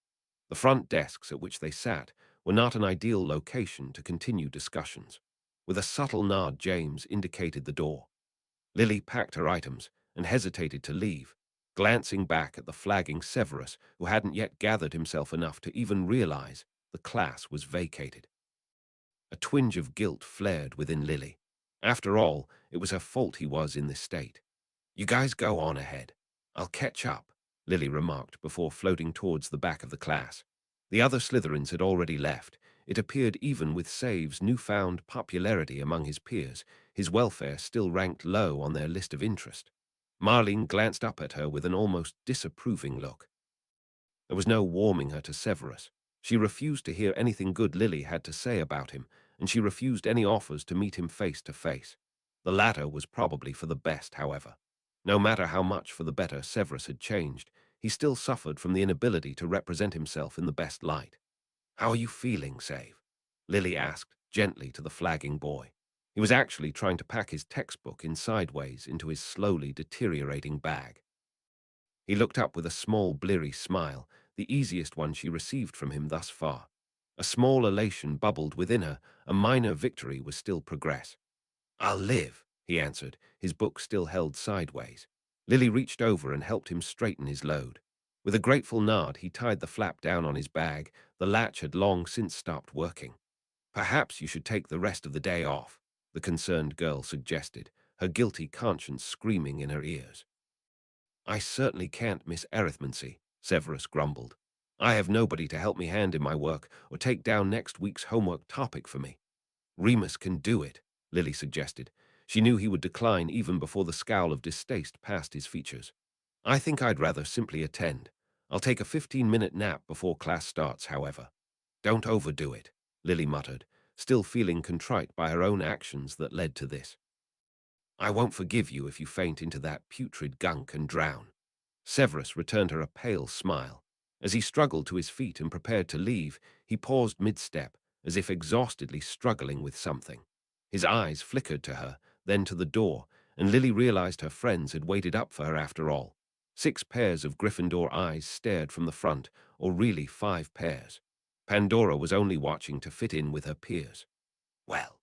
The front desks at which they sat were not an ideal location to continue discussions. With a subtle nod, James indicated the door. Lily packed her items and hesitated to leave, glancing back at the flagging Severus, who hadn't yet gathered himself enough to even realize the class was vacated. A twinge of guilt flared within Lily. After all, it was her fault he was in this state. "You guys go on ahead. I'll catch up," Lily remarked before floating towards the back of the class. The other Slytherins had already left. It appeared even with Save's newfound popularity among his peers, his welfare still ranked low on their list of interest. Marlene glanced up at her with an almost disapproving look. There was no warming her to Severus. She refused to hear anything good Lily had to say about him, and she refused any offers to meet him face to face. The latter was probably for the best, however. No matter how much for the better Severus had changed, he still suffered from the inability to represent himself in the best light. "How are you feeling, Save?" Lily asked gently to the flagging boy. He was actually trying to pack his textbook in sideways into his slowly deteriorating bag. He looked up with a small, bleary smile, the easiest one she received from him thus far. A small elation bubbled within her. A minor victory was still progress. "I'll live," he answered, his book still held sideways. Lily reached over and helped him straighten his load. With a grateful nod, he tied the flap down on his bag. The latch had long since stopped working. "Perhaps you should take the rest of the day off," the concerned girl suggested, her guilty conscience screaming in her ears. "I certainly can't miss arithmancy," Severus grumbled. "I have nobody to help me hand in my work or take down next week's homework topic for me." "Remus can do it," Lily suggested. She knew he would decline even before the scowl of distaste passed his features. "I think I'd rather simply attend. I'll take a 15-minute nap before class starts, however." "Don't overdo it," Lily muttered, still feeling contrite by her own actions that led to this. "I won't forgive you if you faint into that putrid gunk and drown." Severus returned her a pale smile. As he struggled to his feet and prepared to leave, he paused mid-step, as if exhaustedly struggling with something. His eyes flickered to her, then to the door, and Lily realized her friends had waited up for her after all. 6 pairs of Gryffindor eyes stared from the front, or really 5 pairs. Pandora was only watching to fit in with her peers. "Well,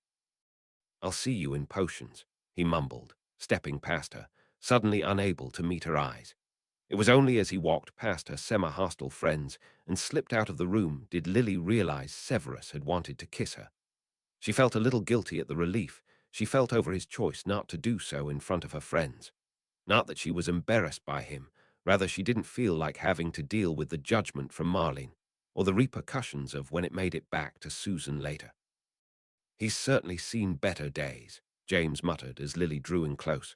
I'll see you in potions," he mumbled, stepping past her, suddenly unable to meet her eyes. It was only as he walked past her semi-hostile friends and slipped out of the room did Lily realize Severus had wanted to kiss her. She felt a little guilty at the relief she felt over his choice not to do so in front of her friends. Not that she was embarrassed by him, rather she didn't feel like having to deal with the judgment from Marlene, or the repercussions of when it made it back to Susan later. "He's certainly seen better days," James muttered as Lily drew in close.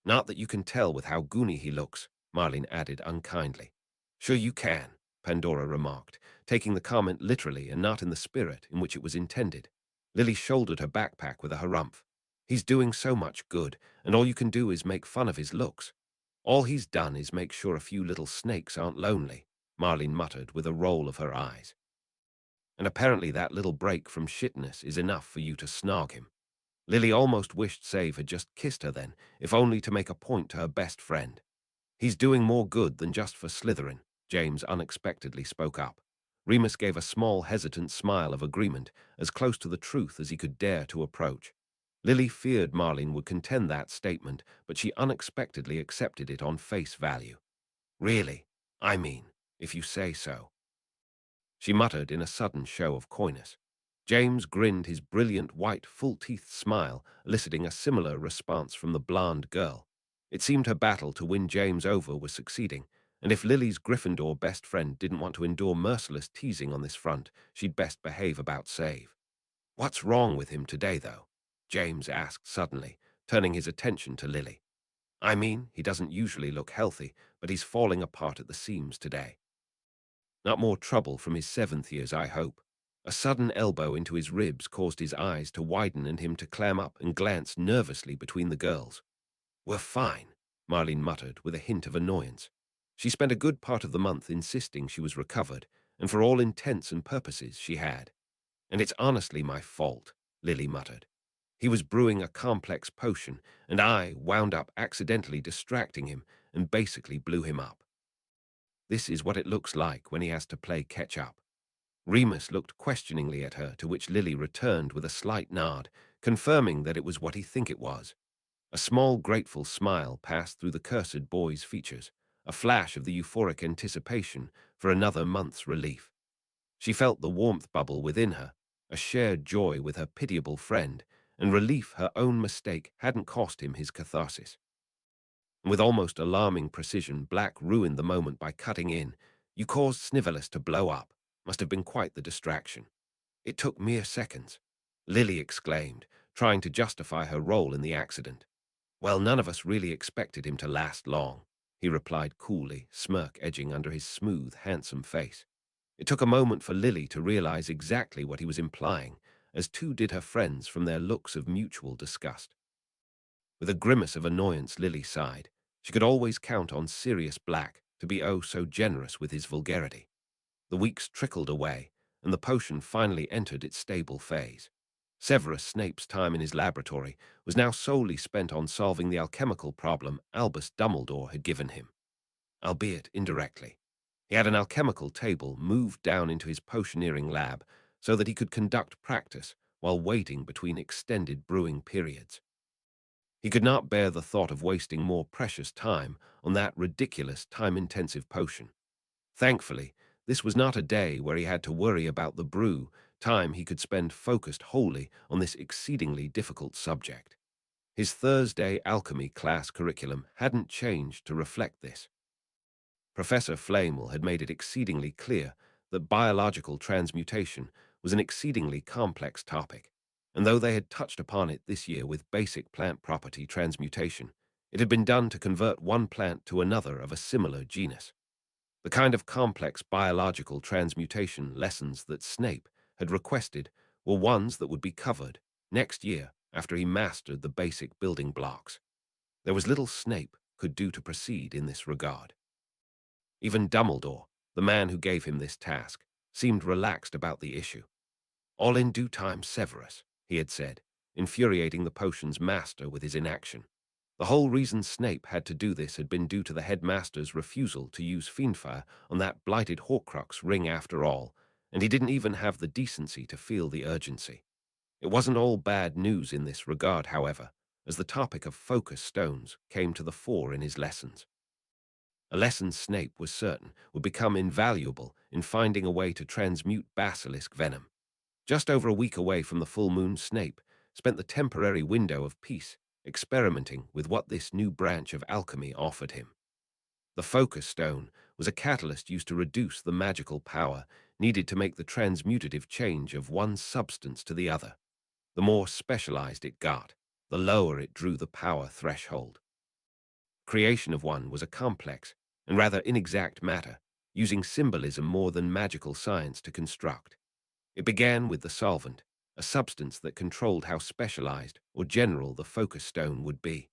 "Not that you can tell with how goony he looks," Marlene added unkindly. "Sure you can," Pandora remarked, taking the comment literally and not in the spirit in which it was intended. Lily shouldered her backpack with a harumph. "He's doing so much good, and all you can do is make fun of his looks. All he's done is make sure a few little snakes aren't lonely," Marlene muttered with a roll of her eyes. "And apparently that little break from shitness is enough for you to snog him." Lily almost wished Save had just kissed her then, if only to make a point to her best friend. "He's doing more good than just for Slytherin," James unexpectedly spoke up. Remus gave a small, hesitant smile of agreement, as close to the truth as he could dare to approach. Lily feared Marlene would contend that statement, but she unexpectedly accepted it on face value. "Really? I mean, if you say so," she muttered in a sudden show of coyness. James grinned his brilliant white, full-teethed smile, eliciting a similar response from the blonde girl. It seemed her battle to win James over was succeeding, and if Lily's Gryffindor best friend didn't want to endure merciless teasing on this front, she'd best behave about Save. "What's wrong with him today, though?" James asked suddenly, turning his attention to Lily. "I mean, he doesn't usually look healthy, but he's falling apart at the seams today." Not more trouble from his 7th years, I hope. A sudden elbow into his ribs caused his eyes to widen and him to clam up and glance nervously between the girls. "We're fine," Marlene muttered with a hint of annoyance. She spent a good part of the month insisting she was recovered, and for all intents and purposes she had. "And it's honestly my fault," Lily muttered. "He was brewing a complex potion, and I wound up accidentally distracting him and basically blew him up. This is what it looks like when he has to play catch-up." Remus looked questioningly at her, to which Lily returned with a slight nod, confirming that it was what he think it was. A small, grateful smile passed through the cursed boy's features, a flash of the euphoric anticipation for another month's relief. She felt the warmth bubble within her, a shared joy with her pitiable friend, and relief her own mistake hadn't cost him his catharsis. With almost alarming precision, Black ruined the moment by cutting in. "You caused Snivelus to blow up. Must have been quite the distraction." "It took mere seconds," Lily exclaimed, trying to justify her role in the accident. "Well, none of us really expected him to last long," he replied coolly, smirk edging under his smooth, handsome face. It took a moment for Lily to realize exactly what he was implying, as too did her friends from their looks of mutual disgust. With a grimace of annoyance, Lily sighed. She could always count on Sirius Black to be oh so generous with his vulgarity. The weeks trickled away, and the potion finally entered its stable phase. Severus Snape's time in his laboratory was now solely spent on solving the alchemical problem Albus Dumbledore had given him, albeit indirectly. He had an alchemical table moved down into his potioneering lab so that he could conduct practice while waiting between extended brewing periods. He could not bear the thought of wasting more precious time on that ridiculous, time-intensive potion. Thankfully, this was not a day where he had to worry about the brew, time he could spend focused wholly on this exceedingly difficult subject. His Thursday alchemy class curriculum hadn't changed to reflect this. Professor Flamel had made it exceedingly clear that biological transmutation was an exceedingly complex topic, and though they had touched upon it this year with basic plant property transmutation, it had been done to convert one plant to another of a similar genus. The kind of complex biological transmutation lessons that Snape had requested were ones that would be covered next year after he mastered the basic building blocks. There was little Snape could do to proceed in this regard. Even Dumbledore, the man who gave him this task, seemed relaxed about the issue. "All in due time, Severus," he had said, infuriating the potion's master with his inaction. The whole reason Snape had to do this had been due to the headmaster's refusal to use fiendfire on that blighted Horcrux ring after all, and he didn't even have the decency to feel the urgency. It wasn't all bad news in this regard, however, as the topic of focus stones came to the fore in his lessons. A lesson Snape was certain would become invaluable in finding a way to transmute basilisk venom. Just over a week away from the full moon, Snape spent the temporary window of peace experimenting with what this new branch of alchemy offered him. The focus stone was a catalyst used to reduce the magical power needed to make the transmutative change of one substance to the other. The more specialized it got, the lower it drew the power threshold. Creation of one was a complex and rather inexact matter, using symbolism more than magical science to construct. It began with the solvent, a substance that controlled how specialized or general the focus stone would be.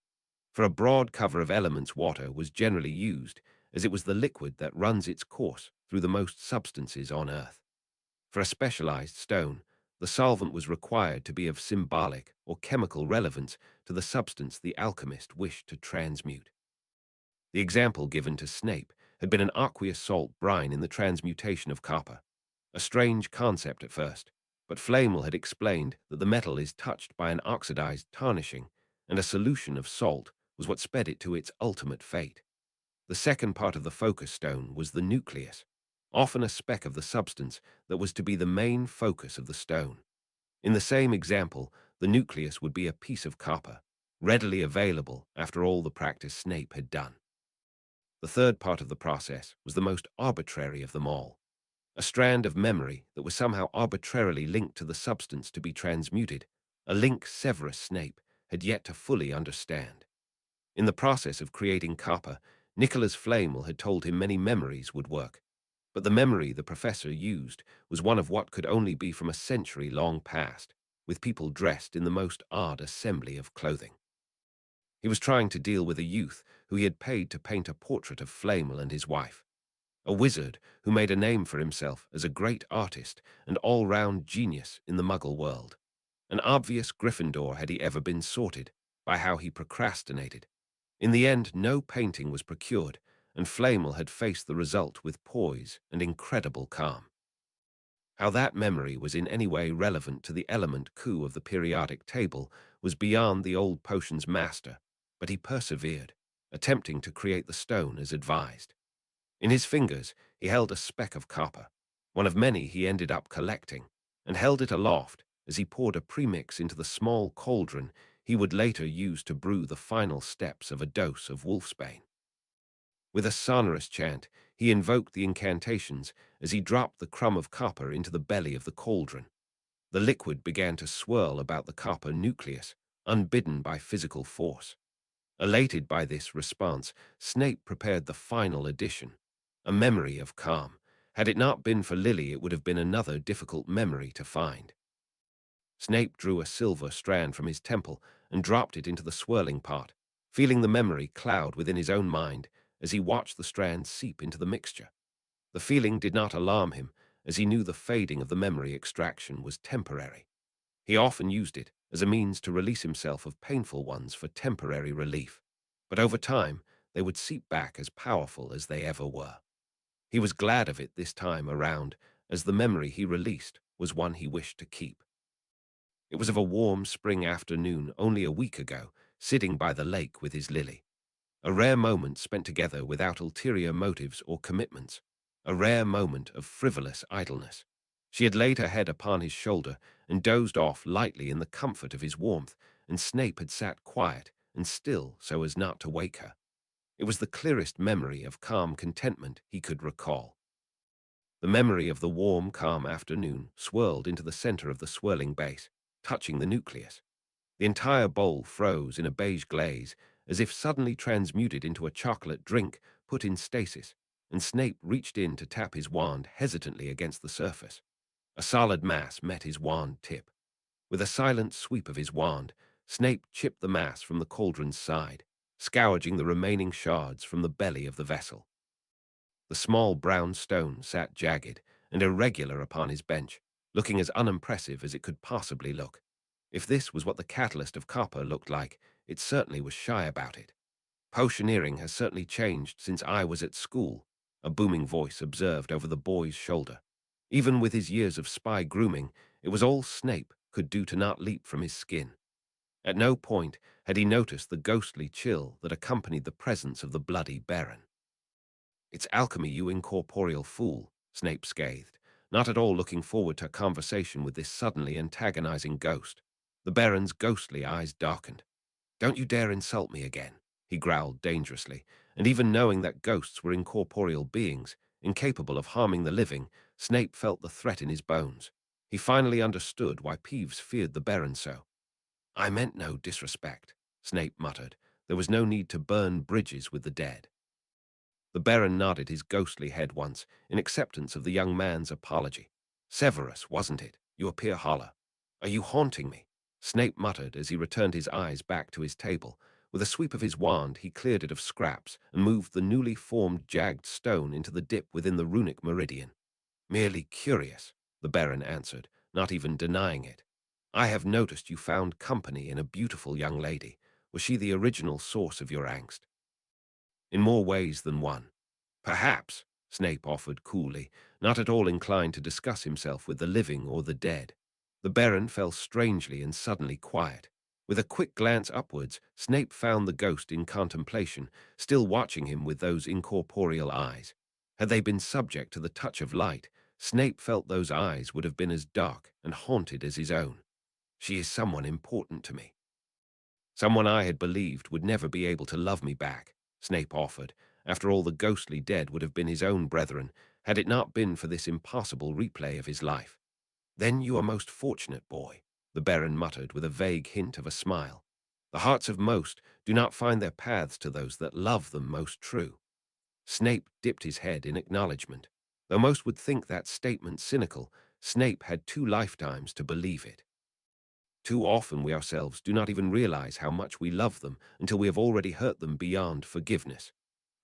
For a broad cover of elements, water was generally used, as it was the liquid that runs its course through the most substances on Earth. For a specialized stone, the solvent was required to be of symbolic or chemical relevance to the substance the alchemist wished to transmute. The example given to Snape had been an aqueous salt brine in the transmutation of copper. A strange concept at first, but Flamel had explained that the metal is touched by an oxidized tarnishing, and a solution of salt was what sped it to its ultimate fate. The second part of the focus stone was the nucleus, often a speck of the substance that was to be the main focus of the stone. In the same example, the nucleus would be a piece of copper, readily available after all the practice Snape had done. The third part of the process was the most arbitrary of them all. A strand of memory that was somehow arbitrarily linked to the substance to be transmuted, a link Severus Snape had yet to fully understand. In the process of creating copper, Nicholas Flamel had told him many memories would work, But the memory the professor used was one of what could only be from a century long past, with people dressed in the most odd assembly of clothing. He was trying to deal with a youth who he had paid to paint a portrait of Flamel and his wife, a wizard who made a name for himself as a great artist and all-round genius in the Muggle world. An obvious Gryffindor had he ever been sorted by how he procrastinated. In the end, no painting was procured, and Flamel had faced the result with poise and incredible calm. How that memory was in any way relevant to the element coup of the periodic table was beyond the old potion's master, but he persevered, attempting to create the stone as advised. In his fingers, he held a speck of copper, one of many he ended up collecting, and held it aloft as he poured a premix into the small cauldron he would later use to brew the final steps of a dose of wolfsbane. With a sonorous chant, he invoked the incantations as he dropped the crumb of copper into the belly of the cauldron. The liquid began to swirl about the copper nucleus, unbidden by physical force. Elated by this response, Snape prepared the final addition, a memory of calm. Had it not been for Lily, it would have been another difficult memory to find. Snape drew a silver strand from his temple and dropped it into the swirling pot, feeling the memory cloud within his own mind as he watched the strand seep into the mixture. The feeling did not alarm him, as he knew the fading of the memory extraction was temporary. He often used it as a means to release himself of painful ones for temporary relief, but over time they would seep back as powerful as they ever were. He was glad of it this time around, as the memory he released was one he wished to keep. It was of a warm spring afternoon only a week ago, sitting by the lake with his Lily. A rare moment spent together without ulterior motives or commitments. A rare moment of frivolous idleness. She had laid her head upon his shoulder and dozed off lightly in the comfort of his warmth, and Snape had sat quiet and still so as not to wake her. It was the clearest memory of calm contentment he could recall. The memory of the warm, calm afternoon swirled into the center of the swirling base, touching the nucleus. The entire bowl froze in a beige glaze, as if suddenly transmuted into a chocolate drink put in stasis, and Snape reached in to tap his wand hesitantly against the surface. A solid mass met his wand tip. With a silent sweep of his wand, Snape chipped the mass from the cauldron's side, scourging the remaining shards from the belly of the vessel. The small brown stone sat jagged and irregular upon his bench, looking as unimpressive as it could possibly look. If this was what the catalyst of copper looked like, it certainly was shy about it. "Potioneering has certainly changed since I was at school," a booming voice observed over the boy's shoulder. Even with his years of spy grooming, it was all Snape could do to not leap from his skin. At no point had he noticed the ghostly chill that accompanied the presence of the bloody Baron. "It's alchemy, you incorporeal fool," Snape scathed, not at all looking forward to a conversation with this suddenly antagonizing ghost. The Baron's ghostly eyes darkened. "Don't you dare insult me again," he growled dangerously, and even knowing that ghosts were incorporeal beings, incapable of harming the living, Snape felt the threat in his bones. He finally understood why Peeves feared the Baron so. "I meant no disrespect," Snape muttered. There was no need to burn bridges with the dead. The Baron nodded his ghostly head once, in acceptance of the young man's apology. "Severus, wasn't it? You appear hollow. Are you haunting me?" Snape muttered as he returned his eyes back to his table. With a sweep of his wand, he cleared it of scraps and moved the newly formed jagged stone into the dip within the runic meridian. "Merely curious," the Baron answered, not even denying it. "I have noticed you found company in a beautiful young lady. Was she the original source of your angst?" "In more ways than one." "Perhaps," Snape offered coolly, not at all inclined to discuss himself with the living or the dead. The Baron fell strangely and suddenly quiet. With a quick glance upwards, Snape found the ghost in contemplation, still watching him with those incorporeal eyes. Had they been subject to the touch of light, Snape felt those eyes would have been as dark and haunted as his own. "She is someone important to me. Someone I had believed would never be able to love me back," Snape offered. After all, the ghostly dead would have been his own brethren, had it not been for this impossible replay of his life. "Then you are most fortunate, boy," the Baron muttered with a vague hint of a smile. "The hearts of most do not find their paths to those that love them most true." Snape dipped his head in acknowledgement. Though most would think that statement cynical, Snape had 2 lifetimes to believe it. Too often we ourselves do not even realize how much we love them until we have already hurt them beyond forgiveness.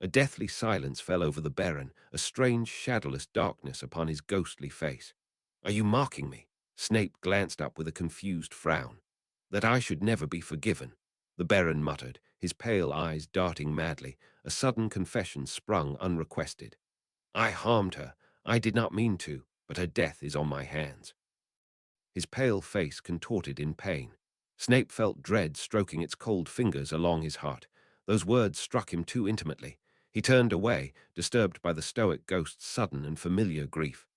A deathly silence fell over the Baron, a strange shadowless darkness upon his ghostly face. "Are you mocking me?" Snape glanced up with a confused frown. "That I should never be forgiven," the Baron muttered, his pale eyes darting madly. A sudden confession sprung unrequested. "I harmed her. I did not mean to, but her death is on my hands." His pale face contorted in pain. Snape felt dread stroking its cold fingers along his heart. Those words struck him too intimately. He turned away, disturbed by the stoic ghost's sudden and familiar grief.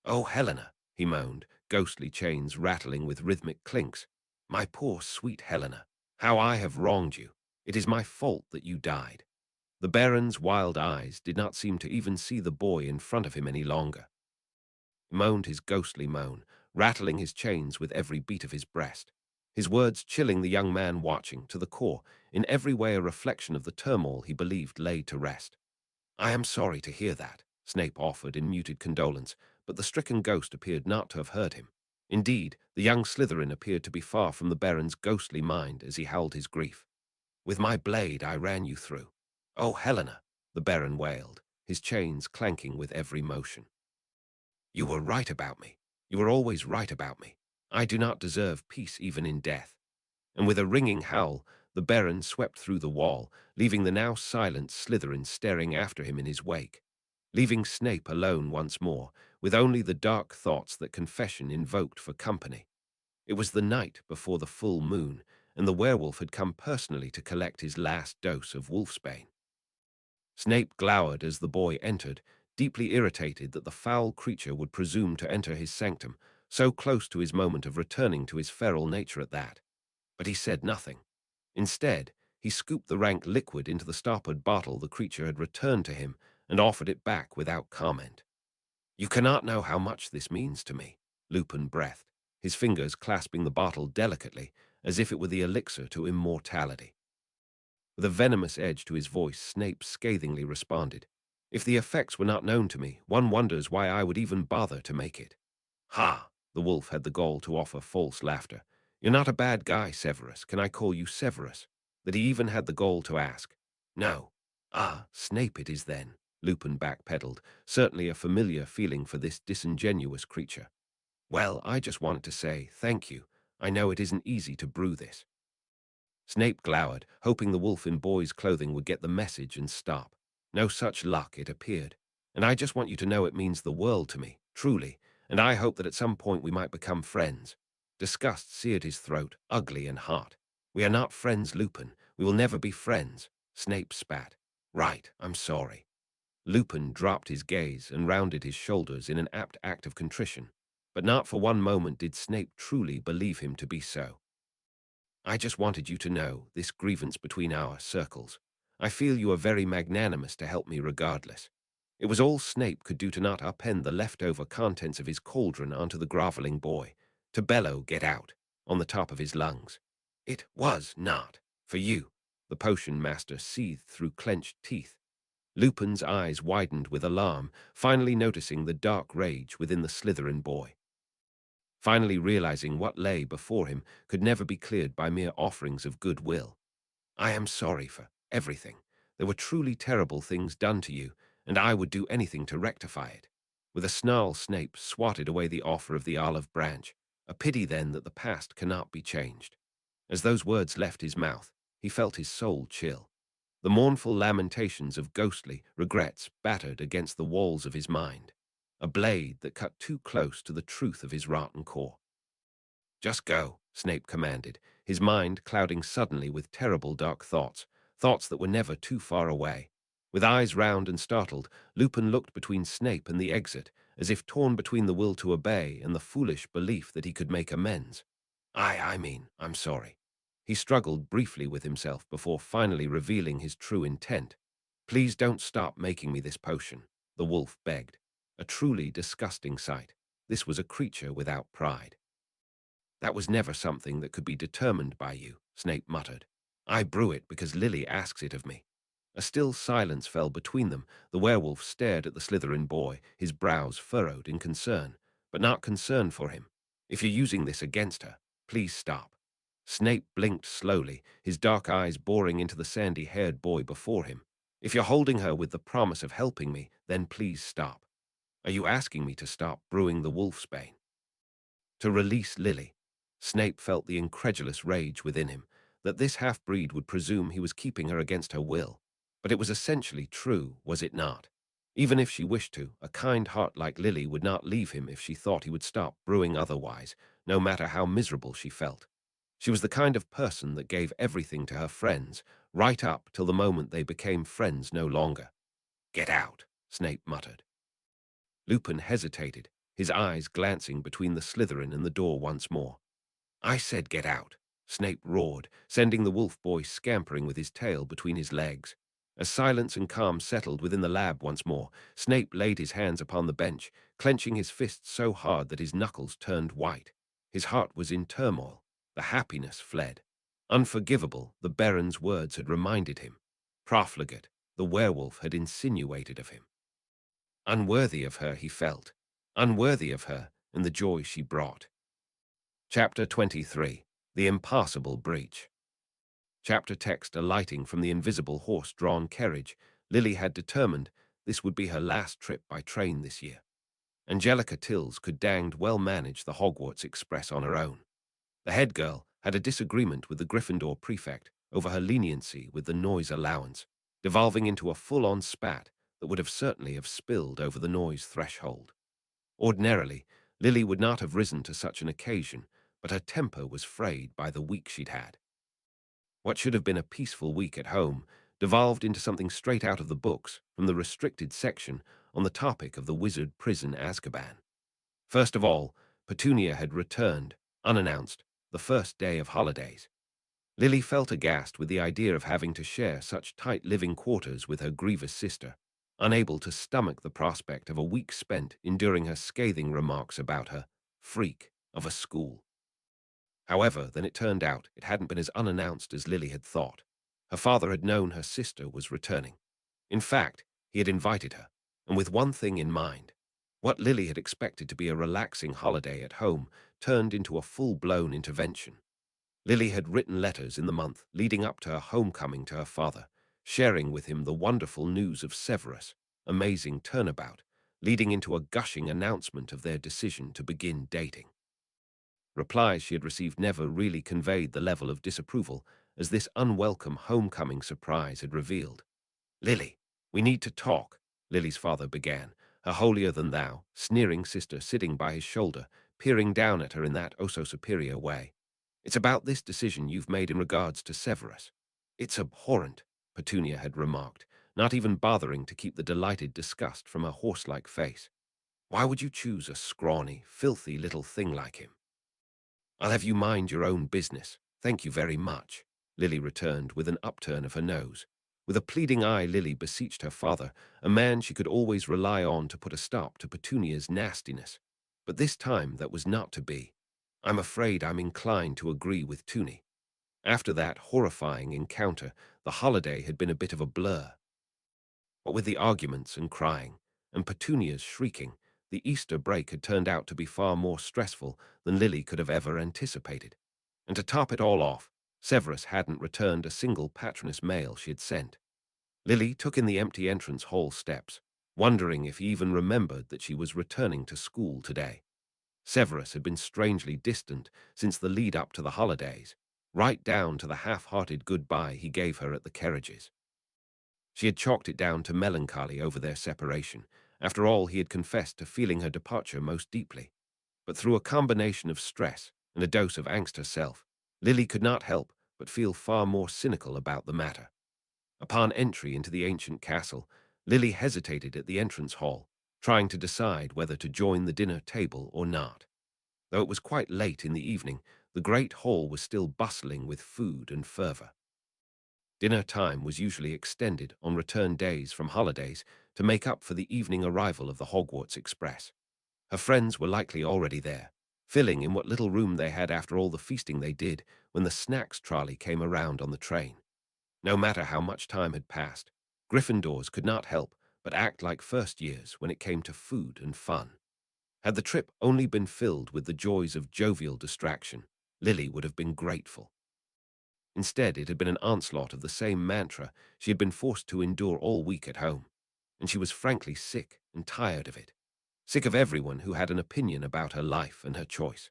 "Oh, Helena," he moaned, ghostly chains rattling with rhythmic clinks. "My poor, sweet Helena, how I have wronged you. It is my fault that you died." The Baron's wild eyes did not seem to even see the boy in front of him any longer. He moaned his ghostly moan, rattling his chains with every beat of his breast. His words chilling the young man watching, to the core, in every way a reflection of the turmoil he believed laid to rest. "I am sorry to hear that," Snape offered in muted condolence, but the stricken ghost appeared not to have heard him. Indeed, the young Slytherin appeared to be far from the Baron's ghostly mind as he howled his grief. "With my blade I ran you through. Oh, Helena," the Baron wailed, his chains clanking with every motion. "You were right about me. You were always right about me. I do not deserve peace even in death." And with a ringing howl, the Baron swept through the wall, leaving the now silent Slytherin staring after him in his wake, leaving Snape alone once more, with only the dark thoughts that confession invoked for company. It was the night before the full moon, and the werewolf had come personally to collect his last dose of wolfsbane. Snape glowered as the boy entered, deeply irritated that the foul creature would presume to enter his sanctum, so close to his moment of returning to his feral nature at that. But he said nothing. Instead, he scooped the rank liquid into the stoppered bottle the creature had returned to him and offered it back without comment. "You cannot know how much this means to me," Lupin breathed, his fingers clasping the bottle delicately, as if it were the elixir to immortality. With a venomous edge to his voice, Snape scathingly responded, "If the effects were not known to me, one wonders why I would even bother to make it." "Ha!" The wolf had the gall to offer false laughter. "You're not a bad guy, Severus. Can I call you Severus?" That he even had the gall to ask. "No." "Ah, Snape it is then," Lupin backpedaled, certainly a familiar feeling for this disingenuous creature. "Well, I just wanted to say thank you. I know it isn't easy to brew this." Snape glowered, hoping the wolf in boy's clothing would get the message and stop. No such luck, it appeared. "And I just want you to know it means the world to me, truly, and I hope that at some point we might become friends." Disgust seared his throat, ugly and hot. "We are not friends, Lupin. We will never be friends." Snape spat. "Right, I'm sorry." Lupin dropped his gaze and rounded his shoulders in an apt act of contrition, but not for one moment did Snape truly believe him to be so. "I just wanted you to know this grievance between our circles. I feel you are very magnanimous to help me regardless." It was all Snape could do to not upend the leftover contents of his cauldron onto the groveling boy, to bellow, "Get out," on the top of his lungs. "It was not for you," the potion master seethed through clenched teeth. Lupin's eyes widened with alarm, finally noticing the dark rage within the Slytherin boy. Finally realizing what lay before him could never be cleared by mere offerings of goodwill. "I am sorry for everything. There were truly terrible things done to you, and I would do anything to rectify it." With a snarl, Snape swatted away the offer of the olive branch. A pity, then, that the past cannot be changed. As those words left his mouth, he felt his soul chill. The mournful lamentations of ghostly regrets battered against the walls of his mind. A blade that cut too close to the truth of his rotten core. "Just go," Snape commanded, his mind clouding suddenly with terrible dark thoughts, thoughts that were never too far away. With eyes round and startled, Lupin looked between Snape and the exit, as if torn between the will to obey and the foolish belief that he could make amends. I'm sorry." He struggled briefly with himself before finally revealing his true intent. "Please don't stop making me this potion," the wolf begged. A truly disgusting sight. This was a creature without pride. "That was never something that could be determined by you," Snape muttered. "I brew it because Lily asks it of me." A still silence fell between them. The werewolf stared at the Slytherin boy, his brows furrowed in concern, but not concern for him. "If you're using this against her, please stop." Snape blinked slowly, his dark eyes boring into the sandy-haired boy before him. "If you're holding her with the promise of helping me, then please stop. Are you asking me to stop brewing the wolfsbane? To release Lily?" Snape felt the incredulous rage within him, that this half-breed would presume he was keeping her against her will. But it was essentially true, was it not? Even if she wished to, a kind heart like Lily would not leave him if she thought he would stop brewing otherwise, no matter how miserable she felt. She was the kind of person that gave everything to her friends, right up till the moment they became friends no longer. "Get out," Snape muttered. Lupin hesitated, his eyes glancing between the Slytherin and the door once more. "I said get out," Snape roared, sending the wolf boy scampering with his tail between his legs. As silence and calm settled within the lab once more, Snape laid his hands upon the bench, clenching his fists so hard that his knuckles turned white. His heart was in turmoil. The happiness fled. Unforgivable, the Baron's words had reminded him. Profligate, the werewolf had insinuated of him. Unworthy of her, he felt. Unworthy of her and the joy she brought. Chapter 23. The Impassable Breach. Chapter text alighting from the invisible horse-drawn carriage, Lily had determined this would be her last trip by train this year. Angelica Tills could danged well manage the Hogwarts Express on her own. The head girl had a disagreement with the Gryffindor prefect over her leniency with the noise allowance, devolving into a full-on spat that would have certainly have spilled over the noise threshold. Ordinarily, Lily would not have risen to such an occasion, but her temper was frayed by the week she'd had. What should have been a peaceful week at home devolved into something straight out of the books from the restricted section on the topic of the wizard prison Azkaban. First of all, Petunia had returned, unannounced, the first day of holidays. Lily felt aghast with the idea of having to share such tight living quarters with her grievous sister, unable to stomach the prospect of a week spent enduring her scathing remarks about her freak of a school. However, then it turned out it hadn't been as unannounced as Lily had thought. Her father had known her sister was returning. In fact, he had invited her, and with one thing in mind. What Lily had expected to be a relaxing holiday at home turned into a full-blown intervention. Lily had written letters in the month leading up to her homecoming to her father, sharing with him the wonderful news of Severus' amazing turnabout, leading into a gushing announcement of their decision to begin dating. Replies she had received never really conveyed the level of disapproval as this unwelcome homecoming surprise had revealed. "Lily, we need to talk," Lily's father began, her holier-than-thou, sneering sister sitting by his shoulder, peering down at her in that oh-so-superior way. "It's about this decision you've made in regards to Severus." "It's abhorrent," Petunia had remarked, not even bothering to keep the delighted disgust from her horse-like face. "Why would you choose a scrawny, filthy little thing like him?" "I'll have you mind your own business. Thank you very much," Lily returned with an upturn of her nose. With a pleading eye, Lily beseeched her father, a man she could always rely on to put a stop to Petunia's nastiness. But this time that was not to be. "I'm afraid I'm inclined to agree with Toonie." After that horrifying encounter, the holiday had been a bit of a blur. What with the arguments and crying, and Petunia's shrieking, the Easter break had turned out to be far more stressful than Lily could have ever anticipated. And to top it all off, Severus hadn't returned a single Patronus mail she had sent. Lily took in the empty entrance hall steps, wondering if he even remembered that she was returning to school today. Severus had been strangely distant since the lead-up to the holidays, right down to the half-hearted goodbye he gave her at the carriages. She had chalked it down to melancholy over their separation. After all, he had confessed to feeling her departure most deeply. But through a combination of stress and a dose of angst herself, Lily could not help but feel far more cynical about the matter. Upon entry into the ancient castle, Lily hesitated at the entrance hall, trying to decide whether to join the dinner table or not. Though it was quite late in the evening, the great hall was still bustling with food and fervour. Dinner time was usually extended on return days from holidays to make up for the evening arrival of the Hogwarts Express. Her friends were likely already there, filling in what little room they had after all the feasting they did when the snacks trolley came around on the train. No matter how much time had passed, Gryffindors could not help but act like first years when it came to food and fun. Had the trip only been filled with the joys of jovial distraction, Lily would have been grateful. Instead, it had been an onslaught of the same mantra she had been forced to endure all week at home, and she was frankly sick and tired of it, sick of everyone who had an opinion about her life and her choice.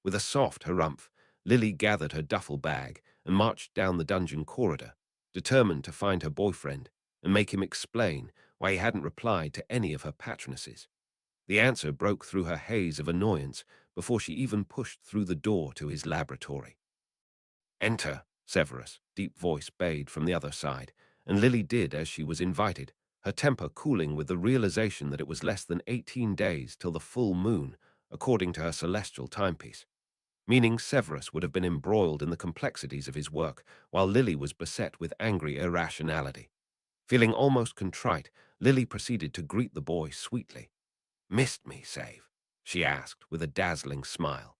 With a soft harumph, Lily gathered her duffel bag and marched down the dungeon corridor, determined to find her boyfriend and make him explain why he hadn't replied to any of her patronesses. The answer broke through her haze of annoyance before she even pushed through the door to his laboratory. "Enter," Severus' deep voice bade from the other side, and Lily did as she was invited, her temper cooling with the realization that it was less than 18 days till the full moon, according to her celestial timepiece, meaning Severus would have been embroiled in the complexities of his work, while Lily was beset with angry irrationality. Feeling almost contrite, Lily proceeded to greet the boy sweetly. "Missed me, Save?" she asked with a dazzling smile.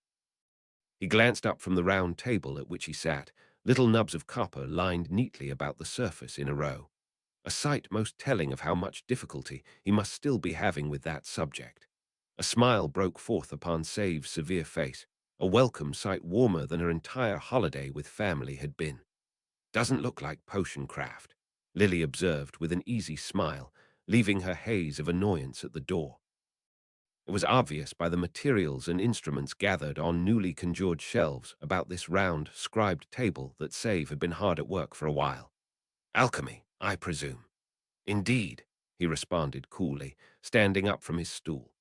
He glanced up from the round table at which he sat, little nubs of copper lined neatly about the surface in a row, a sight most telling of how much difficulty he must still be having with that subject. A smile broke forth upon Save's severe face, a welcome sight warmer than her entire holiday with family had been. "Doesn't look like potion craft," Lily observed with an easy smile, leaving her haze of annoyance at the door. It was obvious by the materials and instruments gathered on newly conjured shelves about this round, scribed table that Save had been hard at work for a while. "Alchemy, I presume." "Indeed," he responded coolly, standing up from his stool.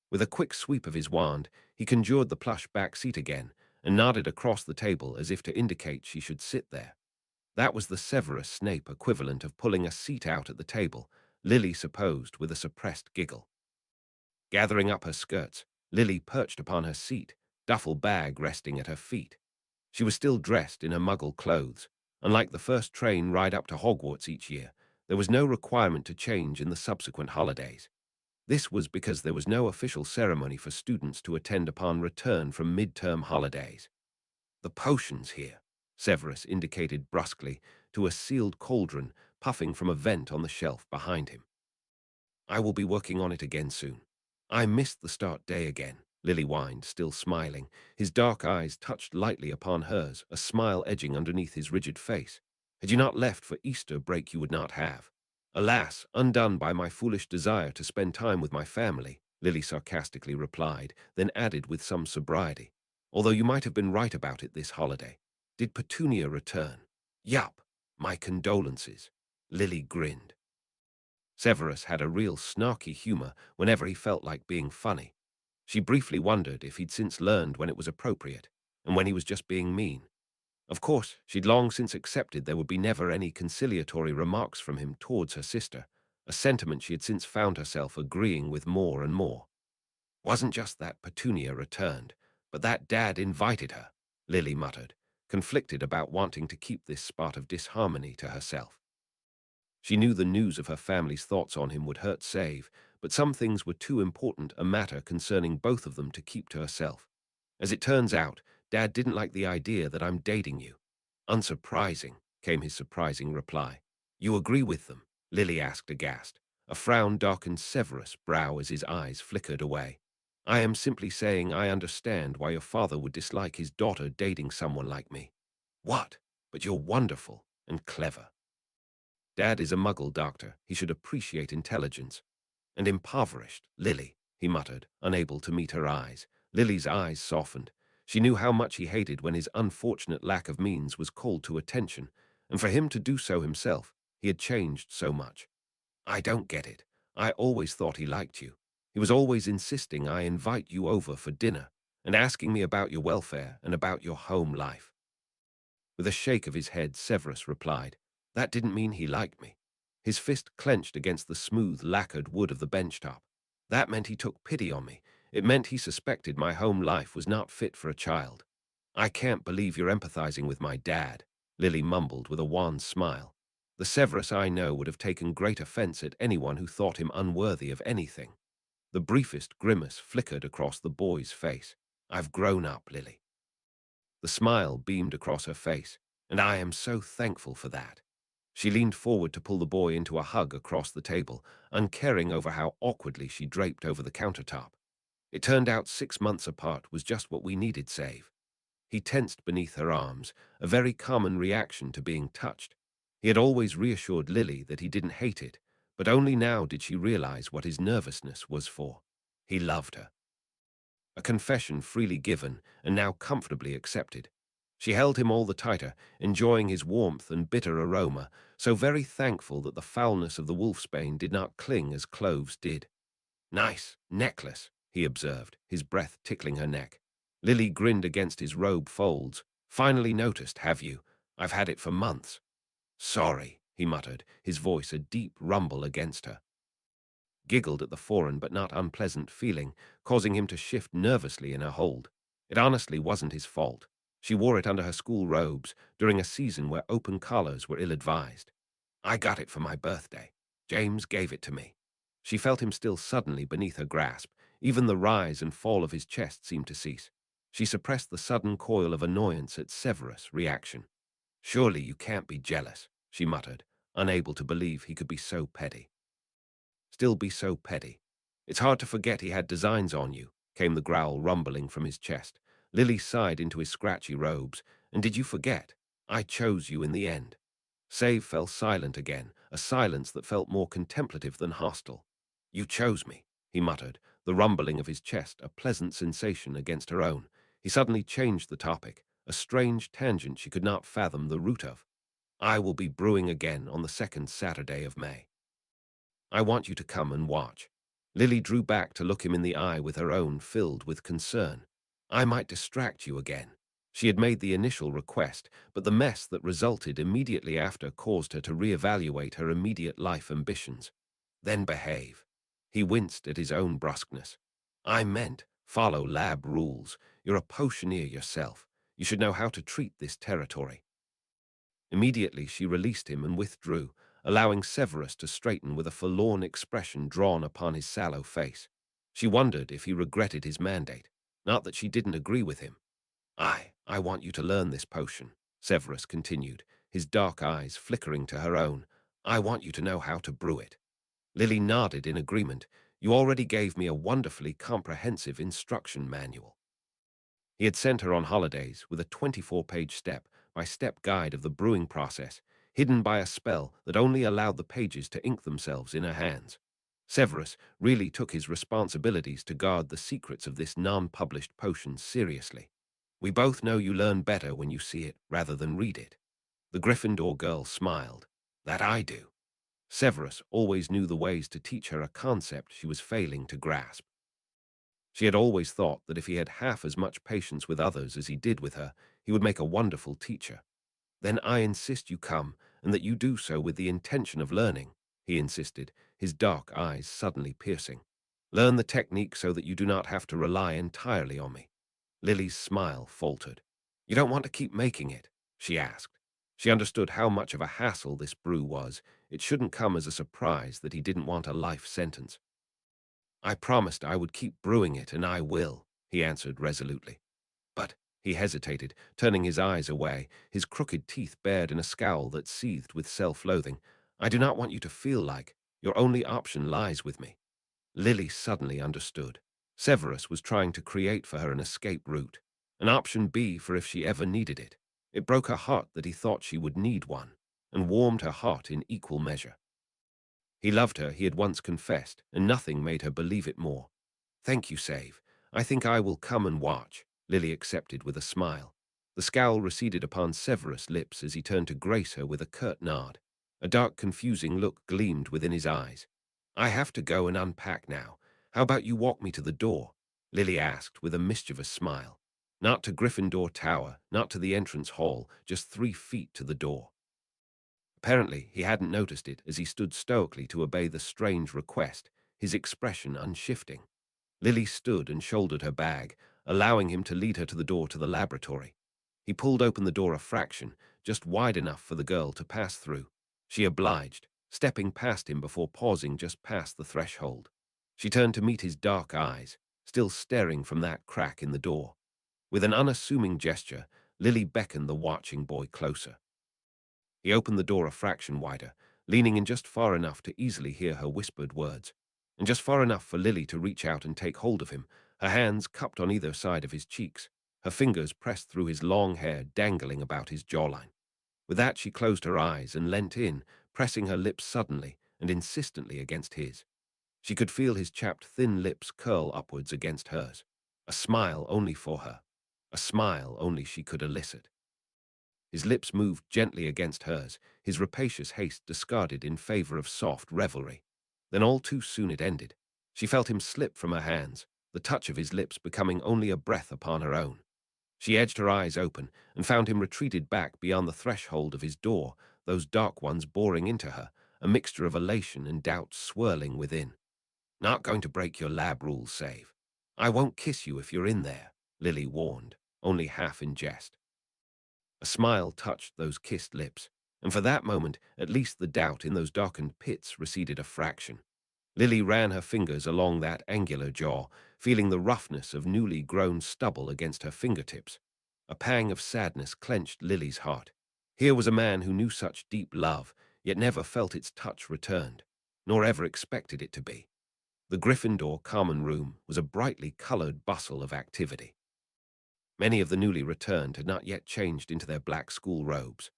With a quick sweep of his wand, he conjured the plush back seat again and nodded across the table as if to indicate she should sit there. That was the Severus Snape equivalent of pulling a seat out at the table, Lily supposed with a suppressed giggle. Gathering up her skirts, Lily perched upon her seat, duffel bag resting at her feet. She was still dressed in her muggle clothes. Unlike the first train ride up to Hogwarts each year, there was no requirement to change in the subsequent holidays. This was because there was no official ceremony for students to attend upon return from midterm holidays. "The potions here," Severus indicated brusquely to a sealed cauldron puffing from a vent on the shelf behind him. "I will be working on it again soon." "I missed the start day again," Lily whined, still smiling. His dark eyes touched lightly upon hers, a smile edging underneath his rigid face. "Had you not left for Easter break you would not have." "Alas, undone by my foolish desire to spend time with my family," Lily sarcastically replied, then added with some sobriety, "although you might have been right about it this holiday. Did Petunia return?" "Yup. My condolences." Lily grinned. Severus had a real snarky humor whenever he felt like being funny. She briefly wondered if he'd since learned when it was appropriate, and when he was just being mean. Of course, she'd long since accepted there would be never any conciliatory remarks from him towards her sister, a sentiment she had since found herself agreeing with more and more. "Wasn't just that Petunia returned, but that Dad invited her," Lily muttered, conflicted about wanting to keep this spot of disharmony to herself. She knew the news of her family's thoughts on him would hurt Save, but some things were too important a matter concerning both of them to keep to herself. "As it turns out, Dad didn't like the idea that I'm dating you." "Unsurprising," came his surprising reply. "You agree with them?" Lily asked aghast. A frown darkened Severus' brow as his eyes flickered away. "I am simply saying I understand why your father would dislike his daughter dating someone like me." "What? But you're wonderful and clever." "Dad is a muggle doctor. He should appreciate intelligence." "And impoverished, Lily," he muttered, unable to meet her eyes. Lily's eyes softened. She knew how much he hated when his unfortunate lack of means was called to attention, and for him to do so himself, he had changed so much. "I don't get it. I always thought he liked you. He was always insisting I invite you over for dinner, and asking me about your welfare and about your home life." With a shake of his head, Severus replied, "That didn't mean he liked me." His fist clenched against the smooth, lacquered wood of the bench top. "That meant he took pity on me. It meant he suspected my home life was not fit for a child." "I can't believe you're empathizing with my dad," Lily mumbled with a wan smile. "The Severus I know would have taken great offense at anyone who thought him unworthy of anything." The briefest grimace flickered across the boy's face. "I've grown up, Lily." The smile beamed across her face, and I am so thankful for that. She leaned forward to pull the boy into a hug across the table, uncaring over how awkwardly she draped over the countertop. It turned out 6 months apart was just what we needed, Save. He tensed beneath her arms, a very common reaction to being touched. He had always reassured Lily that he didn't hate it, but only now did she realize what his nervousness was for. He loved her. A confession freely given and now comfortably accepted. She held him all the tighter, enjoying his warmth and bitter aroma, so very thankful that the foulness of the wolfsbane did not cling as cloves did. "Nice necklace," he observed, his breath tickling her neck. Lily grinned against his robe folds. "Finally noticed, have you? I've had it for months." "Sorry," he muttered, his voice a deep rumble against her. Giggled at the foreign but not unpleasant feeling, causing him to shift nervously in her hold. It honestly wasn't his fault. She wore it under her school robes during a season where open collars were ill-advised. "I got it for my birthday. James gave it to me." She felt him still suddenly beneath her grasp. Even the rise and fall of his chest seemed to cease. She suppressed the sudden coil of annoyance at Severus' reaction. "Surely you can't be jealous," she muttered, unable to believe he could be so petty. Still be so petty. "It's hard to forget he had designs on you," came the growl rumbling from his chest. Lily sighed into his scratchy robes. "And did you forget? I chose you in the end." Save fell silent again, a silence that felt more contemplative than hostile. "You chose me," he muttered, the rumbling of his chest a pleasant sensation against her own. He suddenly changed the topic, a strange tangent she could not fathom the root of. "I will be brewing again on the second Saturday of May. I want you to come and watch." Lily drew back to look him in the eye with her own filled with concern. "I might distract you again." She had made the initial request, but the mess that resulted immediately after caused her to reevaluate her immediate life ambitions. "Then behave." He winced at his own brusqueness. "I meant follow lab rules. You're a potioneer yourself. You should know how to treat this territory." Immediately she released him and withdrew, allowing Severus to straighten with a forlorn expression drawn upon his sallow face. She wondered if he regretted his mandate, not that she didn't agree with him. I want you to learn this potion," Severus continued, his dark eyes flickering to her own. "I want you to know how to brew it." Lily nodded in agreement. "You already gave me a wonderfully comprehensive instruction manual." He had sent her on holidays with a 24-page step-by-step guide of the brewing process, hidden by a spell that only allowed the pages to ink themselves in her hands. Severus really took his responsibilities to guard the secrets of this non-published potion seriously. "We both know you learn better when you see it rather than read it." The Gryffindor girl smiled. "That I do." Severus always knew the ways to teach her a concept she was failing to grasp. She had always thought that if he had half as much patience with others as he did with her, he would make a wonderful teacher. "Then I insist you come, and that you do so with the intention of learning," he insisted, his dark eyes suddenly piercing. "Learn the technique so that you do not have to rely entirely on me." Lily's smile faltered. "You don't want to keep making it?" she asked. She understood how much of a hassle this brew was. It shouldn't come as a surprise that he didn't want a life sentence. "I promised I would keep brewing it, and I will," he answered resolutely. "But," he hesitated, turning his eyes away, his crooked teeth bared in a scowl that seethed with self-loathing, "I do not want you to feel like your only option lies with me." Lily suddenly understood. Severus was trying to create for her an escape route, an option B for if she ever needed it. It broke her heart that he thought she would need one, and warmed her heart in equal measure. He loved her, he had once confessed, and nothing made her believe it more. "Thank you, Save. I think I will come and watch," Lily accepted with a smile. The scowl receded upon Severus' lips as he turned to grace her with a curt nod. A dark, confusing look gleamed within his eyes. "I have to go and unpack now. How about you walk me to the door?" Lily asked with a mischievous smile. Not to Gryffindor Tower, not to the entrance hall, just 3 feet to the door. Apparently, he hadn't noticed it as he stood stoically to obey the strange request, his expression unshifting. Lily stood and shouldered her bag, allowing him to lead her to the door to the laboratory. He pulled open the door a fraction, just wide enough for the girl to pass through. She obliged, stepping past him before pausing just past the threshold. She turned to meet his dark eyes, still staring from that crack in the door. With an unassuming gesture, Lily beckoned the watching boy closer. He opened the door a fraction wider, leaning in just far enough to easily hear her whispered words, and just far enough for Lily to reach out and take hold of him, her hands cupped on either side of his cheeks, her fingers pressed through his long hair dangling about his jawline. With that, she closed her eyes and leant in, pressing her lips suddenly and insistently against his. She could feel his chapped, thin lips curl upwards against hers. A smile only for her. A smile only she could elicit. His lips moved gently against hers, his rapacious haste discarded in favor of soft revelry. Then all too soon it ended. She felt him slip from her hands, the touch of his lips becoming only a breath upon her own. She edged her eyes open and found him retreated back beyond the threshold of his door, those dark ones boring into her, a mixture of elation and doubt swirling within. Not going to break your lab rules, Save. I won't kiss you if you're in there, Lily warned, only half in jest. A smile touched those kissed lips, and for that moment, at least the doubt in those darkened pits receded a fraction. Lily ran her fingers along that angular jaw, feeling the roughness of newly grown stubble against her fingertips. A pang of sadness clenched Lily's heart. Here was a man who knew such deep love, yet never felt its touch returned, nor ever expected it to be. The Gryffindor common room was a brightly colored bustle of activity. Many of the newly returned had not yet changed into their black school robes.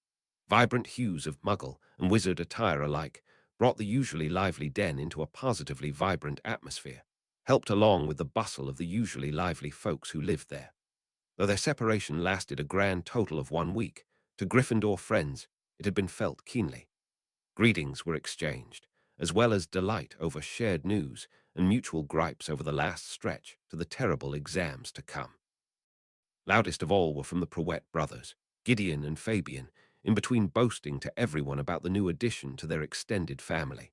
Vibrant hues of Muggle and wizard attire alike brought the usually lively den into a positively vibrant atmosphere, helped along with the bustle of the usually lively folks who lived there. Though their separation lasted a grand total of 1 week, to Gryffindor friends it had been felt keenly. Greetings were exchanged, as well as delight over shared news and mutual gripes over the last stretch to the terrible exams to come. Loudest of all were from the Prowett brothers, Gideon and Fabian, in between boasting to everyone about the new addition to their extended family.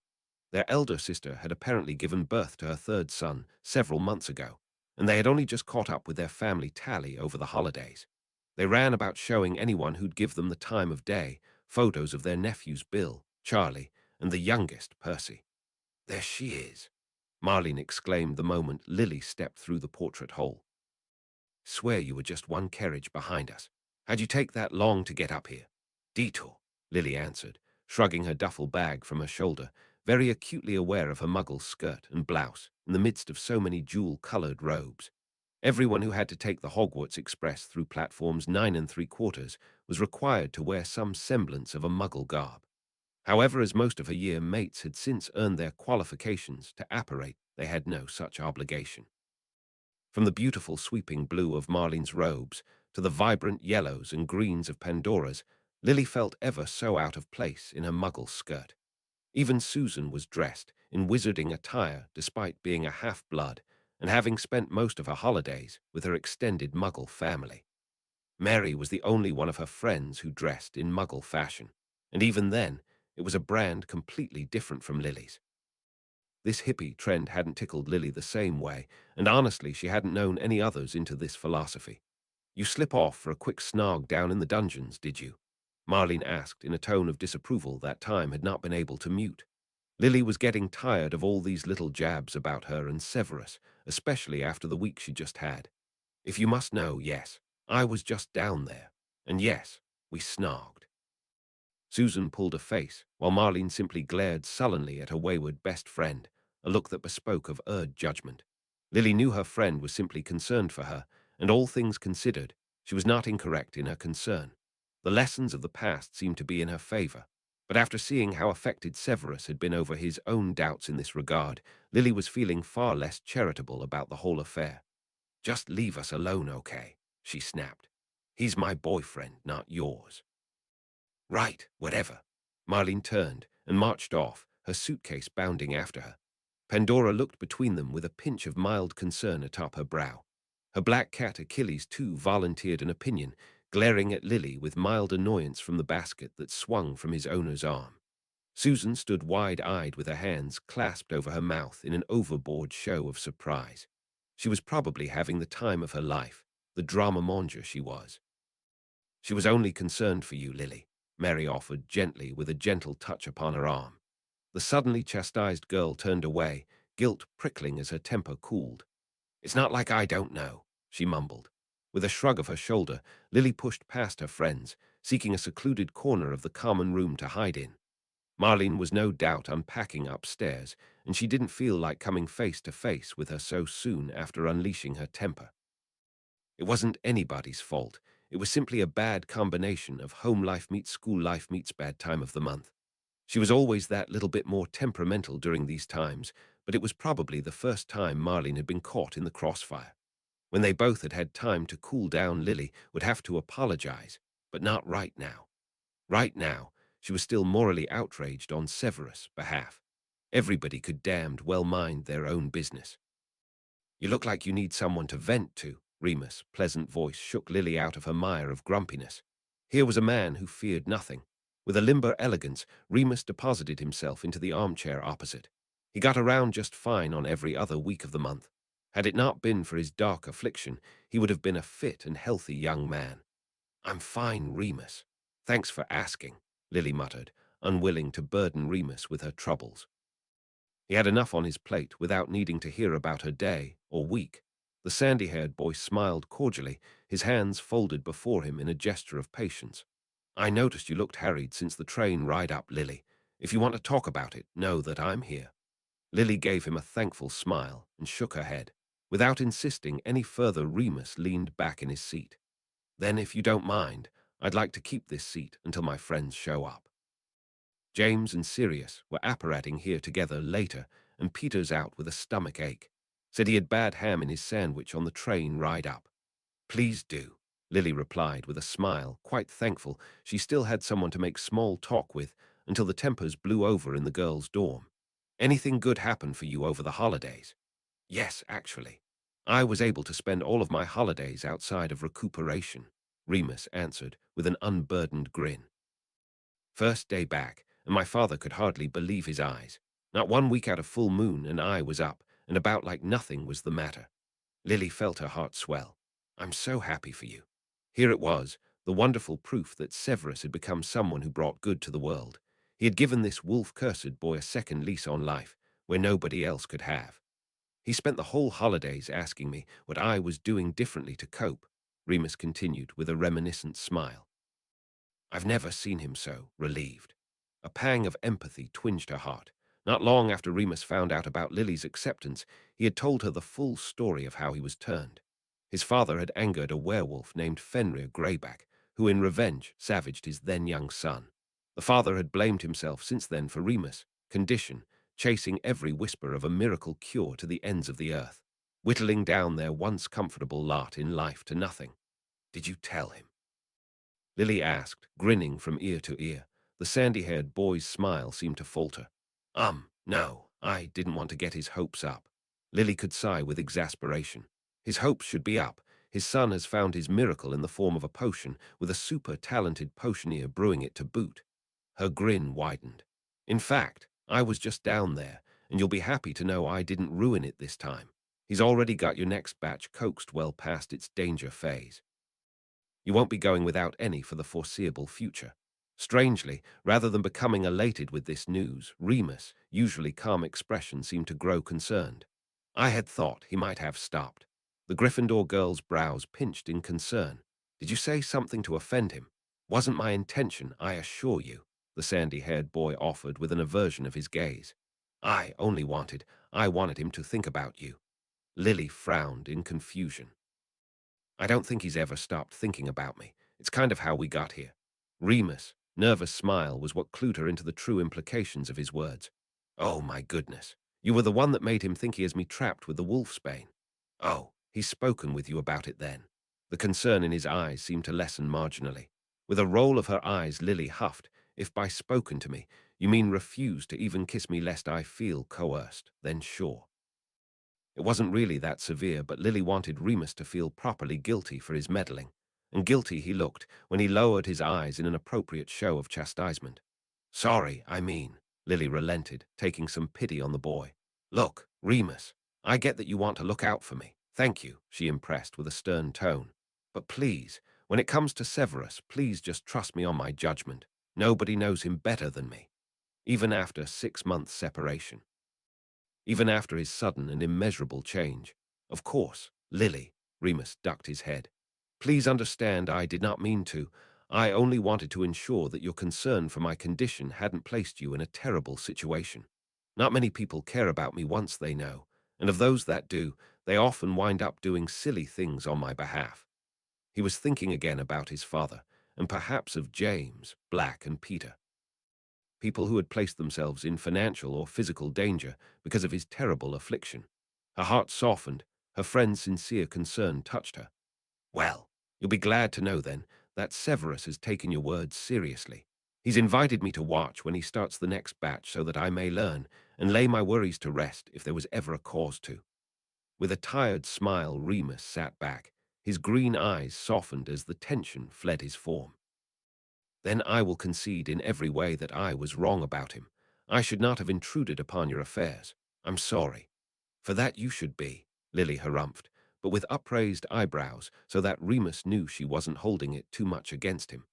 Their elder sister had apparently given birth to her third son several months ago, and they had only just caught up with their family tally over the holidays. They ran about showing anyone who'd give them the time of day photos of their nephews Bill, Charlie, and the youngest, Percy. There she is, Marlene exclaimed the moment Lily stepped through the portrait hole. Swear you were just one carriage behind us. How'd you take that long to get up here? Detour, Lily answered, shrugging her duffel bag from her shoulder, very acutely aware of her Muggle skirt and blouse in the midst of so many jewel-colored robes. Everyone who had to take the Hogwarts Express through platforms 9 3/4 was required to wear some semblance of a Muggle garb. However, as most of her year mates had since earned their qualifications to apparate, they had no such obligation. From the beautiful sweeping blue of Marlene's robes to the vibrant yellows and greens of Pandora's, Lily felt ever so out of place in her Muggle skirt. Even Susan was dressed in wizarding attire despite being a half-blood and having spent most of her holidays with her extended Muggle family. Mary was the only one of her friends who dressed in Muggle fashion, and even then, it was a brand completely different from Lily's. This hippie trend hadn't tickled Lily the same way, and honestly she hadn't known any others into this philosophy. You slip off for a quick snog down in the dungeons, did you? Marlene asked in a tone of disapproval that time had not been able to mute. Lily was getting tired of all these little jabs about her and Severus, especially after the week she just had. If you must know, yes, I was just down there. And yes, we snogged. Susan pulled a face, while Marlene simply glared sullenly at her wayward best friend, a look that bespoke of urged judgment. Lily knew her friend was simply concerned for her, and all things considered, she was not incorrect in her concern. The lessons of the past seemed to be in her favor, but after seeing how affected Severus had been over his own doubts in this regard, Lily was feeling far less charitable about the whole affair. Just leave us alone, okay? She snapped. He's my boyfriend, not yours. Right, whatever. Marlene turned and marched off, her suitcase bounding after her. Pandora looked between them with a pinch of mild concern atop her brow. Her black cat Achilles, too, volunteered an opinion, glaring at Lily with mild annoyance from the basket that swung from his owner's arm. Susan stood wide-eyed with her hands clasped over her mouth in an overboard show of surprise. She was probably having the time of her life, the drama monger she was. She was only concerned for you, Lily, Mary offered gently with a gentle touch upon her arm. The suddenly chastised girl turned away, guilt prickling as her temper cooled. It's not like I don't know, she mumbled. With a shrug of her shoulder, Lily pushed past her friends, seeking a secluded corner of the common room to hide in. Marlene was no doubt unpacking upstairs, and she didn't feel like coming face to face with her so soon after unleashing her temper. It wasn't anybody's fault. It was simply a bad combination of home life meets school life meets bad time of the month. She was always that little bit more temperamental during these times, but it was probably the first time Marlene had been caught in the crossfire. When they both had had time to cool down, Lily would have to apologize, but not right now. Right now, she was still morally outraged on Severus' behalf. Everybody could damned well mind their own business. You look like you need someone to vent to, Remus' pleasant voice shook Lily out of her mire of grumpiness. Here was a man who feared nothing. With a limber elegance, Remus deposited himself into the armchair opposite. He got around just fine on every other week of the month. Had it not been for his dark affliction, he would have been a fit and healthy young man. I'm fine, Remus. Thanks for asking, Lily muttered, unwilling to burden Remus with her troubles. He had enough on his plate without needing to hear about her day or week. The sandy-haired boy smiled cordially, his hands folded before him in a gesture of patience. I noticed you looked harried since the train ride up, Lily. If you want to talk about it, know that I'm here. Lily gave him a thankful smile and shook her head. Without insisting any further, Remus leaned back in his seat. Then, if you don't mind, I'd like to keep this seat until my friends show up. James and Sirius were apparating here together later, and Peter's out with a stomach ache. Said he had bad ham in his sandwich on the train ride up. Please do, Lily replied with a smile, quite thankful she still had someone to make small talk with until the tempers blew over in the girls' dorm. Anything good happen for you over the holidays? Yes, actually. I was able to spend all of my holidays outside of recuperation, Remus answered with an unburdened grin. First day back, and my father could hardly believe his eyes. Not 1 week out of full moon, and I was up, and about like nothing was the matter. Lily felt her heart swell. I'm so happy for you. Here it was, the wonderful proof that Severus had become someone who brought good to the world. He had given this wolf-cursed boy a second lease on life, where nobody else could have. He spent the whole holidays asking me what I was doing differently to cope, Remus continued with a reminiscent smile. I've never seen him so relieved. A pang of empathy twinged her heart. Not long after Remus found out about Lily's acceptance, he had told her the full story of how he was turned. His father had angered a werewolf named Fenrir Greyback, who in revenge savaged his then young son. The father had blamed himself since then for Remus' condition, chasing every whisper of a miracle cure to the ends of the earth, whittling down their once comfortable lot in life to nothing. Did you tell him? Lily asked, grinning from ear to ear. The sandy-haired boy's smile seemed to falter. No, I didn't want to get his hopes up. Lily could sigh with exasperation. His hopes should be up. His son has found his miracle in the form of a potion, with a super-talented potioneer brewing it to boot. Her grin widened. In fact, I was just down there, and you'll be happy to know I didn't ruin it this time. He's already got your next batch coaxed well past its danger phase. You won't be going without any for the foreseeable future. Strangely, rather than becoming elated with this news, Remus' usually calm expression seemed to grow concerned. I had thought he might have stopped. The Gryffindor girl's brows pinched in concern. Did you say something to offend him? Wasn't my intention, I assure you, the sandy-haired boy offered with an aversion of his gaze. I wanted him to think about you. Lily frowned in confusion. I don't think he's ever stopped thinking about me. It's kind of how we got here. Remus' nervous smile was what clued her into the true implications of his words. Oh, my goodness. You were the one that made him think he has me trapped with the wolfsbane. Oh, he's spoken with you about it then. The concern in his eyes seemed to lessen marginally. With a roll of her eyes, Lily huffed. If by spoken to me, you mean refuse to even kiss me lest I feel coerced, then sure. It wasn't really that severe, but Lily wanted Remus to feel properly guilty for his meddling, and guilty he looked when he lowered his eyes in an appropriate show of chastisement. Sorry, Lily relented, taking some pity on the boy. Look, Remus, I get that you want to look out for me. Thank you, she impressed with a stern tone. But please, when it comes to Severus, please just trust me on my judgment. Nobody knows him better than me, even after 6 months' separation. Even after his sudden and immeasurable change. Of course, Lily, Remus ducked his head. Please understand I did not mean to. I only wanted to ensure that your concern for my condition hadn't placed you in a terrible situation. Not many people care about me once they know, and of those that do, they often wind up doing silly things on my behalf. He was thinking again about his father, and perhaps of James, Black, and Peter, people who had placed themselves in financial or physical danger because of his terrible affliction. Her heart softened, her friend's sincere concern touched her. Well, you'll be glad to know then that Severus has taken your words seriously. He's invited me to watch when he starts the next batch so that I may learn and lay my worries to rest if there was ever a cause to. With a tired smile, Remus sat back. His green eyes softened as the tension fled his form. Then I will concede in every way that I was wrong about him. I should not have intruded upon your affairs. I'm sorry. For that you should be, Lily harumphed, but with upraised eyebrows so that Remus knew she wasn't holding it too much against him.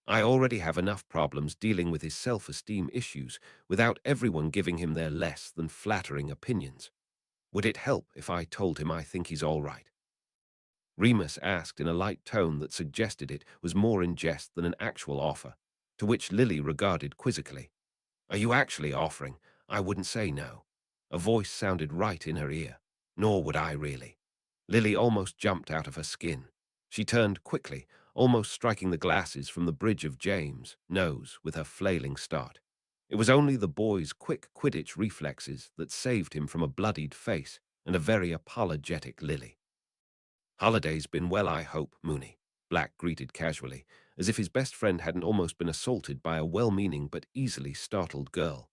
I already have enough problems dealing with his self-esteem issues without everyone giving him their less than flattering opinions. Would it help if I told him I think he's all right? Remus asked in a light tone that suggested it was more in jest than an actual offer, to which Lily regarded quizzically. Are you actually offering? I wouldn't say no. A voice sounded right in her ear. Nor would I really. Lily almost jumped out of her skin. She turned quickly, almost striking the glasses from the bridge of James' nose with her flailing start. It was only the boy's quick Quidditch reflexes that saved him from a bloodied face and a very apologetic Lily. Holiday's been well, I hope, Mooney, Black greeted casually, as if his best friend hadn't almost been assaulted by a well-meaning but easily startled girl.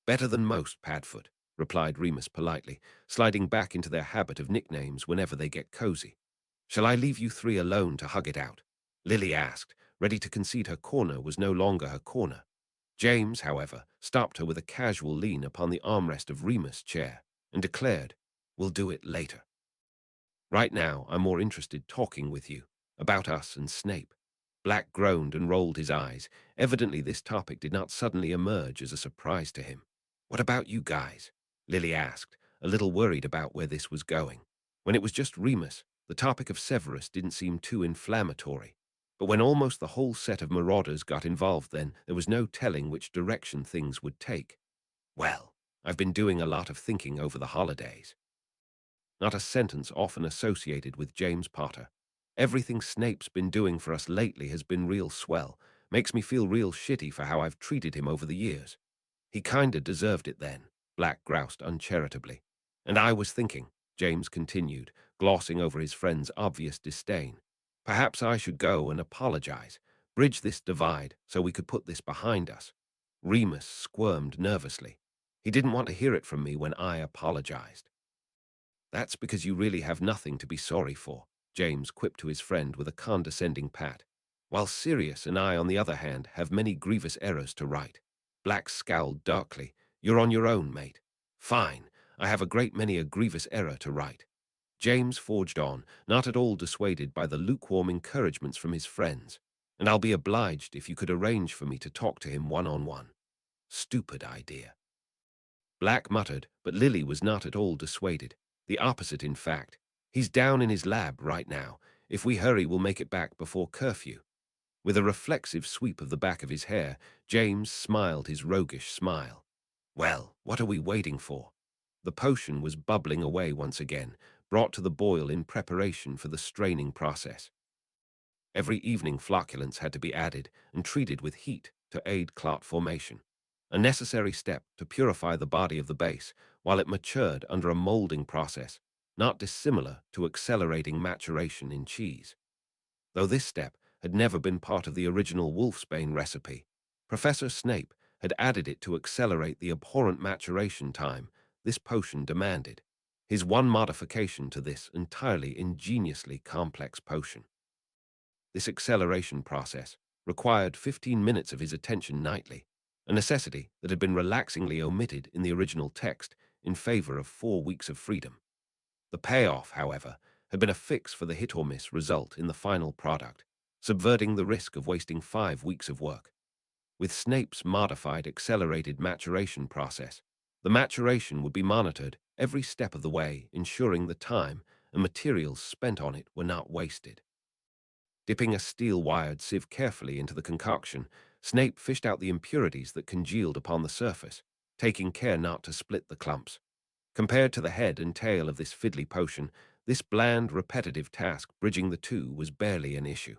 Better than most, Padfoot, replied Remus politely, sliding back into their habit of nicknames whenever they get cozy. Shall I leave you three alone to hug it out? Lily asked, ready to concede her corner was no longer her corner. James, however, stopped her with a casual lean upon the armrest of Remus' chair and declared, We'll do it later. Right now, I'm more interested talking with you, about us and Snape. Black groaned and rolled his eyes. Evidently this topic did not suddenly emerge as a surprise to him. What about you guys? Lily asked, a little worried about where this was going. When it was just Remus, the topic of Severus didn't seem too inflammatory. But when almost the whole set of marauders got involved then, there was no telling which direction things would take. Well, I've been doing a lot of thinking over the holidays. Not a sentence often associated with James Potter. Everything Snape's been doing for us lately has been real swell. Makes me feel real shitty for how I've treated him over the years. He kinda deserved it then, Black groused uncharitably. And I was thinking, James continued, glossing over his friend's obvious disdain. Perhaps I should go and apologize, bridge this divide so we could put this behind us. Remus squirmed nervously. He didn't want to hear it from me when I apologized. That's because you really have nothing to be sorry for, James quipped to his friend with a condescending pat. While Sirius and I, on the other hand, have many grievous errors to right. Black scowled darkly. You're on your own, mate. Fine, I have a great many a grievous error to right. James forged on, not at all dissuaded by the lukewarm encouragements from his friends. And I'll be obliged if you could arrange for me to talk to him one-on-one. Stupid idea. Black muttered, but Lily was not at all dissuaded. The opposite, in fact. He's down in his lab right now. If we hurry, we'll make it back before curfew. With a reflexive sweep of the back of his hair, James smiled his roguish smile. Well, what are we waiting for? The potion was bubbling away once again, brought to the boil in preparation for the straining process. Every evening flocculants had to be added and treated with heat to aid clot formation, a necessary step to purify the body of the base while it matured under a molding process, not dissimilar to accelerating maturation in cheese. Though this step had never been part of the original wolfsbane recipe, Professor Snape had added it to accelerate the abhorrent maturation time this potion demanded, his one modification to this entirely ingeniously complex potion. This acceleration process required 15 minutes of his attention nightly, a necessity that had been relaxingly omitted in the original text in favor of 4 weeks of freedom. The payoff, however, had been a fix for the hit-or-miss result in the final product, subverting the risk of wasting 5 weeks of work. With Snape's modified accelerated maturation process, the maturation would be monitored every step of the way, ensuring the time and materials spent on it were not wasted. Dipping a steel-wired sieve carefully into the concoction, Snape fished out the impurities that congealed upon the surface, taking care not to split the clumps. Compared to the head and tail of this fiddly potion, this bland, repetitive task bridging the two was barely an issue.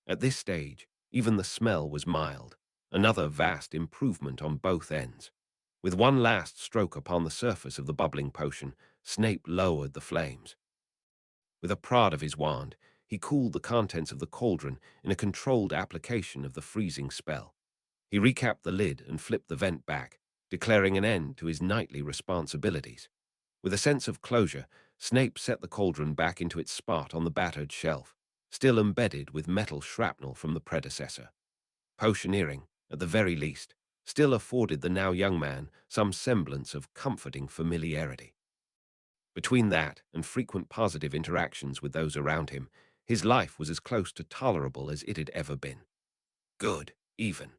At this stage, even the smell was mild, another vast improvement on both ends. With one last stroke upon the surface of the bubbling potion, Snape lowered the flames. With a prod of his wand, he cooled the contents of the cauldron in a controlled application of the freezing spell. He recapped the lid and flipped the vent back, declaring an end to his nightly responsibilities. With a sense of closure, Snape set the cauldron back into its spot on the battered shelf, still embedded with metal shrapnel from the predecessor. Potioneering, at the very least, still afforded the now young man some semblance of comforting familiarity. Between that and frequent positive interactions with those around him, his life was as close to tolerable as it had ever been. Good, even.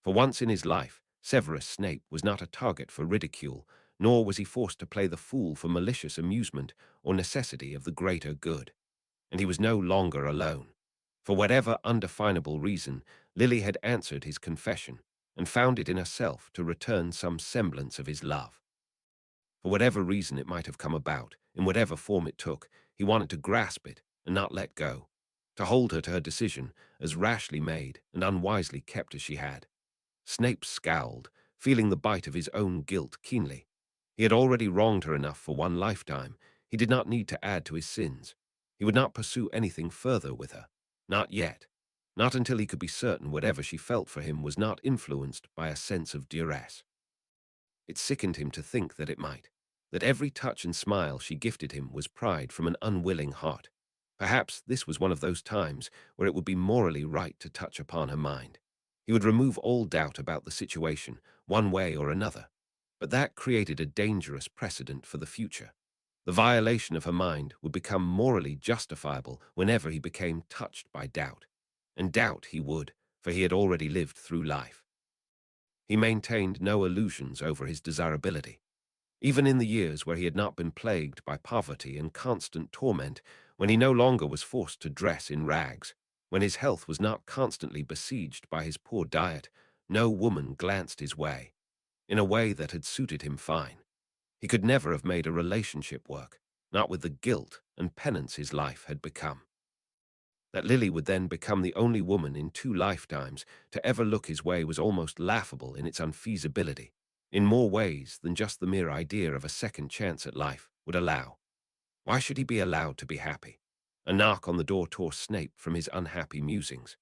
For once in his life, Severus Snape was not a target for ridicule, nor was he forced to play the fool for malicious amusement or necessity of the greater good. And he was no longer alone. For whatever undefinable reason, Lily had answered his confession and found it in herself to return some semblance of his love. For whatever reason it might have come about, in whatever form it took, he wanted to grasp it and not let go, to hold her to her decision, as rashly made and unwisely kept as she had. Snape scowled, feeling the bite of his own guilt keenly. He had already wronged her enough for one lifetime. He did not need to add to his sins. He would not pursue anything further with her. Not yet. Not until he could be certain whatever she felt for him was not influenced by a sense of duress. It sickened him to think that it might, that every touch and smile she gifted him was pride from an unwilling heart. Perhaps this was one of those times where it would be morally right to touch upon her mind. He would remove all doubt about the situation, one way or another. But that created a dangerous precedent for the future. The violation of her mind would become morally justifiable whenever he became touched by doubt. And doubt he would, for he had already lived through life. He maintained no illusions over his desirability. Even in the years where he had not been plagued by poverty and constant torment, when he no longer was forced to dress in rags, when his health was not constantly besieged by his poor diet, no woman glanced his way, in a way that had suited him fine. He could never have made a relationship work, not with the guilt and penance his life had become. That Lily would then become the only woman in 2 lifetimes to ever look his way was almost laughable in its unfeasibility, in more ways than just the mere idea of a second chance at life would allow. Why should he be allowed to be happy? A knock on the door tore Snape from his unhappy musings.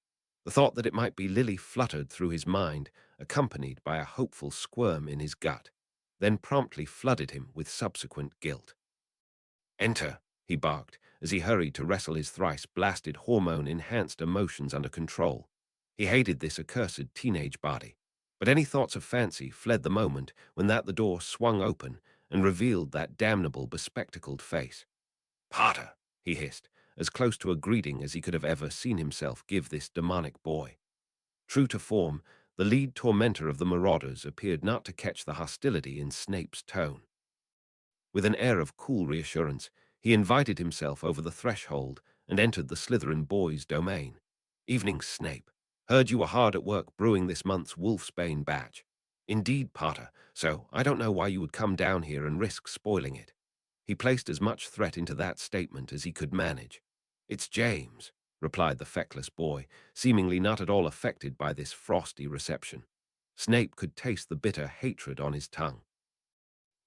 The thought that it might be Lily fluttered through his mind, accompanied by a hopeful squirm in his gut, then promptly flooded him with subsequent guilt. "Enter," he barked, as he hurried to wrestle his thrice-blasted hormone-enhanced emotions under control. He hated this accursed teenage body, but any thoughts of fancy fled the moment when the door swung open and revealed that damnable bespectacled face. "Potter," he hissed, as close to a greeting as he could have ever seen himself give this demonic boy. True to form, the lead tormentor of the Marauders appeared not to catch the hostility in Snape's tone. With an air of cool reassurance, he invited himself over the threshold and entered the Slytherin boy's domain. "Evening, Snape. Heard you were hard at work brewing this month's Wolfsbane batch." "Indeed, Potter, so I don't know why you would come down here and risk spoiling it." He placed as much threat into that statement as he could manage. "It's James," replied the feckless boy, seemingly not at all affected by this frosty reception. Snape could taste the bitter hatred on his tongue.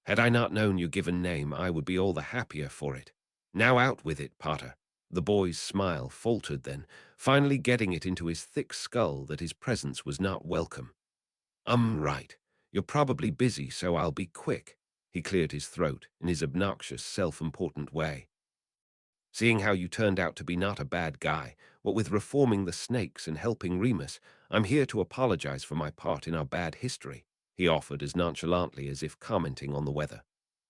"Had I not known your given name, I would be all the happier for it. Now out with it, Potter." The boy's smile faltered then, finally getting it into his thick skull that his presence was not welcome. Right. You're probably busy, so I'll be quick." He cleared his throat in his obnoxious, self-important way. "Seeing how you turned out to be not a bad guy, what with reforming the snakes and helping Remus, I'm here to apologize for my part in our bad history," he offered as nonchalantly as if commenting on the weather.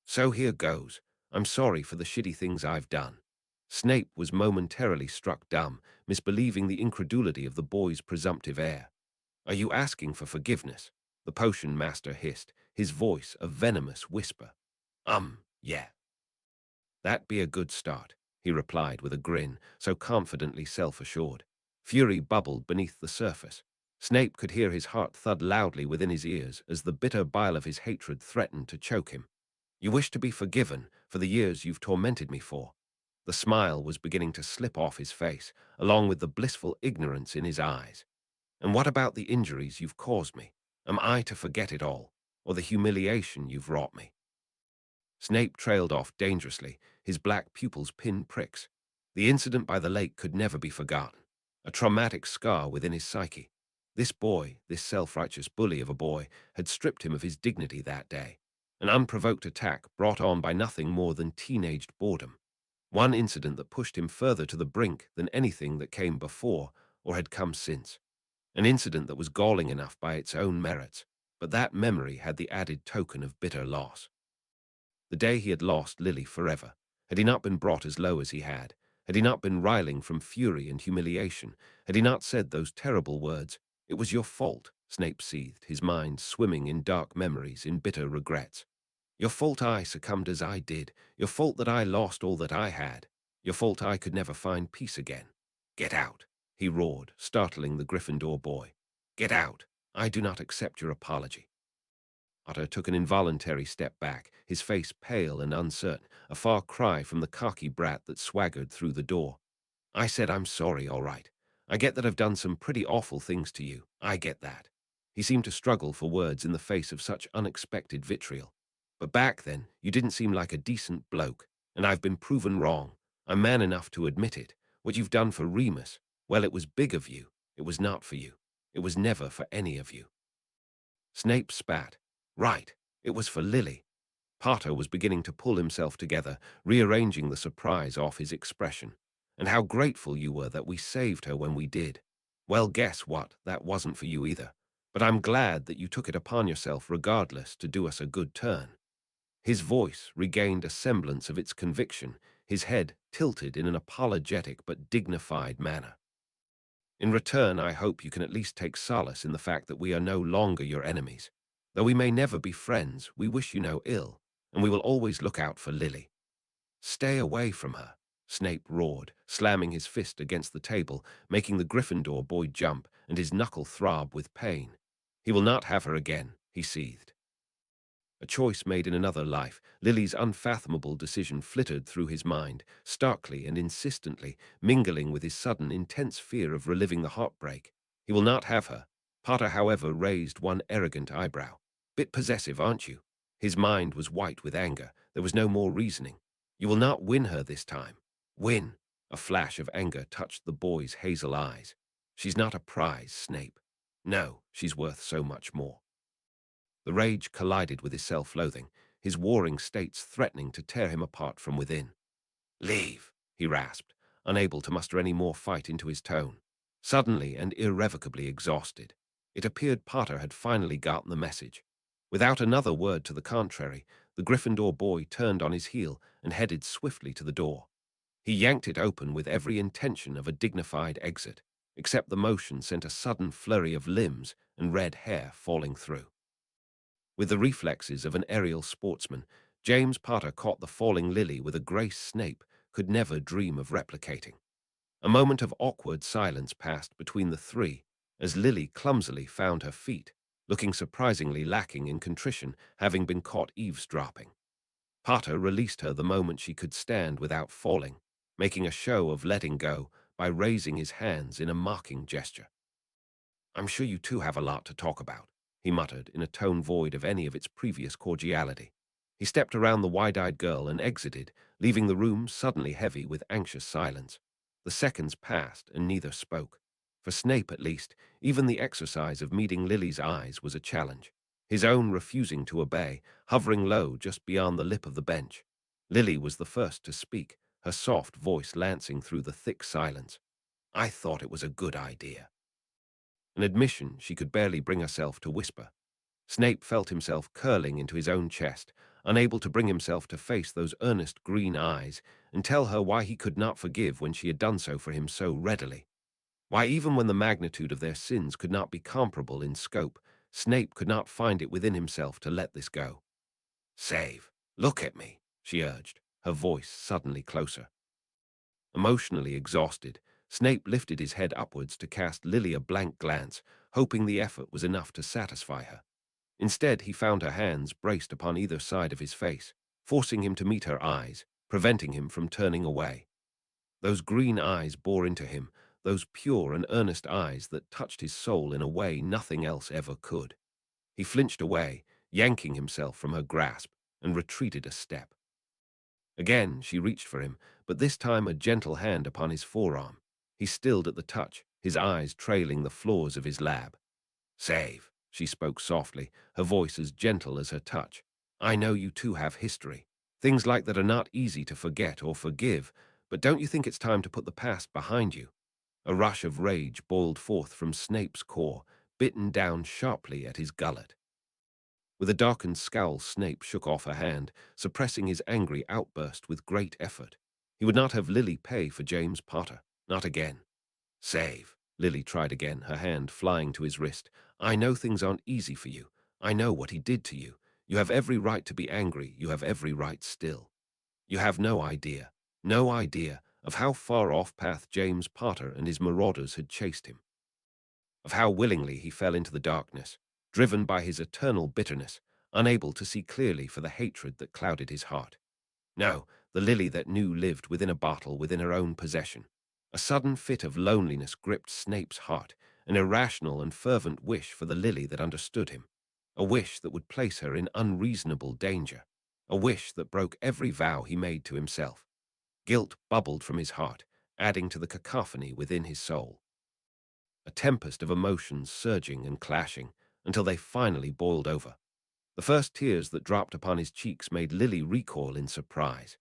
"So here goes. I'm sorry for the shitty things I've done." Snape was momentarily struck dumb, misbelieving the incredulity of the boy's presumptive air. "Are you asking for forgiveness?" the potion master hissed, his voice a venomous whisper. Yeah. "That be a good start," he replied with a grin, so confidently self-assured. Fury bubbled beneath the surface. Snape could hear his heart thud loudly within his ears as the bitter bile of his hatred threatened to choke him. You wish to be forgiven for the years you've tormented me for. The smile was beginning to slip off his face, along with the blissful ignorance in his eyes. And what about the injuries you've caused me? Am I to forget it all, or the humiliation you've wrought me? Snape trailed off dangerously, his black pupils pin pricks. The incident by the lake could never be forgotten, a traumatic scar within his psyche. This boy, this self-righteous bully of a boy, had stripped him of his dignity that day. An unprovoked attack brought on by nothing more than teenaged boredom. One incident that pushed him further to the brink than anything that came before or had come since. An incident that was galling enough by its own merits, but that memory had the added token of bitter loss. The day he had lost Lily forever, had he not been brought as low as he had he not been riling from fury and humiliation, had he not said those terrible words, "It was your fault," Snape seethed, his mind swimming in dark memories, in bitter regrets. Your fault I succumbed as I did, your fault that I lost all that I had, your fault I could never find peace again. Get out, he roared, startling the Gryffindor boy. Get out. I do not accept your apology. Potter took an involuntary step back, his face pale and uncertain, a far cry from the cocky brat that swaggered through the door. I said I'm sorry, all right. I get that I've done some pretty awful things to you. I get that. He seemed to struggle for words in the face of such unexpected vitriol. But back then, you didn't seem like a decent bloke, and I've been proven wrong. I'm man enough to admit it. What you've done for Remus, well, it was big of you. It was not for you. It was never for any of you. Snape spat. Right, it was for Lily. Potter was beginning to pull himself together, rearranging the surprise off his expression. And how grateful you were that we saved her when we did. Well, guess what? That wasn't for you either. But I'm glad that you took it upon yourself regardless to do us a good turn. His voice regained a semblance of its conviction, his head tilted in an apologetic but dignified manner. In return, I hope you can at least take solace in the fact that we are no longer your enemies. Though we may never be friends, we wish you no ill, and we will always look out for Lily. Stay away from her, Snape roared, slamming his fist against the table, making the Gryffindor boy jump and his knuckle throb with pain. He will not have her again, he seethed. A choice made in another life, Lily's unfathomable decision flittered through his mind, starkly and insistently, mingling with his sudden, intense fear of reliving the heartbreak. He will not have her. Potter, however, raised one arrogant eyebrow. Bit possessive, aren't you? His mind was white with anger. There was no more reasoning. You will not win her this time. Win. A flash of anger touched the boy's hazel eyes. She's not a prize, Snape. No, she's worth so much more. The rage collided with his self-loathing, his warring states threatening to tear him apart from within. Leave, he rasped, unable to muster any more fight into his tone. Suddenly and irrevocably exhausted, it appeared Potter had finally gotten the message. Without another word to the contrary, the Gryffindor boy turned on his heel and headed swiftly to the door. He yanked it open with every intention of a dignified exit, except the motion sent a sudden flurry of limbs and red hair falling through. With the reflexes of an aerial sportsman, James Potter caught the falling Lily with a grace Snape could never dream of replicating. A moment of awkward silence passed between the three as Lily clumsily found her feet, looking surprisingly lacking in contrition, having been caught eavesdropping. Potter released her the moment she could stand without falling, making a show of letting go by raising his hands in a mocking gesture. I'm sure you two have a lot to talk about, he muttered in a tone void of any of its previous cordiality. He stepped around the wide-eyed girl and exited, leaving the room suddenly heavy with anxious silence. The seconds passed and neither spoke. For Snape, at least, even the exercise of meeting Lily's eyes was a challenge, his own refusing to obey, hovering low just beyond the lip of the bench. Lily was the first to speak, her soft voice lancing through the thick silence. I thought it was a good idea. An admission she could barely bring herself to whisper. Snape felt himself curling into his own chest, unable to bring himself to face those earnest green eyes and tell her why he could not forgive when she had done so for him so readily. Why, even when the magnitude of their sins could not be comparable in scope, Snape could not find it within himself to let this go. Save, look at me, she urged, her voice suddenly closer. Emotionally exhausted, Snape lifted his head upwards to cast Lily a blank glance, hoping the effort was enough to satisfy her. Instead, he found her hands braced upon either side of his face, forcing him to meet her eyes, preventing him from turning away. Those green eyes bore into him, those pure and earnest eyes that touched his soul in a way nothing else ever could. He flinched away, yanking himself from her grasp, and retreated a step. Again she reached for him, but this time a gentle hand upon his forearm. He stilled at the touch, his eyes trailing the floors of his lab. "Save," she spoke softly, her voice as gentle as her touch. "I know you two have history. Things like that are not easy to forget or forgive, but don't you think it's time to put the past behind you?" A rush of rage boiled forth from Snape's core, bitten down sharply at his gullet. With a darkened scowl, Snape shook off her hand, suppressing his angry outburst with great effort. He would not have Lily pay for James Potter. Not again. "Save," Lily tried again, her hand flying to his wrist. "I know things aren't easy for you. I know what he did to you. You have every right to be angry. You have every right still. You have no idea of how far off path James Potter and his marauders had chased him, of how willingly he fell into the darkness, driven by his eternal bitterness, unable to see clearly for the hatred that clouded his heart. No, the Lily that knew lived within a bottle within her own possession. A sudden fit of loneliness gripped Snape's heart, an irrational and fervent wish for the Lily that understood him, a wish that would place her in unreasonable danger, a wish that broke every vow he made to himself. Guilt bubbled from his heart, adding to the cacophony within his soul. A tempest of emotions surging and clashing, until they finally boiled over. The first tears that dropped upon his cheeks made Lily recoil in surprise.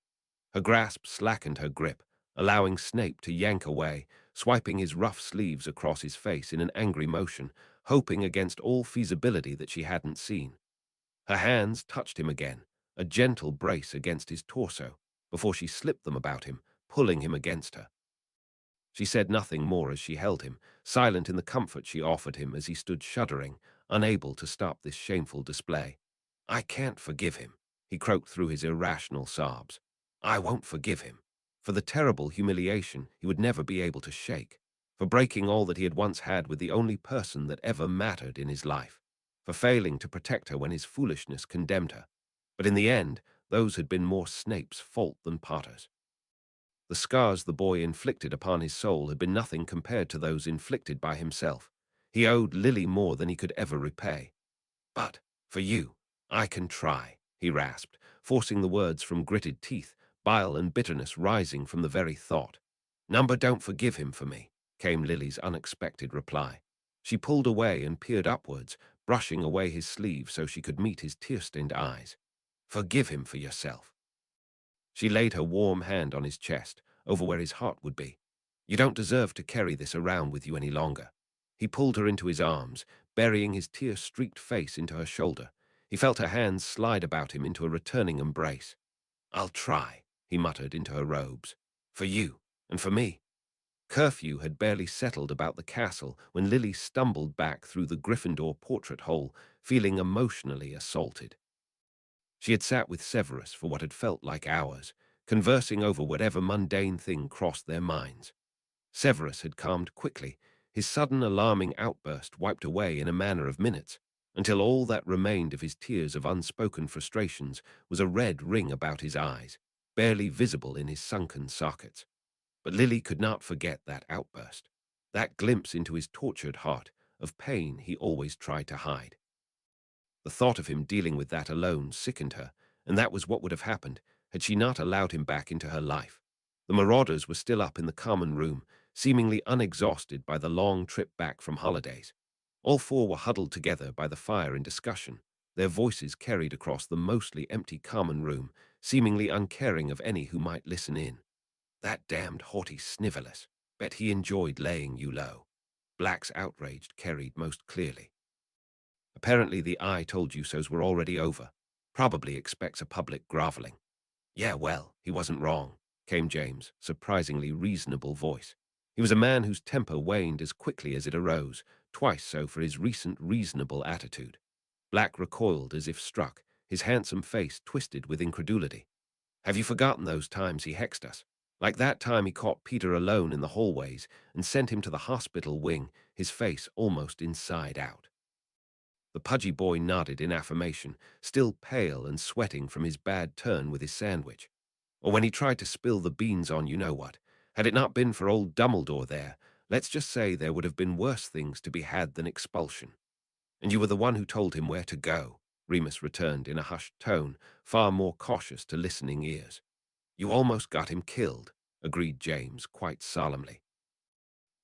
Her grasp slackened her grip, allowing Snape to yank away, swiping his rough sleeves across his face in an angry motion, hoping against all feasibility that she hadn't seen. Her hands touched him again, a gentle brace against his torso, before she slipped them about him, pulling him against her. She said nothing more as she held him, silent in the comfort she offered him as he stood shuddering, unable to stop this shameful display. "I can't forgive him," he croaked through his irrational sobs. "I won't forgive him. For the terrible humiliation he would never be able to shake. For breaking all that he had once had with the only person that ever mattered in his life. For failing to protect her when his foolishness condemned her. But in the end, those had been more Snape's fault than Potter's. The scars the boy inflicted upon his soul had been nothing compared to those inflicted by himself. He owed Lily more than he could ever repay. "But, for you, I can try," he rasped, forcing the words from gritted teeth, bile and bitterness rising from the very thought. "Number don't forgive him for me," came Lily's unexpected reply. She pulled away and peered upwards, brushing away his sleeve so she could meet his tear-stained eyes. "Forgive him for yourself." She laid her warm hand on his chest, over where his heart would be. "You don't deserve to carry this around with you any longer." He pulled her into his arms, burying his tear-streaked face into her shoulder. He felt her hands slide about him into a returning embrace. "I'll try," he muttered into her robes. "For you, and for me." Curfew had barely settled about the castle when Lily stumbled back through the Gryffindor portrait hole, feeling emotionally assaulted. She had sat with Severus for what had felt like hours, conversing over whatever mundane thing crossed their minds. Severus had calmed quickly, his sudden alarming outburst wiped away in a matter of minutes, until all that remained of his tears of unspoken frustrations was a red ring about his eyes, barely visible in his sunken sockets. But Lily could not forget that outburst, that glimpse into his tortured heart, of pain he always tried to hide. The thought of him dealing with that alone sickened her, and that was what would have happened had she not allowed him back into her life. The marauders were still up in the common room, seemingly unexhausted by the long trip back from holidays. All four were huddled together by the fire in discussion, their voices carried across the mostly empty common room, seemingly uncaring of any who might listen in. "That damned haughty Snivelus. Bet he enjoyed laying you low." Black's outrage carried most clearly. "Apparently the I told you so's were already over. Probably expects a public groveling." "Yeah, well, he wasn't wrong," came James' surprisingly reasonable voice. He was a man whose temper waned as quickly as it arose, twice so for his recent reasonable attitude. Black recoiled as if struck, his handsome face twisted with incredulity. "Have you forgotten those times he hexed us? Like that time he caught Peter alone in the hallways and sent him to the hospital wing, his face almost inside out. The pudgy boy nodded in affirmation, still pale and sweating from his bad turn with his sandwich. Or when he tried to spill the beans on you-know-what. Had it not been for old Dumbledore there, let's just say there would have been worse things to be had than expulsion. And you were the one who told him where to go, Remus returned in a hushed tone, far more cautious to listening ears. You almost got him killed, agreed James quite solemnly.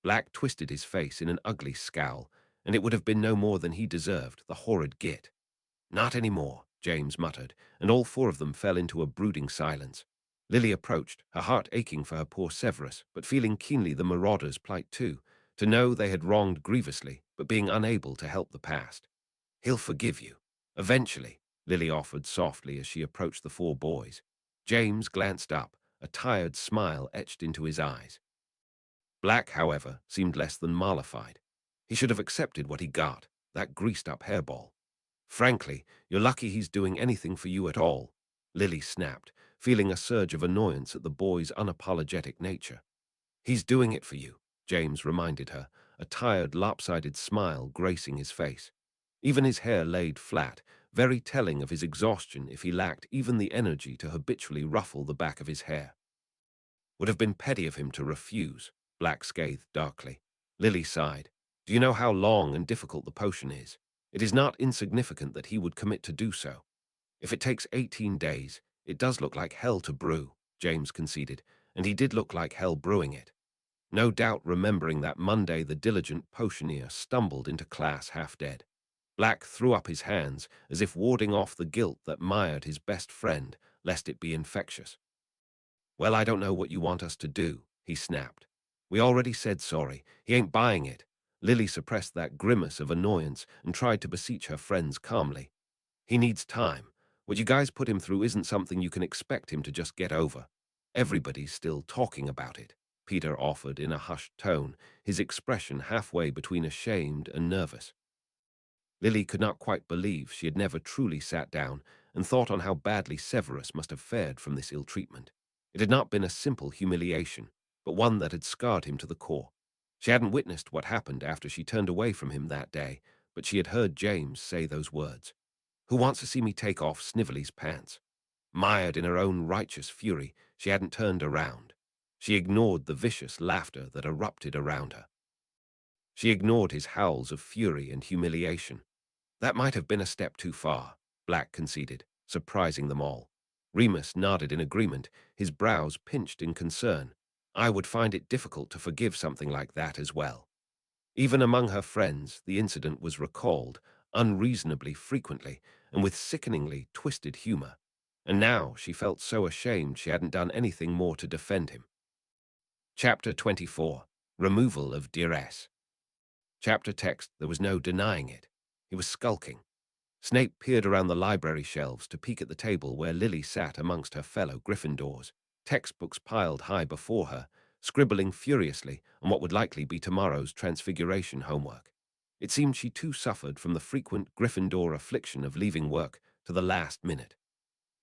Black twisted his face in an ugly scowl, and it would have been no more than he deserved, the horrid git. Not any more, James muttered, and all four of them fell into a brooding silence. Lily approached, her heart aching for her poor Severus, but feeling keenly the marauder's plight too, to know they had wronged grievously, but being unable to help the past. He'll forgive you. Eventually, Lily offered softly as she approached the four boys. James glanced up, a tired smile etched into his eyes. Black, however, seemed less than mollified. He should have accepted what he got, that greased-up hairball. Frankly, you're lucky he's doing anything for you at all, Lily snapped, feeling a surge of annoyance at the boy's unapologetic nature. He's doing it for you, James reminded her, a tired, lopsided smile gracing his face. Even his hair laid flat, very telling of his exhaustion if he lacked even the energy to habitually ruffle the back of his hair. Would have been petty of him to refuse, Black scathed darkly. Lily sighed. Do you know how long and difficult the potion is? It is not insignificant that he would commit to do so. If it takes 18 days, it does look like hell to brew, James conceded, and he did look like hell brewing it. No doubt remembering that Monday the diligent potioneer stumbled into class half dead. Black threw up his hands as if warding off the guilt that mired his best friend, lest it be infectious. Well, I don't know what you want us to do, he snapped. We already said sorry. He ain't buying it. Lily suppressed that grimace of annoyance and tried to beseech her friends calmly. He needs time. What you guys put him through isn't something you can expect him to just get over. Everybody's still talking about it, Peter offered in a hushed tone, his expression halfway between ashamed and nervous. Lily could not quite believe she had never truly sat down and thought on how badly Severus must have fared from this ill treatment. It had not been a simple humiliation, but one that had scarred him to the core. She hadn't witnessed what happened after she turned away from him that day, but she had heard James say those words. Who wants to see me take off Snively's pants? Mired in her own righteous fury, she hadn't turned around. She ignored the vicious laughter that erupted around her. She ignored his howls of fury and humiliation. That might have been a step too far, Black conceded, surprising them all. Remus nodded in agreement, his brows pinched in concern. I would find it difficult to forgive something like that as well. Even among her friends, the incident was recalled, unreasonably frequently, and with sickeningly twisted humor. And now she felt so ashamed she hadn't done anything more to defend him. Chapter 24. Removal of Duress. Chapter text, there was no denying it. He was skulking. Snape peered around the library shelves to peek at the table where Lily sat amongst her fellow Gryffindors, textbooks piled high before her, scribbling furiously on what would likely be tomorrow's Transfiguration homework. It seemed she too suffered from the frequent Gryffindor affliction of leaving work to the last minute.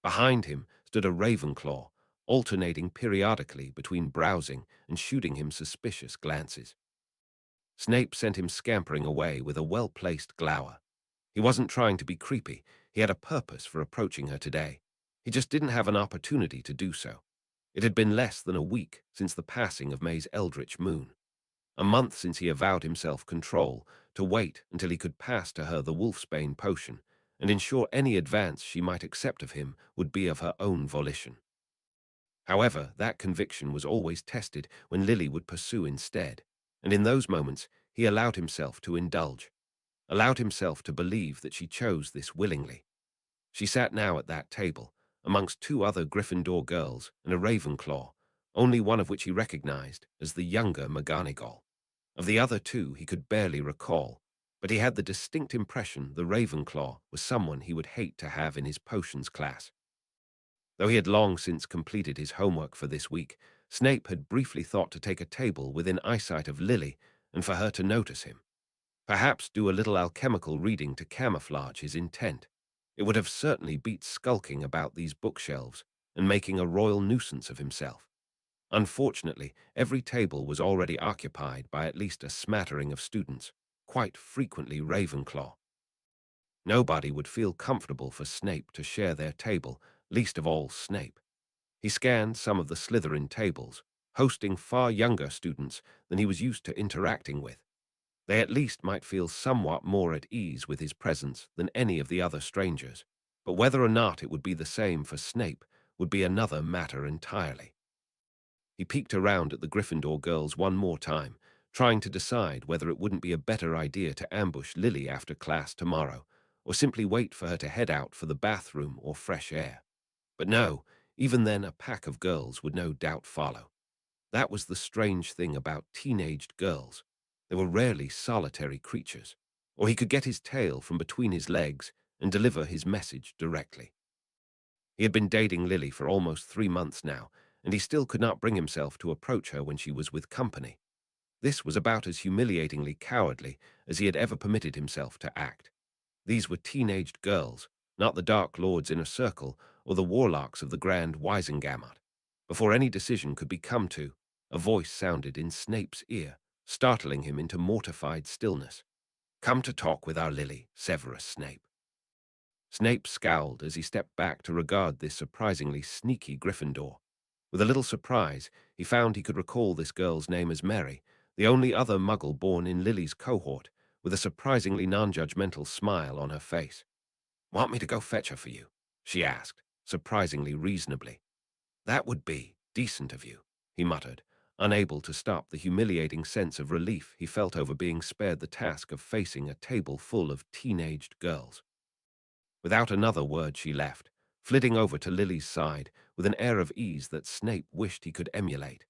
Behind him stood a Ravenclaw, alternating periodically between browsing and shooting him suspicious glances. Snape sent him scampering away with a well-placed glower. He wasn't trying to be creepy. He had a purpose for approaching her today. He just didn't have an opportunity to do so. It had been less than a week since the passing of May's eldritch moon. A month since he avowed himself control, to wait until he could pass to her the wolfsbane potion, and ensure any advance she might accept of him would be of her own volition. However, that conviction was always tested when Lily would pursue instead, and in those moments he allowed himself to indulge, allowed himself to believe that she chose this willingly. She sat now at that table, amongst two other Gryffindor girls and a Ravenclaw, only one of which he recognized as the younger McGonagall. Of the other two he could barely recall, but he had the distinct impression the Ravenclaw was someone he would hate to have in his potions class. Though he had long since completed his homework for this week, Snape had briefly thought to take a table within eyesight of Lily and for her to notice him. Perhaps do a little alchemical reading to camouflage his intent. It would have certainly beat skulking about these bookshelves and making a royal nuisance of himself. Unfortunately, every table was already occupied by at least a smattering of students, quite frequently Ravenclaw. Nobody would feel comfortable for Snape to share their table, least of all Snape. He scanned some of the Slytherin tables, hosting far younger students than he was used to interacting with. They at least might feel somewhat more at ease with his presence than any of the other strangers, but whether or not it would be the same for Snape would be another matter entirely. He peeked around at the Gryffindor girls one more time, trying to decide whether it wouldn't be a better idea to ambush Lily after class tomorrow, or simply wait for her to head out for the bathroom or fresh air. But no, even then a pack of girls would no doubt follow. That was the strange thing about teenaged girls. They were rarely solitary creatures, or he could get his tail from between his legs and deliver his message directly. He had been dating Lily for almost 3 months now, and he still could not bring himself to approach her when she was with company. This was about as humiliatingly cowardly as he had ever permitted himself to act. These were teenaged girls, not the Dark Lord's inner circle or the warlocks of the Grand Wisengamot. Before any decision could be come to, a voice sounded in Snape's ear, startling him into mortified stillness. "Come to talk with our Lily, Severus Snape." Snape scowled as he stepped back to regard this surprisingly sneaky Gryffindor. With a little surprise, he found he could recall this girl's name as Mary, the only other Muggle born in Lily's cohort, with a surprisingly non-judgmental smile on her face. "Want me to go fetch her for you?" she asked, surprisingly reasonably. "That would be decent of you," he muttered, unable to stop the humiliating sense of relief he felt over being spared the task of facing a table full of teenaged girls. Without another word she left, flitting over to Lily's side with an air of ease that Snape wished he could emulate.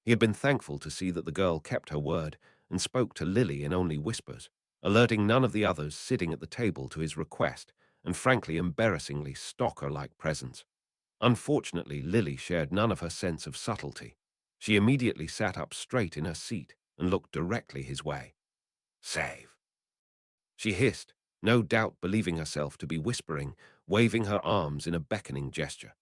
He had been thankful to see that the girl kept her word and spoke to Lily in only whispers, alerting none of the others sitting at the table to his request and frankly embarrassingly stalker-like presence. Unfortunately, Lily shared none of her sense of subtlety. She immediately sat up straight in her seat and looked directly his way. "Save," she hissed, no doubt believing herself to be whispering, waving her arms in a beckoning gesture.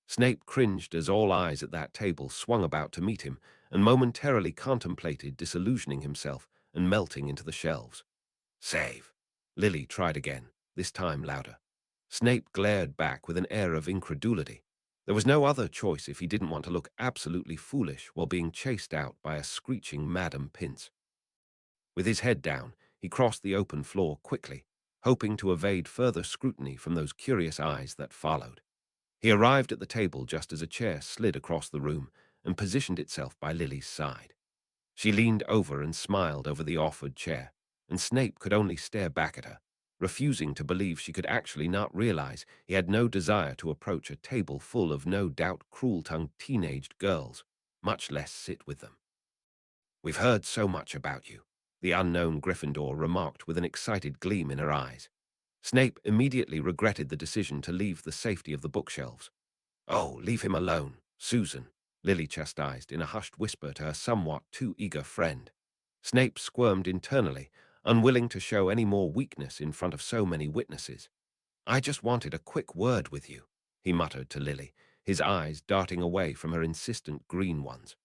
Snape cringed as all eyes at that table swung about to meet him and momentarily contemplated disillusioning himself and melting into the shelves. "Save." Lily tried again, this time louder. Snape glared back with an air of incredulity. There was no other choice if he didn't want to look absolutely foolish while being chased out by a screeching Madam Pince. With his head down, he crossed the open floor quickly, hoping to evade further scrutiny from those curious eyes that followed. He arrived at the table just as a chair slid across the room and positioned itself by Lily's side. She leaned over and smiled over the offered chair, and Snape could only stare back at her, refusing to believe she could actually not realize he had no desire to approach a table full of no doubt cruel-tongued teenaged girls, much less sit with them. "We've heard so much about you," the unknown Gryffindor remarked with an excited gleam in her eyes. Snape immediately regretted the decision to leave the safety of the bookshelves. "Oh, leave him alone, Susan," Lily chastised in a hushed whisper to her somewhat too eager friend. Snape squirmed internally, unwilling to show any more weakness in front of so many witnesses. "I just wanted a quick word with you," he muttered to Lily, his eyes darting away from her insistent green ones.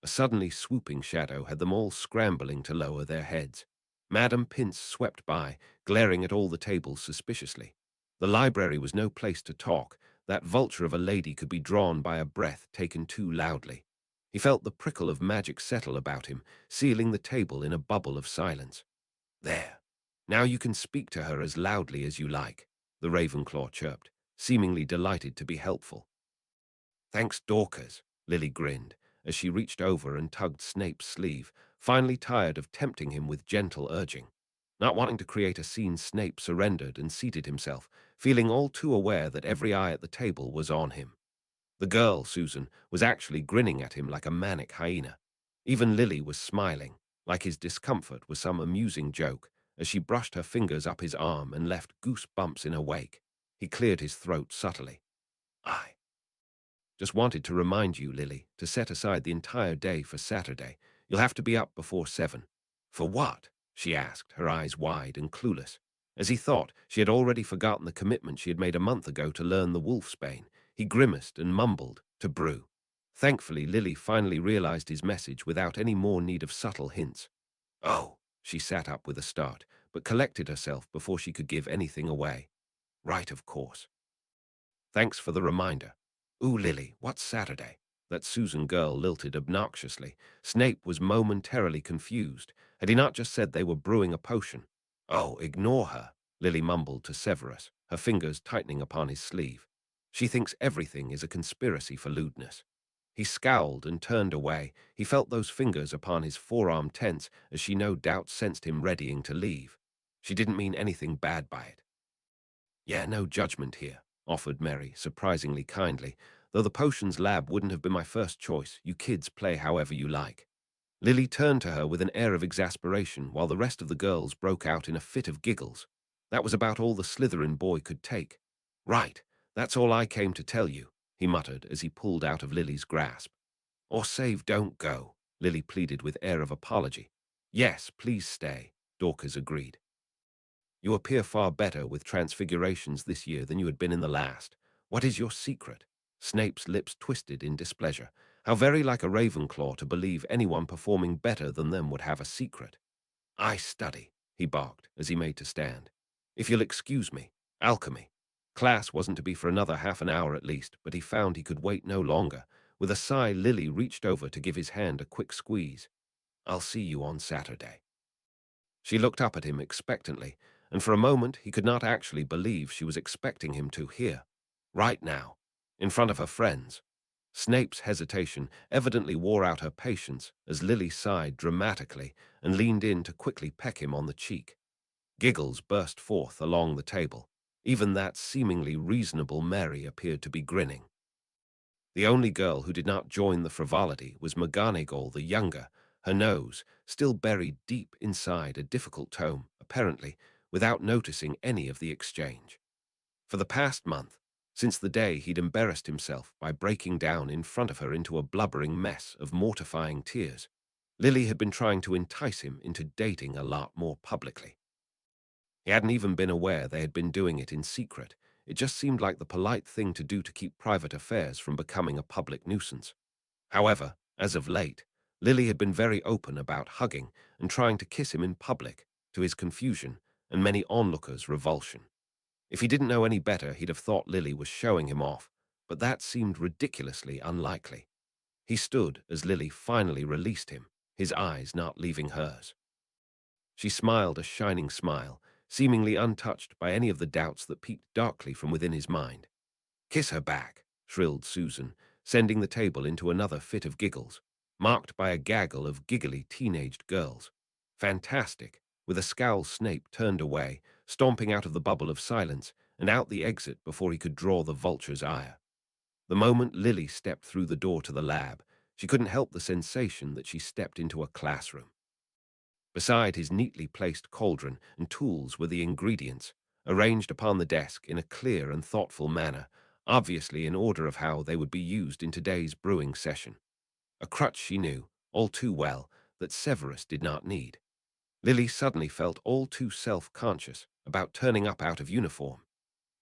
A suddenly swooping shadow had them all scrambling to lower their heads. Madam Pince swept by, glaring at all the tables suspiciously. The library was no place to talk. That vulture of a lady could be drawn by a breath taken too loudly. He felt the prickle of magic settle about him, sealing the table in a bubble of silence. "There. Now you can speak to her as loudly as you like," the Ravenclaw chirped, seemingly delighted to be helpful. "Thanks, Dorcas," Lily grinned, as she reached over and tugged Snape's sleeve, finally tired of tempting him with gentle urging. Not wanting to create a scene, Snape surrendered and seated himself, feeling all too aware that every eye at the table was on him. The girl, Susan, was actually grinning at him like a manic hyena. Even Lily was smiling, like his discomfort was some amusing joke, as she brushed her fingers up his arm and left goose bumps in her wake. He cleared his throat subtly. "I just wanted to remind you, Lily, to set aside the entire day for Saturday. You'll have to be up before 7. "For what?" she asked, her eyes wide and clueless. As he thought she had already forgotten the commitment she had made a month ago to learn the wolfsbane, he grimaced and mumbled to Brew. Thankfully, Lily finally realized his message without any more need of subtle hints. Oh, she sat up with a start, but collected herself before she could give anything away. Right, of course. Thanks for the reminder. Ooh, Lily, what's Saturday? That Susan girl lilted obnoxiously. Snape was momentarily confused. Had he not just said they were brewing a potion? Oh, ignore her, Lily mumbled to Severus, her fingers tightening upon his sleeve. She thinks everything is a conspiracy for lewdness. He scowled and turned away. He felt those fingers upon his forearm tense as she no doubt sensed him readying to leave. She didn't mean anything bad by it. Yeah, no judgment here, offered Mary, surprisingly kindly, though the potions lab wouldn't have been my first choice. You kids play however you like. Lily turned to her with an air of exasperation while the rest of the girls broke out in a fit of giggles. That was about all the Slytherin boy could take. Right, that's all I came to tell you, he muttered as he pulled out of Lily's grasp. Or save don't go, Lily pleaded with air of apology. Yes, please stay, Dorcas agreed. You appear far better with transfigurations this year than you had been in the last. What is your secret? Snape's lips twisted in displeasure. How very like a Ravenclaw to believe anyone performing better than them would have a secret. I study, he barked as he made to stand. If you'll excuse me, alchemy. Class wasn't to be for another half an hour at least, but he found he could wait no longer. With a sigh, Lily reached over to give his hand a quick squeeze. I'll see you on Saturday. She looked up at him expectantly, and for a moment he could not actually believe she was expecting him to here, right now, in front of her friends. Snape's hesitation evidently wore out her patience as Lily sighed dramatically and leaned in to quickly peck him on the cheek. Giggles burst forth along the table. Even that seemingly reasonable Mary appeared to be grinning. The only girl who did not join the frivolity was McGonagall the younger, her nose still buried deep inside a difficult tome, apparently without noticing any of the exchange. For the past month, since the day he'd embarrassed himself by breaking down in front of her into a blubbering mess of mortifying tears, Lily had been trying to entice him into dating a lot more publicly. He hadn't even been aware they had been doing it in secret. It just seemed like the polite thing to do to keep private affairs from becoming a public nuisance. However, as of late, Lily had been very open about hugging and trying to kiss him in public, to his confusion and many onlookers' revulsion. If he didn't know any better, he'd have thought Lily was showing him off, but that seemed ridiculously unlikely. He stood as Lily finally released him, his eyes not leaving hers. She smiled a shining smile, seemingly untouched by any of the doubts that peeked darkly from within his mind. Kiss her back, shrilled Susan, sending the table into another fit of giggles, marked by a gaggle of giggly teenaged girls. Fantastic, with a scowl Snape turned away, stomping out of the bubble of silence and out the exit before he could draw the vulture's ire. The moment Lily stepped through the door to the lab, she couldn't help the sensation that she stepped into a classroom. Beside his neatly placed cauldron and tools were the ingredients, arranged upon the desk in a clear and thoughtful manner, obviously in order of how they would be used in today's brewing session. A crutch she knew, all too well, that Severus did not need. Lily suddenly felt all too self-conscious about turning up out of uniform.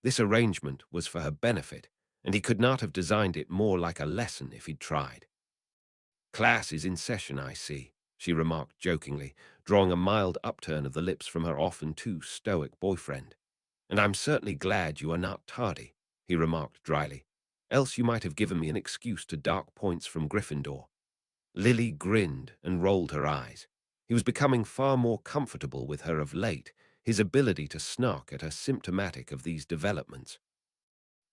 This arrangement was for her benefit, and he could not have designed it more like a lesson if he'd tried. Class is in session, I see, she remarked jokingly, drawing a mild upturn of the lips from her often too stoic boyfriend. And I'm certainly glad you are not tardy, he remarked dryly. Else you might have given me an excuse to dark points from Gryffindor. Lily grinned and rolled her eyes. He was becoming far more comfortable with her of late, his ability to snark at her symptomatic of these developments.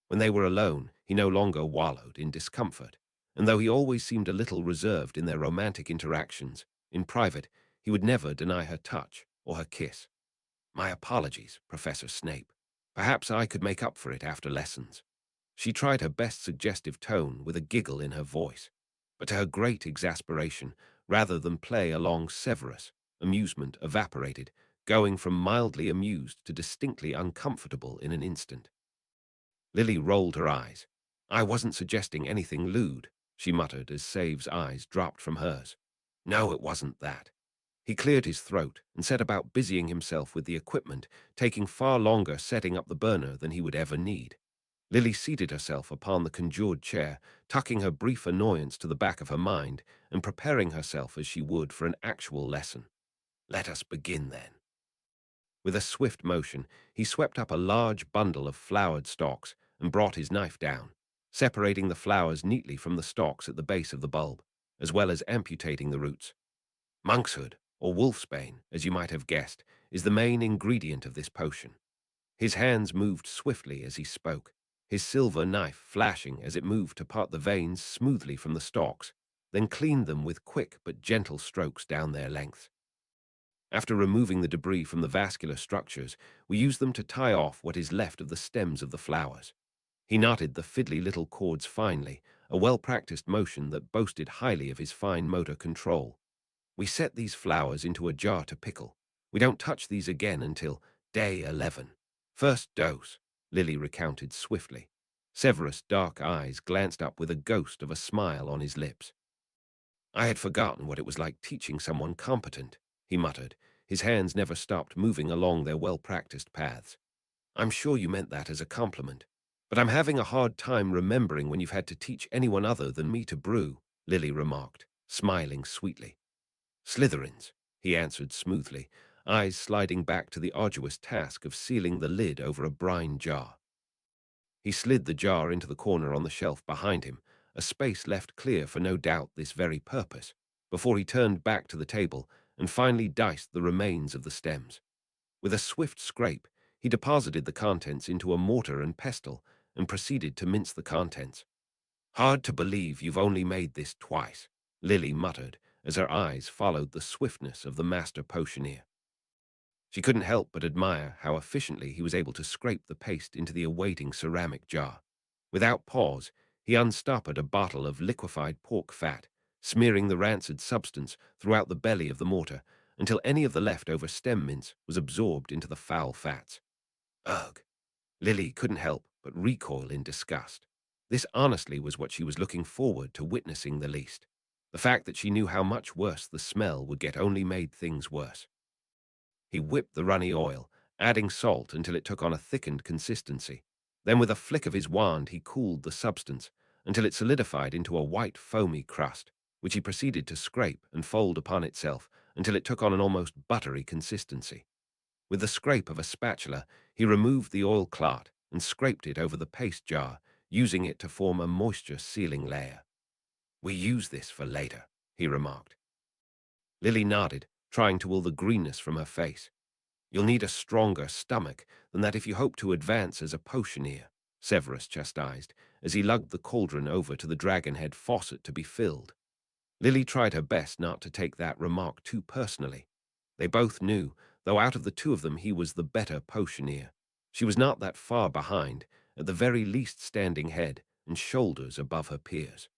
When they were alone, he no longer wallowed in discomfort, and though he always seemed a little reserved in their romantic interactions, in private, he would never deny her touch or her kiss. My apologies, Professor Snape. Perhaps I could make up for it after lessons. She tried her best suggestive tone with a giggle in her voice, but to her great exasperation, rather than play along Severus, amusement evaporated, going from mildly amused to distinctly uncomfortable in an instant. Lily rolled her eyes. I wasn't suggesting anything lewd, she muttered as Save's eyes dropped from hers. No, it wasn't that. He cleared his throat and set about busying himself with the equipment, taking far longer setting up the burner than he would ever need. Lily seated herself upon the conjured chair, tucking her brief annoyance to the back of her mind and preparing herself as she would for an actual lesson. Let us begin, then. With a swift motion, he swept up a large bundle of flowered stalks and brought his knife down, separating the flowers neatly from the stalks at the base of the bulb, as well as amputating the roots. Monkshood, or wolfsbane, as you might have guessed, is the main ingredient of this potion. His hands moved swiftly as he spoke, his silver knife flashing as it moved to part the veins smoothly from the stalks, then cleaned them with quick but gentle strokes down their lengths. After removing the debris from the vascular structures, we use them to tie off what is left of the stems of the flowers. He knotted the fiddly little cords finely, a well-practiced motion that boasted highly of his fine motor control. We set these flowers into a jar to pickle. We don't touch these again until day 11. First dose, Lily recounted swiftly. Severus' dark eyes glanced up with a ghost of a smile on his lips. I had forgotten what it was like teaching someone competent, he muttered. His hands never stopped moving along their well-practiced paths. I'm sure you meant that as a compliment, but I'm having a hard time remembering when you've had to teach anyone other than me to brew, Lily remarked, smiling sweetly. Slytherins, he answered smoothly, eyes sliding back to the arduous task of sealing the lid over a brine jar. He slid the jar into the corner on the shelf behind him, a space left clear for no doubt this very purpose, before he turned back to the table and finally diced the remains of the stems. With a swift scrape, he deposited the contents into a mortar and pestle and proceeded to mince the contents. Hard to believe you've only made this twice, Lily muttered as her eyes followed the swiftness of the master potioneer. She couldn't help but admire how efficiently he was able to scrape the paste into the awaiting ceramic jar. Without pause, he unstoppered a bottle of liquefied pork fat, smearing the rancid substance throughout the belly of the mortar until any of the leftover stem mince was absorbed into the foul fats. Ugh! Lily couldn't help but recoil in disgust. This honestly was what she was looking forward to witnessing the least. The fact that she knew how much worse the smell would get only made things worse. He whipped the runny oil, adding salt until it took on a thickened consistency. Then with a flick of his wand he cooled the substance until it solidified into a white foamy crust, which he proceeded to scrape and fold upon itself until it took on an almost buttery consistency. With the scrape of a spatula, he removed the oil clot and scraped it over the paste jar, using it to form a moisture-sealing layer. We use this for later, he remarked. Lily nodded, trying to will the greenness from her face. You'll need a stronger stomach than that if you hope to advance as a potioneer, Severus chastised, as he lugged the cauldron over to the dragonhead faucet to be filled. Lily tried her best not to take that remark too personally. They both knew, though out of the two of them he was the better potioneer. She was not that far behind, at the very least standing head and shoulders above her peers.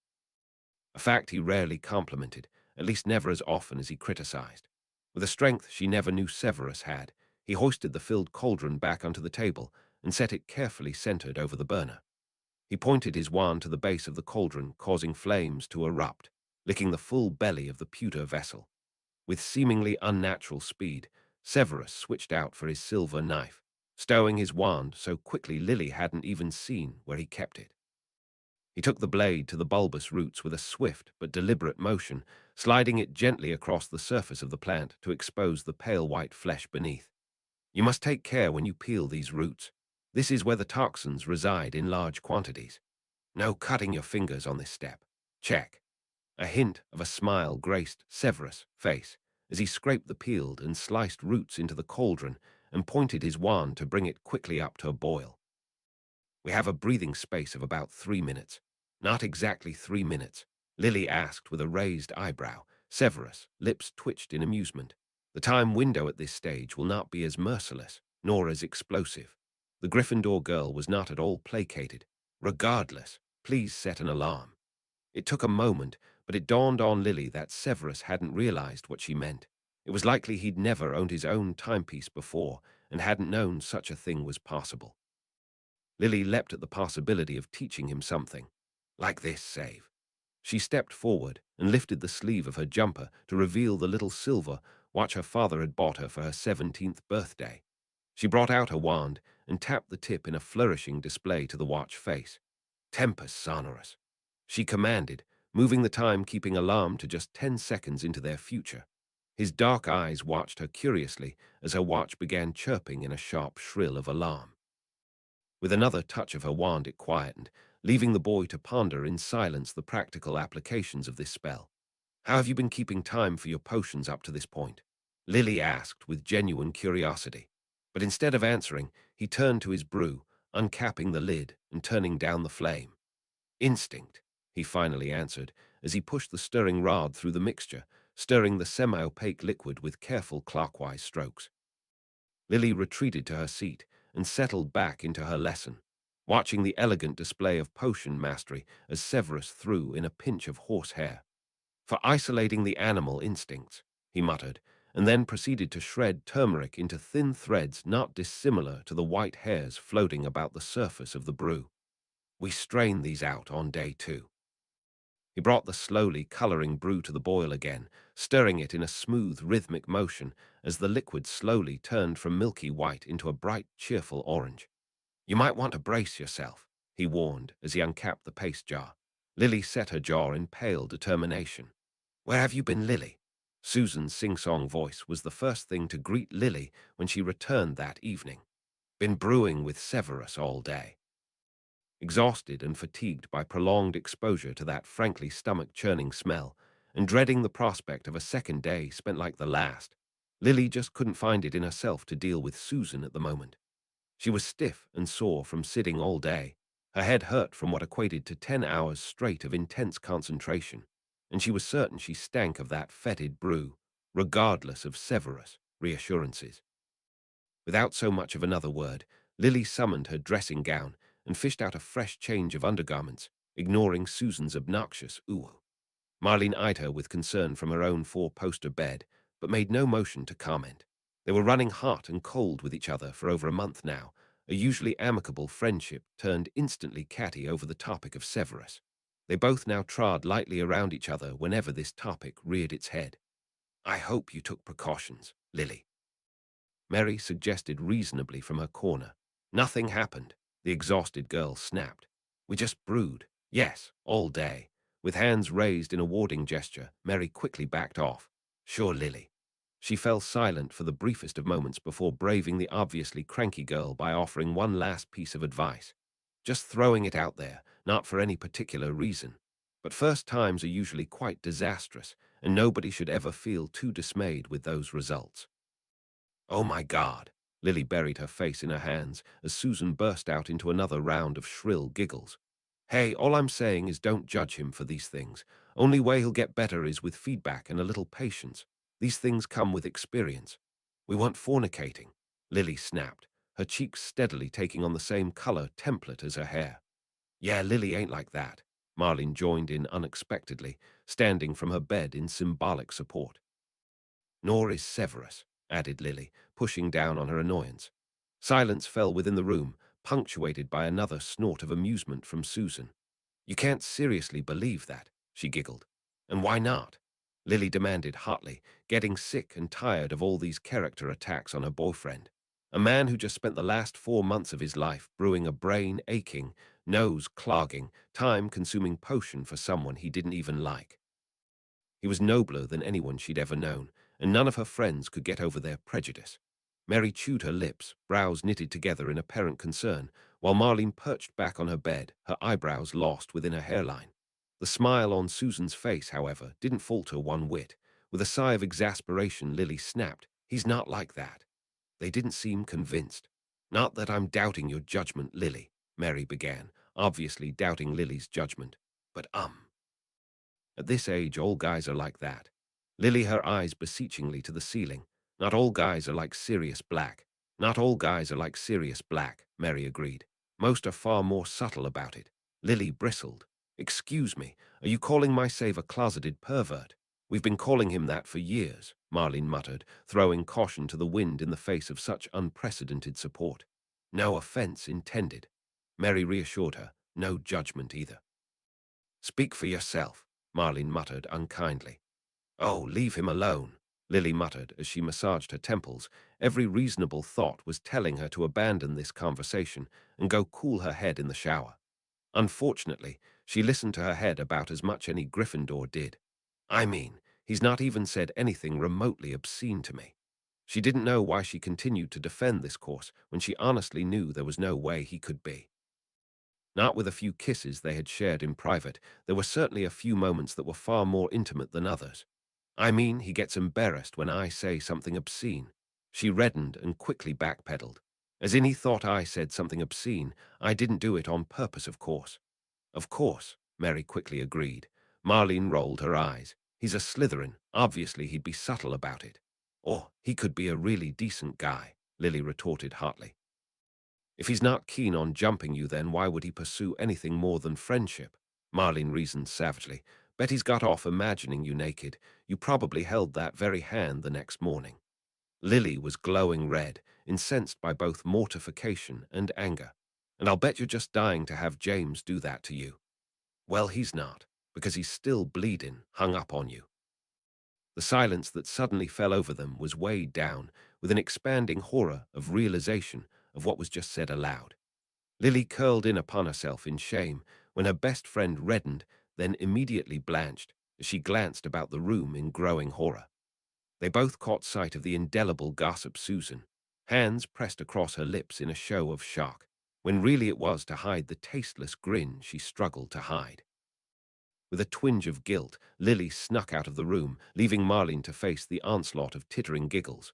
A fact he rarely complimented, at least never as often as he criticized. With a strength she never knew Severus had, he hoisted the filled cauldron back onto the table and set it carefully centered over the burner. He pointed his wand to the base of the cauldron, causing flames to erupt, licking the full belly of the pewter vessel. With seemingly unnatural speed, Severus switched out for his silver knife, stowing his wand so quickly Lily hadn't even seen where he kept it. He took the blade to the bulbous roots with a swift but deliberate motion, sliding it gently across the surface of the plant to expose the pale white flesh beneath. You must take care when you peel these roots. This is where the toxins reside in large quantities. No cutting your fingers on this step. Check. A hint of a smile graced Severus' face as he scraped the peeled and sliced roots into the cauldron and pointed his wand to bring it quickly up to a boil. We have a breathing space of about 3 minutes. Not exactly 3 minutes, Lily asked with a raised eyebrow. Severus' lips twitched in amusement. The time window at this stage will not be as merciless, nor as explosive. The Gryffindor girl was not at all placated. Regardless, please set an alarm. It took a moment, but it dawned on Lily that Severus hadn't realized what she meant. It was likely he'd never owned his own timepiece before and hadn't known such a thing was possible. Lily leapt at the possibility of teaching him something. Like this save. She stepped forward and lifted the sleeve of her jumper to reveal the little silver watch her father had bought her for her 17th birthday. She brought out her wand and tapped the tip in a flourishing display to the watch face. Tempus sonorus, she commanded, moving the timekeeping alarm to just 10 seconds into their future. His dark eyes watched her curiously as her watch began chirping in a sharp shrill of alarm. With another touch of her wand it quietened, leaving the boy to ponder in silence the practical applications of this spell. "How have you been keeping time for your potions up to this point?" Lily asked with genuine curiosity. But instead of answering, he turned to his brew, uncapping the lid and turning down the flame. "Instinct," he finally answered as he pushed the stirring rod through the mixture, stirring the semi-opaque liquid with careful clockwise strokes. Lily retreated to her seat and settled back into her lesson, watching the elegant display of potion mastery as Severus threw in a pinch of horsehair. "For isolating the animal instincts," he muttered, and then proceeded to shred turmeric into thin threads not dissimilar to the white hairs floating about the surface of the brew. "We strain these out on day 2. He brought the slowly coloring brew to the boil again, stirring it in a smooth, rhythmic motion as the liquid slowly turned from milky white into a bright, cheerful orange. "You might want to brace yourself," he warned as he uncapped the paste jar. Lily set her jaw in pale determination. "Where have you been, Lily?" Susan's sing-song voice was the first thing to greet Lily when she returned that evening. "Been brewing with Severus all day." Exhausted and fatigued by prolonged exposure to that frankly stomach-churning smell, and dreading the prospect of a second day spent like the last, Lily just couldn't find it in herself to deal with Susan at the moment. She was stiff and sore from sitting all day. Her head hurt from what equated to 10 hours straight of intense concentration, and she was certain she stank of that fetid brew, regardless of Severus' reassurances. Without so much of another word, Lily summoned her dressing gown and fished out a fresh change of undergarments, ignoring Susan's obnoxious ooh. Marlene eyed her with concern from her own four-poster bed, but made no motion to comment. They were running hot and cold with each other for over a month now, a usually amicable friendship turned instantly catty over the topic of Severus. They both now trod lightly around each other whenever this topic reared its head. "I hope you took precautions, Lily," Mary suggested reasonably from her corner. "Nothing happened," the exhausted girl snapped. "We just brewed. Yes, all day." With hands raised in a warding gesture, Mary quickly backed off. "Sure, Lily." She fell silent for the briefest of moments before braving the obviously cranky girl by offering one last piece of advice. "Just throwing it out there, not for any particular reason. But first times are usually quite disastrous, and nobody should ever feel too dismayed with those results." "Oh my God!" Lily buried her face in her hands as Susan burst out into another round of shrill giggles. "Hey, all I'm saying is don't judge him for these things. Only way he'll get better is with feedback and a little patience. These things come with experience." "We weren't fornicating," Lily snapped, her cheeks steadily taking on the same color template as her hair. "Yeah, Lily ain't like that," Marlene joined in unexpectedly, standing from her bed in symbolic support. "Nor is Severus," added Lily, pushing down on her annoyance. Silence fell within the room, punctuated by another snort of amusement from Susan. "You can't seriously believe that," she giggled. "And why not?" Lily demanded hotly, getting sick and tired of all these character attacks on her boyfriend. A man who just spent the last 4 months of his life brewing a brain-aching, nose-clogging, time-consuming potion for someone he didn't even like. He was nobler than anyone she'd ever known, and none of her friends could get over their prejudice. Mary chewed her lips, brows knitted together in apparent concern, while Marlene perched back on her bed, her eyebrows lost within her hairline. The smile on Susan's face, however, didn't falter one whit. With a sigh of exasperation, Lily snapped, "He's not like that." They didn't seem convinced. "Not that I'm doubting your judgment, Lily," Mary began, obviously doubting Lily's judgment. "But at this age, all guys are like that." Lily, her eyes beseechingly to the ceiling. "Not all guys are like Sirius Black." "Not all guys are like Sirius Black," Mary agreed. "Most are far more subtle about it." Lily bristled. "Excuse me, are you calling my save a closeted pervert?" "We've been calling him that for years," Marlene muttered, throwing caution to the wind in the face of such unprecedented support. "No offense intended." Mary reassured her, "No judgment either." "Speak for yourself," Marlene muttered unkindly. "Oh, leave him alone." Lily muttered as she massaged her temples. Every reasonable thought was telling her to abandon this conversation and go cool her head in the shower. Unfortunately, she listened to her head about as much any Gryffindor did. I mean, he's not even said anything remotely obscene to me. She didn't know why she continued to defend this course when she honestly knew there was no way he could be. Not with a few kisses they had shared in private, there were certainly a few moments that were far more intimate than others. I mean, he gets embarrassed when I say something obscene. She reddened and quickly backpedaled. As in he thought I said something obscene. I didn't do it on purpose, of course. Of course, Mary quickly agreed. Marlene rolled her eyes. He's a Slytherin. Obviously he'd be subtle about it. Or he could be a really decent guy, Lily retorted hotly. If he's not keen on jumping you, then why would he pursue anything more than friendship? Marlene reasoned savagely. Bet he's got off imagining you naked. You probably held that very hand the next morning. Lily was glowing red, incensed by both mortification and anger. And I'll bet you're just dying to have James do that to you. Well, he's not, because he's still bleeding, hung up on you. The silence that suddenly fell over them was weighed down with an expanding horror of realization of what was just said aloud. Lily curled in upon herself in shame when her best friend reddened, then immediately blanched as she glanced about the room in growing horror. They both caught sight of the indelible gossip Susan, hands pressed across her lips in a show of shock, when really it was to hide the tasteless grin she struggled to hide. With a twinge of guilt, Lily snuck out of the room, leaving Marlene to face the onslaught of tittering giggles.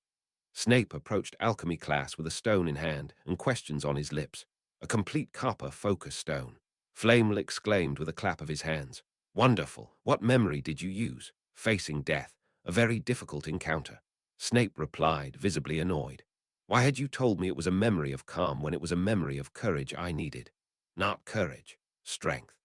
Snape approached alchemy class with a stone in hand and questions on his lips. A complete copper focus stone. Flamel exclaimed with a clap of his hands. Wonderful. What memory did you use? Facing death. A very difficult encounter. Snape replied, visibly annoyed. Why had you told me it was a memory of calm when it was a memory of courage I needed? Not courage. Strength.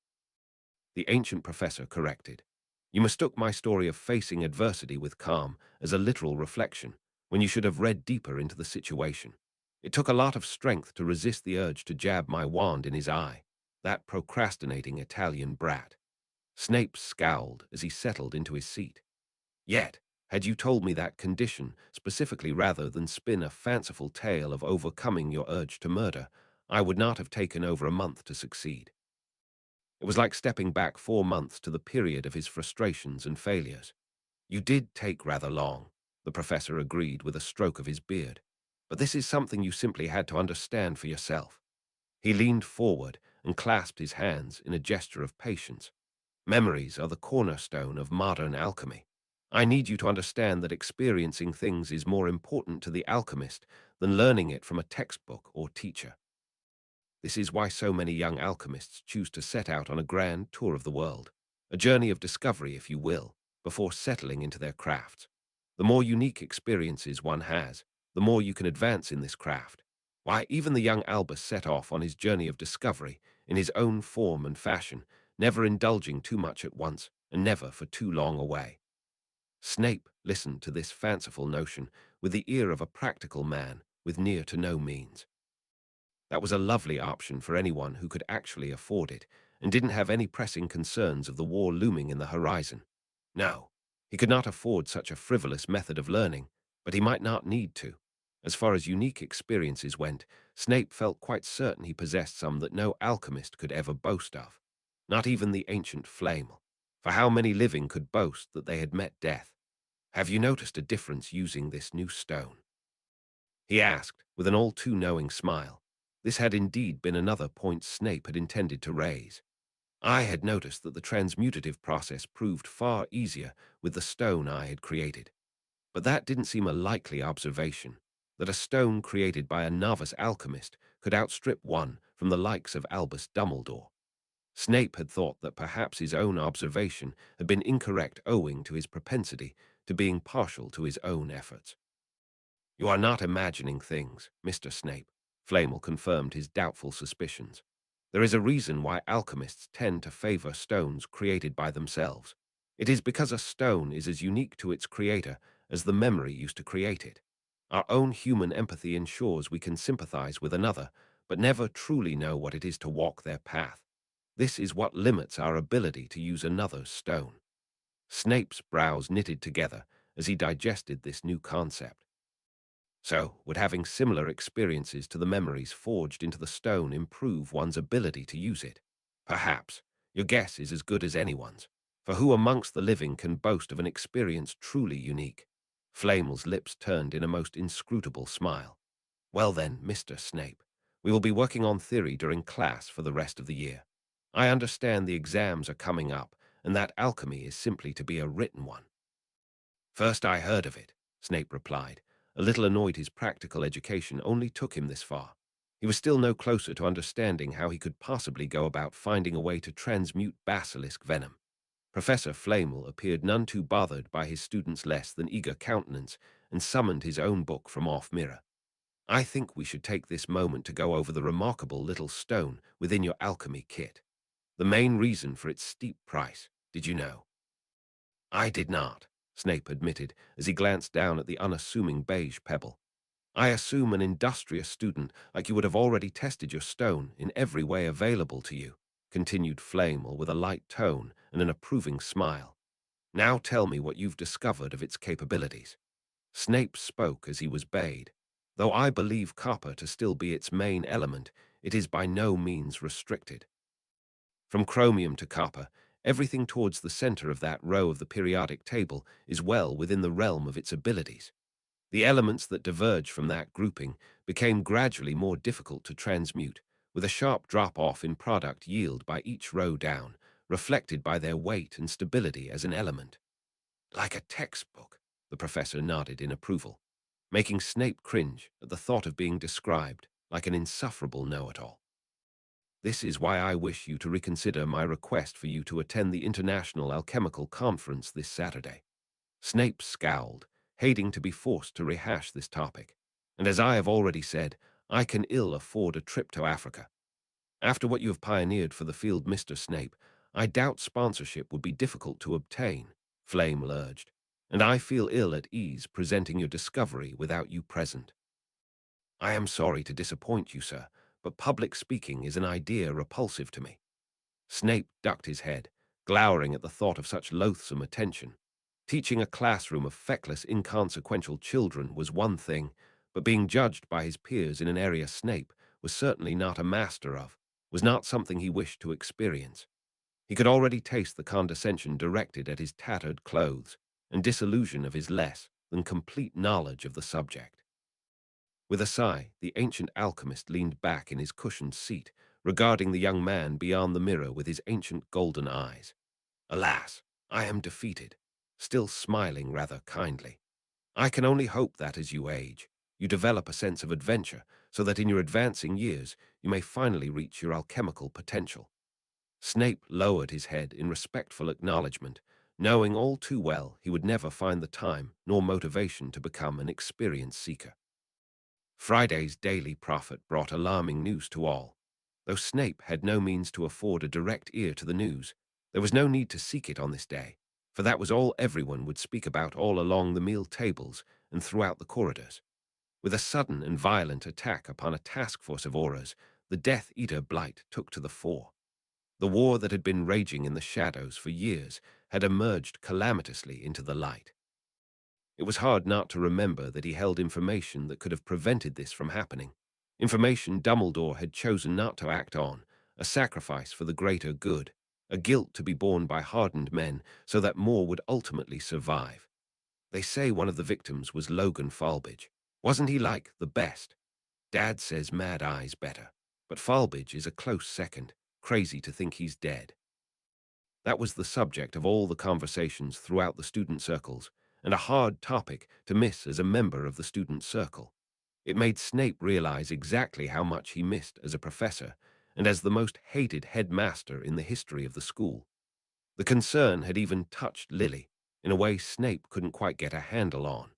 The ancient professor corrected. You mistook my story of facing adversity with calm as a literal reflection, when you should have read deeper into the situation. It took a lot of strength to resist the urge to jab my wand in his eye, that procrastinating Italian brat. Snape scowled as he settled into his seat. Yet, had you told me that condition specifically rather than spin a fanciful tale of overcoming your urge to murder, I would not have taken over a month to succeed. It was like stepping back 4 months to the period of his frustrations and failures. You did take rather long, the professor agreed with a stroke of his beard. But this is something you simply had to understand for yourself. He leaned forward and clasped his hands in a gesture of patience. Memories are the cornerstone of modern alchemy. I need you to understand that experiencing things is more important to the alchemist than learning it from a textbook or teacher. This is why so many young alchemists choose to set out on a grand tour of the world, a journey of discovery, if you will, before settling into their crafts. The more unique experiences one has, the more you can advance in this craft. Why, even the young Albus set off on his journey of discovery in his own form and fashion, never indulging too much at once and never for too long away. Snape listened to this fanciful notion with the ear of a practical man with near to no means. That was a lovely option for anyone who could actually afford it and didn't have any pressing concerns of the war looming in the horizon. No, he could not afford such a frivolous method of learning, but he might not need to. As far as unique experiences went, Snape felt quite certain he possessed some that no alchemist could ever boast of. Not even the ancient Flamel. For how many living could boast that they had met death? Have you noticed a difference using this new stone? He asked, with an all-too-knowing smile. This had indeed been another point Snape had intended to raise. I had noticed that the transmutative process proved far easier with the stone I had created. But that didn't seem a likely observation, that a stone created by a novice alchemist could outstrip one from the likes of Albus Dumbledore. Snape had thought that perhaps his own observation had been incorrect owing to his propensity to being partial to his own efforts. You are not imagining things, Mr. Snape, Flamel confirmed his doubtful suspicions. There is a reason why alchemists tend to favor stones created by themselves. It is because a stone is as unique to its creator as the memory used to create it. Our own human empathy ensures we can sympathize with another, but never truly know what it is to walk their path. This is what limits our ability to use another's stone. Snape's brows knitted together as he digested this new concept. So, would having similar experiences to the memories forged into the stone improve one's ability to use it? Perhaps. Your guess is as good as anyone's. For who amongst the living can boast of an experience truly unique? Flamel's lips turned in a most inscrutable smile. Well then, Mr. Snape, we will be working on theory during class for the rest of the year. I understand the exams are coming up, and that alchemy is simply to be a written one. First I heard of it, Snape replied, a little annoyed his practical education only took him this far. He was still no closer to understanding how he could possibly go about finding a way to transmute basilisk venom. Professor Flamel appeared none too bothered by his student's less than eager countenance and summoned his own book from off-mirror. I think we should take this moment to go over the remarkable little stone within your alchemy kit. The main reason for its steep price, did you know? I did not, Snape admitted as he glanced down at the unassuming beige pebble. I assume an industrious student like you would have already tested your stone in every way available to you, continued Flamel with a light tone and an approving smile. Now tell me what you've discovered of its capabilities. Snape spoke as he was bade. Though I believe copper to still be its main element, it is by no means restricted. From chromium to copper, everything towards the center of that row of the periodic table is well within the realm of its abilities. The elements that diverge from that grouping became gradually more difficult to transmute, with a sharp drop-off in product yield by each row down, reflected by their weight and stability as an element. Like a textbook, the professor nodded in approval, making Snape cringe at the thought of being described like an insufferable know-it-all. This is why I wish you to reconsider my request for you to attend the International Alchemical Conference this Saturday. Snape scowled, hating to be forced to rehash this topic. And as I have already said, I can ill afford a trip to Africa. After what you have pioneered for the field, Mr. Snape, I doubt sponsorship would be difficult to obtain, Flame urged, and I feel ill at ease presenting your discovery without you present. I am sorry to disappoint you, sir, but public speaking is an idea repulsive to me. Snape ducked his head, glowering at the thought of such loathsome attention. Teaching a classroom of feckless, inconsequential children was one thing, but being judged by his peers in an area Snape was certainly not a master of, was not something he wished to experience. He could already taste the condescension directed at his tattered clothes and disillusion of his less than complete knowledge of the subject. With a sigh, the ancient alchemist leaned back in his cushioned seat, regarding the young man beyond the mirror with his ancient golden eyes. Alas, I am defeated, still smiling rather kindly. I can only hope that as you age, you develop a sense of adventure so that in your advancing years you may finally reach your alchemical potential. Snape lowered his head in respectful acknowledgement, knowing all too well he would never find the time nor motivation to become an experienced seeker. Friday's Daily Prophet brought alarming news to all. Though Snape had no means to afford a direct ear to the news, there was no need to seek it on this day, for that was all everyone would speak about all along the meal tables and throughout the corridors. With a sudden and violent attack upon a task force of Aurors, the Death Eater blight took to the fore. The war that had been raging in the shadows for years had emerged calamitously into the light. It was hard not to remember that he held information that could have prevented this from happening. Information Dumbledore had chosen not to act on, a sacrifice for the greater good, a guilt to be borne by hardened men so that more would ultimately survive. They say one of the victims was Logan Falbidge. Wasn't he like the best? Dad says Mad Eye's better, but Falbidge is a close second. Crazy to think he's dead. That was the subject of all the conversations throughout the student circles, and a hard topic to miss as a member of the student circle. It made Snape realize exactly how much he missed as a professor and as the most hated headmaster in the history of the school. The concern had even touched Lily in a way Snape couldn't quite get a handle on.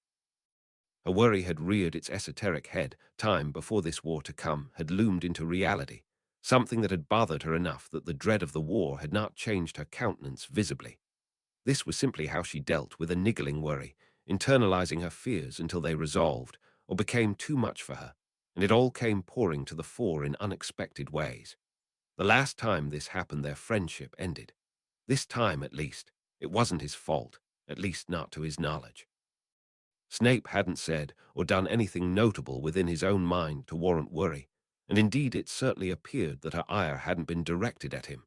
A worry had reared its esoteric head. Time before this war to come had loomed into reality, something that had bothered her enough that the dread of the war had not changed her countenance visibly. This was simply how she dealt with a niggling worry, internalizing her fears until they resolved or became too much for her, and it all came pouring to the fore in unexpected ways. The last time this happened, their friendship ended. This time, at least, it wasn't his fault, at least not to his knowledge. Snape hadn't said or done anything notable within his own mind to warrant worry, and indeed it certainly appeared that her ire hadn't been directed at him.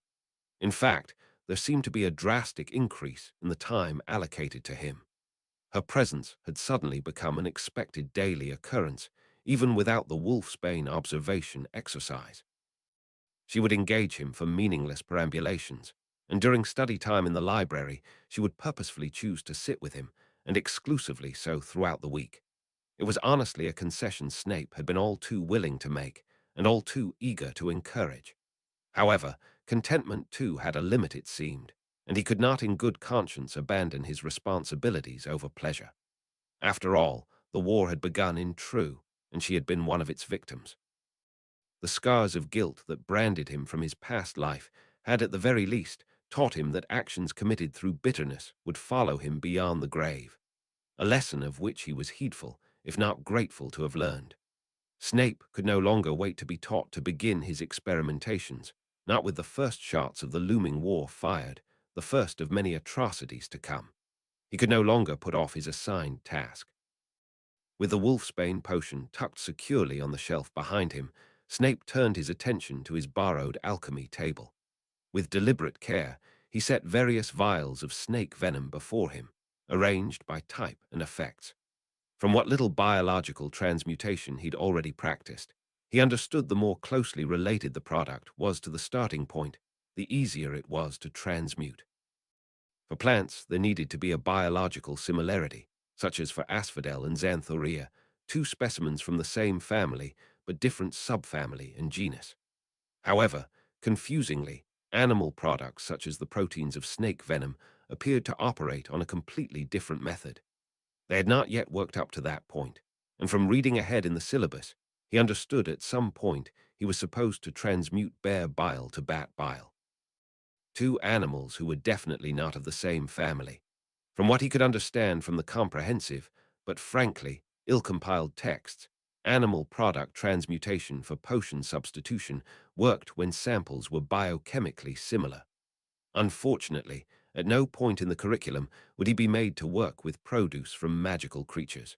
In fact, there seemed to be a drastic increase in the time allocated to him. Her presence had suddenly become an expected daily occurrence, even without the wolfsbane observation exercise. She would engage him for meaningless perambulations, and during study time in the library, she would purposefully choose to sit with him, and exclusively so throughout the week. It was honestly a concession Snape had been all too willing to make, and all too eager to encourage. However, contentment too had a limit, it seemed, and he could not in good conscience abandon his responsibilities over pleasure. After all, the war had begun in True, and she had been one of its victims. The scars of guilt that branded him from his past life had at the very least taught him that actions committed through bitterness would follow him beyond the grave, a lesson of which he was heedful, if not grateful to have learned. Snape could no longer wait to be taught to begin his experimentations, not with the first shots of the looming war fired, the first of many atrocities to come. He could no longer put off his assigned task. With the wolfsbane potion tucked securely on the shelf behind him, Snape turned his attention to his borrowed alchemy table. With deliberate care, he set various vials of snake venom before him, arranged by type and effects. From what little biological transmutation he'd already practiced, he understood the more closely related the product was to the starting point, the easier it was to transmute. For plants, there needed to be a biological similarity, such as for asphodel and xanthoria, two specimens from the same family but different subfamily and genus. However, confusingly, animal products such as the proteins of snake venom appeared to operate on a completely different method. They had not yet worked up to that point, and from reading ahead in the syllabus, he understood at some point he was supposed to transmute bear bile to bat bile. Two animals who were definitely not of the same family. From what he could understand from the comprehensive, but frankly, ill-compiled texts, animal product transmutation for potion substitution worked when samples were biochemically similar. Unfortunately, at no point in the curriculum would he be made to work with produce from magical creatures.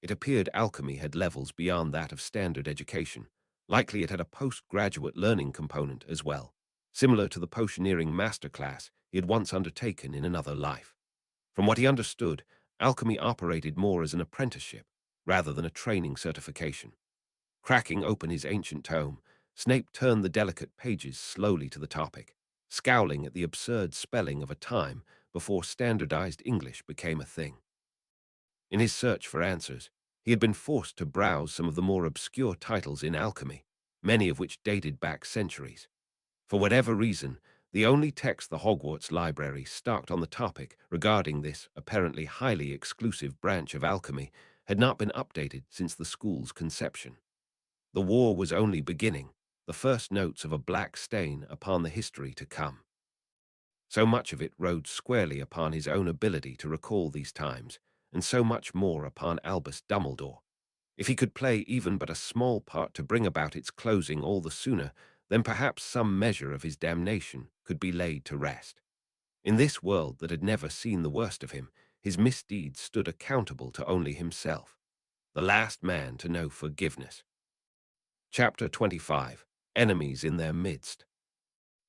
It appeared alchemy had levels beyond that of standard education. Likely it had a postgraduate learning component as well, similar to the potioneering masterclass he had once undertaken in another life. From what he understood, alchemy operated more as an apprenticeship rather than a training certification. Cracking open his ancient tome, Snape turned the delicate pages slowly to the topic, scowling at the absurd spelling of a time before standardized English became a thing. In his search for answers, he had been forced to browse some of the more obscure titles in alchemy, many of which dated back centuries. For whatever reason, the only text the Hogwarts library stocked on the topic regarding this apparently highly exclusive branch of alchemy had not been updated since the school's conception. The war was only beginning, the first notes of a black stain upon the history to come. So much of it rode squarely upon his own ability to recall these times, and so much more upon Albus Dumbledore. If he could play even but a small part to bring about its closing all the sooner, then perhaps some measure of his damnation could be laid to rest. In this world that had never seen the worst of him, his misdeeds stood accountable to only himself, the last man to know forgiveness. Chapter 25. Enemies in Their Midst.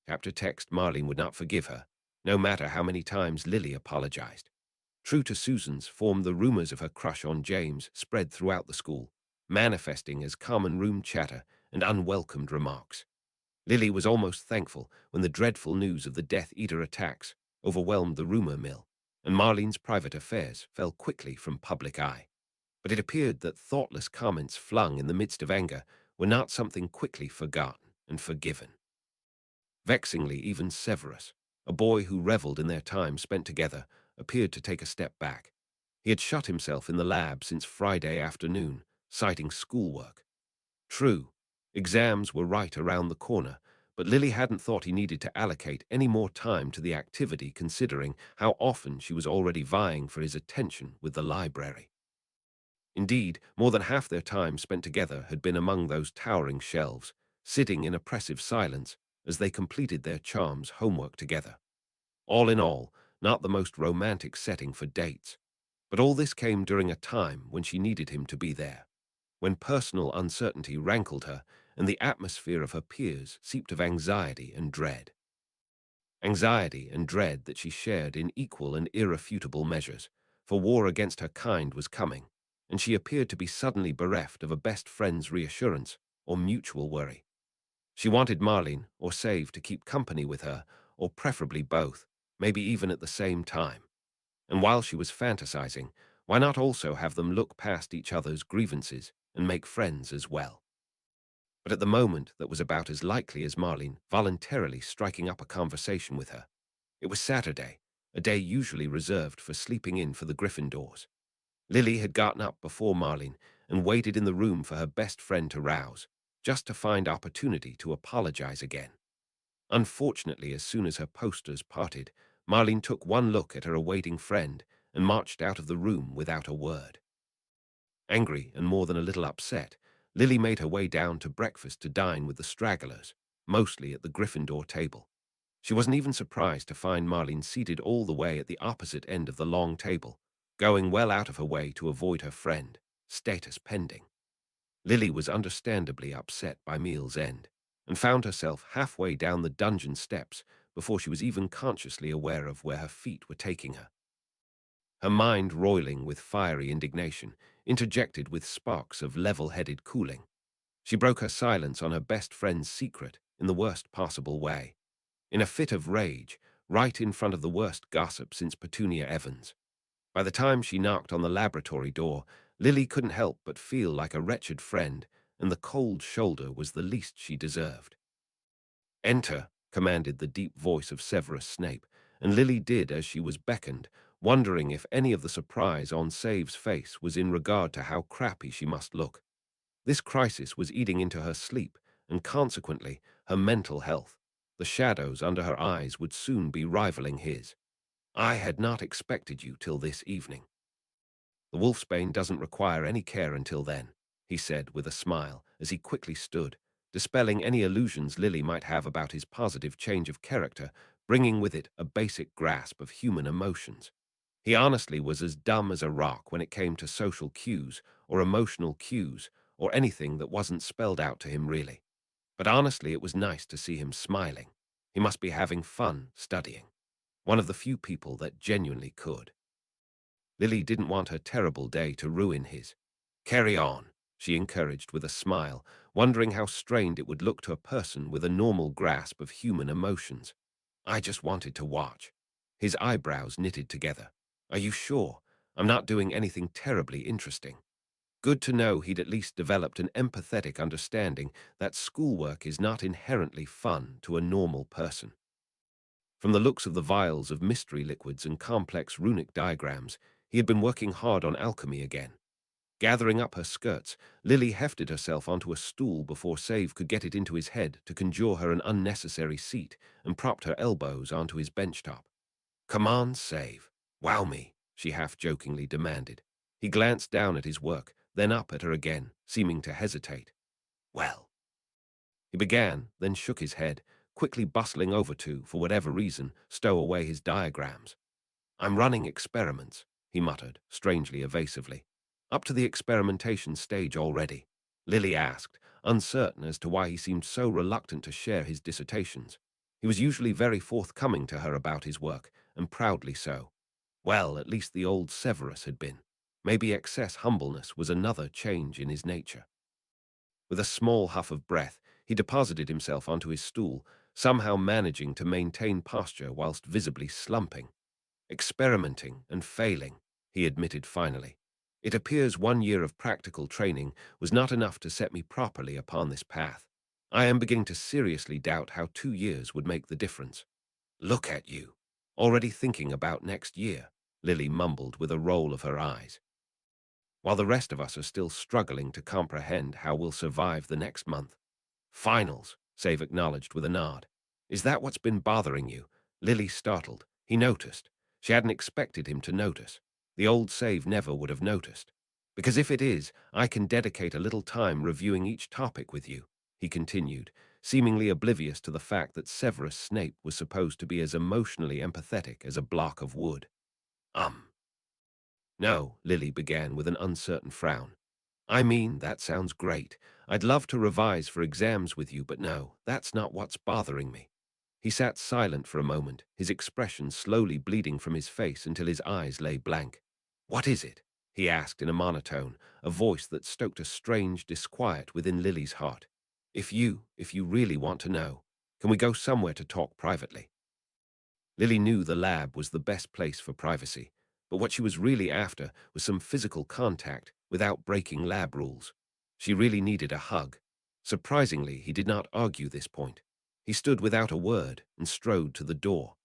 Chapter text. Marlene would not forgive her, no matter how many times Lily apologized. True to Susan's form, the rumors of her crush on James spread throughout the school, manifesting as common room chatter and unwelcomed remarks. Lily was almost thankful when the dreadful news of the Death Eater attacks overwhelmed the rumor mill, and Marlene's private affairs fell quickly from public eye. But it appeared that thoughtless comments flung in the midst of anger were not something quickly forgotten and forgiven. Vexingly, even Severus, a boy who reveled in their time spent together, appeared to take a step back. He had shut himself in the lab since Friday afternoon, citing schoolwork. True, exams were right around the corner, but Lily hadn't thought he needed to allocate any more time to the activity considering how often she was already vying for his attention with the library. Indeed, more than half their time spent together had been among those towering shelves, sitting in oppressive silence as they completed their charms' homework together. All in all, not the most romantic setting for dates. But all this came during a time when she needed him to be there, when personal uncertainty rankled her and the atmosphere of her peers seeped of anxiety and dread. Anxiety and dread that she shared in equal and irrefutable measures, for war against her kind was coming, and she appeared to be suddenly bereft of a best friend's reassurance or mutual worry. She wanted Marlene or Save to keep company with her, or preferably both, maybe even at the same time. And while she was fantasizing, why not also have them look past each other's grievances and make friends as well? But at the moment that was about as likely as Marlene voluntarily striking up a conversation with her. It was Saturday, a day usually reserved for sleeping in for the Gryffindors. Lily had gotten up before Marlene and waited in the room for her best friend to rouse, just to find opportunity to apologize again. Unfortunately, as soon as her posters parted, Marlene took one look at her awaiting friend and marched out of the room without a word. Angry and more than a little upset, Lily made her way down to breakfast to dine with the stragglers, mostly at the Gryffindor table. She wasn't even surprised to find Marlene seated all the way at the opposite end of the long table, going well out of her way to avoid her friend, status pending. Lily was understandably upset by meal's end, and found herself halfway down the dungeon steps before she was even consciously aware of where her feet were taking her. Her mind roiling with fiery indignation, interjected with sparks of level-headed cooling. She broke her silence on her best friend's secret in the worst possible way. In a fit of rage, right in front of the worst gossip since Petunia Evans. By the time she knocked on the laboratory door, Lily couldn't help but feel like a wretched friend, and the cold shoulder was the least she deserved. "Enter," commanded the deep voice of Severus Snape, and Lily did as she was beckoned, wondering if any of the surprise on Save's face was in regard to how crappy she must look. This crisis was eating into her sleep, and consequently, her mental health. The shadows under her eyes would soon be rivaling his. "I had not expected you till this evening." "The wolfsbane doesn't require any care until then," he said with a smile as he quickly stood, dispelling any illusions Lily might have about his positive change of character, bringing with it a basic grasp of human emotions. He honestly was as dumb as a rock when it came to social cues or emotional cues or anything that wasn't spelled out to him really. But honestly, it was nice to see him smiling. He must be having fun studying. One of the few people that genuinely could. Lily didn't want her terrible day to ruin his. "Carry on," she encouraged with a smile, wondering how strained it would look to a person with a normal grasp of human emotions. "I just wanted to watch." His eyebrows knitted together. "Are you sure? I'm not doing anything terribly interesting." Good to know he'd at least developed an empathetic understanding that schoolwork is not inherently fun to a normal person. From the looks of the vials of mystery liquids and complex runic diagrams, he had been working hard on alchemy again. Gathering up her skirts, Lily hefted herself onto a stool before Save could get it into his head to conjure her an unnecessary seat and propped her elbows onto his bench top. "Come on, Save. Wow me," she half-jokingly demanded. He glanced down at his work, then up at her again, seeming to hesitate. "Well," he began, then shook his head, quickly bustling over to, for whatever reason, stow away his diagrams. "I'm running experiments," he muttered, strangely evasively. "Up to the experimentation stage already?" Lily asked, uncertain as to why he seemed so reluctant to share his dissertations. He was usually very forthcoming to her about his work, and proudly so. Well, at least the old Severus had been. Maybe excess humbleness was another change in his nature. With a small huff of breath, he deposited himself onto his stool, somehow managing to maintain posture whilst visibly slumping. "Experimenting and failing," he admitted finally. "It appears 1 year of practical training was not enough to set me properly upon this path. I am beginning to seriously doubt how 2 years would make the difference." "Look at you. Already thinking about next year," Lily mumbled with a roll of her eyes. "While the rest of us are still struggling to comprehend how we'll survive the next month." "Finals," Save acknowledged with a nod. "Is that what's been bothering you?" Lily startled. He noticed. She hadn't expected him to notice. The old Save never would have noticed. "Because if it is, I can dedicate a little time reviewing each topic with you," he continued, seemingly oblivious to the fact that Severus Snape was supposed to be as emotionally empathetic as a block of wood. No, Lily began with an uncertain frown. I mean, that sounds great. I'd love to revise for exams with you, but no, that's not what's bothering me. He sat silent for a moment, his expression slowly bleeding from his face until his eyes lay blank. What is it? He asked in a monotone, a voice that stoked a strange disquiet within Lily's heart. If you really want to know, can we go somewhere to talk privately? Lily knew the lab was the best place for privacy, but what she was really after was some physical contact without breaking lab rules. She really needed a hug. Surprisingly, he did not argue this point. He stood without a word and strode to the door.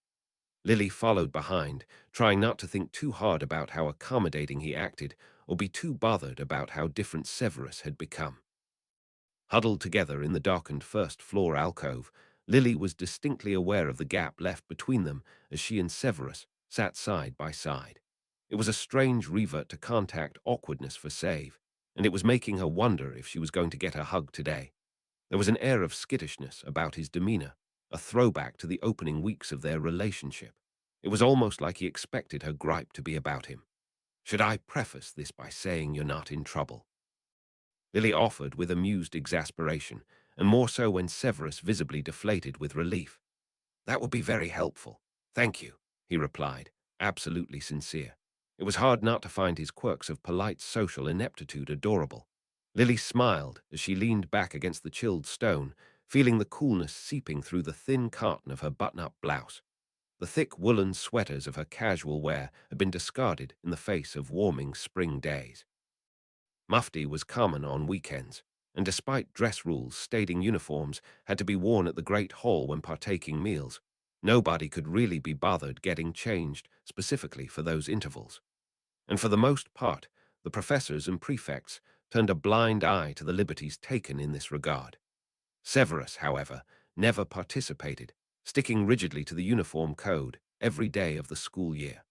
Lily followed behind, trying not to think too hard about how accommodating he acted or be too bothered about how different Severus had become. Huddled together in the darkened first-floor alcove, Lily was distinctly aware of the gap left between them as she and Severus sat side by side. It was a strange revert to contact awkwardness for Save, and it was making her wonder if she was going to get a hug today. There was an air of skittishness about his demeanor, a throwback to the opening weeks of their relationship. It was almost like he expected her gripe to be about him. Should I preface this by saying you're not in trouble? Lily offered with amused exasperation, and more so when Severus visibly deflated with relief. That would be very helpful. Thank you, he replied, absolutely sincere. It was hard not to find his quirks of polite social ineptitude adorable. Lily smiled as she leaned back against the chilled stone, feeling the coolness seeping through the thin cotton of her button-up blouse. The thick woolen sweaters of her casual wear had been discarded in the face of warming spring days. Mufti was common on weekends, and despite dress rules stating uniforms had to be worn at the Great Hall when partaking meals, nobody could really be bothered getting changed specifically for those intervals. And for the most part, the professors and prefects turned a blind eye to the liberties taken in this regard. Severus, however, never participated, sticking rigidly to the uniform code every day of the school year.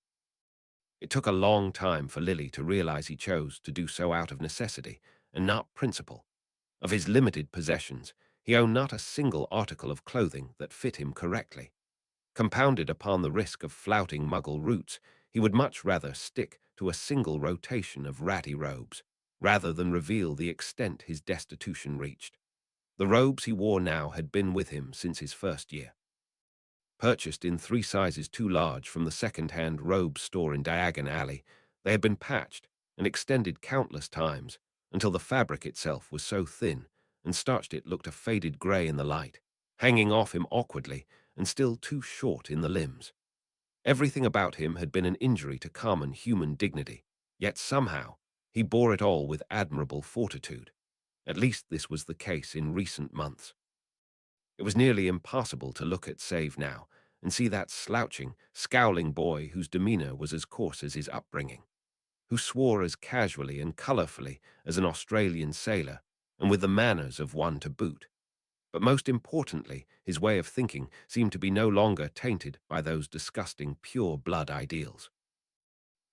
It took a long time for Lily to realize he chose to do so out of necessity and not principle. Of his limited possessions, he owned not a single article of clothing that fit him correctly. Compounded upon the risk of flouting Muggle roots, he would much rather stick to a single rotation of ratty robes, rather than reveal the extent his destitution reached. The robes he wore now had been with him since his first year. Purchased in 3 sizes too large from the second-hand robe store in Diagon Alley, they had been patched and extended countless times until the fabric itself was so thin and starched it looked a faded grey in the light, hanging off him awkwardly and still too short in the limbs. Everything about him had been an injury to common human dignity, yet somehow he bore it all with admirable fortitude. At least this was the case in recent months. It was nearly impossible to look at Save now and see that slouching, scowling boy whose demeanor was as coarse as his upbringing, who swore as casually and colorfully as an Australian sailor, and with the manners of one to boot. But most importantly, his way of thinking seemed to be no longer tainted by those disgusting pure-blood ideals.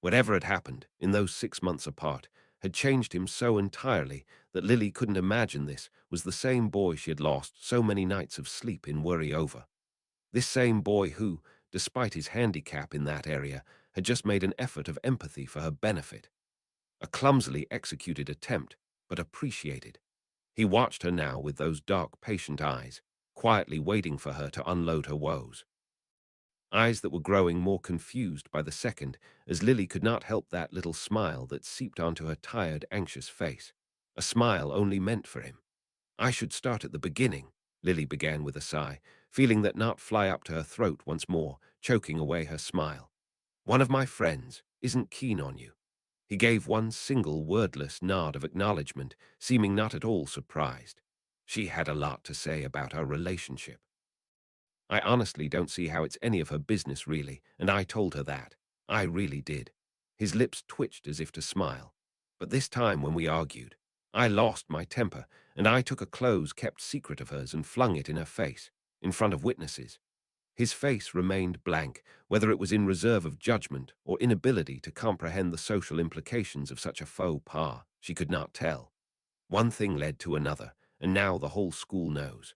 Whatever had happened in those 6 months apart had changed him so entirely that Lily couldn't imagine this was the same boy she had lost so many nights of sleep in worry over. This same boy who, despite his handicap in that area, had just made an effort of empathy for her benefit. A clumsily executed attempt, but appreciated. He watched her now with those dark, patient eyes, quietly waiting for her to unload her woes. Eyes that were growing more confused by the second, as Lily could not help that little smile that seeped onto her tired, anxious face. A smile only meant for him. I should start at the beginning, Lily began with a sigh, feeling that knot fly up to her throat once more, choking away her smile. One of my friends isn't keen on you. He gave one single wordless nod of acknowledgement, seeming not at all surprised. She had a lot to say about our relationship. I honestly don't see how it's any of her business, really, and I told her that. I really did. His lips twitched as if to smile. But this time when we argued, I lost my temper, and I took a close-kept secret of hers and flung it in her face, in front of witnesses. His face remained blank, whether it was in reserve of judgment or inability to comprehend the social implications of such a faux pas, she could not tell. One thing led to another, and now the whole school knows.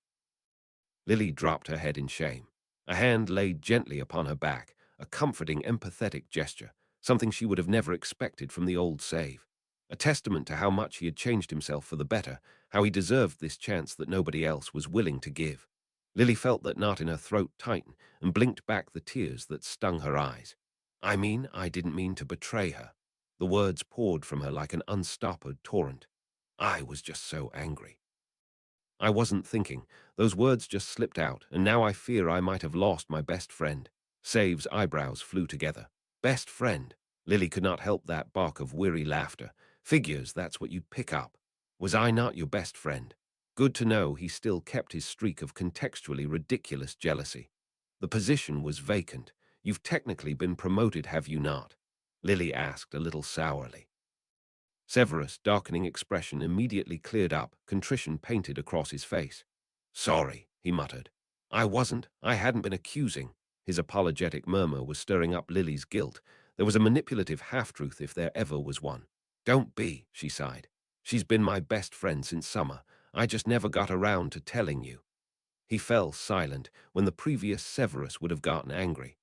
Lily dropped her head in shame. A hand laid gently upon her back, a comforting, empathetic gesture, something she would have never expected from the old Save. A testament to how much he had changed himself for the better, how he deserved this chance that nobody else was willing to give. Lily felt that knot in her throat tighten and blinked back the tears that stung her eyes. I didn't mean to betray her. The words poured from her like an unstopped torrent. I was just so angry. I wasn't thinking. Those words just slipped out, and now I fear I might have lost my best friend. Save's eyebrows flew together. Best friend? Lily could not help that bark of weary laughter. Figures, that's what you'd pick up. Was I not your best friend? Good to know he still kept his streak of contextually ridiculous jealousy. The position was vacant. You've technically been promoted, have you not? Lily asked a little sourly. Severus' darkening expression immediately cleared up, contrition painted across his face. Sorry, he muttered. I hadn't been accusing. His apologetic murmur was stirring up Lily's guilt. There was a manipulative half-truth if there ever was one. Don't be, she sighed. She's been my best friend since summer. I just never got around to telling you. He fell silent when the previous Severus would have gotten angry.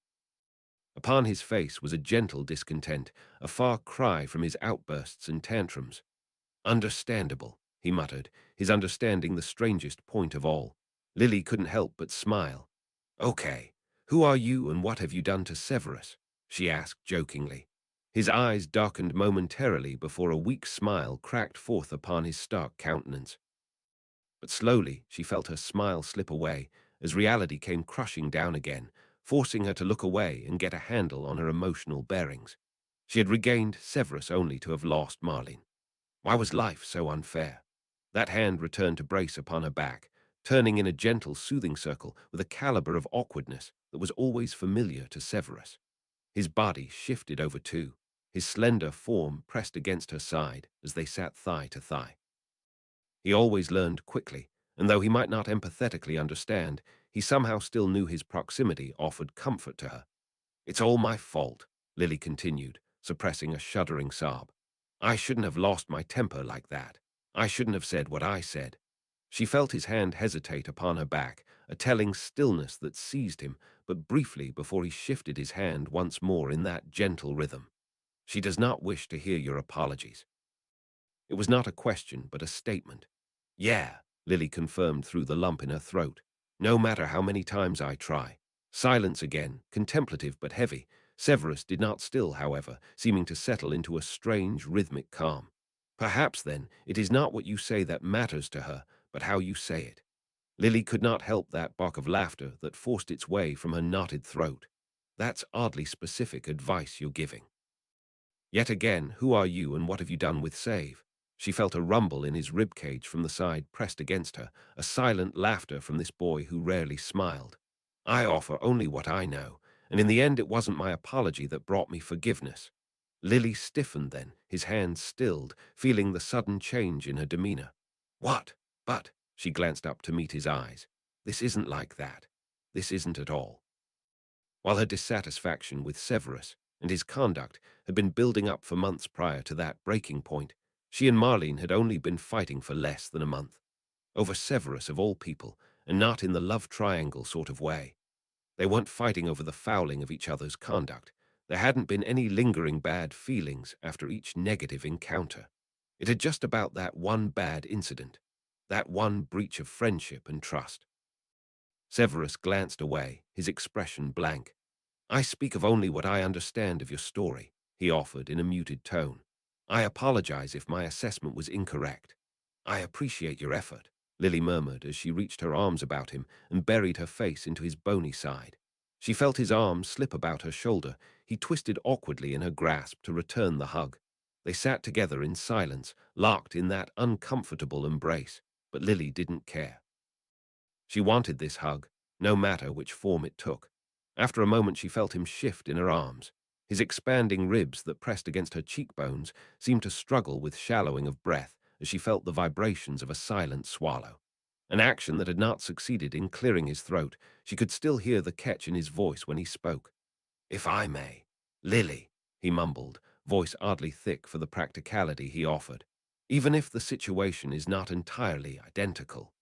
Upon his face was a gentle discontent, a far cry from his outbursts and tantrums. Understandable, he muttered, his understanding the strangest point of all. Lily couldn't help but smile. Okay, who are you and what have you done to Severus? She asked jokingly. His eyes darkened momentarily before a weak smile cracked forth upon his stark countenance. But slowly she felt her smile slip away as reality came crushing down again, forcing her to look away and get a handle on her emotional bearings. She had regained Severus only to have lost Marlene. Why was life so unfair? That hand returned to brace upon her back, turning in a gentle, soothing circle with a caliber of awkwardness that was always familiar to Severus. His body shifted over too, his slender form pressed against her side as they sat thigh to thigh. He always learned quickly, and though he might not empathetically understand, he somehow still knew his proximity offered comfort to her. It's all my fault, Lily continued, suppressing a shuddering sob. I shouldn't have lost my temper like that. I shouldn't have said what I said. She felt his hand hesitate upon her back, a telling stillness that seized him, but briefly before he shifted his hand once more in that gentle rhythm. She does not wish to hear your apologies. It was not a question, but a statement. Yeah, Lily confirmed through the lump in her throat. No matter how many times I try. Silence again, contemplative but heavy. Severus did not still, however, seeming to settle into a strange, rhythmic calm. Perhaps, then, it is not what you say that matters to her, but how you say it. Lily could not help that bark of laughter that forced its way from her knotted throat. That's oddly specific advice you're giving. Yet again, who are you and what have you done with Save? She felt a rumble in his ribcage from the side pressed against her, a silent laughter from this boy who rarely smiled. I offer only what I know, and in the end it wasn't my apology that brought me forgiveness. Lily stiffened then, his hands stilled, feeling the sudden change in her demeanor. What? But, she glanced up to meet his eyes. This isn't like that. This isn't at all. While her dissatisfaction with Severus and his conduct had been building up for months prior to that breaking point, she and Marlene had only been fighting for less than a month. Over Severus of all people, and not in the love triangle sort of way. They weren't fighting over the fouling of each other's conduct. There hadn't been any lingering bad feelings after each negative encounter. It had just about that one bad incident, that one breach of friendship and trust. Severus glanced away, his expression blank. I speak of only what I understand of your story, he offered in a muted tone. I apologize if my assessment was incorrect. I appreciate your effort, Lily murmured as she reached her arms about him and buried her face into his bony side. She felt his arm slip about her shoulder. He twisted awkwardly in her grasp to return the hug. They sat together in silence, locked in that uncomfortable embrace, but Lily didn't care. She wanted this hug, no matter which form it took. After a moment she felt him shift in her arms. His expanding ribs that pressed against her cheekbones seemed to struggle with shallowing of breath as she felt the vibrations of a silent swallow. An action that had not succeeded in clearing his throat. She could still hear the catch in his voice when he spoke. If I may. Lily, he mumbled, voice oddly thick for the practicality he offered. Even if the situation is not entirely identical.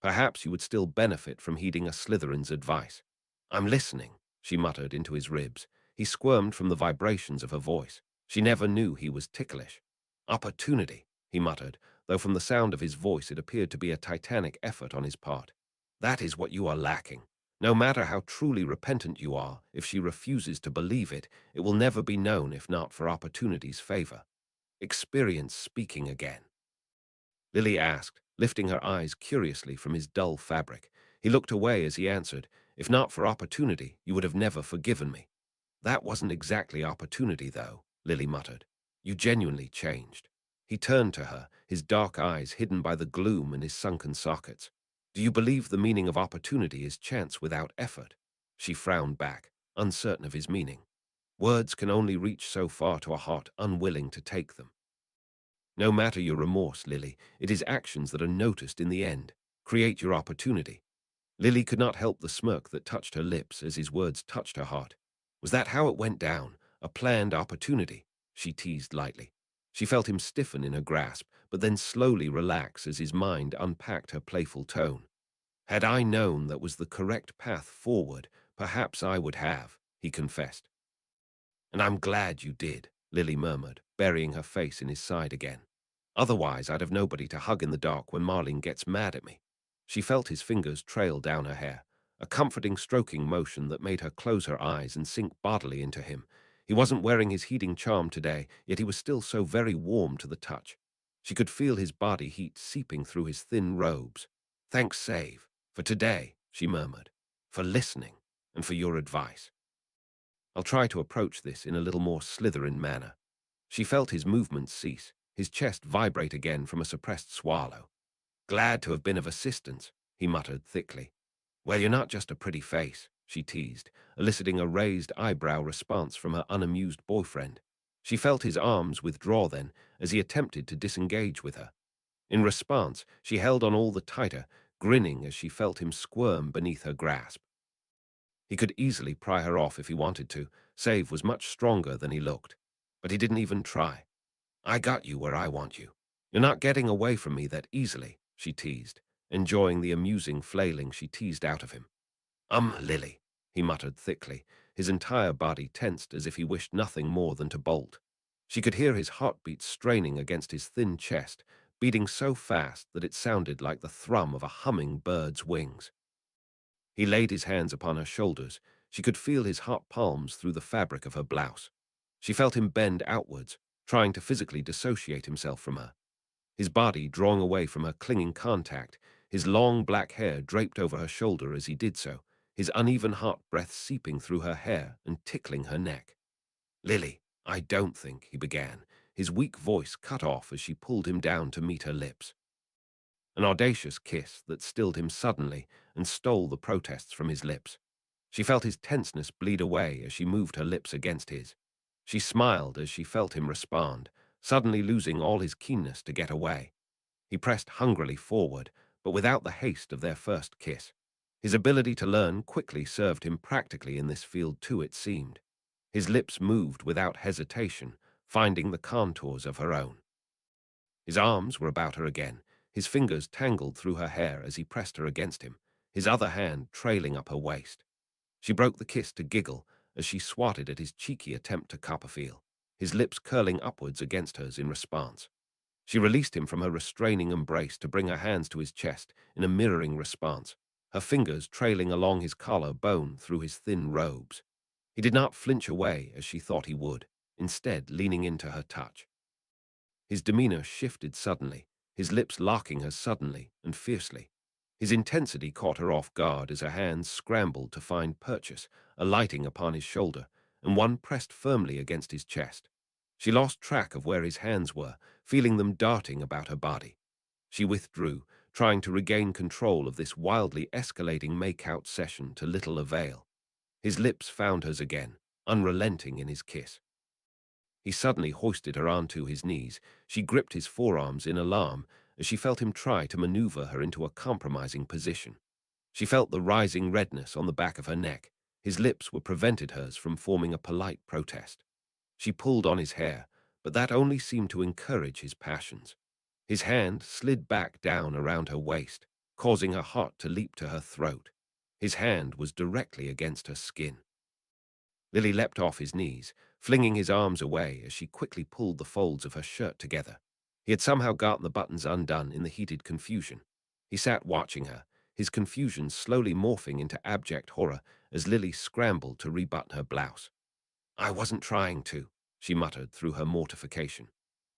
Perhaps you would still benefit from heeding a Slytherin's advice. I'm listening, she muttered into his ribs. He squirmed from the vibrations of her voice. She never knew he was ticklish. Opportunity, he muttered, though from the sound of his voice it appeared to be a titanic effort on his part. That is what you are lacking. No matter how truly repentant you are, if she refuses to believe it, it will never be known if not for opportunity's favor. Experience speaking again. Lily asked, lifting her eyes curiously from his dull fabric. He looked away as he answered, "If not for opportunity, you would have never forgiven me." "That wasn't exactly opportunity, though," Lily muttered. "You genuinely changed." He turned to her, his dark eyes hidden by the gloom in his sunken sockets. "Do you believe the meaning of opportunity is chance without effort?" She frowned back, uncertain of his meaning. Words can only reach so far to a heart unwilling to take them. No matter your remorse, Lily, it is actions that are noticed in the end. Create your opportunity. Lily could not help the smirk that touched her lips as his words touched her heart. Was that how it went down? A planned opportunity? She teased lightly. She felt him stiffen in her grasp, but then slowly relax as his mind unpacked her playful tone. "Had I known that was the correct path forward, perhaps I would have," he confessed. "And I'm glad you did," Lily murmured, burying her face in his side again. "Otherwise, I'd have nobody to hug in the dark when Marlene gets mad at me." She felt his fingers trail down her hair, a comforting stroking motion that made her close her eyes and sink bodily into him. He wasn't wearing his heating charm today, yet he was still so very warm to the touch. She could feel his body heat seeping through his thin robes. "Thanks, Save, for today," she murmured, "for listening, and for your advice. I'll try to approach this in a little more Slytherin manner." She felt his movements cease, his chest vibrate again from a suppressed swallow. "Glad to have been of assistance," he muttered thickly. "Well, you're not just a pretty face," she teased, eliciting a raised eyebrow response from her unamused boyfriend. She felt his arms withdraw then, as he attempted to disengage with her. In response, she held on all the tighter, grinning as she felt him squirm beneath her grasp. He could easily pry her off if he wanted to. Save was much stronger than he looked. But he didn't even try. "I got you where I want you. You're not getting away from me that easily," she teased, enjoying the amusing flailing she teased out of him. Lily," he muttered thickly, his entire body tensed as if he wished nothing more than to bolt. She could hear his heartbeat straining against his thin chest, beating so fast that it sounded like the thrum of a humming bird's wings. He laid his hands upon her shoulders. She could feel his hot palms through the fabric of her blouse. She felt him bend outwards, trying to physically dissociate himself from her. His body drawing away from her clinging contact, his long black hair draped over her shoulder as he did so, his uneven hot breath seeping through her hair and tickling her neck. "Lily, I don't think," he began, his weak voice cut off as she pulled him down to meet her lips. An audacious kiss that stilled him suddenly and stole the protests from his lips. She felt his tenseness bleed away as she moved her lips against his. She smiled as she felt him respond, suddenly losing all his keenness to get away. He pressed hungrily forward, but without the haste of their first kiss. His ability to learn quickly served him practically in this field too, it seemed. His lips moved without hesitation, finding the contours of her own. His arms were about her again, his fingers tangled through her hair as he pressed her against him, his other hand trailing up her waist. She broke the kiss to giggle as she swatted at his cheeky attempt to Copperfield, his lips curling upwards against hers in response. She released him from her restraining embrace to bring her hands to his chest in a mirroring response, her fingers trailing along his collar bone through his thin robes. He did not flinch away as she thought he would, instead leaning into her touch. His demeanor shifted suddenly, his lips locking her suddenly and fiercely. His intensity caught her off guard as her hands scrambled to find purchase, alighting upon his shoulder, and one pressed firmly against his chest. She lost track of where his hands were, feeling them darting about her body. She withdrew, trying to regain control of this wildly escalating make-out session to little avail. His lips found hers again, unrelenting in his kiss. He suddenly hoisted her onto his knees. She gripped his forearms in alarm as she felt him try to maneuver her into a compromising position. She felt the rising redness on the back of her neck. His lips were prevented hers from forming a polite protest. She pulled on his hair, but that only seemed to encourage his passions. His hand slid back down around her waist, causing her heart to leap to her throat. His hand was directly against her skin. Lily leapt off his knees, flinging his arms away as she quickly pulled the folds of her shirt together. He had somehow gotten the buttons undone in the heated confusion. He sat watching her, his confusion slowly morphing into abject horror as Lily scrambled to rebutton her blouse. "I wasn't trying to," she muttered through her mortification.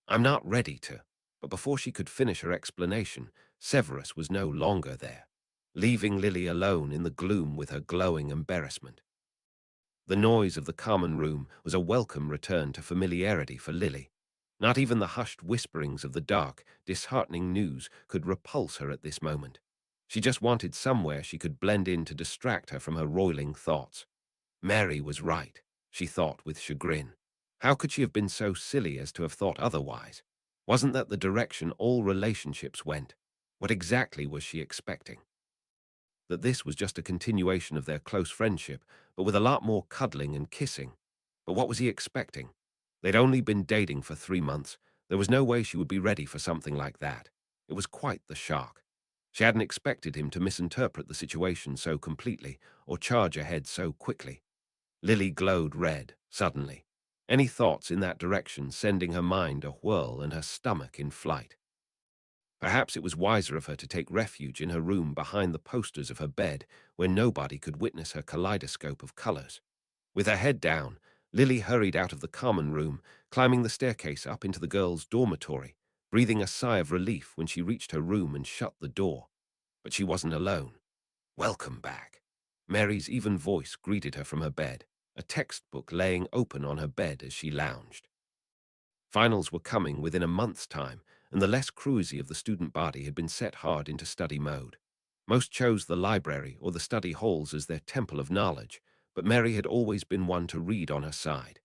"I'm not ready to." But before she could finish her explanation, Severus was no longer there, leaving Lily alone in the gloom with her glowing embarrassment. The noise of the common room was a welcome return to familiarity for Lily. Not even the hushed whisperings of the dark, disheartening news could repulse her at this moment. She just wanted somewhere she could blend in to distract her from her roiling thoughts. Mary was right, she thought with chagrin. How could she have been so silly as to have thought otherwise? Wasn't that the direction all relationships went? What exactly was she expecting? That this was just a continuation of their close friendship, but with a lot more cuddling and kissing. But what was he expecting? They'd only been dating for 3 months. There was no way she would be ready for something like that. It was quite the shock. She hadn't expected him to misinterpret the situation so completely or charge ahead so quickly. Lily glowed red, suddenly. Any thoughts in that direction sending her mind a whirl and her stomach in flight. Perhaps it was wiser of her to take refuge in her room behind the posters of her bed, where nobody could witness her kaleidoscope of colors. With her head down, Lily hurried out of the common room, climbing the staircase up into the girls' dormitory, breathing a sigh of relief when she reached her room and shut the door. But she wasn't alone. "Welcome back." Mary's even voice greeted her from her bed, a textbook laying open on her bed as she lounged. Finals were coming within a month's time, and the less cruisy of the student body had been set hard into study mode. Most chose the library or the study halls as their temple of knowledge, but Mary had always been one to read on her side.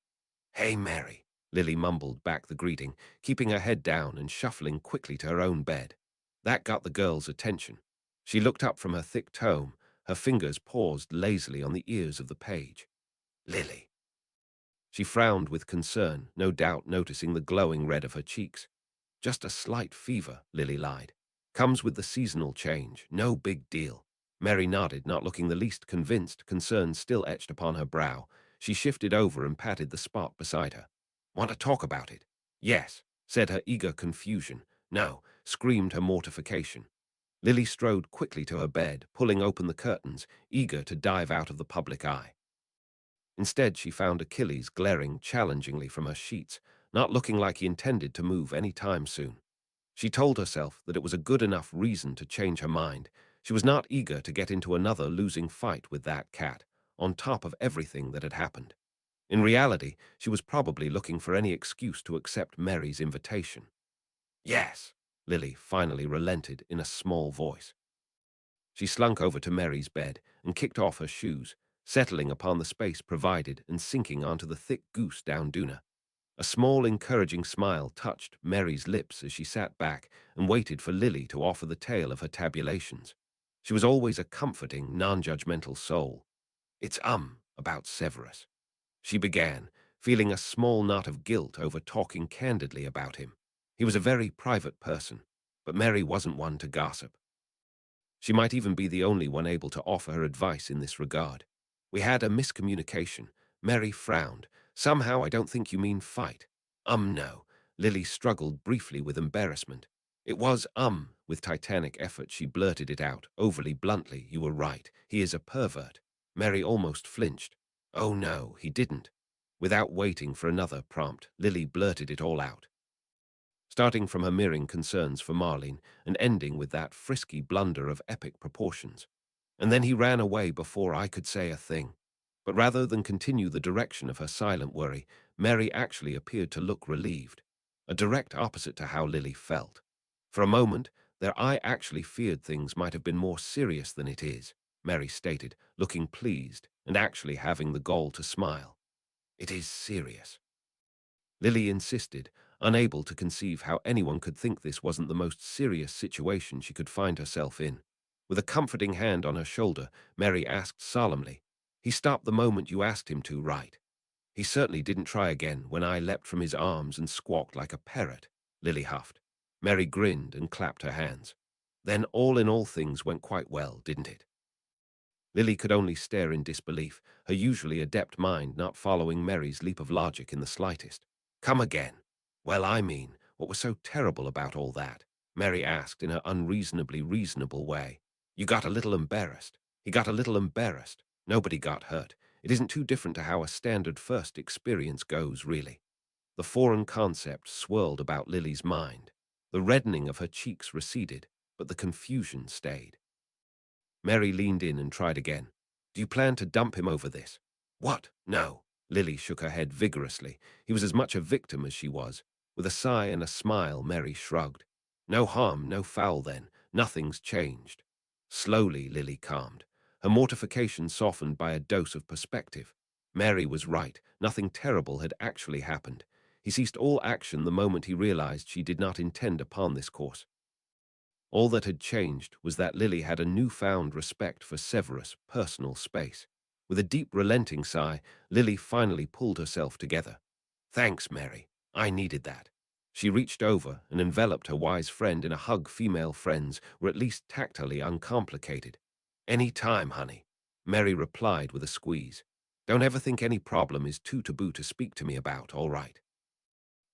"Hey, Mary," Lily mumbled back the greeting, keeping her head down and shuffling quickly to her own bed. That got the girl's attention. She looked up from her thick tome, her fingers paused lazily on the ears of the page. "Lily." She frowned with concern, no doubt noticing the glowing red of her cheeks. "Just a slight fever," Lily lied. "Comes with the seasonal change. No big deal." Mary nodded, not looking the least convinced, concern still etched upon her brow. She shifted over and patted the spot beside her. "Want to talk about it?" "Yes," said her eager confusion. "No," screamed her mortification. Lily strode quickly to her bed, pulling open the curtains, eager to dive out of the public eye. Instead, she found Achilles glaring challengingly from her sheets, not looking like he intended to move any time soon. She told herself that it was a good enough reason to change her mind. She was not eager to get into another losing fight with that cat, on top of everything that had happened. In reality, she was probably looking for any excuse to accept Mary's invitation. "Yes," Lily finally relented in a small voice. She slunk over to Mary's bed and kicked off her shoes, settling upon the space provided and sinking onto the thick goose down Duna. A small, encouraging smile touched Mary's lips as she sat back and waited for Lily to offer the tale of her tabulations. She was always a comforting, non-judgmental soul. "It's about Severus," she began, feeling a small knot of guilt over talking candidly about him. He was a very private person, but Mary wasn't one to gossip. She might even be the only one able to offer her advice in this regard. "We had a miscommunication." Mary frowned. "Somehow I don't think you mean fight." No." Lily struggled briefly with embarrassment. "It was, with titanic effort she blurted it out, overly bluntly. "You were right. He is a pervert." Mary almost flinched. "Oh no, he didn't." Without waiting for another prompt, Lily blurted it all out, starting from her mirroring concerns for Marlene and ending with that frisky blunder of epic proportions. "And then he ran away before I could say a thing." But rather than continue the direction of her silent worry, Mary actually appeared to look relieved, a direct opposite to how Lily felt. For a moment, their eye actually feared things might have been more serious than it is, Mary stated, looking pleased and actually having the gall to smile. "It is serious." Lily insisted, unable to conceive how anyone could think this wasn't the most serious situation she could find herself in. With a comforting hand on her shoulder, Mary asked solemnly, "He stopped the moment you asked him to, right?" "He certainly didn't try again when I leapt from his arms and squawked like a parrot," Lily huffed. Mary grinned and clapped her hands. "Then all in all things went quite well, didn't it?" Lily could only stare in disbelief, her usually adept mind not following Mary's leap of logic in the slightest. Come again. Well, I mean, what was so terrible about all that? Mary asked in her unreasonably reasonable way. You got a little embarrassed. He got a little embarrassed. Nobody got hurt. It isn't too different to how a standard first experience goes, really. The foreign concept swirled about Lily's mind. The reddening of her cheeks receded, but the confusion stayed. Mary leaned in and tried again. Do you plan to dump him over this? What? No. Lily shook her head vigorously. He was as much a victim as she was. With a sigh and a smile, Mary shrugged. No harm, no foul then. Nothing's changed. Slowly, Lily calmed. Her mortification softened by a dose of perspective. Mary was right. Nothing terrible had actually happened. He ceased all action the moment he realized she did not intend upon this course. All that had changed was that Lily had a newfound respect for Severus' personal space. With a deep relenting sigh, Lily finally pulled herself together. Thanks, Mary. I needed that. She reached over and enveloped her wise friend in a hug female friends were at least tactily uncomplicated. Any time, honey, Mary replied with a squeeze. Don't ever think any problem is too taboo to speak to me about, all right?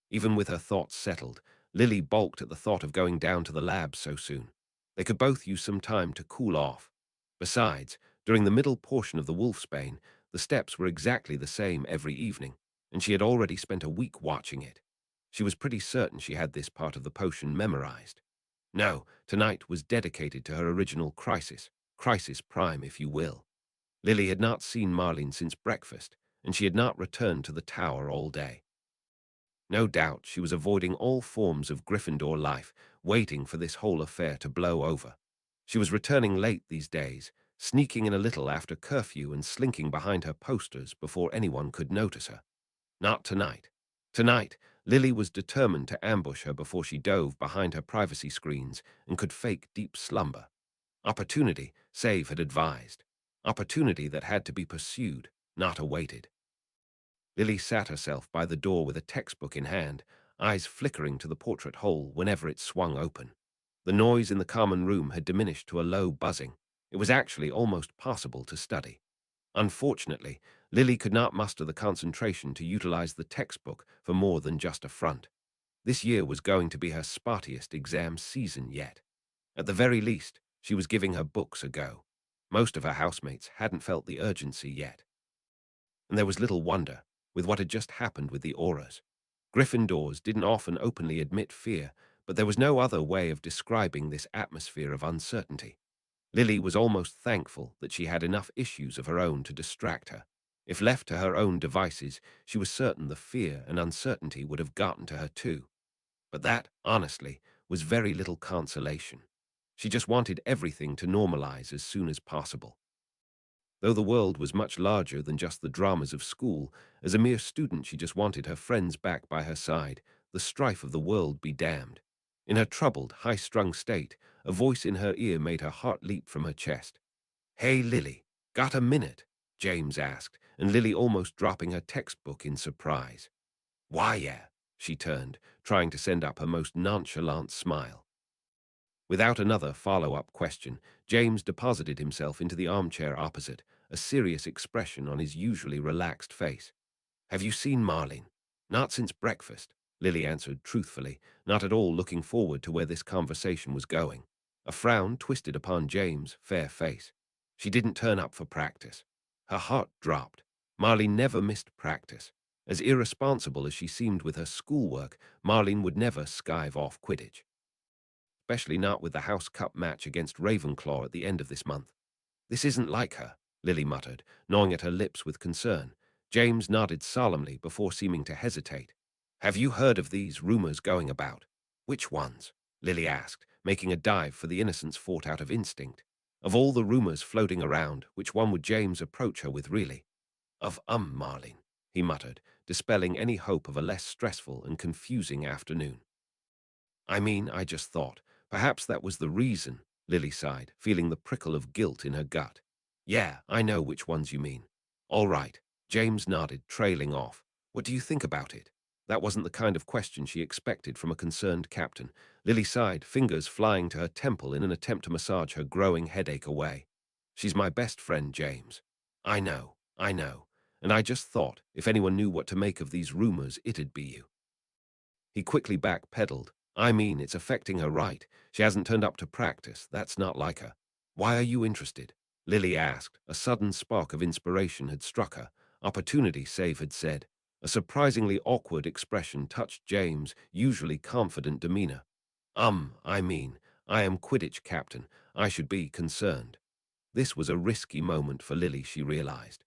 Even with her thoughts settled, Lily balked at the thought of going down to the lab so soon. They could both use some time to cool off. Besides, during the middle portion of the Wolfsbane, the steps were exactly the same every evening, and she had already spent a week watching it. She was pretty certain she had this part of the potion memorized. No, tonight was dedicated to her original crisis, crisis prime, if you will. Lily had not seen Marlene since breakfast, and she had not returned to the tower all day. No doubt she was avoiding all forms of Gryffindor life, waiting for this whole affair to blow over. She was returning late these days, sneaking in a little after curfew and slinking behind her posters before anyone could notice her. Not tonight. Tonight, Lily was determined to ambush her before she dove behind her privacy screens and could fake deep slumber. Opportunity, Save had advised. Opportunity that had to be pursued, not awaited. Lily sat herself by the door with a textbook in hand, eyes flickering to the portrait hole whenever it swung open. The noise in the common room had diminished to a low buzzing. It was actually almost possible to study. Unfortunately, Lily could not muster the concentration to utilize the textbook for more than just a front. This year was going to be her spottiest exam season yet. At the very least, she was giving her books a go. Most of her housemates hadn't felt the urgency yet. And there was little wonder, with what had just happened with the auras. Gryffindors didn't often openly admit fear, but there was no other way of describing this atmosphere of uncertainty. Lily was almost thankful that she had enough issues of her own to distract her. If left to her own devices, she was certain the fear and uncertainty would have gotten to her too. But that, honestly, was very little consolation. She just wanted everything to normalize as soon as possible. Though the world was much larger than just the dramas of school, as a mere student she just wanted her friends back by her side, the strife of the world be damned. In her troubled, high-strung state, a voice in her ear made her heart leap from her chest. "Hey, Lily, got a minute?" James asked, and Lily almost dropping her textbook in surprise. "Why, yeah," she turned, trying to send up her most nonchalant smile. Without another follow-up question, James deposited himself into the armchair opposite, a serious expression on his usually relaxed face. "Have you seen Marlene?" "Not since breakfast," Lily answered truthfully, not at all looking forward to where this conversation was going. A frown twisted upon James' fair face. She didn't turn up for practice. Her heart dropped. Marlene never missed practice. As irresponsible as she seemed with her schoolwork, Marlene would never skive off Quidditch. Especially not with the House Cup match against Ravenclaw at the end of this month. "This isn't like her," Lily muttered, gnawing at her lips with concern. James nodded solemnly before seeming to hesitate. "Have you heard of these rumors going about?" "Which ones?" Lily asked, making a dive for the innocence fought out of instinct. Of all the rumors floating around, which one would James approach her with really? "Of Marlene," he muttered, dispelling any hope of a less stressful and confusing afternoon. I just thought, perhaps that was the reason," Lily sighed, feeling the prickle of guilt in her gut. "Yeah, I know which ones you mean." "All right," James nodded, trailing off. "What do you think about it?" That wasn't the kind of question she expected from a concerned captain. Lily sighed, fingers flying to her temple in an attempt to massage her growing headache away. She's my best friend, James. I know, I know. And I just thought, if anyone knew what to make of these rumors, it'd be you. He quickly backpedaled. I mean, it's affecting her right. She hasn't turned up to practice. That's not like her. Why are you interested? Lily asked. A sudden spark of inspiration had struck her. Opportunity, Save had said. A surprisingly awkward expression touched James' usually confident demeanor. I mean, I am Quidditch captain. I should be concerned. This was a risky moment for Lily, she realized.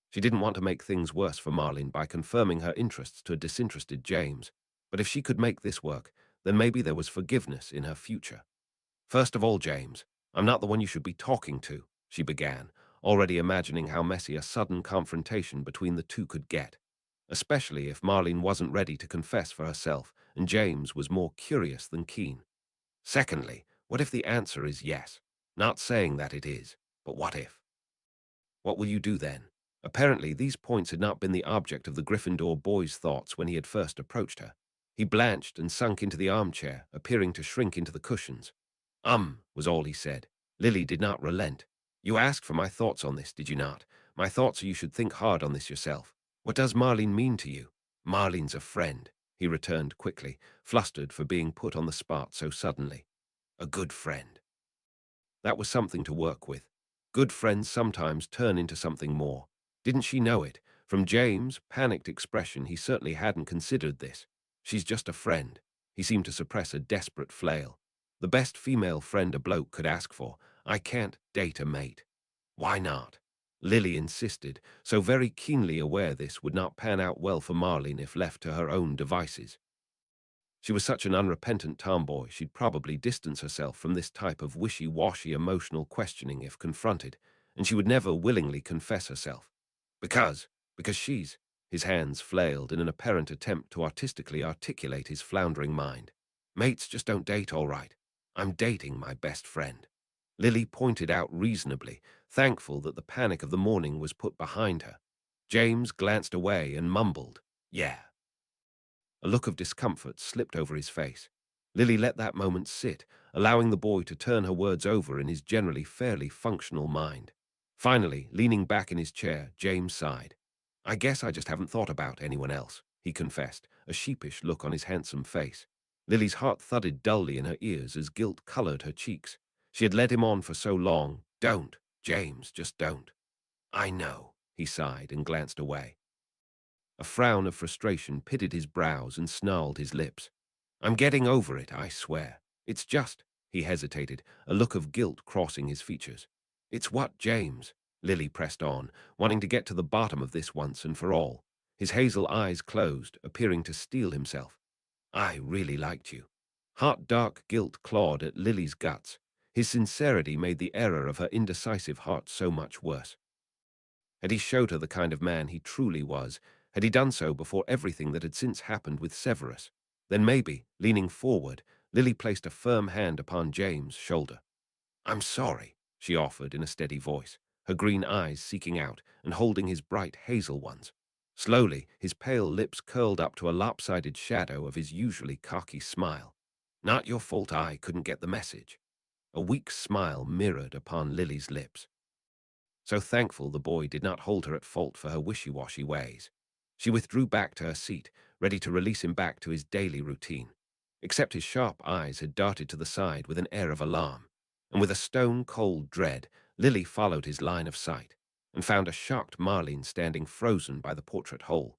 She didn't want to make things worse for Marlene by confirming her interests to a disinterested James, but if she could make this work, then maybe there was forgiveness in her future. First of all, James, I'm not the one you should be talking to, she began, already imagining how messy a sudden confrontation between the two could get, especially if Marlene wasn't ready to confess for herself and James was more curious than keen. Secondly, what if the answer is yes? Not saying that it is, but what if? What will you do then? Apparently, these points had not been the object of the Gryffindor boy's thoughts when he had first approached her. He blanched and sunk into the armchair, appearing to shrink into the cushions. Was all he said. Lily did not relent. You asked for my thoughts on this, did you not? My thoughts are you should think hard on this yourself. What does Marlene mean to you? Marlene's a friend, he returned quickly, flustered for being put on the spot so suddenly. A good friend. That was something to work with. Good friends sometimes turn into something more. Didn't she know it? From James' panicked expression, he certainly hadn't considered this. She's just a friend. He seemed to suppress a desperate flail. The best female friend a bloke could ask for. I can't date a mate. Why not? Lily insisted, so very keenly aware this would not pan out well for Marlene if left to her own devices. She was such an unrepentant tomboy, she'd probably distance herself from this type of wishy-washy emotional questioning if confronted, and she would never willingly confess herself. Because she's... His hands flailed in an apparent attempt to artistically articulate his floundering mind. Mates just don't date all right. I'm dating my best friend. Lily pointed out reasonably, thankful that the panic of the morning was put behind her. James glanced away and mumbled, "Yeah." A look of discomfort slipped over his face. Lily let that moment sit, allowing the boy to turn her words over in his generally fairly functional mind. Finally, leaning back in his chair, James sighed. I guess I just haven't thought about anyone else, he confessed, a sheepish look on his handsome face. Lily's heart thudded dully in her ears as guilt colored her cheeks. She had led him on for so long. Don't, James, just don't. I know, he sighed and glanced away. A frown of frustration pitted his brows and snarled his lips. I'm getting over it, I swear. It's just, he hesitated, a look of guilt crossing his features. It's what, James? Lily pressed on, wanting to get to the bottom of this once and for all. His hazel eyes closed, appearing to steel himself. I really liked you. Hot, dark guilt clawed at Lily's guts. His sincerity made the error of her indecisive heart so much worse. Had he showed her the kind of man he truly was, had he done so before everything that had since happened with Severus, then maybe, leaning forward, Lily placed a firm hand upon James' shoulder. I'm sorry, she offered in a steady voice, her green eyes seeking out and holding his bright hazel ones. Slowly, his pale lips curled up to a lopsided shadow of his usually cocky smile. Not your fault I couldn't get the message. A weak smile mirrored upon Lily's lips. So thankful the boy did not hold her at fault for her wishy-washy ways. She withdrew back to her seat, ready to release him back to his daily routine. Except his sharp eyes had darted to the side with an air of alarm, and with a stone-cold dread, Lily followed his line of sight, and found a shocked Marlene standing frozen by the portrait hole.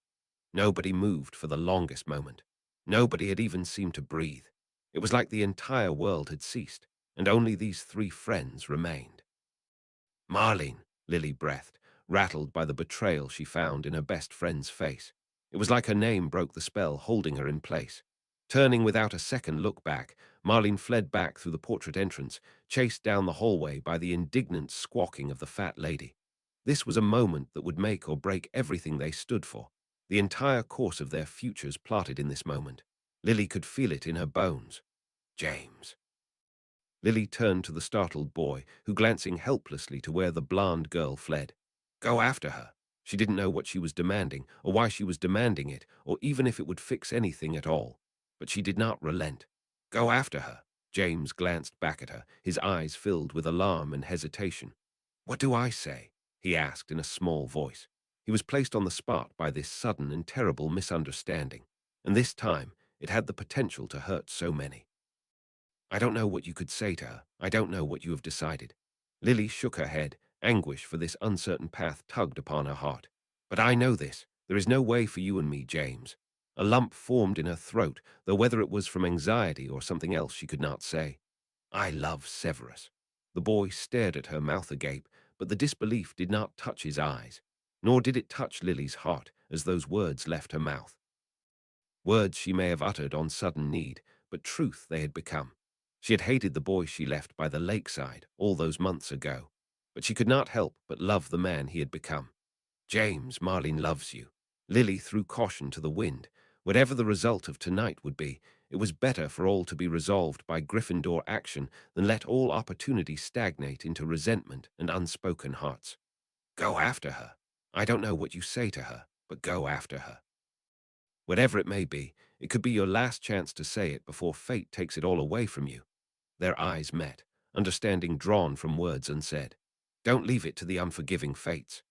Nobody moved for the longest moment. Nobody had even seemed to breathe. It was like the entire world had ceased, and only these three friends remained. Marlene, Lily breathed, rattled by the betrayal she found in her best friend's face. It was like her name broke the spell holding her in place. Turning without a second look back, Marlene fled back through the portrait entrance, chased down the hallway by the indignant squawking of the fat lady. This was a moment that would make or break everything they stood for. The entire course of their futures plotted in this moment. Lily could feel it in her bones. James. Lily turned to the startled boy, who glancing helplessly to where the blonde girl fled. Go after her. She didn't know what she was demanding, or why she was demanding it, or even if it would fix anything at all. But she did not relent. Go after her. James glanced back at her, his eyes filled with alarm and hesitation. "What do I say?" he asked in a small voice. He was placed on the spot by this sudden and terrible misunderstanding, and this time it had the potential to hurt so many. "I don't know what you could say to her. I don't know what you have decided." Lily shook her head. Anguish for this uncertain path tugged upon her heart. "But I know this. There is no way for you and me, James." A lump formed in her throat, though whether it was from anxiety or something else she could not say. "I love Severus." The boy stared at her, mouth agape, but the disbelief did not touch his eyes, nor did it touch Lily's heart as those words left her mouth. Words she may have uttered on sudden need, but truth they had become. She had hated the boy she left by the lakeside all those months ago, but she could not help but love the man he had become. "James, Marlene loves you." Lily threw caution to the wind. Whatever the result of tonight would be, it was better for all to be resolved by Gryffindor action than let all opportunity stagnate into resentment and unspoken hearts. "Go after her. I don't know what you say to her, but go after her. Whatever it may be, it could be your last chance to say it before fate takes it all away from you." Their eyes met, understanding drawn from words unsaid. "Don't leave it to the unforgiving fates."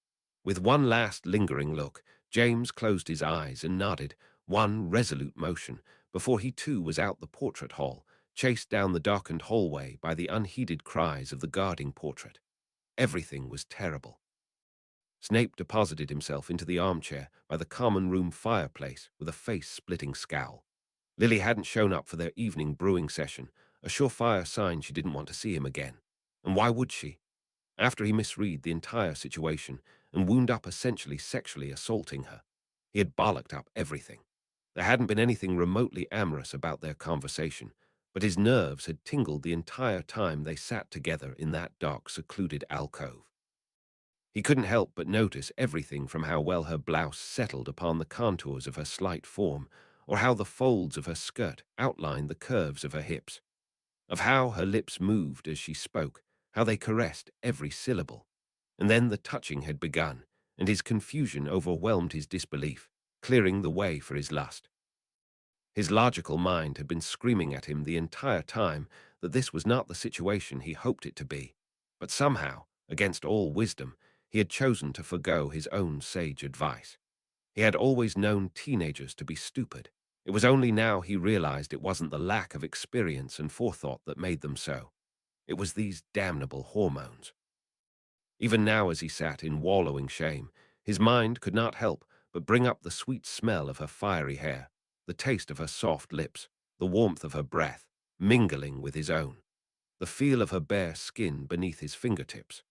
With one last lingering look, James closed his eyes and nodded, one resolute motion, before he too was out the portrait hall, chased down the darkened hallway by the unheeded cries of the guarding portrait. Everything was terrible. Snape deposited himself into the armchair by the common room fireplace with a face-splitting scowl. Lily hadn't shown up for their evening brewing session, a surefire sign she didn't want to see him again. And why would she? After he misread the entire situation and wound up essentially sexually assaulting her, he had bollocked up everything. There hadn't been anything remotely amorous about their conversation, but his nerves had tingled the entire time they sat together in that dark, secluded alcove. He couldn't help but notice everything from how well her blouse settled upon the contours of her slight form, or how the folds of her skirt outlined the curves of her hips, of how her lips moved as she spoke, how they caressed every syllable. And then the touching had begun, and his confusion overwhelmed his disbelief, clearing the way for his lust. His logical mind had been screaming at him the entire time that this was not the situation he hoped it to be, but somehow, against all wisdom, he had chosen to forgo his own sage advice. He had always known teenagers to be stupid. It was only now he realized it wasn't the lack of experience and forethought that made them so. It was these damnable hormones. Even now as he sat in wallowing shame, his mind could not help but bring up the sweet smell of her fiery hair, the taste of her soft lips, the warmth of her breath, mingling with his own, the feel of her bare skin beneath his fingertips.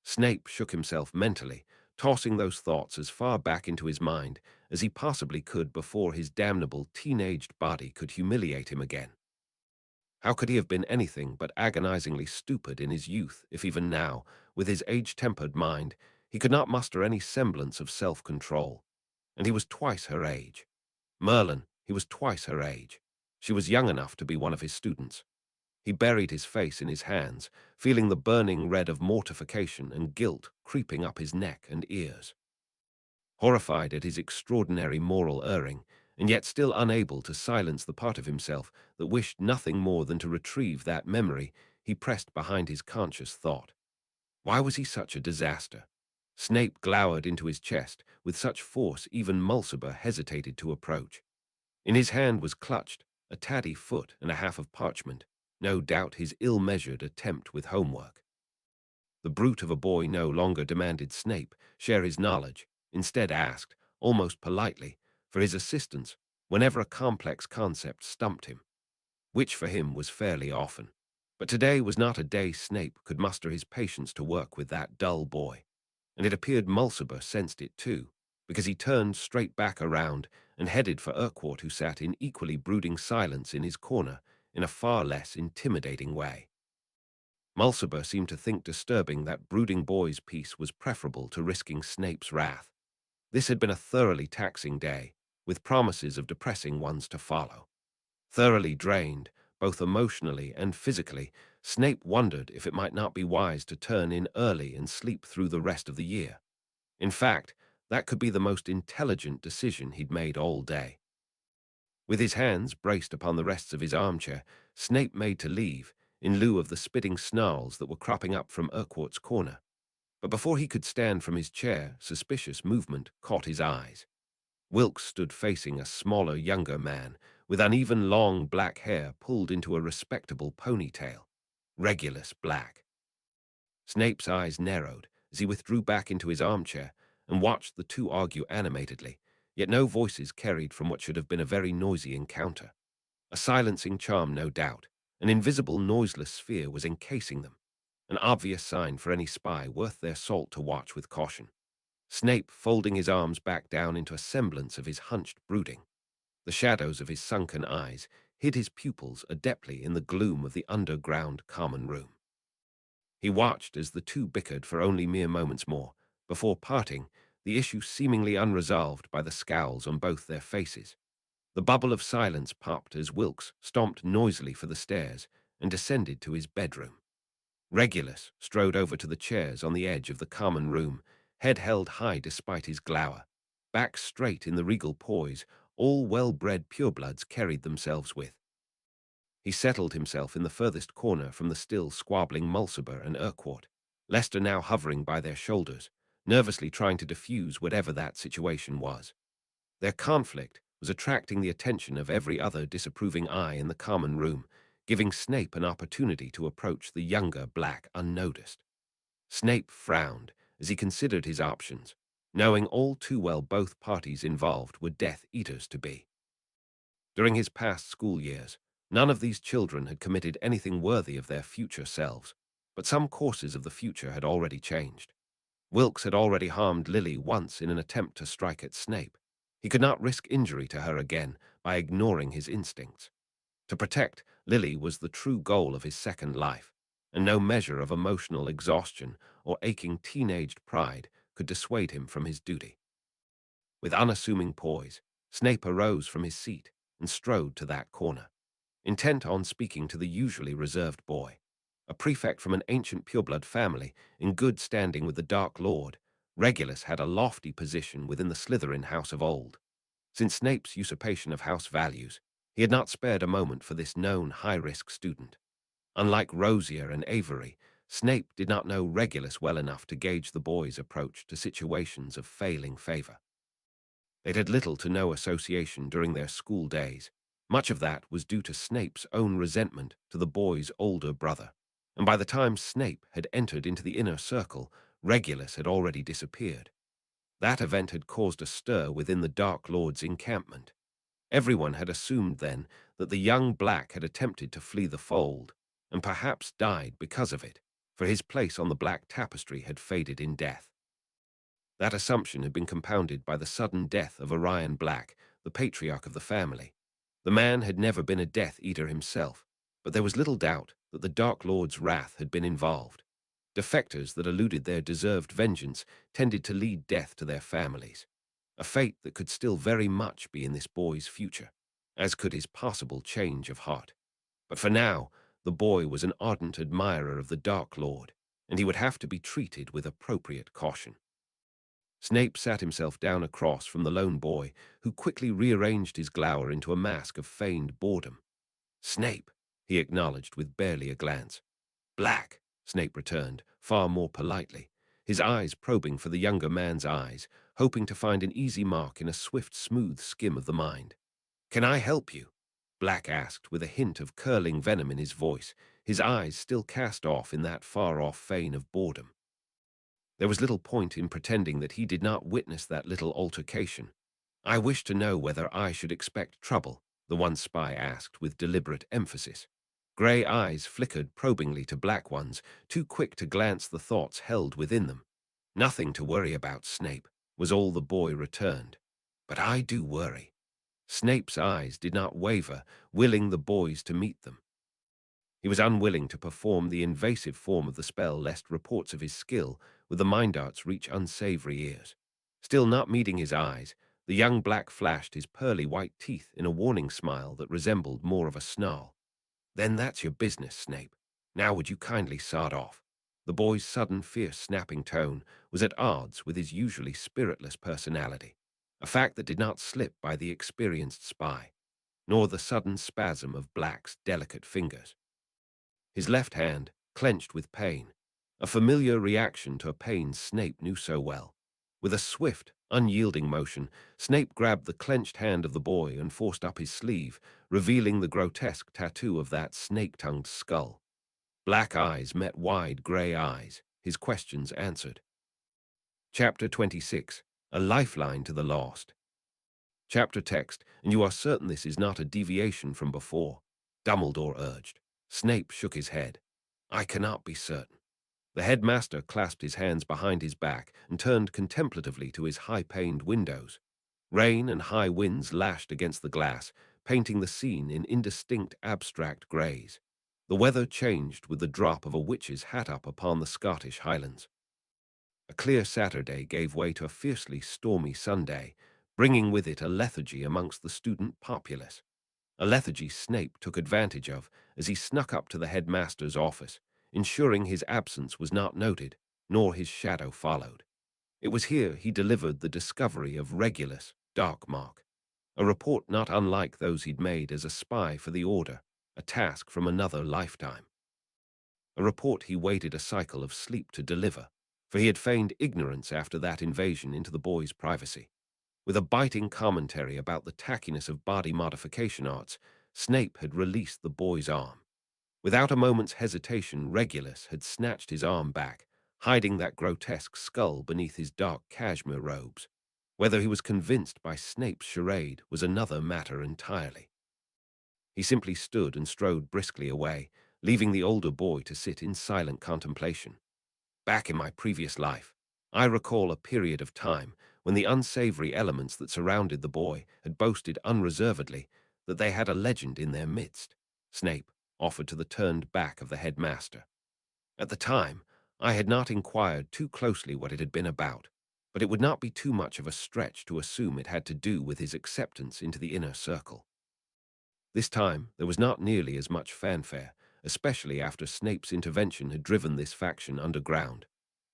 Snape shook himself mentally, tossing those thoughts as far back into his mind as he possibly could before his damnable teenaged body could humiliate him again. How could he have been anything but agonizingly stupid in his youth if even now, with his age-tempered mind, he could not muster any semblance of self-control? And he was twice her age. Merlin, he was twice her age. She was young enough to be one of his students. He buried his face in his hands, feeling the burning red of mortification and guilt creeping up his neck and ears. Horrified at his extraordinary moral erring, and yet still unable to silence the part of himself that wished nothing more than to retrieve that memory, he pressed behind his conscious thought. Why was he such a disaster? Snape glowered into his chest with such force even Mulciber hesitated to approach. In his hand was clutched a tatty foot and a half of parchment, no doubt his ill-measured attempt with homework. The brute of a boy no longer demanded Snape share his knowledge, instead asked, almost politely, for his assistance whenever a complex concept stumped him, which for him was fairly often. But today was not a day Snape could muster his patience to work with that dull boy, and it appeared Mulciber sensed it too, because he turned straight back around and headed for Urquhart, who sat in equally brooding silence in his corner in a far less intimidating way. Mulciber seemed to think disturbing that brooding boy's peace was preferable to risking Snape's wrath. This had been a thoroughly taxing day, with promises of depressing ones to follow. Thoroughly drained, both emotionally and physically, Snape wondered if it might not be wise to turn in early and sleep through the rest of the year. In fact, that could be the most intelligent decision he'd made all day. With his hands braced upon the rests of his armchair, Snape made to leave, in lieu of the spitting snarls that were cropping up from Urquhart's corner. But before he could stand from his chair, suspicious movement caught his eyes. Wilkes stood facing a smaller, younger man, with uneven long black hair pulled into a respectable ponytail. Regulus Black. Snape's eyes narrowed as he withdrew back into his armchair and watched the two argue animatedly, yet no voices carried from what should have been a very noisy encounter. A silencing charm, no doubt. An invisible, noiseless sphere was encasing them, an obvious sign for any spy worth their salt to watch with caution. Snape folding his arms back down into a semblance of his hunched brooding. The shadows of his sunken eyes hid his pupils adeptly in the gloom of the underground common room. He watched as the two bickered for only mere moments more, before parting, the issue seemingly unresolved by the scowls on both their faces. The bubble of silence popped as Wilkes stomped noisily for the stairs and descended to his bedroom. Regulus strode over to the chairs on the edge of the common room, head held high despite his glower, back straight in the regal poise all well-bred purebloods carried themselves with. He settled himself in the furthest corner from the still squabbling Mulciber and Urquhart, Lester now hovering by their shoulders, nervously trying to diffuse whatever that situation was. Their conflict was attracting the attention of every other disapproving eye in the common room, giving Snape an opportunity to approach the younger Black unnoticed. Snape frowned as he considered his options, knowing all too well both parties involved were Death Eaters to be. During his past school years, none of these children had committed anything worthy of their future selves, but some courses of the future had already changed. Wilkes had already harmed Lily once in an attempt to strike at Snape. He could not risk injury to her again by ignoring his instincts. To protect Lily was the true goal of his second life, and no measure of emotional exhaustion or aching teenaged pride could dissuade him from his duty. With unassuming poise, Snape arose from his seat and strode to that corner, intent on speaking to the usually reserved boy. A prefect from an ancient pureblood family in good standing with the Dark Lord, Regulus had a lofty position within the Slytherin house of old. Since Snape's usurpation of house values, he had not spared a moment for this known high-risk student. Unlike Rosier and Avery, Snape did not know Regulus well enough to gauge the boy's approach to situations of failing favor. They'd had little to no association during their school days. Much of that was due to Snape's own resentment to the boy's older brother, and by the time Snape had entered into the inner circle, Regulus had already disappeared. That event had caused a stir within the Dark Lord's encampment. Everyone had assumed then that the young Black had attempted to flee the fold, and perhaps died because of it, for his place on the black tapestry had faded in death. That assumption had been compounded by the sudden death of Orion Black, the patriarch of the family. The man had never been a Death Eater himself, but there was little doubt that the Dark Lord's wrath had been involved. Defectors that eluded their deserved vengeance tended to lead death to their families, a fate that could still very much be in this boy's future, as could his possible change of heart. But for now, the boy was an ardent admirer of the Dark Lord, and he would have to be treated with appropriate caution. Snape sat himself down across from the lone boy, who quickly rearranged his glower into a mask of feigned boredom. "Snape," he acknowledged with barely a glance. "Black," Snape returned, far more politely, his eyes probing for the younger man's eyes, hoping to find an easy mark in a swift, smooth skim of the mind. "Can I help you?" Black asked, with a hint of curling venom in his voice, his eyes still cast off in that far-off feign of boredom. There was little point in pretending that he did not witness that little altercation. "I wish to know whether I should expect trouble," the one spy asked with deliberate emphasis. Grey eyes flickered probingly to black ones, too quick to glance the thoughts held within them. "Nothing to worry about, Snape," was all the boy returned. "But I do worry." Snape's eyes did not waver, willing the boys to meet them. He was unwilling to perform the invasive form of the spell lest reports of his skill with the mind arts reach unsavory ears. Still not meeting his eyes, the young Black flashed his pearly white teeth in a warning smile that resembled more of a snarl. "Then that's your business, Snape. Now would you kindly sod off?" The boy's sudden, fierce, snapping tone was at odds with his usually spiritless personality, a fact that did not slip by the experienced spy, nor the sudden spasm of Black's delicate fingers. His left hand, clenched with pain, a familiar reaction to a pain Snape knew so well. With a swift, unyielding motion, Snape grabbed the clenched hand of the boy and forced up his sleeve, revealing the grotesque tattoo of that snake-tongued skull. Black eyes met wide grey eyes, his questions answered. Chapter 26. A Lifeline to the Lost. Chapter text, and you are certain this is not a deviation from before, Dumbledore urged. Snape shook his head. I cannot be certain. The headmaster clasped his hands behind his back and turned contemplatively to his high-paned windows. Rain and high winds lashed against the glass, painting the scene in indistinct abstract greys. The weather changed with the drop of a witch's hat-up upon the Scottish Highlands. A clear Saturday gave way to a fiercely stormy Sunday, bringing with it a lethargy amongst the student populace. A lethargy Snape took advantage of as he snuck up to the headmaster's office, ensuring his absence was not noted, nor his shadow followed. It was here he delivered the discovery of Regulus, Darkmark, a report not unlike those he'd made as a spy for the Order, a task from another lifetime. A report he waited a cycle of sleep to deliver, for he had feigned ignorance after that invasion into the boy's privacy. With a biting commentary about the tackiness of body modification arts, Snape had released the boy's arm. Without a moment's hesitation, Regulus had snatched his arm back, hiding that grotesque skull beneath his dark cashmere robes. Whether he was convinced by Snape's charade was another matter entirely. He simply stood and strode briskly away, leaving the older boy to sit in silent contemplation. Back in my previous life, I recall a period of time when the unsavory elements that surrounded the boy had boasted unreservedly that they had a legend in their midst, Snape offered to the turned back of the headmaster. At the time, I had not inquired too closely what it had been about, but it would not be too much of a stretch to assume it had to do with his acceptance into the inner circle. This time, there was not nearly as much fanfare, especially after Snape's intervention had driven this faction underground.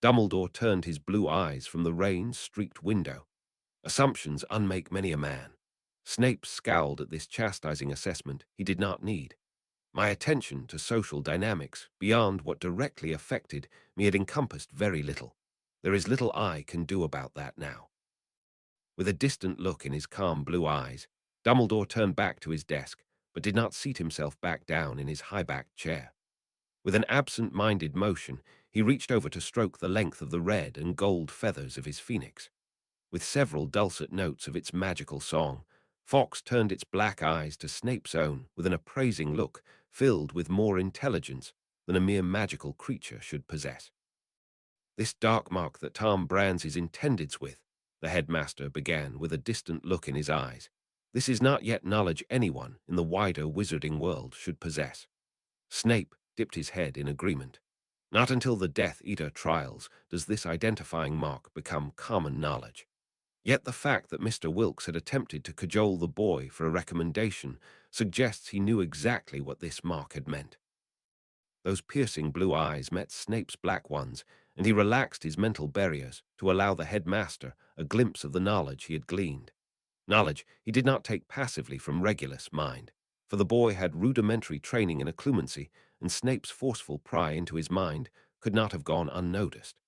Dumbledore turned his blue eyes from the rain-streaked window. Assumptions unmake many a man. Snape scowled at this chastising assessment he did not need. My attention to social dynamics, beyond what directly affected me, had encompassed very little. There is little I can do about that now. With a distant look in his calm blue eyes, Dumbledore turned back to his desk, but did not seat himself back down in his high-backed chair. With an absent-minded motion, he reached over to stroke the length of the red and gold feathers of his phoenix. With several dulcet notes of its magical song, Fawkes turned its black eyes to Snape's own with an appraising look filled with more intelligence than a mere magical creature should possess. This dark mark that Tom brands his intendeds with, the headmaster began with a distant look in his eyes. This is not yet knowledge anyone in the wider wizarding world should possess. Snape dipped his head in agreement. Not until the Death Eater trials does this identifying mark become common knowledge. Yet the fact that Mr. Wilkes had attempted to cajole the boy for a recommendation suggests he knew exactly what this mark had meant. Those piercing blue eyes met Snape's black ones, and he relaxed his mental barriers to allow the headmaster a glimpse of the knowledge he had gleaned. Knowledge he did not take passively from Regulus' mind, for the boy had rudimentary training in occlumency, and Snape's forceful pry into his mind could not have gone unnoticed.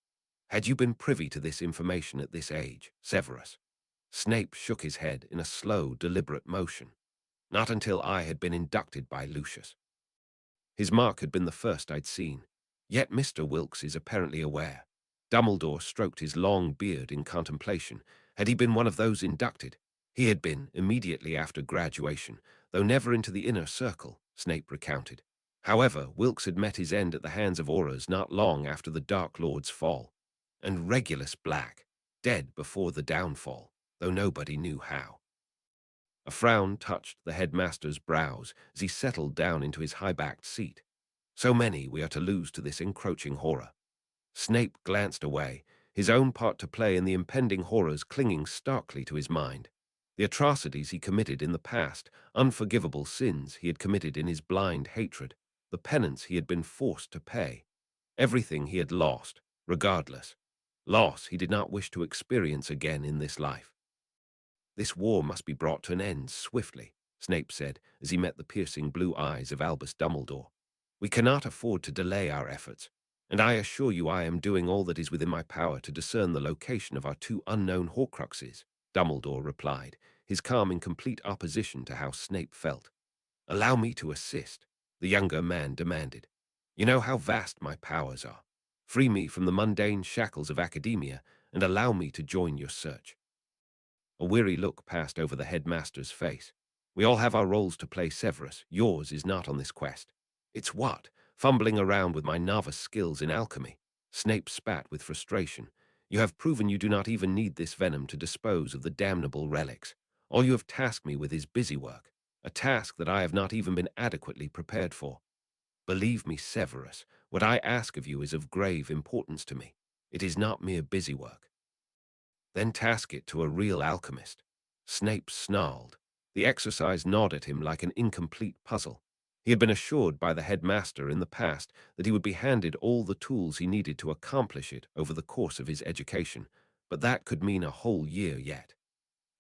Had you been privy to this information at this age, Severus? Snape shook his head in a slow, deliberate motion. Not until I had been inducted by Lucius. His mark had been the first I'd seen, yet Mr. Wilkes is apparently aware. Dumbledore stroked his long beard in contemplation. Had he been one of those inducted? He had been immediately after graduation, though never into the inner circle, Snape recounted. However, Wilkes had met his end at the hands of Aurors not long after the Dark Lord's fall, and Regulus Black, dead before the downfall, though nobody knew how. A frown touched the headmaster's brows as he settled down into his high-backed seat. So many we are to lose to this encroaching horror. Snape glanced away, his own part to play in the impending horrors clinging starkly to his mind. The atrocities he committed in the past, unforgivable sins he had committed in his blind hatred, the penance he had been forced to pay. Everything he had lost, regardless. Loss he did not wish to experience again in this life. This war must be brought to an end swiftly, Snape said as he met the piercing blue eyes of Albus Dumbledore. We cannot afford to delay our efforts. and I assure you I am doing all that is within my power to discern the location of our two unknown Horcruxes, Dumbledore replied, his calm in complete opposition to how Snape felt. Allow me to assist, the younger man demanded. You know how vast my powers are. Free me from the mundane shackles of academia and allow me to join your search. A weary look passed over the headmaster's face. We all have our roles to play, Severus. Yours is not on this quest. It's what? Fumbling around with my novice skills in alchemy. Snape spat with frustration. You have proven you do not even need this venom to dispose of the damnable relics. All you have tasked me with is busy work, a task that I have not even been adequately prepared for. Believe me, Severus, what I ask of you is of grave importance to me. It is not mere busy work. Then task it to a real alchemist. Snape snarled. The exercise gnawed at him like an incomplete puzzle. He had been assured by the headmaster in the past that he would be handed all the tools he needed to accomplish it over the course of his education, but that could mean a whole year yet.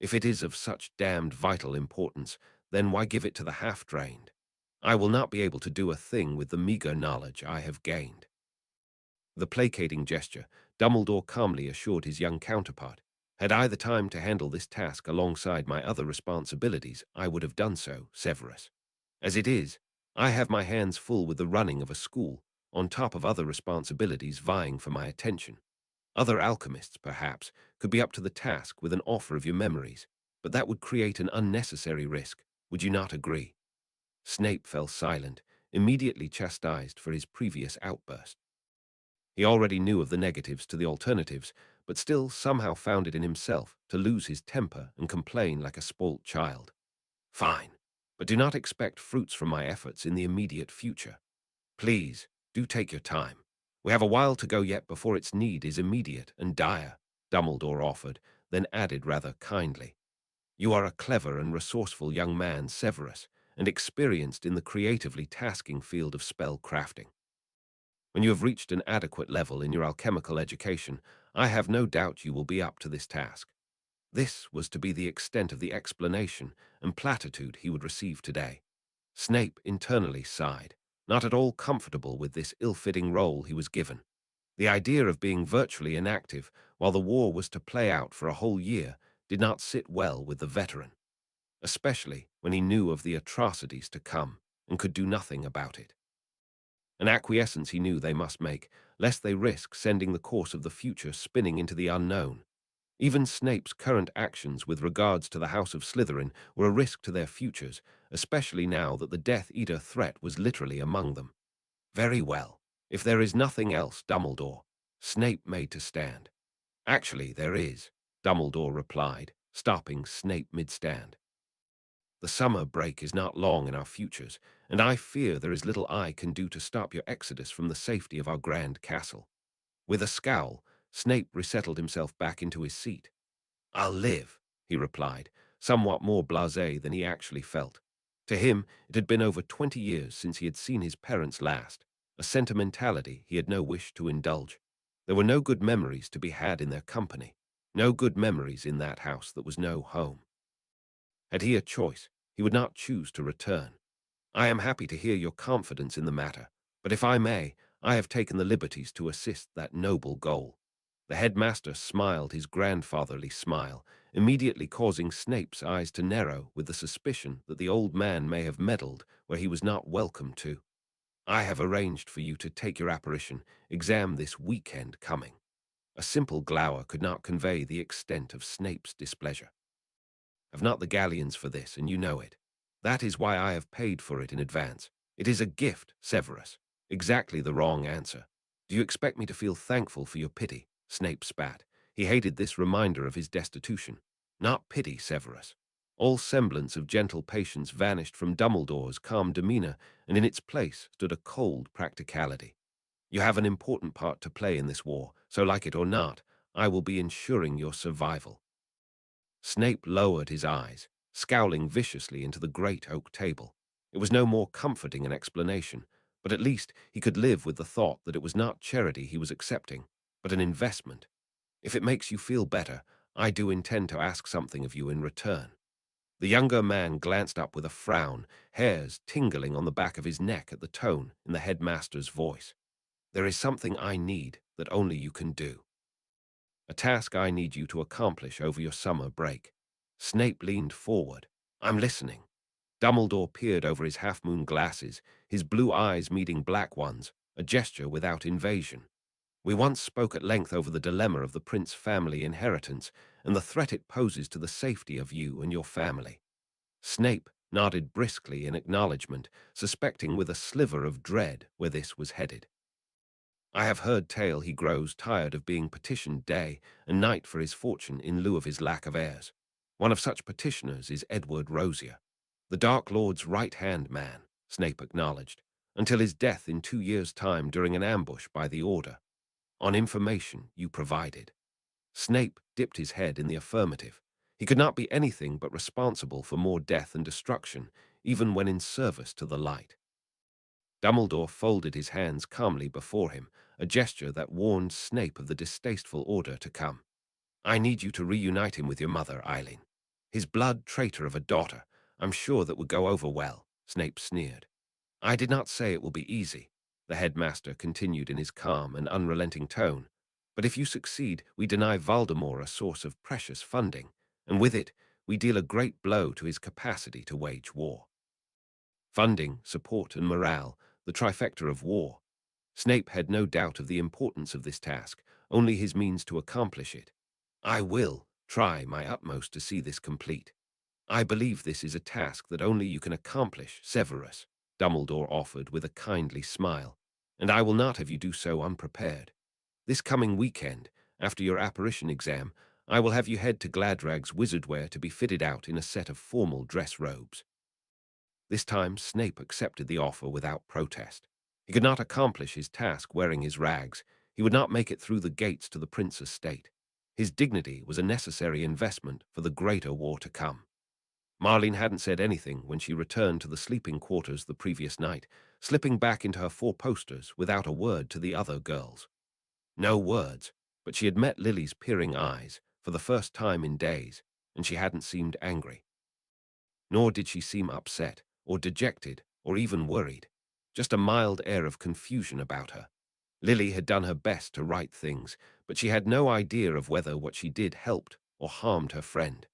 If it is of such damned vital importance, then why give it to the half-drained? I will not be able to do a thing with the meager knowledge I have gained. The placating gesture, Dumbledore calmly assured his young counterpart. Had I the time to handle this task alongside my other responsibilities, I would have done so, Severus. As it is, I have my hands full with the running of a school, on top of other responsibilities vying for my attention. Other alchemists, perhaps, could be up to the task with an offer of your memories, but that would create an unnecessary risk. Would you not agree? Snape fell silent, immediately chastised for his previous outburst. He already knew of the negatives to the alternatives, but still somehow found it in himself to lose his temper and complain like a spoilt child. Fine, but do not expect fruits from my efforts in the immediate future. Please, do take your time. We have a while to go yet before its need is immediate and dire, Dumbledore offered, then added rather kindly. You are a clever and resourceful young man, Severus, and experienced in the creatively tasking field of spell crafting. When you have reached an adequate level in your alchemical education, I have no doubt you will be up to this task. This was to be the extent of the explanation and platitude he would receive today. Snape internally sighed, not at all comfortable with this ill-fitting role he was given. The idea of being virtually inactive while the war was to play out for a whole year did not sit well with the veteran, especially when he knew of the atrocities to come and could do nothing about it. An acquiescence he knew they must make, lest they risk sending the course of the future spinning into the unknown. Even Snape's current actions with regards to the House of Slytherin were a risk to their futures, especially now that the Death Eater threat was literally among them. Very well. If there is nothing else, Dumbledore, Snape made to stand. Actually, there is, Dumbledore replied, stopping Snape mid-stand. The summer break is not long in our futures, and I fear there is little I can do to stop your exodus from the safety of our grand castle. With a scowl, Snape resettled himself back into his seat. I'll live, he replied, somewhat more blasé than he actually felt. To him, it had been over 20 years since he had seen his parents last, a sentimentality he had no wish to indulge. There were no good memories to be had in their company, no good memories in that house that was no home. Had he a choice, he would not choose to return. I am happy to hear your confidence in the matter, but if I may, I have taken the liberties to assist that noble goal. The headmaster smiled his grandfatherly smile, immediately causing Snape's eyes to narrow with the suspicion that the old man may have meddled where he was not welcome to. I have arranged for you to take your apparition exam this weekend coming. A simple glower could not convey the extent of Snape's displeasure. I've not the galleons for this, and you know it. That is why I have paid for it in advance. It is a gift, Severus. Exactly the wrong answer. Do you expect me to feel thankful for your pity? Snape spat. He hated this reminder of his destitution. Not pity, Severus. All semblance of gentle patience vanished from Dumbledore's calm demeanor, and in its place stood a cold practicality. You have an important part to play in this war, so like it or not, I will be ensuring your survival. Snape lowered his eyes, scowling viciously into the great oak table. It was no more comforting an explanation, but at least he could live with the thought that it was not charity he was accepting, but an investment. If it makes you feel better, I do intend to ask something of you in return. The younger man glanced up with a frown, hairs tingling on the back of his neck at the tone in the headmaster's voice. There is something I need that only you can do. A task I need you to accomplish over your summer break. Snape leaned forward. I'm listening. Dumbledore peered over his half-moon glasses, his blue eyes meeting black ones, a gesture without invasion. We once spoke at length over the dilemma of the Prince family inheritance and the threat it poses to the safety of you and your family. Snape nodded briskly in acknowledgement, suspecting with a sliver of dread where this was headed. I have heard tale he grows tired of being petitioned day and night for his fortune in lieu of his lack of heirs. One of such petitioners is Edward Rosier, the Dark Lord's right-hand man, Snape acknowledged, until his death in 2 years' time during an ambush by the Order, on information you provided. Snape dipped his head in the affirmative. He could not be anything but responsible for more death and destruction, even when in service to the light. Dumbledore folded his hands calmly before him, a gesture that warned Snape of the distasteful order to come. I need you to reunite him with your mother, Eileen. His blood traitor of a daughter. I'm sure that would go over well, Snape sneered. I did not say it will be easy, the headmaster continued in his calm and unrelenting tone. But if you succeed, we deny Voldemort a source of precious funding, and with it, we deal a great blow to his capacity to wage war. Funding, support, and morale, the trifecta of war. Snape had no doubt of the importance of this task, only his means to accomplish it. I will try my utmost to see this complete. I believe this is a task that only you can accomplish, Severus, Dumbledore offered with a kindly smile, and I will not have you do so unprepared. This coming weekend, after your apparition exam, I will have you head to Gladrag's Wizardwear to be fitted out in a set of formal dress robes. This time Snape accepted the offer without protest. He could not accomplish his task wearing his rags. He would not make it through the gates to the prince's estate. His dignity was a necessary investment for the greater war to come. Marlene hadn't said anything when she returned to the sleeping quarters the previous night, slipping back into her 4 posters without a word to the other girls. No words, but she had met Lily's peering eyes for the first time in days, and she hadn't seemed angry. Nor did she seem upset, or dejected, or even worried. Just a mild air of confusion about her. Lily had done her best to right things, but she had no idea of whether what she did helped or harmed her friend.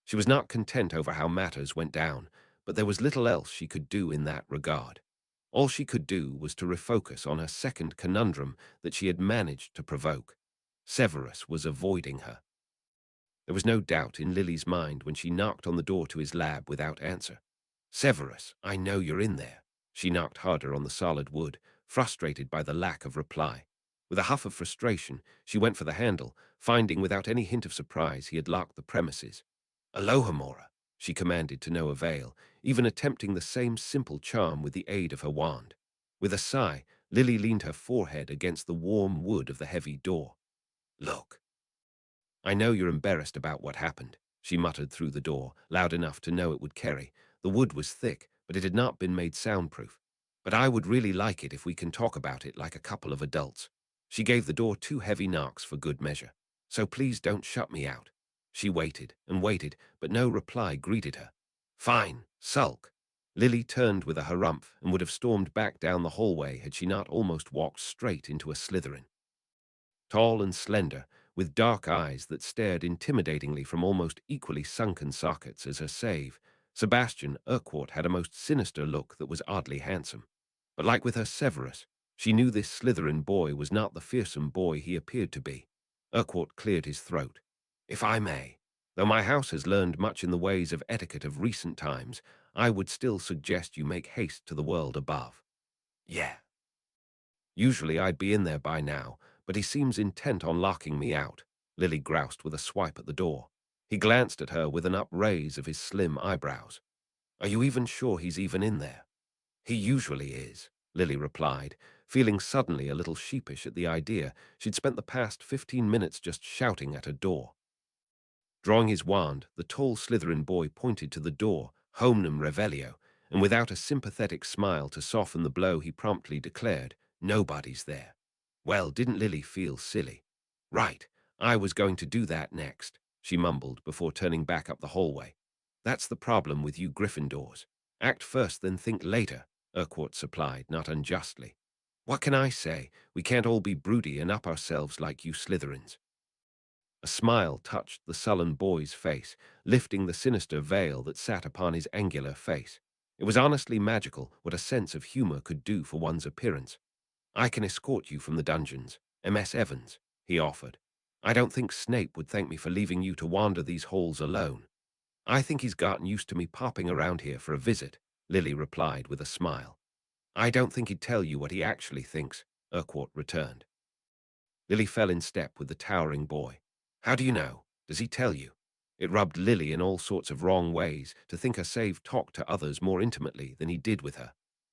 She was not content over how matters went down, but there was little else she could do in that regard. All she could do was to refocus on her second conundrum that she had managed to provoke. Severus was avoiding her. There was no doubt in Lily's mind when she knocked on the door to his lab without answer. Severus, I know you're in there. She knocked harder on the solid wood, frustrated by the lack of reply. With a huff of frustration, she went for the handle, finding without any hint of surprise he had locked the premises. Alohomora, she commanded to no avail, even attempting the same simple charm with the aid of her wand. With a sigh, Lily leaned her forehead against the warm wood of the heavy door. Look. I know you're embarrassed about what happened, she muttered through the door, loud enough to know it would carry. The wood was thick, but it had not been made soundproof. But I would really like it if we can talk about it like a couple of adults. She gave the door 2 heavy knocks for good measure. So please don't shut me out. She waited and waited, but no reply greeted her. Fine, sulk. Lily turned with a harumph and would have stormed back down the hallway had she not almost walked straight into a Slytherin. Tall and slender, with dark eyes that stared intimidatingly from almost equally sunken sockets as her save, Sebastian Urquhart had a most sinister look that was oddly handsome. But like with her Severus, she knew this Slytherin boy was not the fearsome boy he appeared to be. Urquhart cleared his throat. If I may, though my house has learned much in the ways of etiquette of recent times, I would still suggest you make haste to the world above. Yeah. Usually I'd be in there by now, but he seems intent on locking me out, Lily groused with a swipe at the door. He glanced at her with an upraise of his slim eyebrows. Are you even sure he's even in there? He usually is, Lily replied, feeling suddenly a little sheepish at the idea she'd spent the past 15 minutes just shouting at her door. Drawing his wand, the tall Slytherin boy pointed to the door, Homenum Revelio, and without a sympathetic smile to soften the blow he promptly declared, Nobody's there. Well, didn't Lily feel silly? Right, I was going to do that next, she mumbled before turning back up the hallway. That's the problem with you Gryffindors. Act first, then think later, Urquhart supplied, not unjustly. What can I say? We can't all be broody and up ourselves like you Slytherins. A smile touched the sullen boy's face, lifting the sinister veil that sat upon his angular face. It was honestly magical what a sense of humour could do for one's appearance. I can escort you from the dungeons, M.S. Evans, he offered. I don't think Snape would thank me for leaving you to wander these halls alone. I think he's gotten used to me popping around here for a visit, Lily replied with a smile. I don't think he'd tell you what he actually thinks, Urquhart returned. Lily fell in step with the towering boy. How do you know? Does he tell you? It rubbed Lily in all sorts of wrong ways to think her Save talked to others more intimately than he did with her.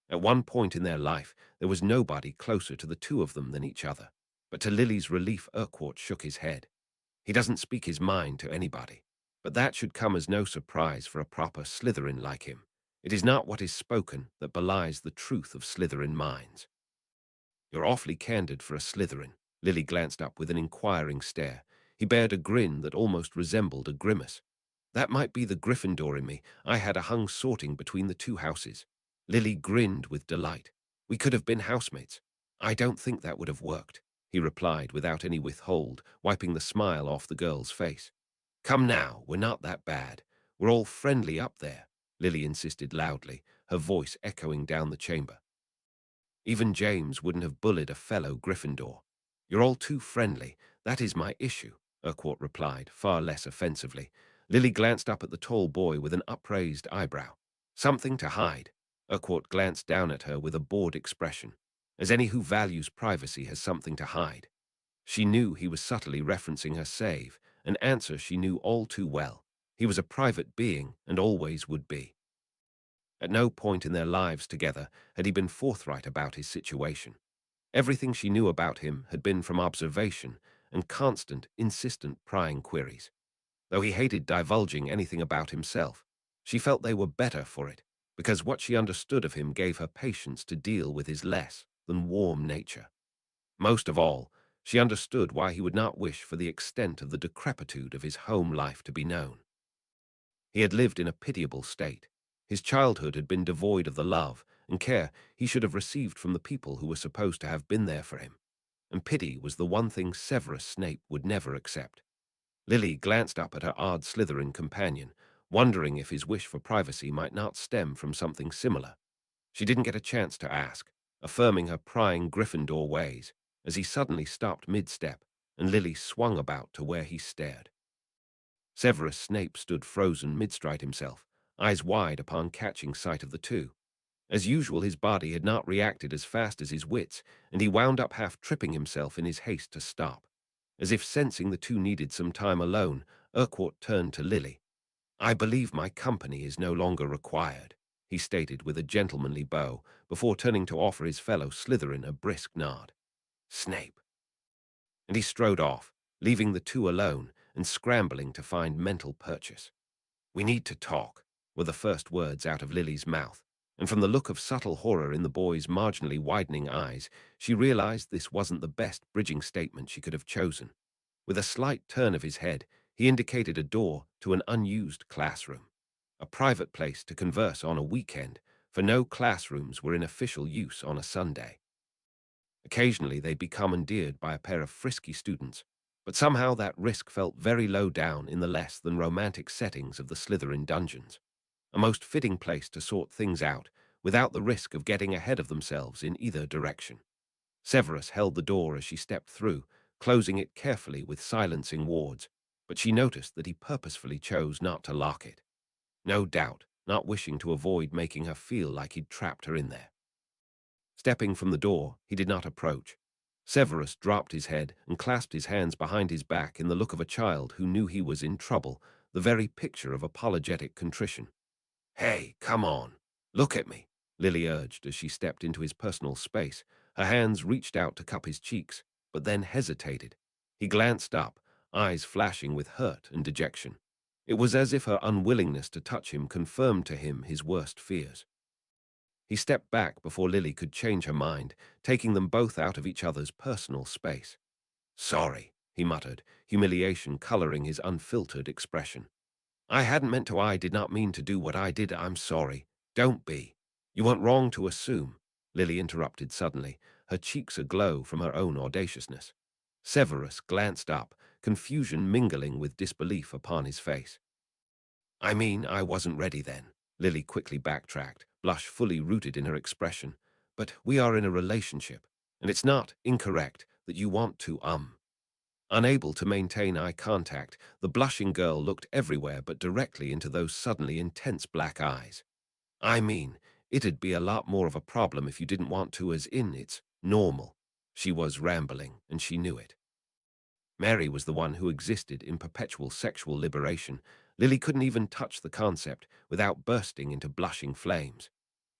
At one point in their life, there was nobody closer to the two of them than each other. But to Lily's relief, Urquhart shook his head. He doesn't speak his mind to anybody. But that should come as no surprise for a proper Slytherin like him. It is not what is spoken that belies the truth of Slytherin minds. You're awfully candid for a Slytherin. Lily glanced up with an inquiring stare. He bared a grin that almost resembled a grimace. That might be the Gryffindor in me. I had a hung sorting between the two houses. Lily grinned with delight. We could have been housemates. I don't think that would have worked, he replied without any withhold, wiping the smile off the girl's face. Come now, we're not that bad. We're all friendly up there, Lily insisted loudly, her voice echoing down the chamber. Even James wouldn't have bullied a fellow Gryffindor. You're all too friendly. That is my issue, Urquhart replied, far less offensively. Lily glanced up at the tall boy with an upraised eyebrow. Something to hide. Urquhart glanced down at her with a bored expression, as any who values privacy has something to hide. She knew he was subtly referencing her save, an answer she knew all too well. He was a private being and always would be. At no point in their lives together had he been forthright about his situation. Everything she knew about him had been from observation and constant, insistent prying queries. Though he hated divulging anything about himself, she felt they were better for it, because what she understood of him gave her patience to deal with his less than warm nature. Most of all, she understood why he would not wish for the extent of the decrepitude of his home life to be known. He had lived in a pitiable state. His childhood had been devoid of the love and care he should have received from the people who were supposed to have been there for him, and pity was the one thing Severus Snape would never accept. Lily glanced up at her odd Slytherin companion, wondering if his wish for privacy might not stem from something similar. She didn't get a chance to ask, affirming her prying Gryffindor ways, as he suddenly stopped mid-step, and Lily swung about to where he stared. Severus Snape stood frozen mid-stride himself, eyes wide upon catching sight of the two. As usual, his body had not reacted as fast as his wits, and he wound up half tripping himself in his haste to stop. As if sensing the two needed some time alone, Urquhart turned to Lily. I believe my company is no longer required, he stated with a gentlemanly bow, before turning to offer his fellow Slytherin a brisk nod. Snape. And he strode off, leaving the two alone and scrambling to find mental purchase. We need to talk, were the first words out of Lily's mouth, and from the look of subtle horror in the boy's marginally widening eyes, she realized this wasn't the best bridging statement she could have chosen. With a slight turn of his head, he indicated a door to an unused classroom, a private place to converse on a weekend, for no classrooms were in official use on a Sunday. Occasionally they'd be commandeered by a pair of frisky students, but somehow that risk felt very low down in the less than romantic settings of the Slytherin dungeons, a most fitting place to sort things out without the risk of getting ahead of themselves in either direction. Severus held the door as she stepped through, closing it carefully with silencing wards, but she noticed that he purposefully chose not to lock it. No doubt, not wishing to avoid making her feel like he'd trapped her in there. Stepping from the door, he did not approach. Severus dropped his head and clasped his hands behind his back in the look of a child who knew he was in trouble, the very picture of apologetic contrition. Hey, come on, look at me, Lily urged as she stepped into his personal space. Her hands reached out to cup his cheeks, but then hesitated. He glanced up, eyes flashing with hurt and dejection. It was as if her unwillingness to touch him confirmed to him his worst fears. He stepped back before Lily could change her mind, taking them both out of each other's personal space. Sorry, he muttered, humiliation coloring his unfiltered expression. I hadn't meant to. I did not mean to do what I did. I'm sorry. Don't be. You weren't wrong to assume, Lily interrupted suddenly, her cheeks aglow from her own audaciousness. Severus glanced up, confusion mingling with disbelief upon his face. "I mean, I wasn't ready then," Lily quickly backtracked, blush fully rooted in her expression. "But we are in a relationship, and it's not incorrect that you want to, Unable to maintain eye contact, the blushing girl looked everywhere but directly into those suddenly intense black eyes. "I mean, it'd be a lot more of a problem if you didn't want to, as in it's normal." She was rambling, and she knew it. Mary was the one who existed in perpetual sexual liberation. Lily couldn't even touch the concept without bursting into blushing flames.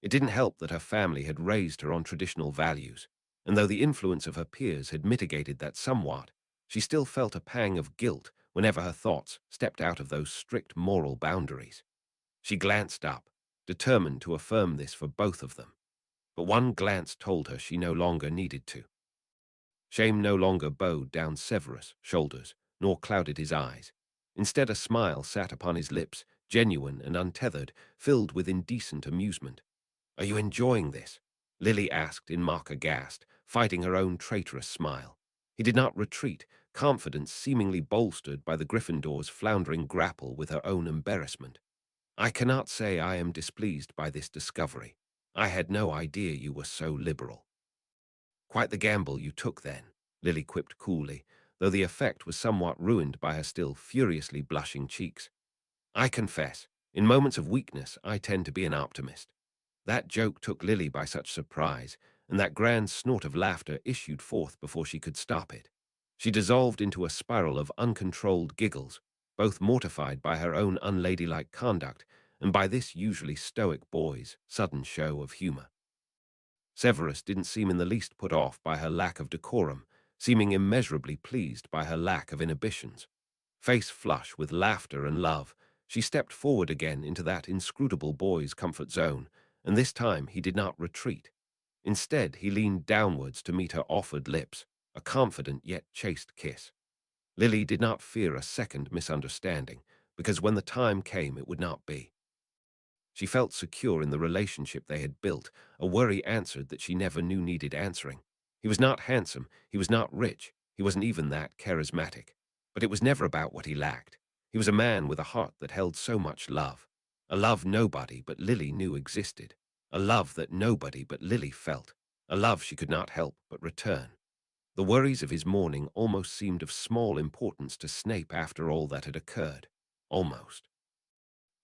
It didn't help that her family had raised her on traditional values, and though the influence of her peers had mitigated that somewhat, she still felt a pang of guilt whenever her thoughts stepped out of those strict moral boundaries. She glanced up, determined to affirm this for both of them, but one glance told her she no longer needed to. Shame no longer bowed down Severus' shoulders, nor clouded his eyes. Instead, a smile sat upon his lips, genuine and untethered, filled with indecent amusement. "Are you enjoying this?" Lily asked in mock aghast, fighting her own traitorous smile. He did not retreat, confidence seemingly bolstered by the Gryffindor's floundering grapple with her own embarrassment. "I cannot say I am displeased by this discovery. I had no idea you were so liberal." "Quite the gamble you took then," Lily quipped coolly, though the effect was somewhat ruined by her still furiously blushing cheeks. "I confess, in moments of weakness, I tend to be an optimist." That joke took Lily by such surprise, and that grand snort of laughter issued forth before she could stop it. She dissolved into a spiral of uncontrolled giggles, both mortified by her own unladylike conduct and by this usually stoic boy's sudden show of humor. Severus didn't seem in the least put off by her lack of decorum, seeming immeasurably pleased by her lack of inhibitions. Face flush with laughter and love, she stepped forward again into that inscrutable boy's comfort zone, and this time he did not retreat. Instead, he leaned downwards to meet her offered lips, a confident yet chaste kiss. Lily did not fear a second misunderstanding, because when the time came it would not be. She felt secure in the relationship they had built, a worry answered that she never knew needed answering. He was not handsome, he was not rich, he wasn't even that charismatic. But it was never about what he lacked. He was a man with a heart that held so much love. A love nobody but Lily knew existed. A love that nobody but Lily felt. A love she could not help but return. The worries of his mourning almost seemed of small importance to Snape after all that had occurred. Almost.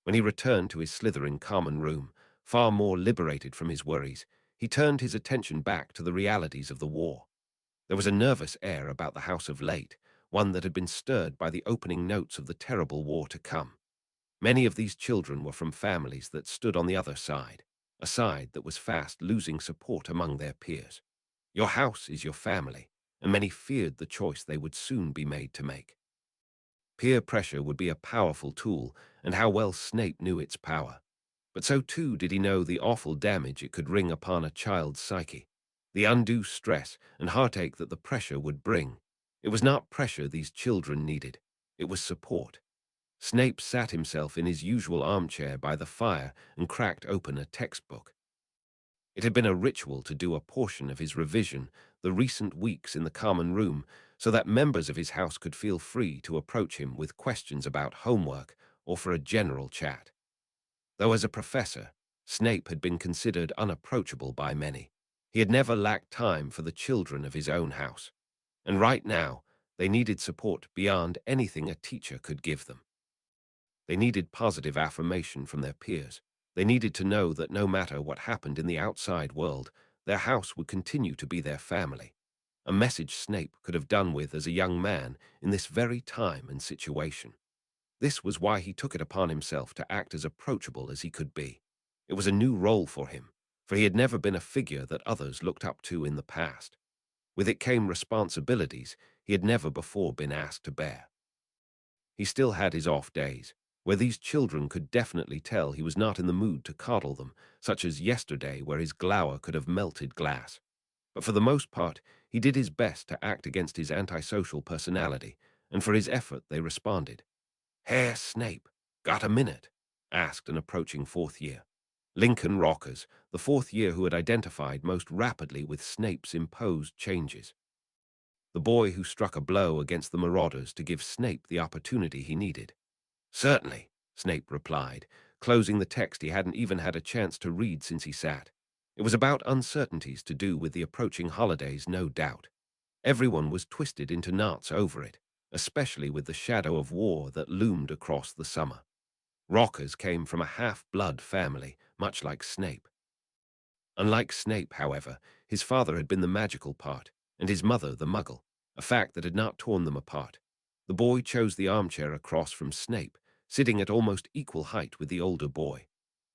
When he returned to his Slytherin common room, far more liberated from his worries, he turned his attention back to the realities of the war. There was a nervous air about the house of late, one that had been stirred by the opening notes of the terrible war to come. Many of these children were from families that stood on the other side, a side that was fast losing support among their peers. Your house is your family, and many feared the choice they would soon be made to make. Peer pressure would be a powerful tool, and how well Snape knew its power. But so too did he know the awful damage it could wring upon a child's psyche, the undue stress and heartache that the pressure would bring. It was not pressure these children needed, it was support. Snape sat himself in his usual armchair by the fire and cracked open a textbook. It had been a ritual to do a portion of his revision the recent weeks in the common room so that members of his house could feel free to approach him with questions about homework or for a general chat. Though as a professor, Snape had been considered unapproachable by many. He had never lacked time for the children of his own house, and right now they needed support beyond anything a teacher could give them. They needed positive affirmation from their peers. They needed to know that no matter what happened in the outside world, their house would continue to be their family. A message Snape could have done with as a young man in this very time and situation. This was why he took it upon himself to act as approachable as he could be. It was a new role for him, for he had never been a figure that others looked up to in the past. With it came responsibilities he had never before been asked to bear. He still had his off days, where these children could definitely tell he was not in the mood to coddle them, such as yesterday where his glower could have melted glass. But for the most part, he did his best to act against his antisocial personality, and for his effort they responded. "Herr Snape, got a minute?" asked an approaching fourth year. Lincoln Rockers, the fourth year who had identified most rapidly with Snape's imposed changes. The boy who struck a blow against the marauders to give Snape the opportunity he needed. Certainly, Snape replied, closing the text he hadn't even had a chance to read since he sat. It was about uncertainties to do with the approaching holidays, no doubt. Everyone was twisted into knots over it, especially with the shadow of war that loomed across the summer. Rockers came from a half-blood family, much like Snape. Unlike Snape, however, his father had been the magical part, and his mother the muggle, a fact that had not torn them apart. The boy chose the armchair across from Snape, sitting at almost equal height with the older boy.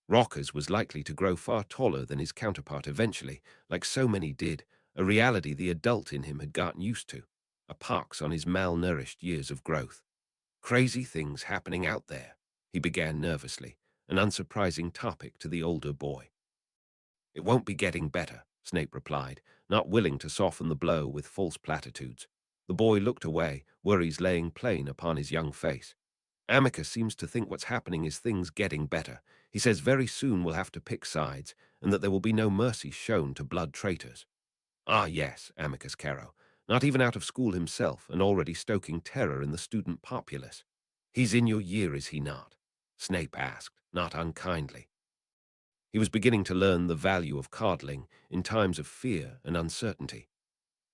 Rockers was likely to grow far taller than his counterpart eventually, like so many did, a reality the adult in him had gotten used to, a pox on his malnourished years of growth. Crazy things happening out there, he began nervously, an unsurprising topic to the older boy. It won't be getting better, Snape replied, not willing to soften the blow with false platitudes. The boy looked away, worries laying plain upon his young face. Amicus seems to think what's happening is things getting better. He says very soon we'll have to pick sides, and that there will be no mercy shown to blood traitors. Ah yes, Amicus Caro, not even out of school himself, and already stoking terror in the student populace. He's in your year, is he not? Snape asked, not unkindly. He was beginning to learn the value of coddling in times of fear and uncertainty.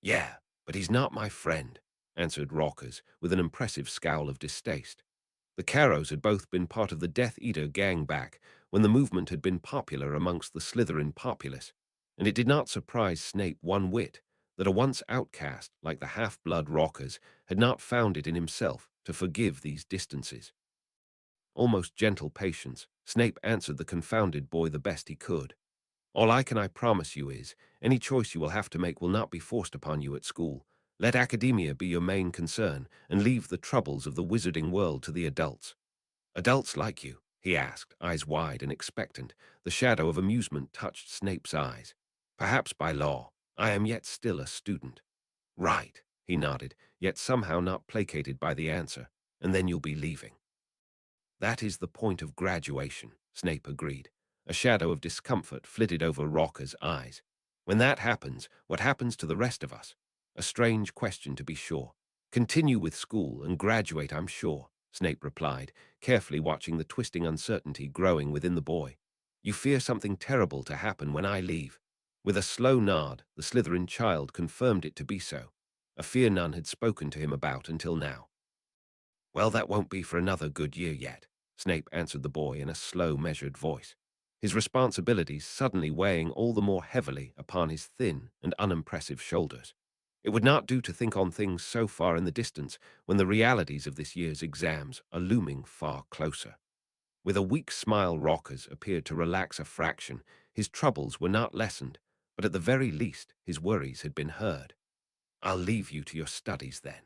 Yeah, but he's not my friend, answered Rockers with an impressive scowl of distaste. The Carrows had both been part of the Death Eater gang back when the movement had been popular amongst the Slytherin populace, and it did not surprise Snape one whit that a once outcast like the half-blood Rockers had not found it in himself to forgive these distances. Almost gentle patience, Snape answered the confounded boy the best he could. All I promise you is, any choice you will have to make will not be forced upon you at school. Let academia be your main concern, and leave the troubles of the wizarding world to the adults. Adults like you? He asked, eyes wide and expectant. The shadow of amusement touched Snape's eyes. Perhaps by law. I am yet still a student. Right, he nodded, yet somehow not placated by the answer. And then you'll be leaving. That is the point of graduation, Snape agreed. A shadow of discomfort flitted over Rocker's eyes. When that happens, what happens to the rest of us? A strange question, to be sure. Continue with school and graduate, I'm sure, Snape replied, carefully watching the twisting uncertainty growing within the boy. You fear something terrible to happen when I leave. With a slow nod, the Slytherin child confirmed it to be so, a fear none had spoken to him about until now. Well, that won't be for another good year yet, Snape answered the boy in a slow, measured voice, his responsibilities suddenly weighing all the more heavily upon his thin and unimpressive shoulders. It would not do to think on things so far in the distance when the realities of this year's exams are looming far closer. With a weak smile, Rockers appeared to relax a fraction. His troubles were not lessened, but at the very least his worries had been heard. I'll leave you to your studies then.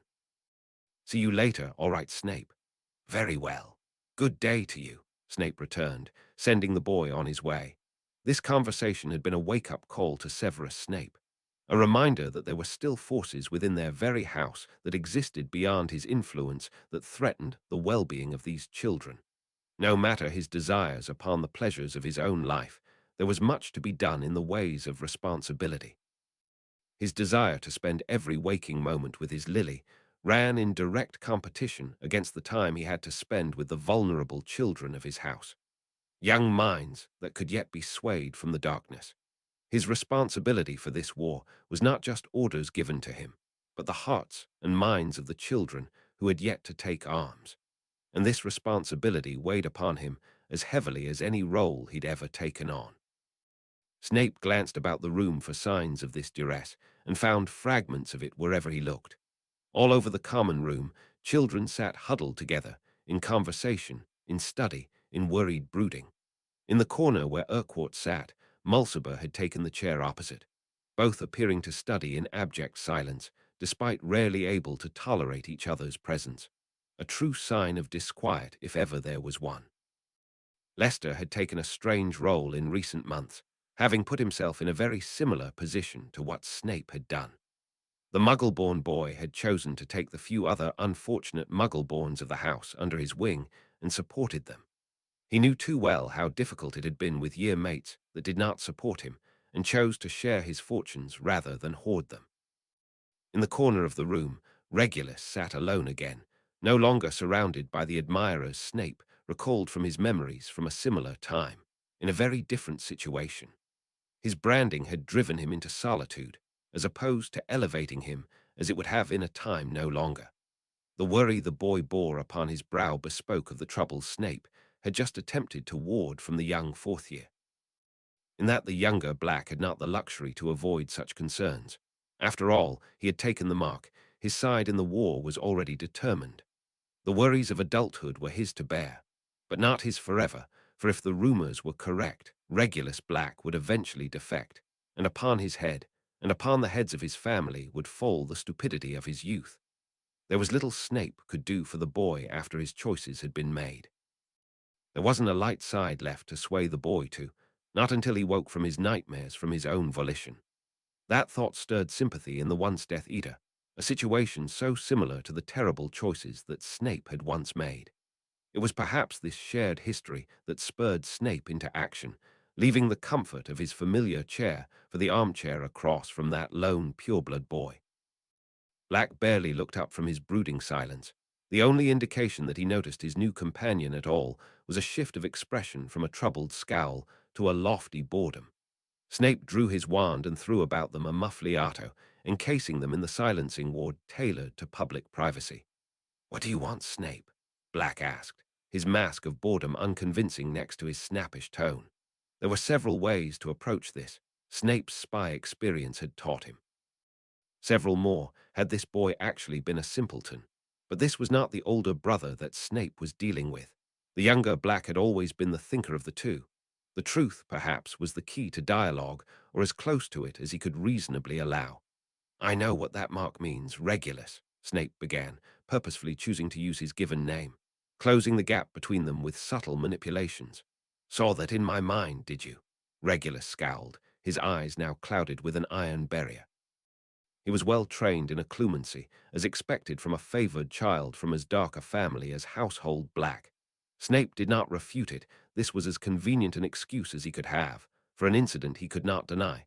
See you later, all right, Snape. Very well. Good day to you, Snape returned, sending the boy on his way. This conversation had been a wake-up call to Severus Snape, a reminder that there were still forces within their very house that existed beyond his influence that threatened the well-being of these children. No matter his desires upon the pleasures of his own life, there was much to be done in the ways of responsibility. His desire to spend every waking moment with his Lily ran in direct competition against the time he had to spend with the vulnerable children of his house, young minds that could yet be swayed from the darkness. His responsibility for this war was not just orders given to him, but the hearts and minds of the children who had yet to take arms. And this responsibility weighed upon him as heavily as any role he'd ever taken on. Snape glanced about the room for signs of this duress and found fragments of it wherever he looked. All over the common room, children sat huddled together, in conversation, in study, in worried brooding. In the corner where Urquhart sat, Mulciber had taken the chair opposite, both appearing to study in abject silence, despite rarely able to tolerate each other's presence. A true sign of disquiet, if ever there was one. Lester had taken a strange role in recent months, having put himself in a very similar position to what Snape had done. The Muggle-born boy had chosen to take the few other unfortunate Muggle-borns of the house under his wing and supported them. He knew too well how difficult it had been with year mates that did not support him and chose to share his fortunes rather than hoard them. In the corner of the room, Regulus sat alone again, no longer surrounded by the admirers Snape recalled from his memories from a similar time, in a very different situation. His branding had driven him into solitude, as opposed to elevating him as it would have in a time no longer. The worry the boy bore upon his brow bespoke of the troubles Snape had just attempted to ward from the young fourth year. In that the younger Black had not the luxury to avoid such concerns. After all, he had taken the mark. His side in the war was already determined. The worries of adulthood were his to bear, but not his forever, for if the rumors were correct, Regulus Black would eventually defect, and upon his head, and upon the heads of his family, would fall the stupidity of his youth. There was little Snape could do for the boy after his choices had been made. There wasn't a light side left to sway the boy to, not until he woke from his nightmares from his own volition. That thought stirred sympathy in the once Death Eater, a situation so similar to the terrible choices that Snape had once made. It was perhaps this shared history that spurred Snape into action, leaving the comfort of his familiar chair for the armchair across from that lone pureblood boy. Black barely looked up from his brooding silence. The only indication that he noticed his new companion at all was a shift of expression from a troubled scowl to a lofty boredom. Snape drew his wand and threw about them a muffliato, encasing them in the silencing ward tailored to public privacy. "What do you want, Snape?" Black asked, his mask of boredom unconvincing next to his snappish tone. There were several ways to approach this. Snape's spy experience had taught him. Several more, had this boy actually been a simpleton. But this was not the older brother that Snape was dealing with. The younger Black had always been the thinker of the two. The truth, perhaps, was the key to dialogue, or as close to it as he could reasonably allow. "I know what that mark means, Regulus," Snape began, purposefully choosing to use his given name, closing the gap between them with subtle manipulations. "Saw that in my mind, did you?" Regulus scowled, his eyes now clouded with an iron barrier. He was well trained in occlumency, as expected from a favored child from as dark a family as Household Black. Snape did not refute it. This was as convenient an excuse as he could have, for an incident he could not deny.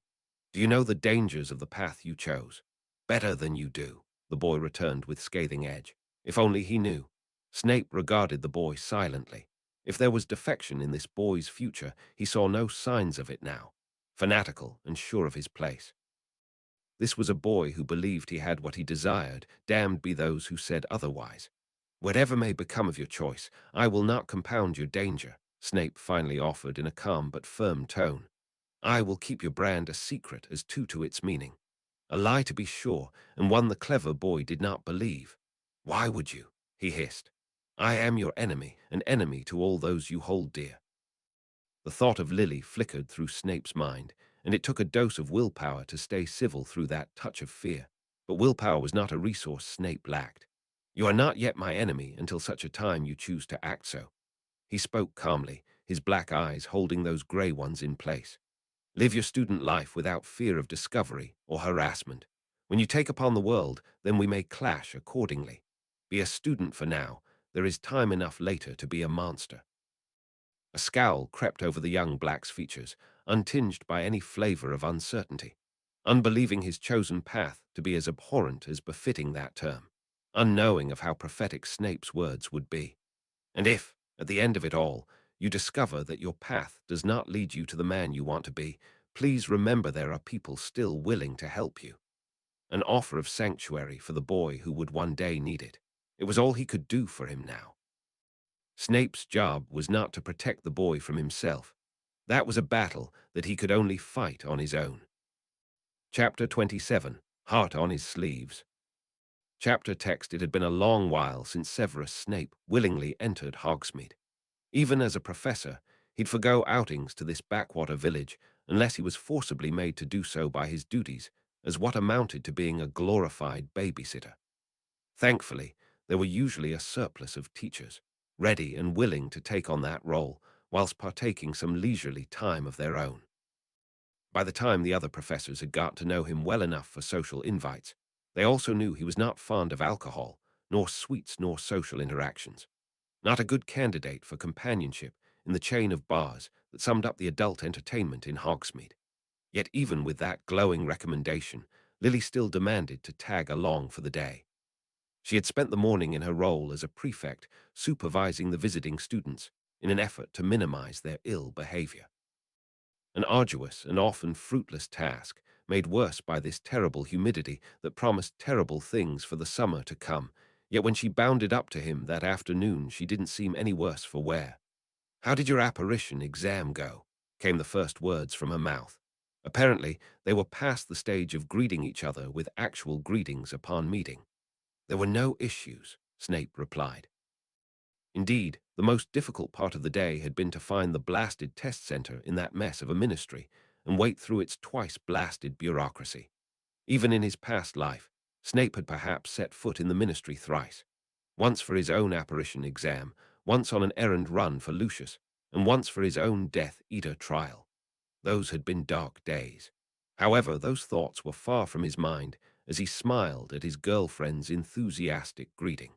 "Do you know the dangers of the path you chose?" "Better than you do," the boy returned with scathing edge. If only he knew. Snape regarded the boy silently. If there was defection in this boy's future, he saw no signs of it now. Fanatical and sure of his place. This was a boy who believed he had what he desired, damned be those who said otherwise. "Whatever may become of your choice, I will not compound your danger," Snape finally offered in a calm but firm tone. "I will keep your brand a secret as to its meaning." A lie, to be sure, and one the clever boy did not believe. "Why would you?" he hissed. "I am your enemy, an enemy to all those you hold dear." The thought of Lily flickered through Snape's mind, and it took a dose of willpower to stay civil through that touch of fear. But willpower was not a resource Snape lacked. "You are not yet my enemy until such a time you choose to act so." He spoke calmly, his black eyes holding those gray ones in place. "Live your student life without fear of discovery or harassment. When you take upon the world, then we may clash accordingly. Be a student for now. There is time enough later to be a monster." A scowl crept over the young Black's features, untinged by any flavor of uncertainty, unbelieving his chosen path to be as abhorrent as befitting that term, unknowing of how prophetic Snape's words would be. "And if, at the end of it all, you discover that your path does not lead you to the man you want to be, please remember there are people still willing to help you." An offer of sanctuary for the boy who would one day need it. It was all he could do for him now. Snape's job was not to protect the boy from himself. That was a battle that he could only fight on his own. Chapter 27, Heart on His Sleeves. Chapter text: It had been a long while since Severus Snape willingly entered Hogsmeade. Even as a professor, he'd forgo outings to this backwater village unless he was forcibly made to do so by his duties as what amounted to being a glorified babysitter. Thankfully, there were usually a surplus of teachers, ready and willing to take on that role, whilst partaking some leisurely time of their own. By the time the other professors had got to know him well enough for social invites, they also knew he was not fond of alcohol, nor sweets nor social interactions. Not a good candidate for companionship, in the chain of bars that summed up the adult entertainment in Hogsmeade. Yet even with that glowing recommendation, Lily still demanded to tag along for the day. She had spent the morning in her role as a prefect, supervising the visiting students in an effort to minimize their ill behavior. An arduous and often fruitless task, made worse by this terrible humidity that promised terrible things for the summer to come, yet when she bounded up to him that afternoon she didn't seem any worse for wear. "How did your apparition exam go?" came the first words from her mouth. Apparently, they were past the stage of greeting each other with actual greetings upon meeting. "There were no issues," Snape replied. Indeed, the most difficult part of the day had been to find the blasted test center in that mess of a ministry and wait through its twice-blasted bureaucracy. Even in his past life, Snape had perhaps set foot in the ministry thrice. Once for his own apparition exam, once on an errand run for Lucius, and once for his own Death Eater trial. Those had been dark days. However, those thoughts were far from his mind as he smiled at his girlfriend's enthusiastic greeting.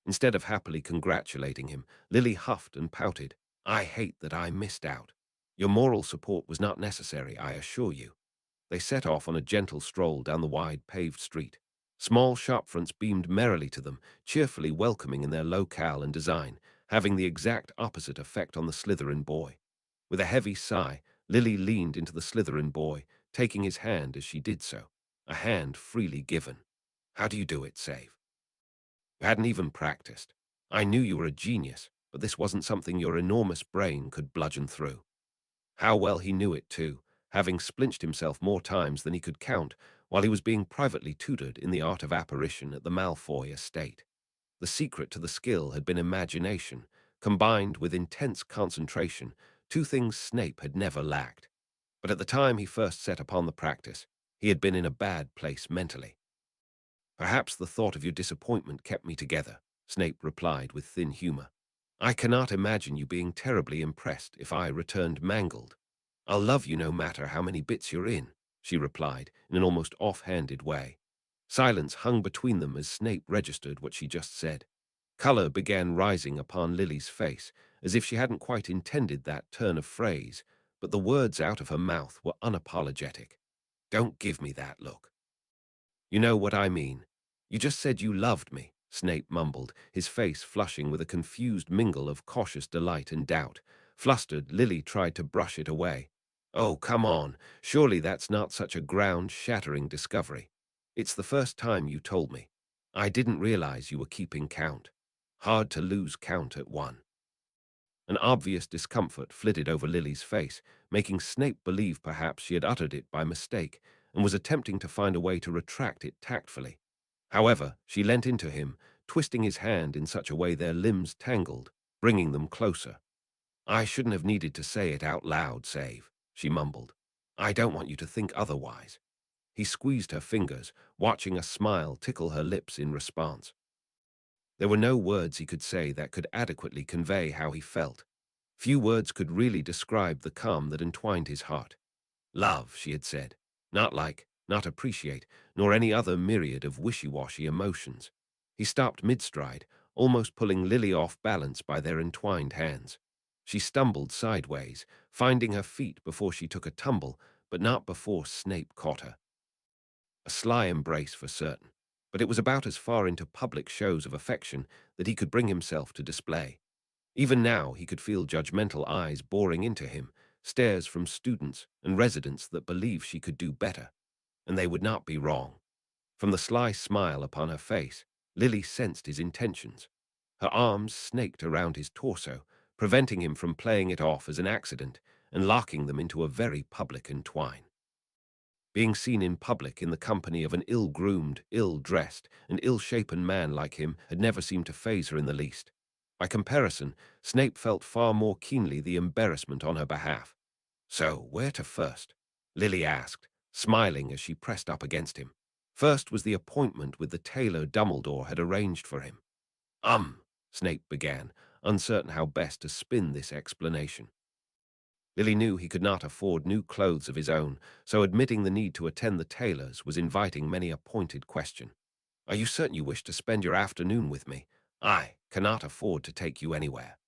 Instead of happily congratulating him, Lily huffed and pouted. "I hate that I missed out. Your moral support was not necessary, I assure you." They set off on a gentle stroll down the wide paved street. Small shopfronts beamed merrily to them, cheerfully welcoming in their locale and design, having the exact opposite effect on the Slytherin boy. With a heavy sigh, Lily leaned into the Slytherin boy, taking his hand as she did so, a hand freely given. "How do you do it, Save? You hadn't even practiced. I knew you were a genius, but this wasn't something your enormous brain could bludgeon through." How well he knew it, too, having splinched himself more times than he could count while he was being privately tutored in the art of apparition at the Malfoy estate. The secret to the skill had been imagination, combined with intense concentration, two things Snape had never lacked. But at the time he first set upon the practice, he had been in a bad place mentally. "Perhaps the thought of your disappointment kept me together," Snape replied with thin humor. "I cannot imagine you being terribly impressed if I returned mangled." "I'll love you no matter how many bits you're in," she replied in an almost off-handed way. Silence hung between them as Snape registered what she just said. Color began rising upon Lily's face, as if she hadn't quite intended that turn of phrase, but the words out of her mouth were unapologetic. "Don't give me that look." "You know what I mean. You just said you loved me," Snape mumbled, his face flushing with a confused mingle of cautious delight and doubt. Flustered, Lily tried to brush it away. "Oh, come on. Surely that's not such a ground-shattering discovery. It's the first time you told me. I didn't realize you were keeping count. Hard to lose count at one." An obvious discomfort flitted over Lily's face, making Snape believe perhaps she had uttered it by mistake and was attempting to find a way to retract it tactfully. However, she leant into him, twisting his hand in such a way their limbs tangled, bringing them closer. "I shouldn't have needed to say it out loud, Save," she mumbled. "I don't want you to think otherwise." He squeezed her fingers, watching a smile tickle her lips in response. There were no words he could say that could adequately convey how he felt. Few words could really describe the calm that entwined his heart. "Love," she had said. Not like, not appreciate, nor any other myriad of wishy-washy emotions. He stopped mid-stride, almost pulling Lily off balance by their entwined hands. She stumbled sideways, finding her feet before she took a tumble, but not before Snape caught her. A sly embrace for certain, but it was about as far into public shows of affection that he could bring himself to display. Even now he could feel judgmental eyes boring into him, stares from students and residents that believed she could do better, and they would not be wrong. From the sly smile upon her face, Lily sensed his intentions. Her arms snaked around his torso, preventing him from playing it off as an accident and locking them into a very public entwine. Being seen in public in the company of an ill-groomed, ill-dressed, and ill-shapen man like him had never seemed to faze her in the least. By comparison, Snape felt far more keenly the embarrassment on her behalf. "So, where to first?" Lily asked, smiling as she pressed up against him. First was the appointment with the tailor Dumbledore had arranged for him. Snape began, uncertain how best to spin this explanation. Lily knew he could not afford new clothes of his own, so admitting the need to attend the tailor's was inviting many a pointed question. "Are you certain you wish to spend your afternoon with me? I cannot afford to take you anywhere."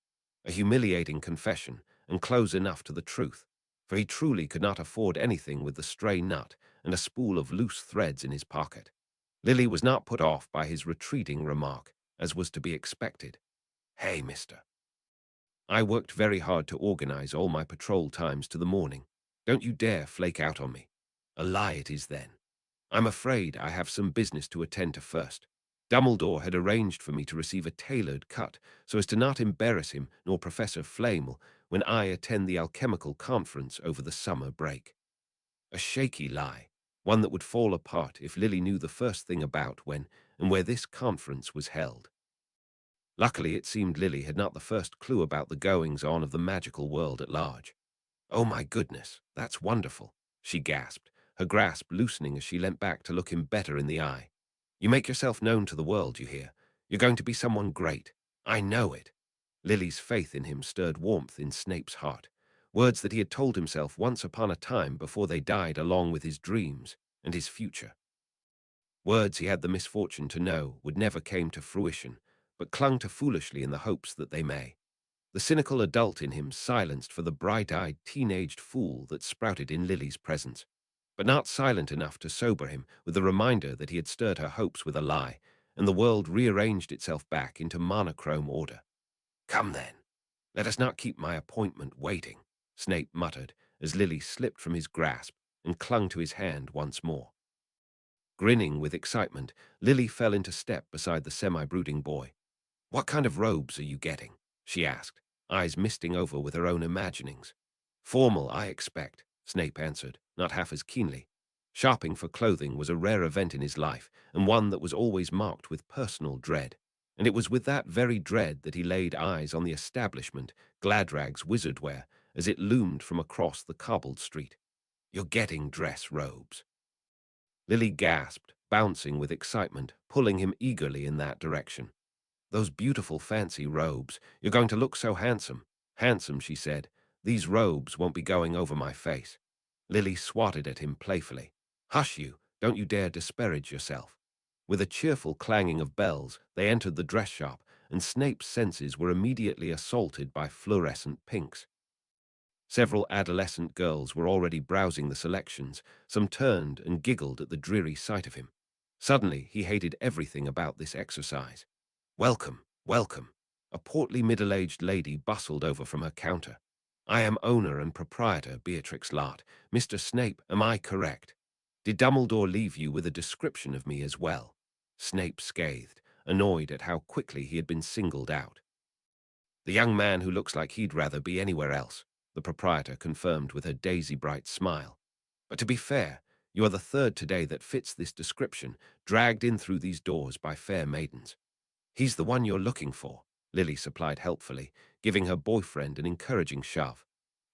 A humiliating confession, and close enough to the truth, for he truly could not afford anything with the stray nut and a spool of loose threads in his pocket. Lily was not put off by his retreating remark, as was to be expected. "Hey, mister. I worked very hard to organize all my patrol times to the morning. Don't you dare flake out on me. A lie it is then. I'm afraid I have some business to attend to first." Dumbledore had arranged for me to receive a tailored cut so as to not embarrass him nor Professor Flamel when I attend the alchemical conference over the summer break. A shaky lie, one that would fall apart if Lily knew the first thing about when and where this conference was held. Luckily, it seemed Lily had not the first clue about the goings-on of the magical world at large. "Oh my goodness, that's wonderful," she gasped, her grasp loosening as she leant back to look him better in the eye. "You make yourself known to the world, you hear. You're going to be someone great. I know it." Lily's faith in him stirred warmth in Snape's heart, words that he had told himself once upon a time before they died along with his dreams and his future. Words he had the misfortune to know would never came to fruition, but clung to foolishly in the hopes that they may. The cynical adult in him silenced for the bright-eyed, teenaged fool that sprouted in Lily's presence, but not silent enough to sober him with the reminder that he had stirred her hopes with a lie, and the world rearranged itself back into monochrome order. "Come then, let us not keep my appointment waiting," Snape muttered as Lily slipped from his grasp and clung to his hand once more. Grinning with excitement, Lily fell into step beside the semi-brooding boy. "What kind of robes are you getting?" she asked, eyes misting over with her own imaginings. "Formal, I expect," Snape answered, not half as keenly. Shopping for clothing was a rare event in his life, and one that was always marked with personal dread. And it was with that very dread that he laid eyes on the establishment, Gladrag's Wizardwear, as it loomed from across the cobbled street. "You're getting dress robes." Lily gasped, bouncing with excitement, pulling him eagerly in that direction. "Those beautiful fancy robes. You're going to look so handsome." "Handsome," she said. "These robes won't be going over my face." Lily swatted at him playfully. "Hush you, don't you dare disparage yourself." With a cheerful clanging of bells, they entered the dress shop, and Snape's senses were immediately assaulted by fluorescent pinks. Several adolescent girls were already browsing the selections. Some turned and giggled at the dreary sight of him. Suddenly, he hated everything about this exercise. "Welcome, welcome." A portly middle-aged lady bustled over from her counter. "I am owner and proprietor Beatrix Lott. Mr. Snape, am I correct? Did Dumbledore leave you with a description of me as well?" Snape scathed, annoyed at how quickly he had been singled out. "The young man who looks like he'd rather be anywhere else," the proprietor confirmed with her daisy-bright smile. "But to be fair, you are the third today that fits this description, dragged in through these doors by fair maidens." "He's the one you're looking for," Lily supplied helpfully, giving her boyfriend an encouraging shove.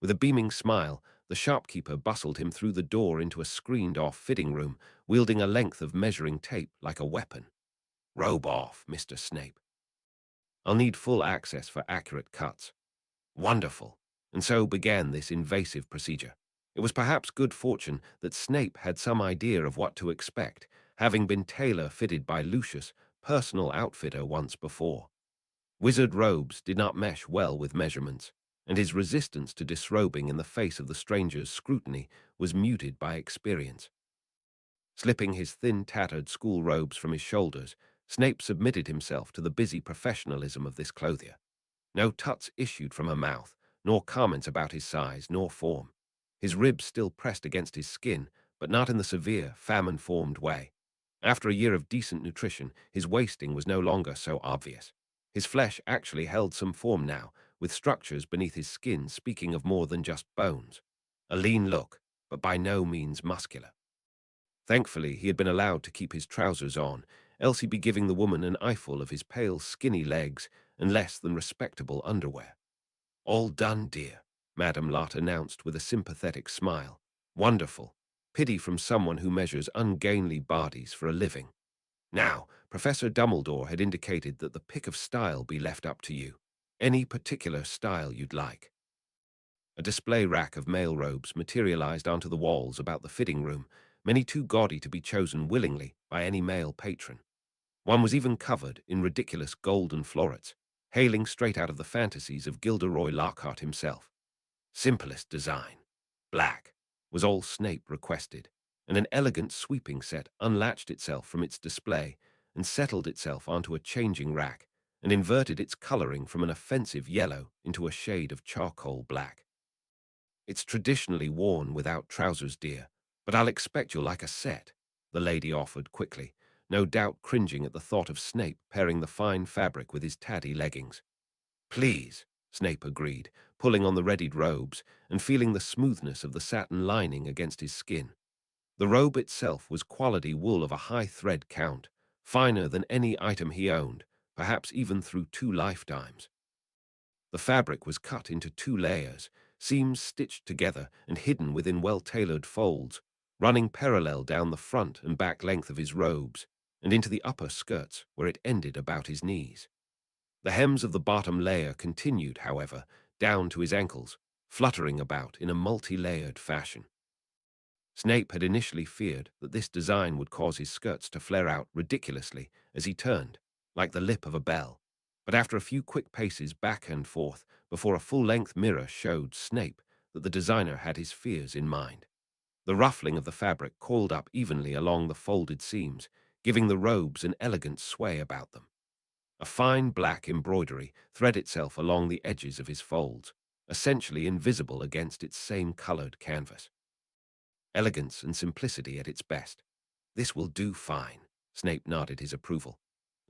With a beaming smile, the shopkeeper bustled him through the door into a screened-off fitting room, wielding a length of measuring tape like a weapon. "Robe off, Mr. Snape. I'll need full access for accurate cuts." Wonderful. And so began this invasive procedure. It was perhaps good fortune that Snape had some idea of what to expect, having been tailor-fitted by Lucius, personal outfitter, once before. Wizard robes did not mesh well with measurements, and his resistance to disrobing in the face of the stranger's scrutiny was muted by experience. Slipping his thin, tattered school robes from his shoulders, Snape submitted himself to the busy professionalism of this clothier. No tuts issued from her mouth, nor comments about his size nor form. His ribs still pressed against his skin, but not in the severe, famine-formed way. After a year of decent nutrition, his wasting was no longer so obvious. His flesh actually held some form now, with structures beneath his skin speaking of more than just bones. A lean look, but by no means muscular. Thankfully, he had been allowed to keep his trousers on, else he'd be giving the woman an eyeful of his pale, skinny legs and less than respectable underwear. "All done, dear," Madame Lott announced with a sympathetic smile. "Wonderful. Pity from someone who measures ungainly bodies for a living. Now, Professor Dumbledore had indicated that the pick of style be left up to you. Any particular style you'd like." A display rack of male robes materialized onto the walls about the fitting room, many too gaudy to be chosen willingly by any male patron. One was even covered in ridiculous golden florets. hailing straight out of the fantasies of Gilderoy Lockhart himself. Simplest design. Black was all Snape requested, and an elegant sweeping set unlatched itself from its display and settled itself onto a changing rack and inverted its coloring from an offensive yellow into a shade of charcoal black. It's traditionally worn without trousers, dear, but I'll expect you'll like a set, the lady offered quickly, no doubt cringing at the thought of Snape pairing the fine fabric with his tatty leggings. Please, Snape agreed, pulling on the readied robes and feeling the smoothness of the satin lining against his skin. The robe itself was quality wool of a high thread count, finer than any item he owned, perhaps even through 2 lifetimes. The fabric was cut into 2 layers, seams stitched together and hidden within well-tailored folds, running parallel down the front and back length of his robes, and into the upper skirts where it ended about his knees. The hems of the bottom layer continued, however, down to his ankles, fluttering about in a multi-layered fashion. Snape had initially feared that this design would cause his skirts to flare out ridiculously as he turned, like the lip of a bell. But after a few quick paces back and forth before a full-length mirror showed Snape that the designer had his fears in mind. The ruffling of the fabric coiled up evenly along the folded seams, giving the robes an elegant sway about them. A fine black embroidery thread itself along the edges of his folds, essentially invisible against its same-colored canvas. Elegance and simplicity at its best. This will do fine, Snape nodded his approval.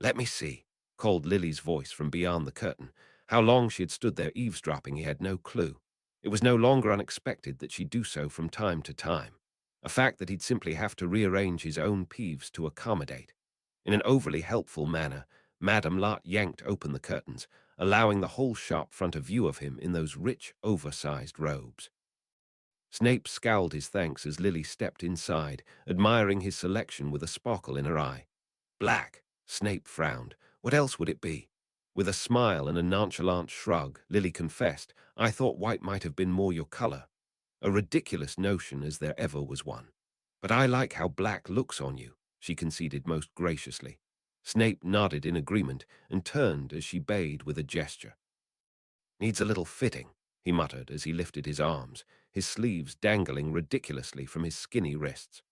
Let me see, called Lily's voice from beyond the curtain. How long she had stood there eavesdropping he had no clue. It was no longer unexpected that she'd do so from time to time, a fact that he'd simply have to rearrange his own peeves to accommodate. In an overly helpful manner, Madame Lot yanked open the curtains, allowing the whole shop front a view of him in those rich, oversized robes. Snape scowled his thanks as Lily stepped inside, admiring his selection with a sparkle in her eye. Black, Snape frowned. What else would it be? With a smile and a nonchalant shrug, Lily confessed, I thought white might have been more your color. A ridiculous notion as there ever was one. But I like how black looks on you, she conceded most graciously. Snape nodded in agreement and turned as she bade with a gesture. Needs a little fitting, he muttered as he lifted his arms, his sleeves dangling ridiculously from his skinny wrists.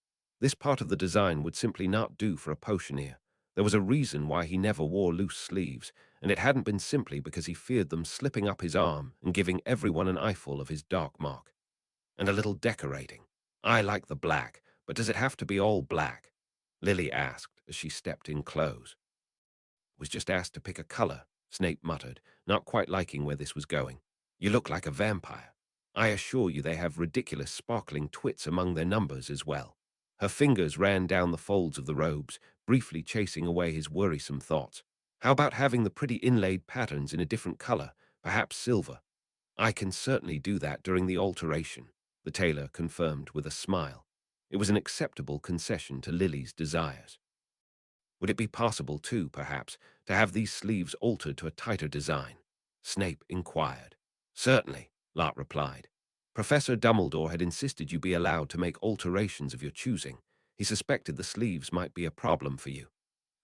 This part of the design would simply not do for a potioneer. There was a reason why he never wore loose sleeves, and it hadn't been simply because he feared them slipping up his arm and giving everyone an eyeful of his dark mark. And a little decorating. I like the black, but does it have to be all black? Lily asked as she stepped in close. Was just asked to pick a color, Snape muttered, not quite liking where this was going. You look like a vampire. I assure you they have ridiculous sparkling twits among their numbers as well. Her fingers ran down the folds of the robes, briefly chasing away his worrisome thoughts. How about having the pretty inlaid patterns in a different color, perhaps silver? I can certainly do that during the alteration, the tailor confirmed with a smile. It was an acceptable concession to Lily's desires. Would it be possible, too, perhaps, to have these sleeves altered to a tighter design? Snape inquired. Certainly, Lot replied. Professor Dumbledore had insisted you be allowed to make alterations of your choosing. He suspected the sleeves might be a problem for you.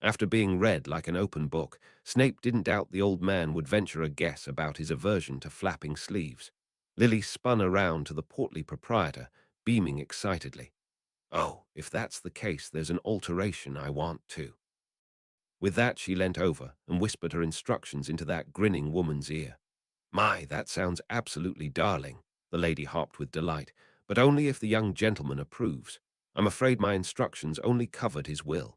After being read like an open book, Snape didn't doubt the old man would venture a guess about his aversion to flapping sleeves. Lily spun around to the portly proprietor, beaming excitedly. Oh, if that's the case, there's an alteration I want too. With that, she leant over and whispered her instructions into that grinning woman's ear. My, that sounds absolutely darling, the lady hopped with delight, but only if the young gentleman approves. I'm afraid my instructions only covered his will.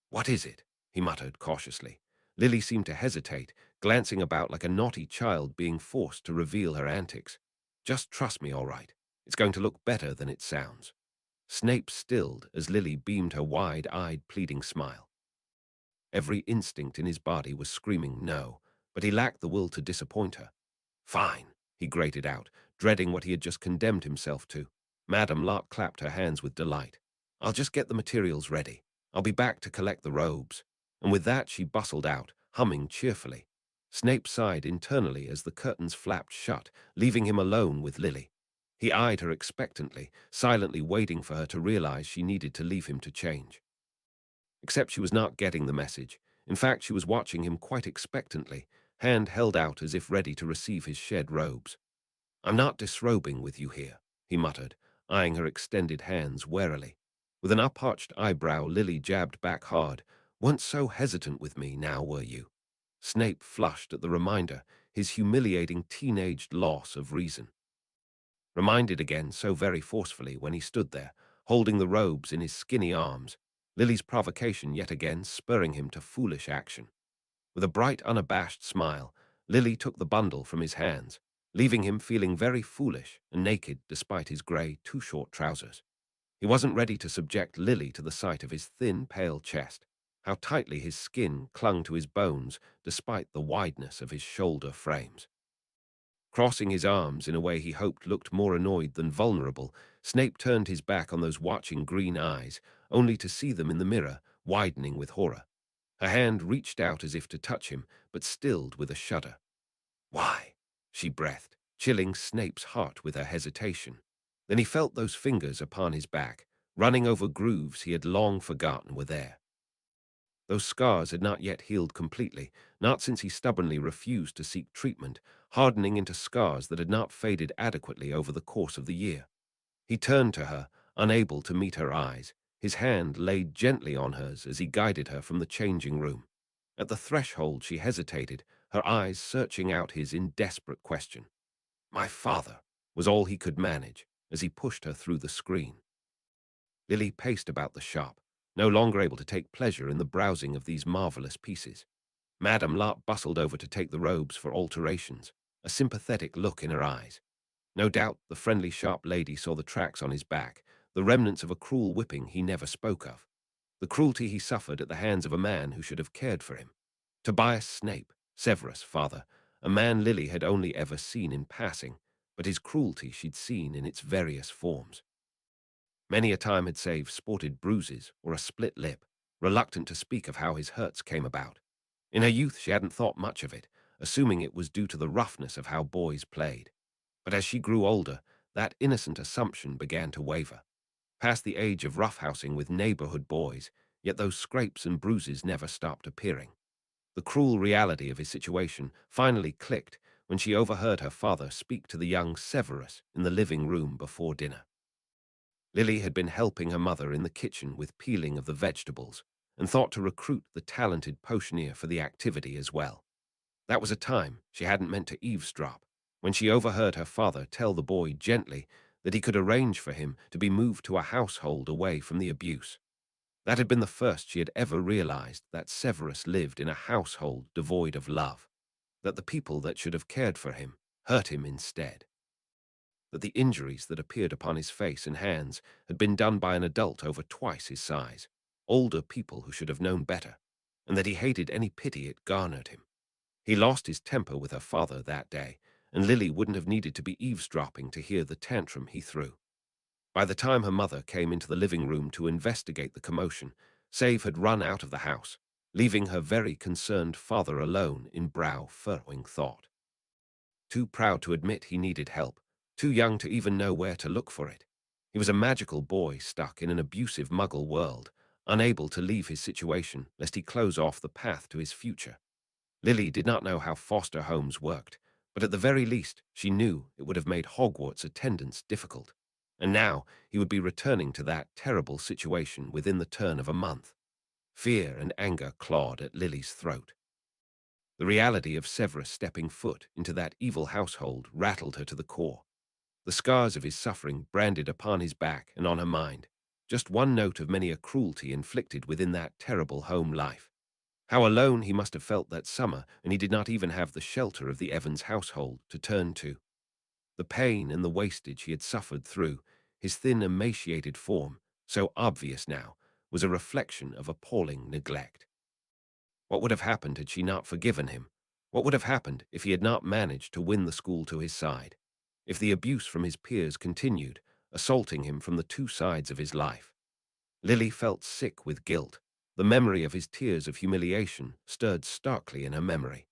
What is it? He muttered cautiously. Lily seemed to hesitate, glancing about like a naughty child being forced to reveal her antics. Just trust me, all right. It's going to look better than it sounds. Snape stilled as Lily beamed her wide-eyed, pleading smile. Every instinct in his body was screaming no, but he lacked the will to disappoint her. Fine, he grated out, dreading what he had just condemned himself to. Madame Lot clapped her hands with delight. I'll just get the materials ready. I'll be back to collect the robes. And with that she bustled out, humming cheerfully. Snape sighed internally as the curtains flapped shut, leaving him alone with Lily. He eyed her expectantly, silently waiting for her to realize she needed to leave him to change. Except she was not getting the message. In fact, she was watching him quite expectantly, hand held out as if ready to receive his shed robes. "I'm not disrobing with you here," he muttered, eyeing her extended hands warily. With an up-arched eyebrow, Lily jabbed back hard. "Weren't so hesitant with me, now were you?" Snape flushed at the reminder, his humiliating teenaged loss of reason. Reminded again so very forcefully when he stood there, holding the robes in his skinny arms, Lily's provocation yet again spurring him to foolish action. With a bright, unabashed smile, Lily took the bundle from his hands, leaving him feeling very foolish and naked despite his grey, too-short trousers. He wasn't ready to subject Lily to the sight of his thin, pale chest, how tightly his skin clung to his bones despite the wideness of his shoulder frames. Crossing his arms in a way he hoped looked more annoyed than vulnerable, Snape turned his back on those watching green eyes, only to see them in the mirror, widening with horror. Her hand reached out as if to touch him, but stilled with a shudder. "Why?" she breathed, chilling Snape's heart with her hesitation. Then he felt those fingers upon his back, running over grooves he had long forgotten were there. Those scars had not yet healed completely, not since he stubbornly refused to seek treatment, hardening into scars that had not faded adequately over the course of the year. He turned to her, unable to meet her eyes, his hand laid gently on hers as he guided her from the changing room. At the threshold she hesitated, her eyes searching out his in desperate question. "My father," was all he could manage as he pushed her through the screen. Lily paced about the shop, no longer able to take pleasure in the browsing of these marvelous pieces. Madame Lot bustled over to take the robes for alterations, a sympathetic look in her eyes. No doubt the friendly sharp lady saw the tracks on his back, the remnants of a cruel whipping he never spoke of, the cruelty he suffered at the hands of a man who should have cared for him. Tobias Snape, Severus' father, a man Lily had only ever seen in passing, but his cruelty she'd seen in its various forms. Many a time had Save sported bruises or a split lip, reluctant to speak of how his hurts came about. In her youth she hadn't thought much of it, assuming it was due to the roughness of how boys played. But as she grew older, that innocent assumption began to waver. Past the age of roughhousing with neighborhood boys, yet those scrapes and bruises never stopped appearing. The cruel reality of his situation finally clicked when she overheard her father speak to the young Severus in the living room before dinner. Lily had been helping her mother in the kitchen with peeling of the vegetables and thought to recruit the talented potioneer for the activity as well. That was a time she hadn't meant to eavesdrop, when she overheard her father tell the boy gently that he could arrange for him to be moved to a household away from the abuse. That had been the first she had ever realized that Severus lived in a household devoid of love, that the people that should have cared for him hurt him instead, that the injuries that appeared upon his face and hands had been done by an adult over twice his size, older people who should have known better, and that he hated any pity it garnered him. He lost his temper with her father that day, and Lily wouldn't have needed to be eavesdropping to hear the tantrum he threw. By the time her mother came into the living room to investigate the commotion, Save had run out of the house, leaving her very concerned father alone in brow-furrowing thought. Too proud to admit he needed help, too young to even know where to look for it. He was a magical boy stuck in an abusive muggle world, unable to leave his situation lest he close off the path to his future. Lily did not know how foster homes worked, but at the very least she knew it would have made Hogwarts attendance difficult. And now he would be returning to that terrible situation within the turn of a month. Fear and anger clawed at Lily's throat. The reality of Severus stepping foot into that evil household rattled her to the core. The scars of his suffering branded upon his back and on her mind, just one note of many a cruelty inflicted within that terrible home life. How alone he must have felt that summer, and he did not even have the shelter of the Evans household to turn to. The pain and the wastage he had suffered through, his thin, emaciated form, so obvious now, was a reflection of appalling neglect. What would have happened had she not forgiven him? What would have happened if he had not managed to win the school to his side? If the abuse from his peers continued, assaulting him from the two sides of his life? Lily felt sick with guilt. The memory of his tears of humiliation stirred starkly in her memory.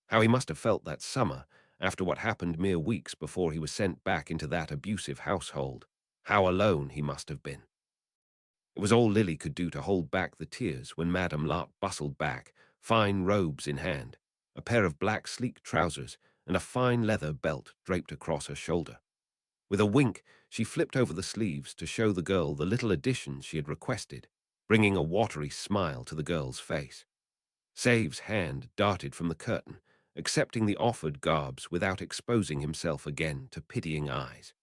How he must have felt that summer, after what happened mere weeks before he was sent back into that abusive household. How alone he must have been. It was all Lily could do to hold back the tears when Madame Lot bustled back, fine robes in hand. a pair of black sleek trousers, and a fine leather belt draped across her shoulder. With a wink, she flipped over the sleeves to show the girl the little additions she had requested, bringing a watery smile to the girl's face. Save's hand darted from the curtain, accepting the offered garbs without exposing himself again to pitying eyes.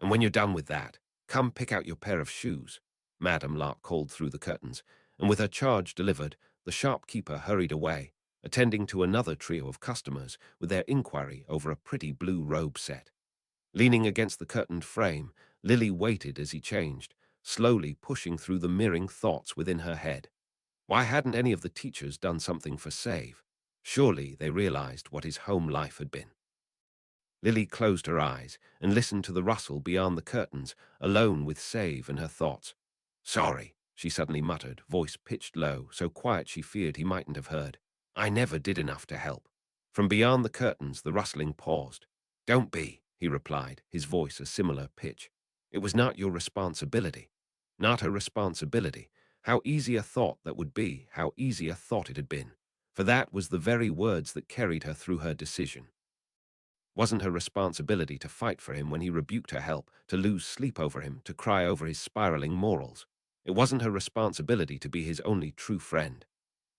"And when you're done with that, come pick out your pair of shoes," Madame Lark called through the curtains, and with her charge delivered, the shopkeeper hurried away, attending to another trio of customers with their inquiry over a pretty blue robe set. Leaning against the curtained frame, Lily waited as he changed, slowly pushing through the mirroring thoughts within her head. Why hadn't any of the teachers done something for Save? Surely they realized what his home life had been. Lily closed her eyes and listened to the rustle beyond the curtains, alone with Save and her thoughts. "Sorry," she suddenly muttered, voice pitched low, so quiet she feared he mightn't have heard. "I never did enough to help." From beyond the curtains, the rustling paused. "Don't be," he replied, his voice a similar pitch. "It was not your responsibility." Not her responsibility. How easy a thought that would be, how easy a thought it had been. For that was the very words that carried her through her decision. Wasn't her responsibility to fight for him when he rebuked her help, to lose sleep over him, to cry over his spiraling morals. It wasn't her responsibility to be his only true friend.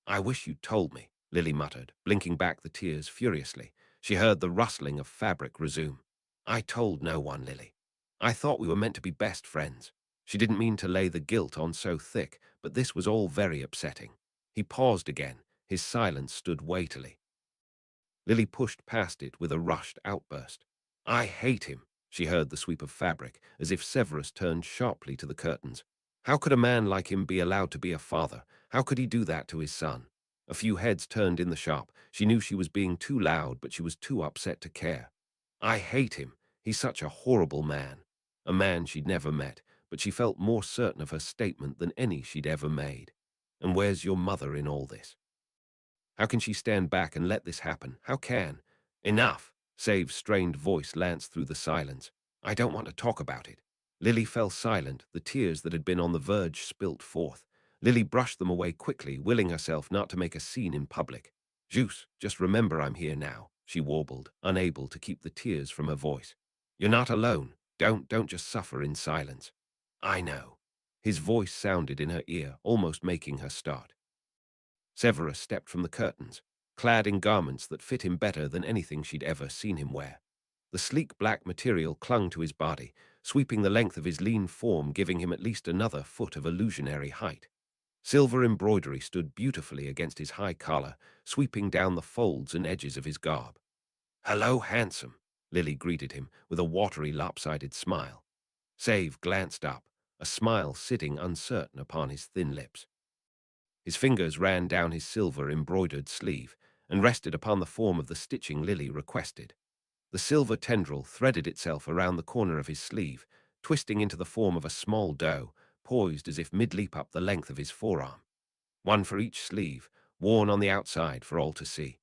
"I wish you'd told me," Lily muttered, blinking back the tears furiously. She heard the rustling of fabric resume. "I told no one, Lily. I thought we were meant to be best friends." She didn't mean to lay the guilt on so thick, but this was all very upsetting. He paused again. His silence stood weightily. Lily pushed past it with a rushed outburst. "I hate him," she heard the sweep of fabric, as if Severus turned sharply to the curtains. How could a man like him be allowed to be a father? How could he do that to his son? A few heads turned in the shop. She knew she was being too loud, but she was too upset to care. "I hate him. He's such a horrible man." A man she'd never met, but she felt more certain of her statement than any she'd ever made. "And where's your mother in all this? How can she stand back and let this happen? How can?" "Enough!" Save's strained voice lanced through the silence. "I don't want to talk about it." Lily fell silent, the tears that had been on the verge spilt forth. Lily brushed them away quickly, willing herself not to make a scene in public. "Juice, just remember I'm here now," she warbled, unable to keep the tears from her voice. "You're not alone. Don't just suffer in silence." "I know." His voice sounded in her ear, almost making her start. Severus stepped from the curtains, clad in garments that fit him better than anything she'd ever seen him wear. The sleek black material clung to his body, sweeping the length of his lean form, giving him at least another foot of illusionary height. Silver embroidery stood beautifully against his high collar, sweeping down the folds and edges of his garb. "Hello, handsome," Lily greeted him with a watery, lopsided smile. Save glanced up, a smile sitting uncertain upon his thin lips. His fingers ran down his silver-embroidered sleeve and rested upon the form of the stitching Lily requested. The silver tendril threaded itself around the corner of his sleeve, twisting into the form of a small doe, poised as if mid-leap up the length of his forearm. One for each sleeve, worn on the outside for all to see.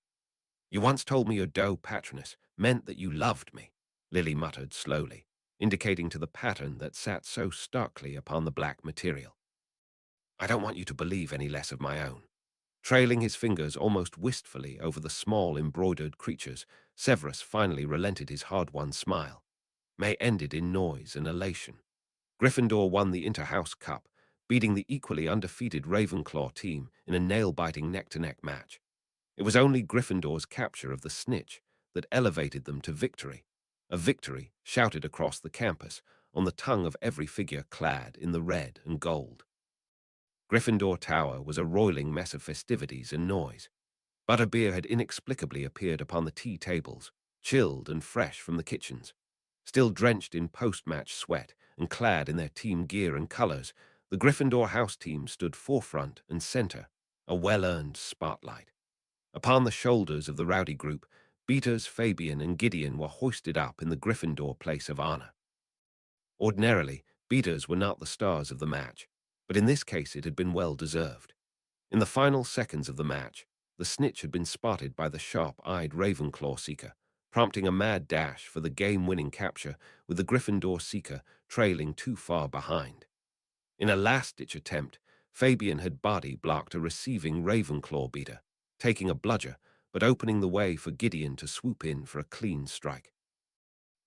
"You once told me your doe patroness meant that you loved me," Lily muttered slowly, indicating to the pattern that sat so starkly upon the black material. "I don't want you to believe any less of my own." Trailing his fingers almost wistfully over the small embroidered creatures, Severus finally relented his hard-won smile. May ended in noise and elation. Gryffindor won the Inter-House Cup, beating the equally undefeated Ravenclaw team in a nail-biting neck-to-neck match. It was only Gryffindor's capture of the snitch that elevated them to victory, a victory shouted across the campus on the tongue of every figure clad in the red and gold. Gryffindor Tower was a roiling mess of festivities and noise. Butterbeer had inexplicably appeared upon the tea tables, chilled and fresh from the kitchens. Still drenched in post-match sweat and clad in their team gear and colors, the Gryffindor house team stood forefront and center, a well-earned spotlight. Upon the shoulders of the rowdy group, Beaters, Fabian, and Gideon were hoisted up in the Gryffindor place of honor. Ordinarily, Beaters were not the stars of the match, but in this case it had been well deserved. In the final seconds of the match, the snitch had been spotted by the sharp-eyed Ravenclaw seeker, prompting a mad dash for the game-winning capture, with the Gryffindor seeker trailing too far behind. In a last-ditch attempt, Fabian had body-blocked a receiving Ravenclaw beater, taking a bludger, but opening the way for Gideon to swoop in for a clean strike.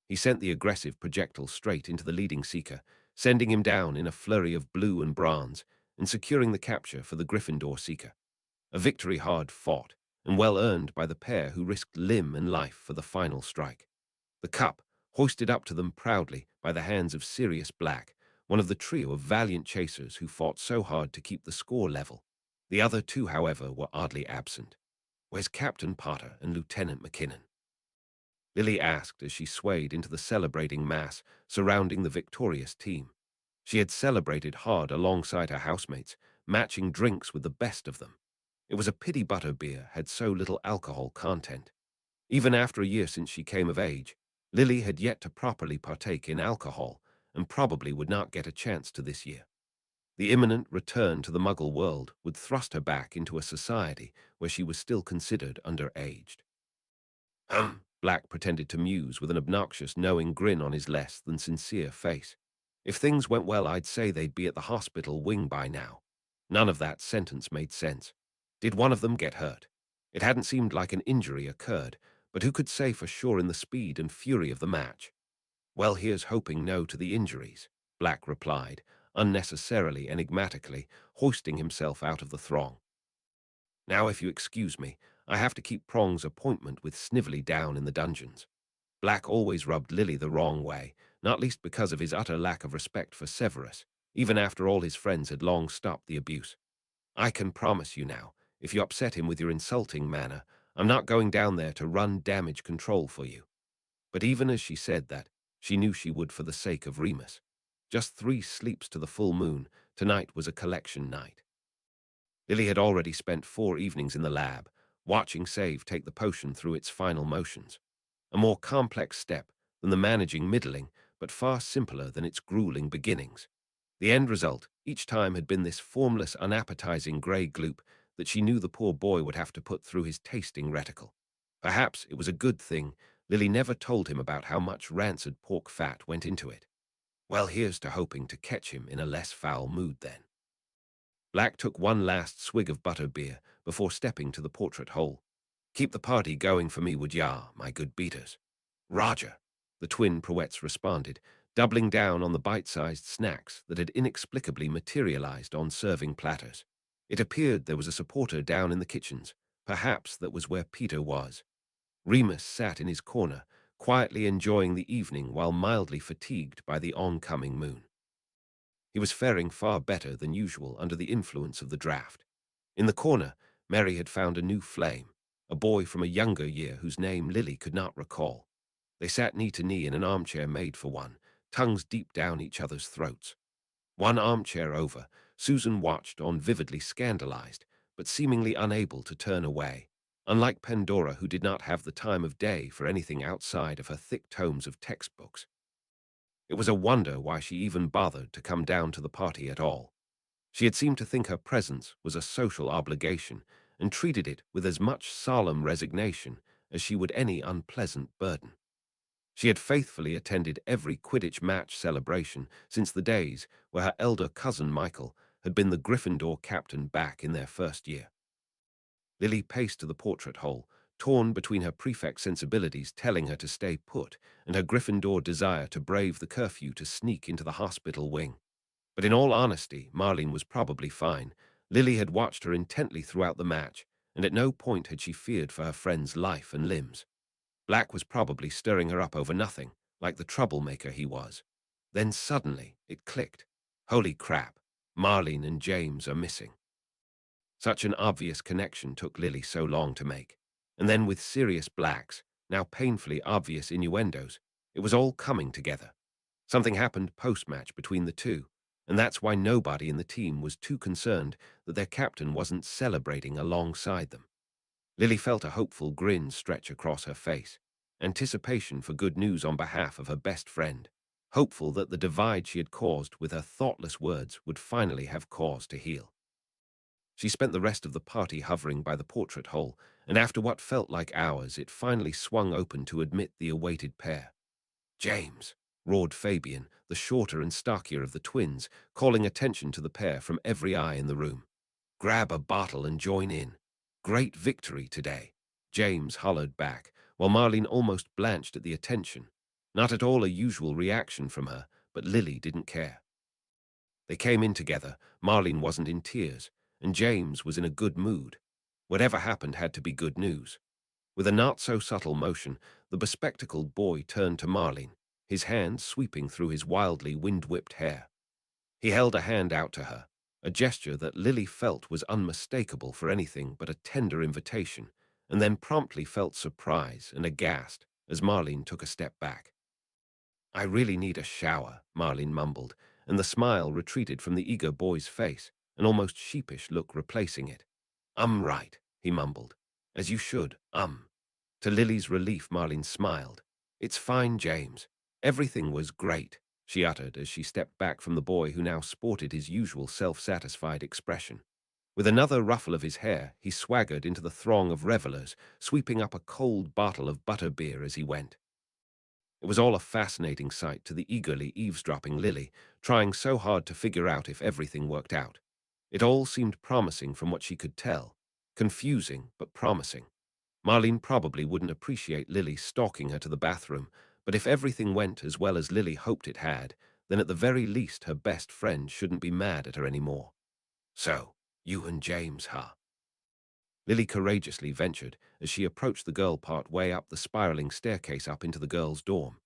He sent the aggressive projectile straight into the leading seeker, sending him down in a flurry of blue and bronze and securing the capture for the Gryffindor seeker. A victory hard fought and well earned by the pair who risked limb and life for the final strike. The cup, hoisted up to them proudly by the hands of Sirius Black, one of the trio of valiant chasers who fought so hard to keep the score level. The other two, however, were oddly absent. "Where's Captain Potter and Lieutenant McKinnon?" Lily asked as she swayed into the celebrating mass surrounding the victorious team. She had celebrated hard alongside her housemates, matching drinks with the best of them. It was a pity butterbeer had so little alcohol content. Even after a year since she came of age, Lily had yet to properly partake in alcohol and probably would not get a chance to this year. The imminent return to the Muggle world would thrust her back into a society where she was still considered underaged. Black pretended to muse with an obnoxious, knowing grin on his less than sincere face. If things went well, I'd say they'd be at the hospital wing by now. None of that sentence made sense. Did one of them get hurt? It hadn't seemed like an injury occurred, but who could say for sure in the speed and fury of the match? "Well, here's hoping no to the injuries," Black replied, unnecessarily enigmatically, hoisting himself out of the throng. "Now, if you excuse me, I have to keep Prong's appointment with Snively down in the dungeons." Black always rubbed Lily the wrong way, not least because of his utter lack of respect for Severus, even after all his friends had long stopped the abuse. "I can promise you now, if you upset him with your insulting manner, I'm not going down there to run damage control for you." But even as she said that, she knew she would for the sake of Remus. Just 3 sleeps to the full moon, tonight was a collection night. Lily had already spent 4 evenings in the lab, watching Save take the potion through its final motions. A more complex step than the managing middling, but far simpler than its grueling beginnings. The end result each time had been this formless, unappetizing grey gloop that she knew the poor boy would have to put through his tasting reticle. Perhaps it was a good thing Lily never told him about how much rancid pork fat went into it. Well, here's to hoping to catch him in a less foul mood then. Black took one last swig of butterbeer before stepping to the portrait hole. "Keep the party going for me, would ya, my good beaters?" "Roger," the twin Prowets responded, doubling down on the bite-sized snacks that had inexplicably materialized on serving platters. It appeared there was a supporter down in the kitchens. Perhaps that was where Peter was. Remus sat in his corner, quietly enjoying the evening while mildly fatigued by the oncoming moon. He was faring far better than usual under the influence of the draft. In the corner, Mary had found a new flame, a boy from a younger year whose name Lily could not recall. They sat knee to knee in an armchair made for one, tongues deep down each other's throats. One armchair over, Susan watched on, vividly scandalized, but seemingly unable to turn away, unlike Pandora, who did not have the time of day for anything outside of her thick tomes of textbooks. It was a wonder why she even bothered to come down to the party at all. She had seemed to think her presence was a social obligation and treated it with as much solemn resignation as she would any unpleasant burden. She had faithfully attended every Quidditch match celebration since the days where her elder cousin Michael had been the Gryffindor captain back in their first year. Lily paced to the portrait hole, torn between her prefect sensibilities telling her to stay put and her Gryffindor desire to brave the curfew to sneak into the hospital wing. But in all honesty, Marlene was probably fine. Lily had watched her intently throughout the match, and at no point had she feared for her friend's life and limbs. Black was probably stirring her up over nothing, like the troublemaker he was. Then suddenly it clicked. Holy crap, Marlene and James are missing. Such an obvious connection took Lily so long to make. And then with Sirius Black's, now painfully obvious innuendos, it was all coming together. Something happened post-match between the two, and that's why nobody in the team was too concerned that their captain wasn't celebrating alongside them. Lily felt a hopeful grin stretch across her face, anticipation for good news on behalf of her best friend, hopeful that the divide she had caused with her thoughtless words would finally have cause to heal. She spent the rest of the party hovering by the portrait hole, and after what felt like hours, it finally swung open to admit the awaited pair. "James!" roared Fabian, the shorter and stockier of the twins, calling attention to the pair from every eye in the room. "Grab a bottle and join in. Great victory today. James hollered back, while Marlene almost blanched at the attention. Not at all a usual reaction from her, but Lily didn't care. They came in together. Marlene wasn't in tears, and James was in a good mood. Whatever happened had to be good news. With a not-so-subtle motion, the bespectacled boy turned to Marlene, his hand sweeping through his wildly wind-whipped hair. He held a hand out to her, a gesture that Lily felt was unmistakable for anything but a tender invitation, and then promptly felt surprise and aghast as Marlene took a step back. "I really need a shower," Marlene mumbled, and the smile retreated from the eager boy's face, an almost sheepish look replacing it. Right," he mumbled. "As you should, To Lily's relief, Marlene smiled. "It's fine, James. Everything was great," she uttered as she stepped back from the boy who now sported his usual self-satisfied expression. With another ruffle of his hair, he swaggered into the throng of revelers, sweeping up a cold bottle of butterbeer as he went. It was all a fascinating sight to the eagerly eavesdropping Lily, trying so hard to figure out if everything worked out. It all seemed promising from what she could tell. Confusing, but promising. Marlene probably wouldn't appreciate Lily stalking her to the bathroom, but if everything went as well as Lily hoped it had, then at the very least her best friend shouldn't be mad at her anymore. "So, you and James, huh?" Lily courageously ventured as she approached the girl part way up the spiraling staircase up into the girls' dorm.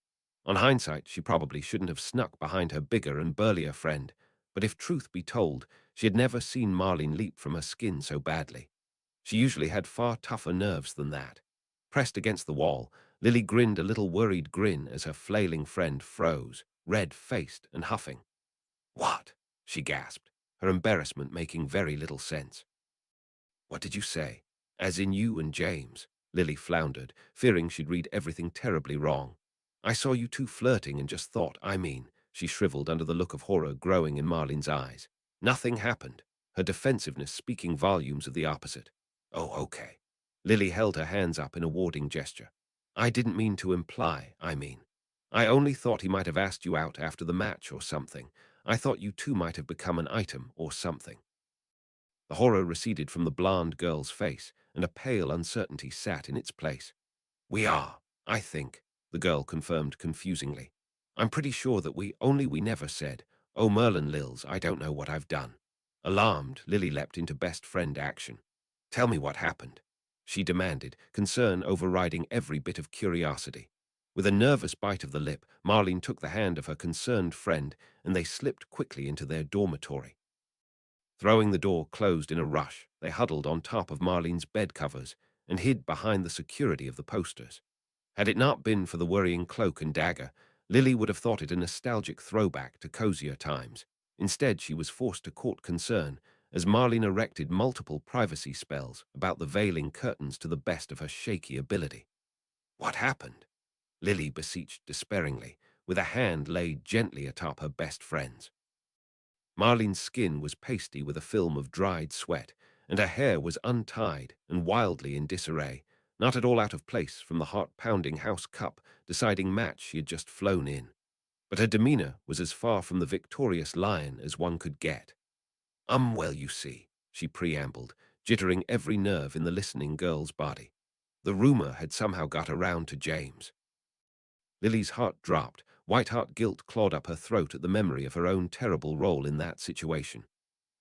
On hindsight, she probably shouldn't have snuck behind her bigger and burlier friend, but if truth be told, she had never seen Marlene leap from her skin so badly. She usually had far tougher nerves than that. Pressed against the wall, Lily grinned a little worried grin as her flailing friend froze, red-faced and huffing. "What?" she gasped, her embarrassment making very little sense. "What did you say? As in you and James?" Lily floundered, fearing she'd read everything terribly wrong. "I saw you two flirting and just thought, she shriveled under the look of horror growing in Marlene's eyes. Nothing happened, her defensiveness speaking volumes of the opposite. "Oh, okay." Lily held her hands up in a warding gesture. "I didn't mean to imply, I only thought he might have asked you out after the match or something. I thought you two might have become an item or something." The horror receded from the blonde girl's face, and a pale uncertainty sat in its place. "We are, I think," the girl confirmed confusingly. "I'm pretty sure that we never said, 'Oh, Merlin Lils, I don't know what I've done.'" Alarmed, Lily leapt into best friend action. "Tell me what happened," she demanded, concern overriding every bit of curiosity. With a nervous bite of the lip, Marlene took the hand of her concerned friend, and they slipped quickly into their dormitory. Throwing the door closed in a rush, they huddled on top of Marlene's bed covers and hid behind the security of the posters. Had it not been for the worrying cloak and dagger, Lily would have thought it a nostalgic throwback to cozier times. Instead, she was forced to court concern as Marlene erected multiple privacy spells about the veiling curtains to the best of her shaky ability. "What happened?" Lily beseeched despairingly, with a hand laid gently atop her best friend's. Marlene's skin was pasty with a film of dried sweat, and her hair was untied and wildly in disarray, not at all out of place from the heart-pounding house cup deciding match she had just flown in. But her demeanor was as far from the victorious lion as one could get. Well, you see," she preambled, jittering every nerve in the listening girl's body. "The rumor had somehow got around to James." Lily's heart dropped. White-hot guilt clawed up her throat at the memory of her own terrible role in that situation.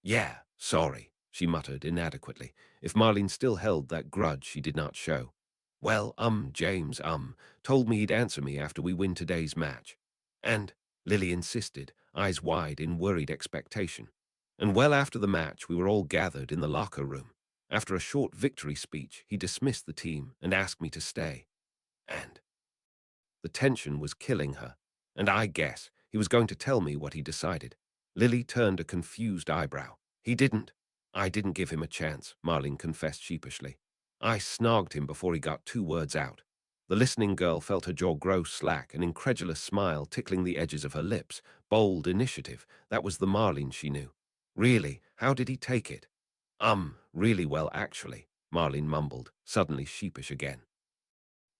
"Yeah, sorry," she muttered inadequately, if Marlene still held that grudge she did not show. "Well, James, told me he'd answer me after we win today's match. And," Lily insisted, eyes wide in worried expectation. "And well after the match, we were all gathered in the locker room. After a short victory speech, he dismissed the team and asked me to stay. And the tension was killing her, and I guess he was going to tell me what he decided." Lily turned a confused eyebrow. "He didn't. I didn't give him a chance," Marlene confessed sheepishly. "I snogged him before he got 2 words out." The listening girl felt her jaw grow slack, an incredulous smile tickling the edges of her lips. Bold initiative. That was the Marlene she knew. "Really? How did he take it?" Really well, actually," Marlene mumbled, suddenly sheepish again.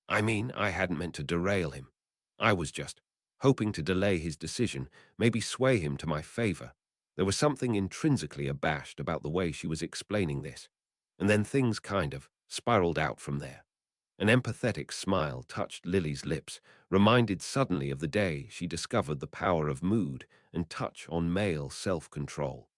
I hadn't meant to derail him. I was just hoping to delay his decision, maybe sway him to my favor." There was something intrinsically abashed about the way she was explaining this, and then things kind of spiraled out from there. An empathetic smile touched Lily's lips, reminded suddenly of the day she discovered the power of mood and touch on male self-control.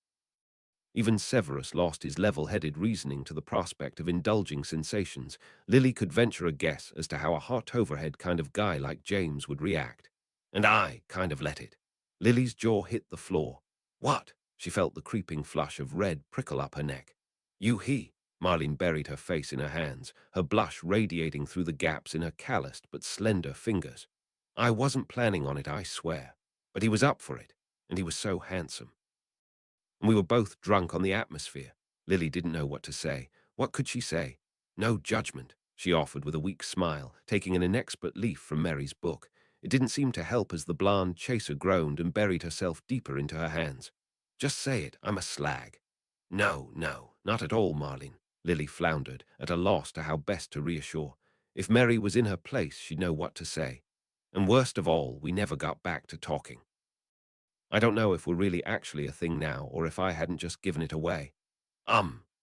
Even Severus lost his level-headed reasoning to the prospect of indulging sensations. Lily could venture a guess as to how a hot-overhead kind of guy like James would react. And I kind of let it. Lily's jaw hit the floor. What? She felt the creeping flush of red prickle up her neck. He. Marlene buried her face in her hands, her blush radiating through the gaps in her calloused but slender fingers. I wasn't planning on it, I swear. But he was up for it, and he was so handsome. And we were both drunk on the atmosphere. Lily didn't know what to say. What could she say? No judgment, she offered with a weak smile, taking an inexpert leaf from Mary's book. It didn't seem to help as the blonde chaser groaned and buried herself deeper into her hands. Just say it, I'm a slag. No, not at all, Marlene. Lily floundered, at a loss to how best to reassure. If Mary was in her place, she'd know what to say. And worst of all, we never got back to talking. I don't know if we're really actually a thing now, or if I hadn't just given it away.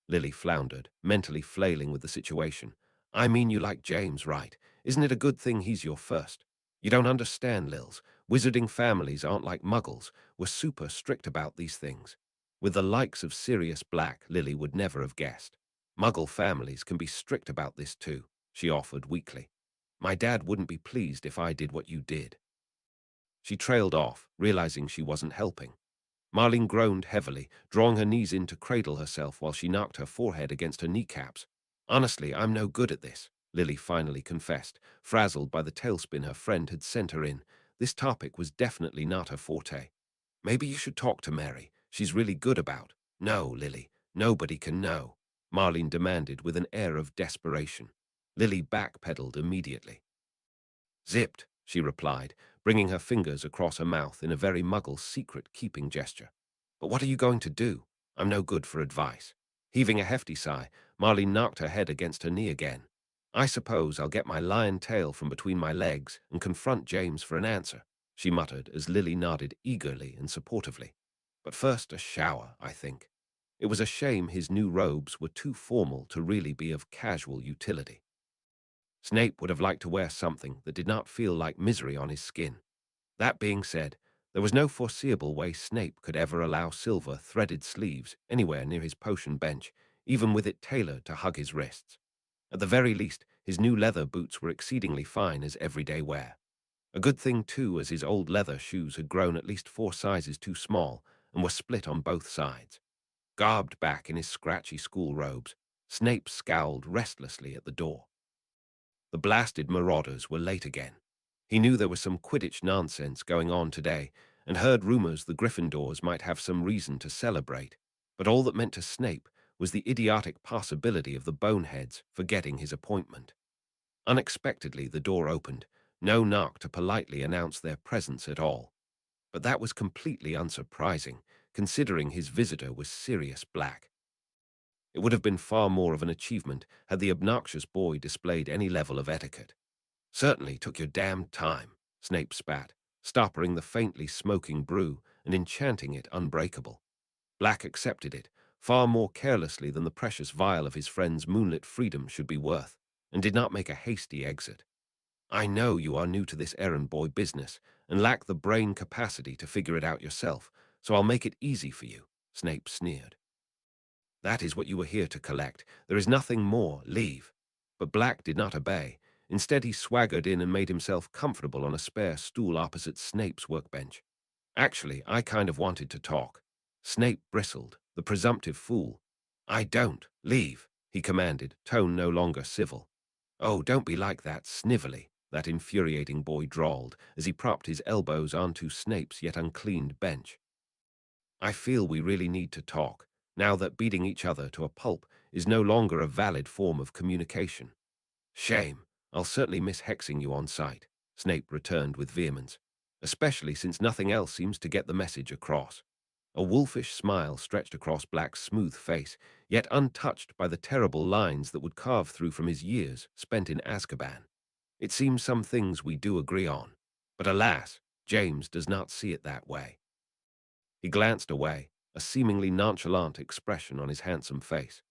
Lily floundered, mentally flailing with the situation. I mean, you like James, right? Isn't it a good thing he's your first? You don't understand, Lils. Wizarding families aren't like muggles. We're super strict about these things. With the likes of Sirius Black, Lily would never have guessed. Muggle families can be strict about this too, she offered weakly. My dad wouldn't be pleased if I did what you did. She trailed off, realizing she wasn't helping. Marlene groaned heavily, drawing her knees in to cradle herself while she knocked her forehead against her kneecaps. Honestly, I'm no good at this, Lily finally confessed, frazzled by the tailspin her friend had sent her in. This topic was definitely not her forte. Maybe you should talk to Mary. She's really good about. No, Lily, nobody can know, Marlene demanded with an air of desperation. Lily backpedaled immediately. Zipped, she replied, bringing her fingers across her mouth in a very Muggle secret-keeping gesture. But what are you going to do? I'm no good for advice. Heaving a hefty sigh, Marlene knocked her head against her knee again. I suppose I'll get my lion tail from between my legs and confront James for an answer, she muttered as Lily nodded eagerly and supportively. But first a shower, I think. It was a shame his new robes were too formal to really be of casual utility. Snape would have liked to wear something that did not feel like misery on his skin. That being said, there was no foreseeable way Snape could ever allow silver threaded sleeves anywhere near his potion bench, even with it tailored to hug his wrists. At the very least, his new leather boots were exceedingly fine as everyday wear. A good thing, too, as his old leather shoes had grown at least 4 sizes too small and were split on both sides. Garbed back in his scratchy school robes, Snape scowled restlessly at the door. The blasted marauders were late again. He knew there was some Quidditch nonsense going on today, and heard rumors the Gryffindors might have some reason to celebrate, but all that meant to Snape was the idiotic possibility of the boneheads forgetting his appointment. Unexpectedly, the door opened, no knock to politely announce their presence at all. But that was completely unsurprising, considering his visitor was Sirius Black. It would have been far more of an achievement had the obnoxious boy displayed any level of etiquette. Certainly took your damn time, Snape spat, stoppering the faintly smoking brew and enchanting it unbreakable. Black accepted it, far more carelessly than the precious vial of his friend's moonlit freedom should be worth, and did not make a hasty exit. I know you are new to this errand boy business and lack the brain capacity to figure it out yourself, so I'll make it easy for you, Snape sneered. That is what you were here to collect. There is nothing more. Leave. But Black did not obey. Instead, he swaggered in and made himself comfortable on a spare stool opposite Snape's workbench. Actually, I kind of wanted to talk. Snape bristled, the presumptive fool. I don't. Leave, he commanded, tone no longer civil. Oh, don't be like that, snivelly, that infuriating boy drawled, as he propped his elbows onto Snape's yet uncleaned bench. I feel we really need to talk, now that beating each other to a pulp is no longer a valid form of communication. Shame. I'll certainly miss hexing you on sight, Snape returned with vehemence, especially since nothing else seems to get the message across. A wolfish smile stretched across Black's smooth face, yet untouched by the terrible lines that would carve through from his years spent in Azkaban. It seems some things we do agree on, but alas, James does not see it that way. He glanced away, a seemingly nonchalant expression on his handsome face.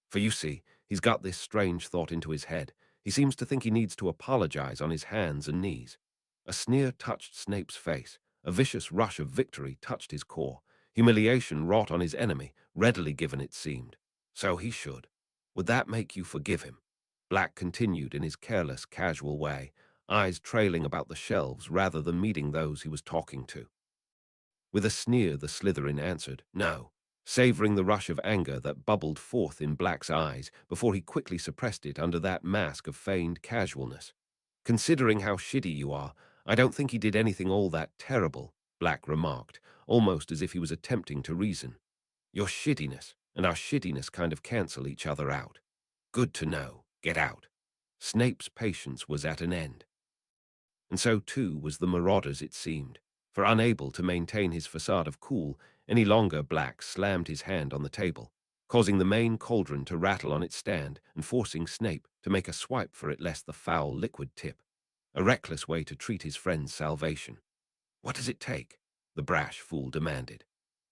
For you see, he's got this strange thought into his head. He seems to think he needs to apologize on his hands and knees. A sneer touched Snape's face. A vicious rush of victory touched his core. Humiliation wrought on his enemy, readily given it seemed. So he should. Would that make you forgive him? Black continued in his careless, casual way, eyes trailing about the shelves rather than meeting those he was talking to. With a sneer, the Slytherin answered, "No," savoring the rush of anger that bubbled forth in Black's eyes before he quickly suppressed it under that mask of feigned casualness. "Considering how shitty you are, I don't think he did anything all that terrible," Black remarked, almost as if he was attempting to reason. "Your shittiness and our shittiness kind of cancel each other out. Good to know. Get out." Snape's patience was at an end. And so, too, was the Marauder's, it seemed. For unable to maintain his facade of cool any longer, Black slammed his hand on the table, causing the main cauldron to rattle on its stand and forcing Snape to make a swipe for it lest the foul liquid tip. A reckless way to treat his friend's salvation. "What does it take?" the brash fool demanded.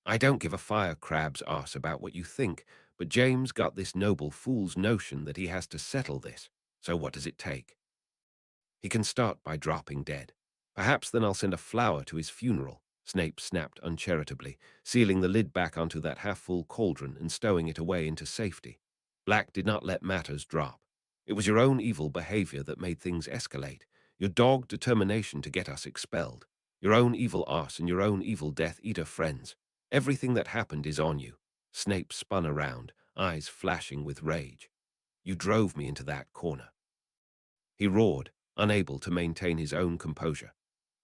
"I don't give a fire crab's arse about what you think, but James got this noble fool's notion that he has to settle this. So what does it take?" "He can start by dropping dead. Perhaps then I'll send a flower to his funeral," Snape snapped uncharitably, sealing the lid back onto that half-full cauldron and stowing it away into safety. Black did not let matters drop. "It was your own evil behavior that made things escalate. Your dogged determination to get us expelled. Your own evil arse and your own evil Death Eater friends. Everything that happened is on you." Snape spun around, eyes flashing with rage. "You drove me into that corner," he roared, unable to maintain his own composure.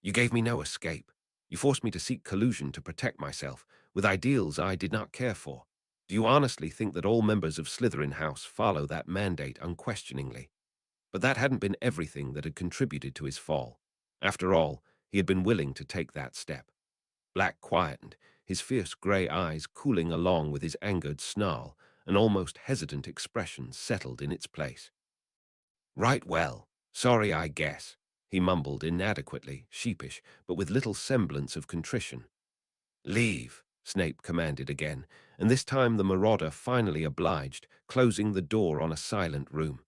"You gave me no escape. You forced me to seek collusion to protect myself, with ideals I did not care for. Do you honestly think that all members of Slytherin House follow that mandate unquestioningly?" But that hadn't been everything that had contributed to his fall. After all, he had been willing to take that step. Black quietened, his fierce grey eyes cooling along with his angered snarl, an almost hesitant expression settled in its place. "Right well. Sorry, I guess," he mumbled inadequately, sheepish, but with little semblance of contrition. "Leave," Snape commanded again, and this time the Marauder finally obliged, closing the door on a silent room.